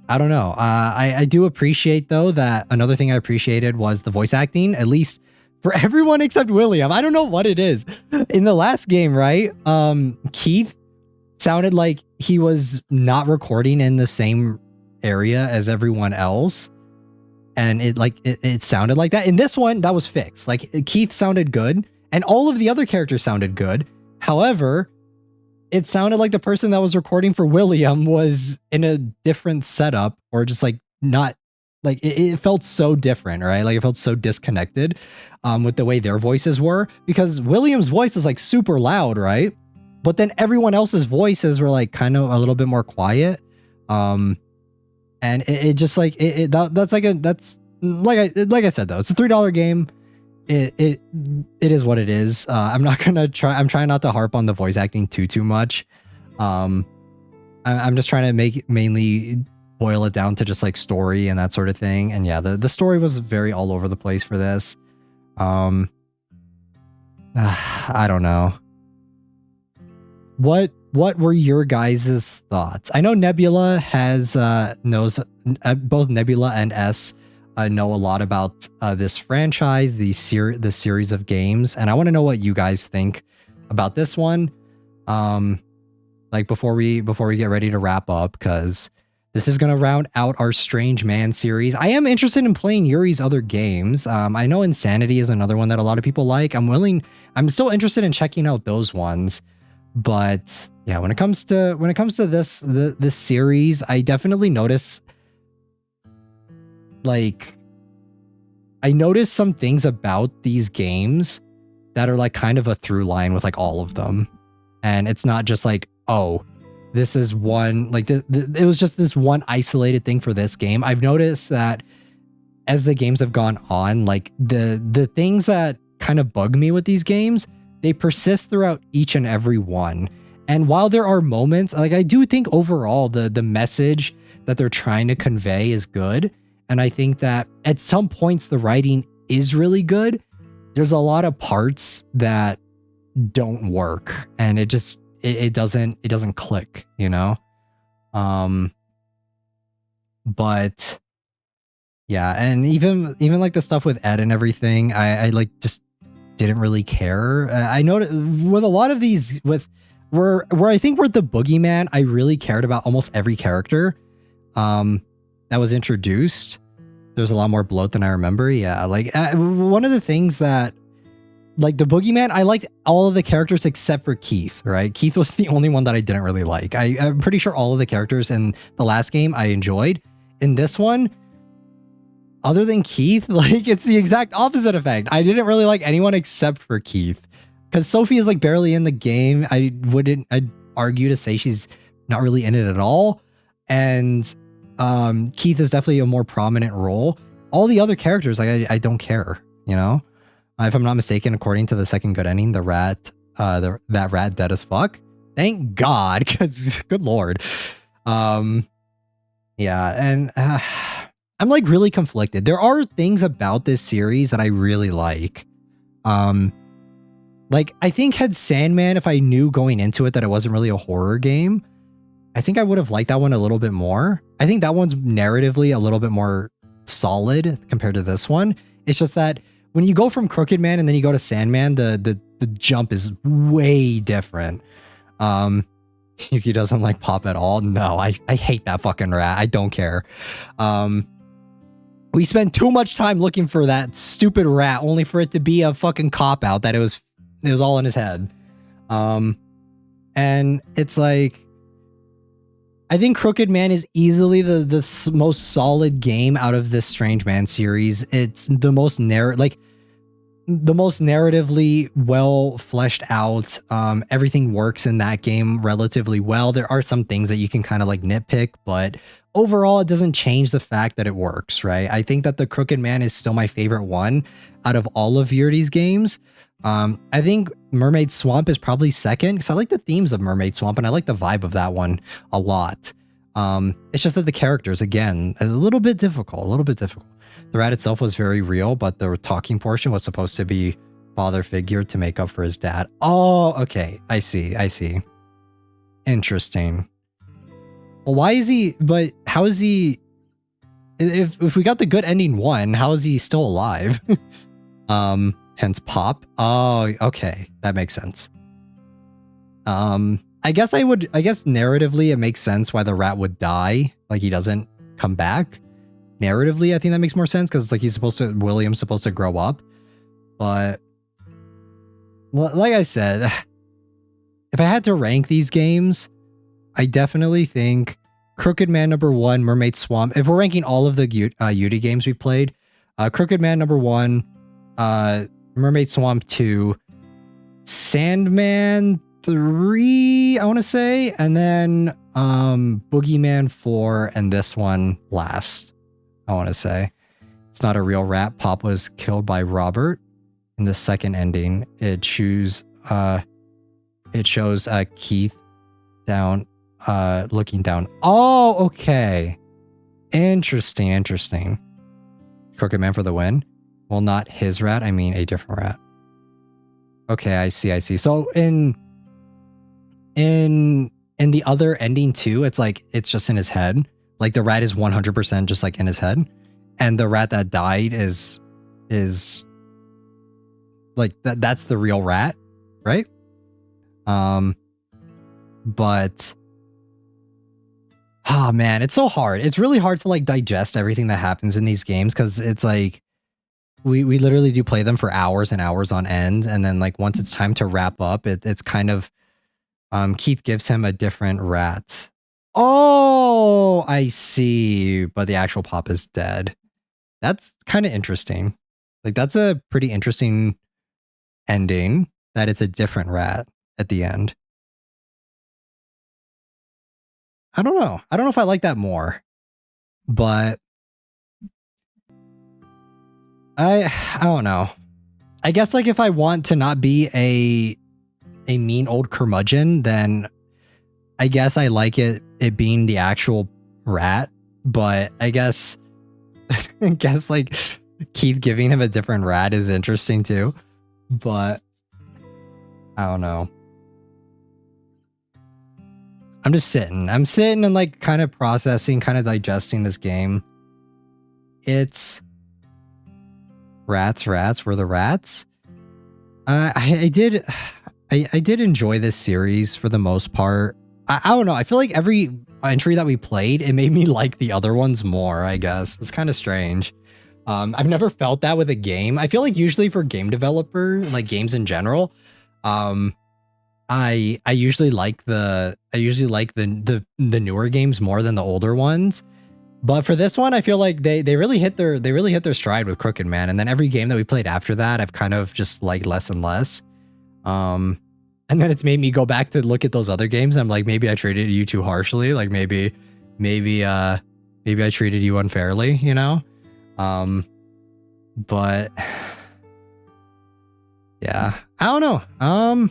I don't know. I do appreciate, though, that another thing I appreciated was the voice acting, at least for everyone except William. I don't know what it is. In the last game, right? Keith sounded like he was not recording in the same area as everyone else. And it sounded like that. In this one, that was fixed. Like, Keith sounded good, and all of the other characters sounded good. However, it sounded like the person that was recording for William was in a different setup, or just like not like it felt so different, right? Like, it felt so disconnected with the way their voices were, because William's voice is like super loud, right? But then everyone else's voices were like kind of a little bit more quiet. And it just like that's like I said, though, it's a $3 game. It is what it is. I'm trying not to harp on the voice acting too much. I'm just trying to mainly boil it down to just like story and that sort of thing. And yeah, the story was very all over the place for this. I don't know. What were your guys' thoughts? I know Nebula knows both Nebula and S know a lot about this franchise, the series of games, and I want to know what you guys think about this one. Like before we get ready to wrap up, because this is going to round out our Strange Man series. I am interested in playing Yuri's other games. I know Insanity is another one that a lot of people like. I'm still interested in checking out those ones. But yeah, when it comes to this series, I definitely notice, like, I noticed some things about these games that are like kind of a through line with like all of them. And it's not just like, oh, this is one, like it was just this one isolated thing for this game. I've noticed that as the games have gone on, like the things that kind of bug me with these games, they persist throughout each and every one. And while there are moments, like, I do think overall the message that they're trying to convey is good. And I think that at some points the writing is really good. There's a lot of parts that don't work, and it doesn't click, you know? But yeah, and even like the stuff with Ed and everything, I like just didn't really care. I noticed with a lot of these, where I think with the Boogeyman, I really cared about almost every character that was introduced. There's a lot more bloat than I remember. Yeah, like one of the things that, like the Boogeyman, I liked all of the characters except for Keith, right? Keith was the only one that I didn't really like. I'm pretty sure all of the characters in the last game I enjoyed. In this one, other than Keith, like, it's the exact opposite effect. I didn't really like anyone except for Keith, because Sophie is like barely in the game. I'd argue to say she's not really in it at all. And Keith is definitely a more prominent role. All the other characters, like, I don't care, you know? If I'm not mistaken, according to the second good ending, that rat dead as fuck. Thank God, because good lord. Yeah, and I'm like really conflicted. There are things about this series that I really like. Like I think had Sandman, if I knew going into it that it wasn't really a horror game, I think I would have liked that one a little bit more. I think that one's narratively a little bit more solid compared to this one. It's just that when you go from Crooked Man and then you go to Sandman, the jump is way different. Yuki doesn't like Pop at all. No, I hate that fucking rat. I don't care. We spent too much time looking for that stupid rat only for it to be a fucking cop out that it was all in his head. And it's like, I think Crooked Man is easily the most solid game out of this Strange Man series. It's the most the most narratively well fleshed out. Everything works in that game relatively well. There are some things that you can kind of like nitpick, but overall it doesn't change the fact that it works, right? I think that the Crooked Man is still my favorite one out of all of Yuri's games. I think Mermaid Swamp is probably second because I like the themes of Mermaid Swamp and I like the vibe of that one a lot. It's just that the characters, again, a little bit difficult. The rat itself was very real, but the talking portion was supposed to be father figure to make up for his dad. Oh, okay. I see. Interesting. Well, why is he, but how is he, if we got the good ending one, how is he still alive? Hence Pop. Oh, okay. That makes sense. I guess narratively it makes sense why the rat would die. Like he doesn't come back. Narratively, I think that makes more sense because like William's supposed to grow up. But like I said, if I had to rank these games, I definitely think Crooked Man number 1, Mermaid Swamp. If we're ranking all of the Yuri games we've played, Crooked Man number 1, Mermaid Swamp 2, Sandman 3, I want to say, and then Boogey Man 4, and this one last, I want to say. It's not a real rat. Pop was killed by Robert. In the second ending, it shows Keith down, looking down. Oh, okay. Interesting. Crooked Man for the win. Well, not his rat. I mean a different rat. Okay, I see. So in the other ending too, it's like it's just in his head. Like the rat is 100% just like in his head, and the rat that died is like that's the real rat, right? But oh man, it's so hard. It's really hard to like digest everything that happens in these games because it's like we literally do play them for hours and hours on end, and then like once it's time to wrap up, it's kind of Keith gives him a different rat. Oh, I see. But the actual Pop is dead. That's kind of interesting. Like that's a pretty interesting ending that it's a different rat at the end. I don't know if I like that more, but I don't know. I guess like if I want to not be a mean old curmudgeon, then I guess I like it being the actual rat, but I guess like Keith giving him a different rat is interesting too, but I don't know. I'm just sitting and like kind of processing, kind of digesting this game. It's rats were the rats. I did enjoy this series for the most part. I don't know. I feel like every entry that we played, it made me like the other ones more, I guess. It's kind of strange. I've never felt that with a game. I feel like usually for game developer, like games in general, I usually like the newer games more than the older ones. But for this one, I feel like they really hit their stride with Crooked Man, and then every game that we played after that, I've kind of just liked less and less. And then it's made me go back to look at those other games. I'm like, maybe I treated you too harshly. Like maybe I treated you unfairly, you know? But yeah, I don't know.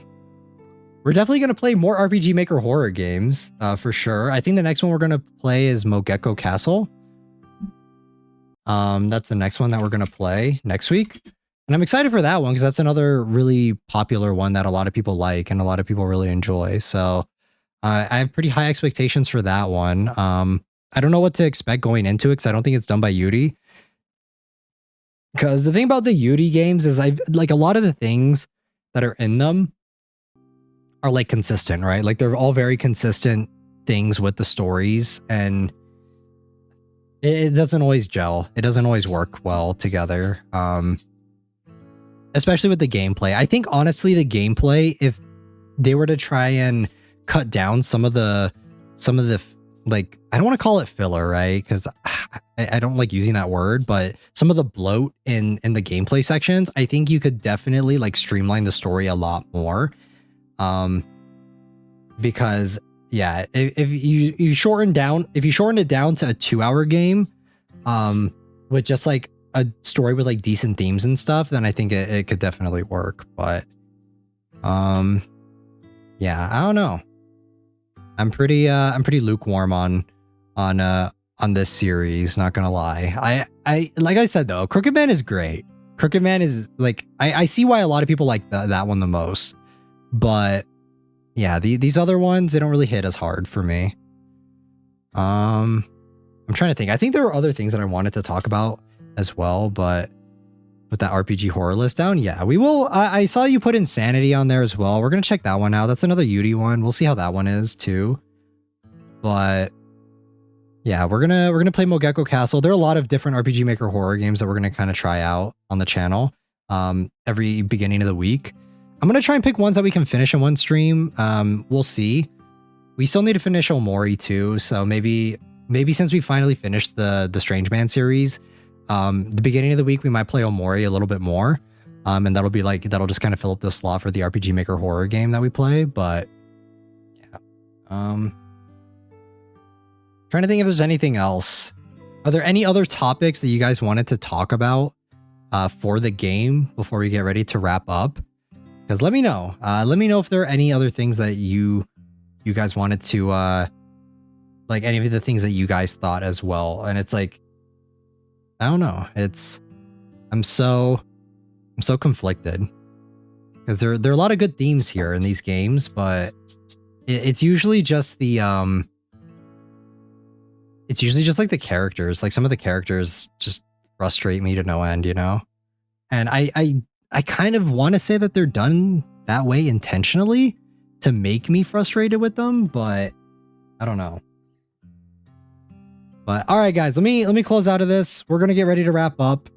we're definitely going to play more RPG Maker horror games, for sure. I think the next one we're going to play is Mogeko Castle. That's the next one that we're going to play next week. And I'm excited for that one because that's another really popular one that a lot of people like and a lot of people really enjoy. So I have pretty high expectations for that one. I don't know what to expect going into it because I don't think it's done by Yuri. Because the thing about the Yuri games is I've like a lot of the things that are in them are like consistent, right? Like they're all very consistent things with the stories, and it doesn't always gel. It doesn't always work well together. Especially with the gameplay. I think honestly the gameplay, if they were to try and cut down some of the like, I don't want to call it filler, right? Because I don't like using that word, but some of the bloat in the gameplay sections, I think you could definitely like streamline the story a lot more. Because yeah, if you shorten it down to a 2-hour game, with just like a story with like decent themes and stuff, then I think it could definitely work. But yeah, I don't know. I'm pretty lukewarm on this series, not gonna lie. I like I said though, Crooked Man is great. Crooked Man is like, I see why a lot of people like that one the most. But yeah, these other ones, they don't really hit as hard for me. I'm trying to think. I think there were other things that I wanted to talk about as well, but with that RPG horror list down, yeah, we will. I saw you put Insanity on there as well. We're gonna check that one out. That's another Yuri one. We'll see how that one is too. But yeah, we're gonna play Mogeko Castle. There are a lot of different RPG Maker horror games that we're gonna kind of try out on the channel every beginning of the week. I'm gonna try and pick ones that we can finish in one stream. We'll see. We still need to finish Omori too, so maybe since we finally finished the Strange Man series, the beginning of the week we might play Omori a little bit more, and that'll just kind of fill up the slot for the RPG Maker horror game that we play. But yeah, trying to think if there's anything else. Are there any other topics that you guys wanted to talk about for the game before we get ready to wrap up? Because let me know. Let me know if there are any other things that you guys wanted to like, any of the things that you guys thought as well. And it's like, I don't know. I'm so conflicted because there are a lot of good themes here in these games, but it's usually just the it's usually just like the characters. Like some of the characters just frustrate me to no end, you know? And I kind of want to say that they're done that way intentionally to make me frustrated with them, but I don't know. But all right, guys, let me close out of this. We're gonna get ready to wrap up.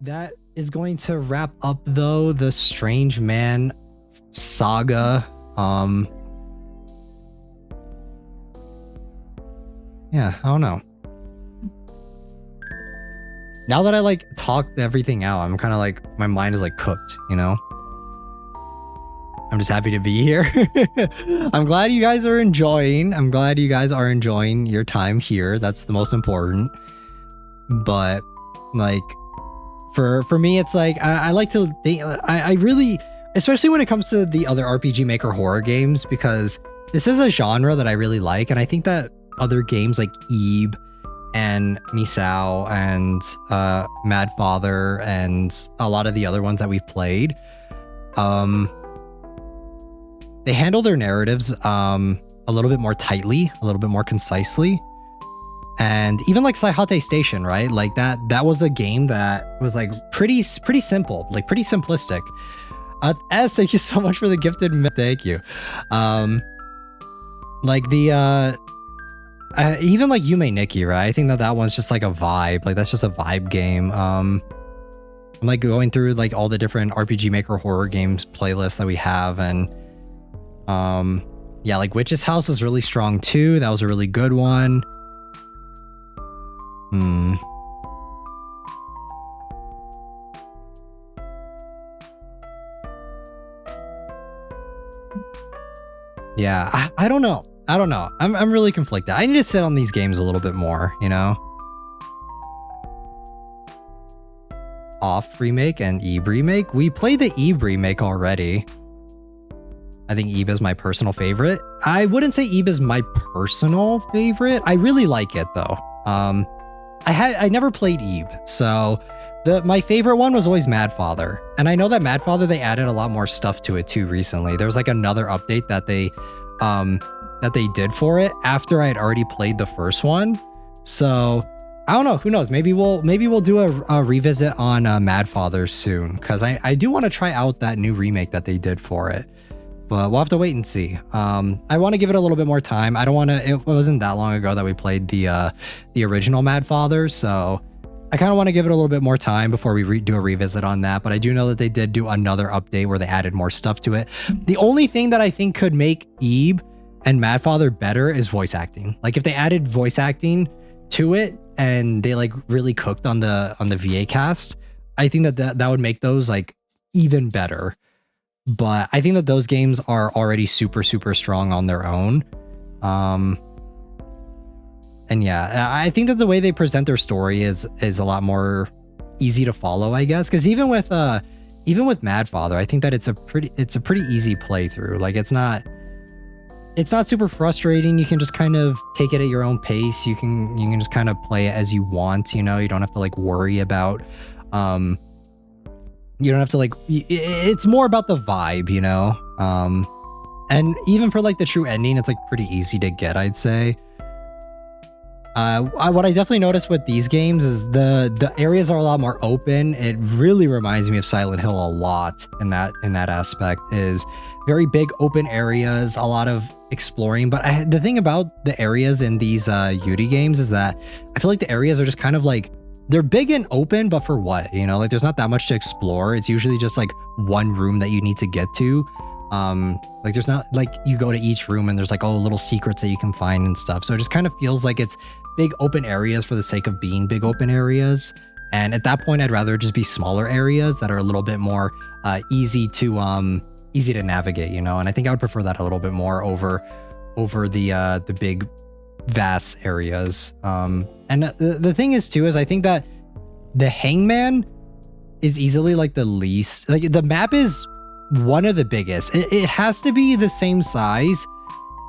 That is going to wrap up though the Strange Man saga. Yeah, I don't know. Now that I like talked everything out, I'm kind of like, my mind is like cooked, you know? I'm just happy to be here. I'm glad you guys are enjoying. I'm glad you guys are enjoying your time here. That's the most important. But like, for me, it's like, I like to think, I really, especially when it comes to the other RPG Maker horror games, because this is a genre that I really like. And I think that other games like Ebe and Misao and Mad Father and a lot of the other ones that we've played, they handle their narratives a little bit more tightly, a little bit more concisely. And even like Saihate Station, right? Like that was a game that was like pretty simple, like pretty simplistic. Az, thank you so much for the gifted. Thank you. Like the even like Yume Nikki, right? I think that one's just like a vibe. Like that's just a vibe game. I'm like going through like all the different RPG Maker horror games playlists that we have, and yeah, like Witch's House is really strong too. That was a really good one. Yeah, I don't know. I'm really conflicted. I need to sit on these games a little bit more, you know? Off remake and Ebe remake. We played the Ebe remake already. I think Eve is my personal favorite. I wouldn't say Eve is my personal favorite. I really like it though. I never played Eve, so my favorite one was always Mad Father. And I know that Mad Father, they added a lot more stuff to it too recently. There was like another update that they did for it after I had already played the first one. So I don't know, who knows? Maybe we'll do a revisit on Mad Father soon, because I do want to try out that new remake that they did for it. But we'll have to wait and see. I want to give it a little bit more time. I don't want to. It wasn't that long ago that we played the original Mad Father, so I kind of want to give it a little bit more time before we do a revisit on that. But I do know that they did do another update where they added more stuff to it. The only thing that I think could make Ebe and Mad Father better is voice acting. Like if they added voice acting to it and they like really cooked on the VA cast, I think that would make those like even better. But I think that those games are already super, super strong on their own. And yeah, I think that the way they present their story is a lot more easy to follow, I guess. Because even with Mad Father, I think that it's a pretty easy playthrough. Like it's not super frustrating. You can just kind of take it at your own pace. You can just kind of play it as you want. You know, you don't have to like worry about. You don't have to like, it's more about the vibe, you know? And even for like the true ending, it's like pretty easy to get, I'd say. What I definitely noticed with these games is the areas are a lot more open. It really reminds me of Silent Hill a lot in that aspect. Is very big open areas, a lot of exploring. But the thing about the areas in these Yuri games is that I feel like the areas are just kind of like, they're big and open, but for what? You know, like there's not that much to explore. It's usually just like one room that you need to get to. Like there's not like you go to each room and there's like all little secrets that you can find and stuff. So it just kind of feels like it's big open areas for the sake of being big open areas. And at that point, I'd rather just be smaller areas that are a little bit more easy to navigate, you know. And I think I would prefer that a little bit more over the big vast areas. And the thing is too, is I think that the Hangman is easily like the least, like the map is one of the biggest. It has to be the same size,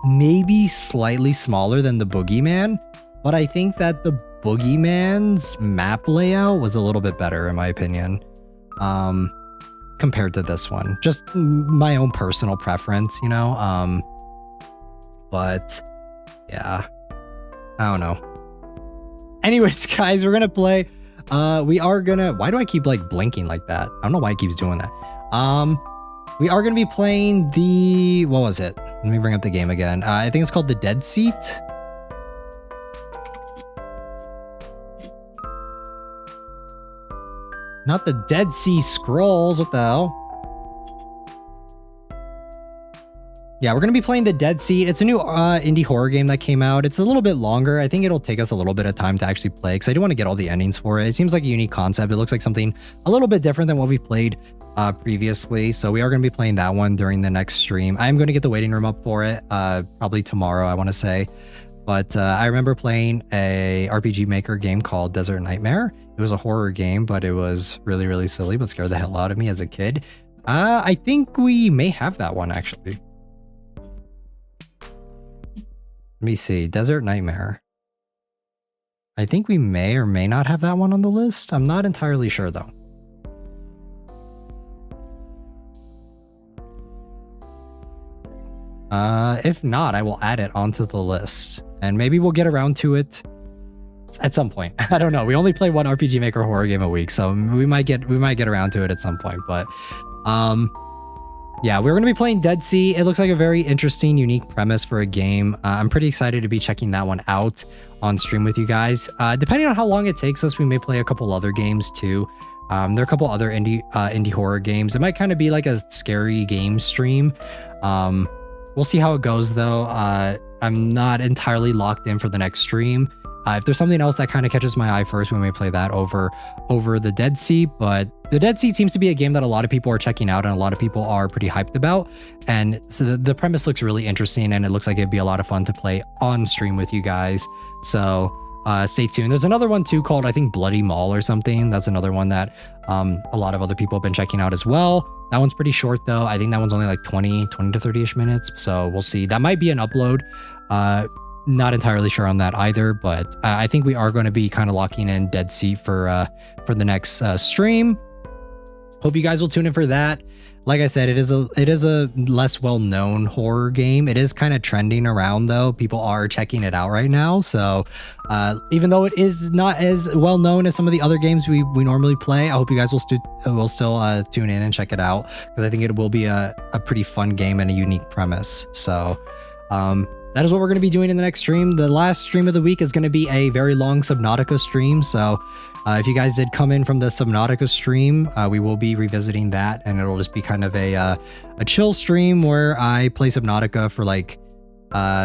maybe slightly smaller than the Boogeyman, but I think that the Boogeyman's map layout was a little bit better in my opinion, compared to this one. Just my own personal preference, you know. But yeah, I don't know. Anyways, guys, we're gonna play. Why do I keep like blinking like that? I don't know why it keeps doing that. We are gonna be playing what was it? Let me bring up the game again. I think it's called The Dead Seat. Not the Dead Sea Scrolls. What the hell? Yeah, we're going to be playing The Dead Seat. It's a new indie horror game that came out. It's a little bit longer. I think it'll take us a little bit of time to actually play because I do want to get all the endings for it. It seems like a unique concept. It looks like something a little bit different than what we played previously. So we are going to be playing that one during the next stream. I'm going to get the waiting room up for it probably tomorrow, I want to say. But I remember playing a RPG Maker game called Desert Nightmare. It was a horror game, but it was really, really silly, but scared the hell out of me as a kid. I think we may have that one, actually. Let me see. Desert Nightmare. I think we may or may not have that one on the list. I'm not entirely sure, though. If not, I will add it onto the list. And maybe we'll get around to it at some point. I don't know. We only play one RPG Maker horror game a week, so we might get around to it at some point. But yeah, we're going to be playing Dead Sea. It looks like a very interesting, unique premise for a game. I'm pretty excited to be checking that one out on stream with you guys. Depending on how long it takes us, we may play a couple other games too. There are a couple other indie horror games. It might kind of be like a scary game stream. We'll see how it goes though. I'm not entirely locked in for the next stream. If there's something else that kind of catches my eye first, we may play that over the Dead Sea. But the Dead Sea seems to be a game that a lot of people are checking out and a lot of people are pretty hyped about. And so the premise looks really interesting and it looks like it'd be a lot of fun to play on stream with you guys. So stay tuned. There's another one too called, I think, Bloody Mall or something. That's another one that a lot of other people have been checking out as well. That one's pretty short though. I think that one's only like 20 to 30ish minutes. So we'll see. That might be an upload. Not entirely sure on that either, but I think we are going to be kind of locking in Dead Seat for the next stream. Hope you guys will tune in for that. Like I said, it is a less well-known horror game. It is kind of trending around though. People are checking it out right now. So even though it is not as well known as some of the other games we normally play, I hope you guys will still tune in and check it out, because I think it will be a pretty fun game and a unique premise. So that is what we're going to be doing in the next stream. The last stream of the week is going to be a very long Subnautica stream. So if you guys did come in from the Subnautica stream, we will be revisiting that, and it'll just be kind of a chill stream where I play Subnautica for like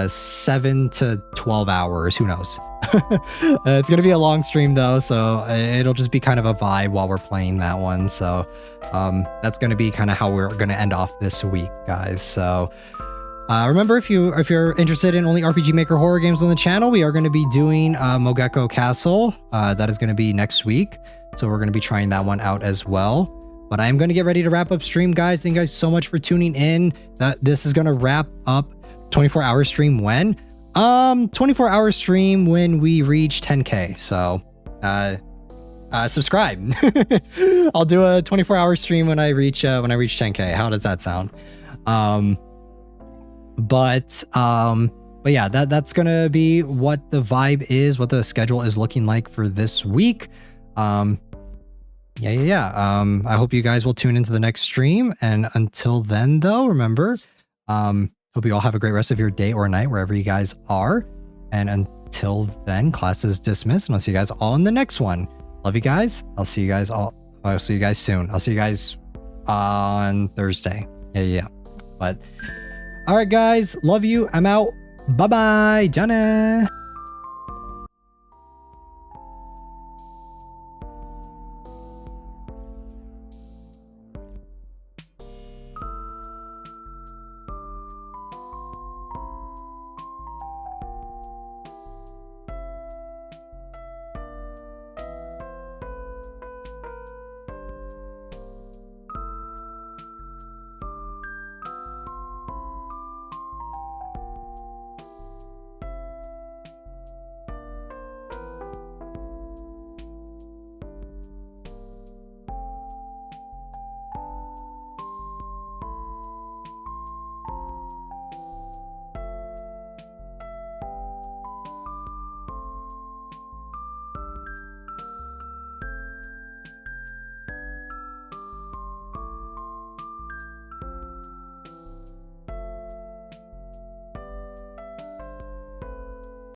7 to 12 hours. Who knows? It's going to be a long stream though, so it'll just be kind of a vibe while we're playing that one. So that's going to be kind of how we're going to end off this week, guys. So remember, if you're interested in only RPG Maker horror games on the channel, we are going to be doing Mogeko Castle. That is going to be next week, so we're going to be trying that one out as well. But I am going to get ready to wrap up stream, guys. Thank you guys so much for tuning in. This is going to wrap up 24-hour stream when 24-hour stream when we reach 10K. So subscribe. I'll do a 24-hour stream when I reach 10K. How does that sound? But yeah, that's gonna be what the vibe is, what the schedule is looking like for this week. I hope you guys will tune into the next stream, and until then though, remember, hope you all have a great rest of your day or night wherever you guys are, and until then, class is dismissed, and I'll see you guys all in the next one. Love you guys. I'll see you guys soon. I'll see you guys on Thursday. But all right, guys. Love you. I'm out. Bye-bye. Jana.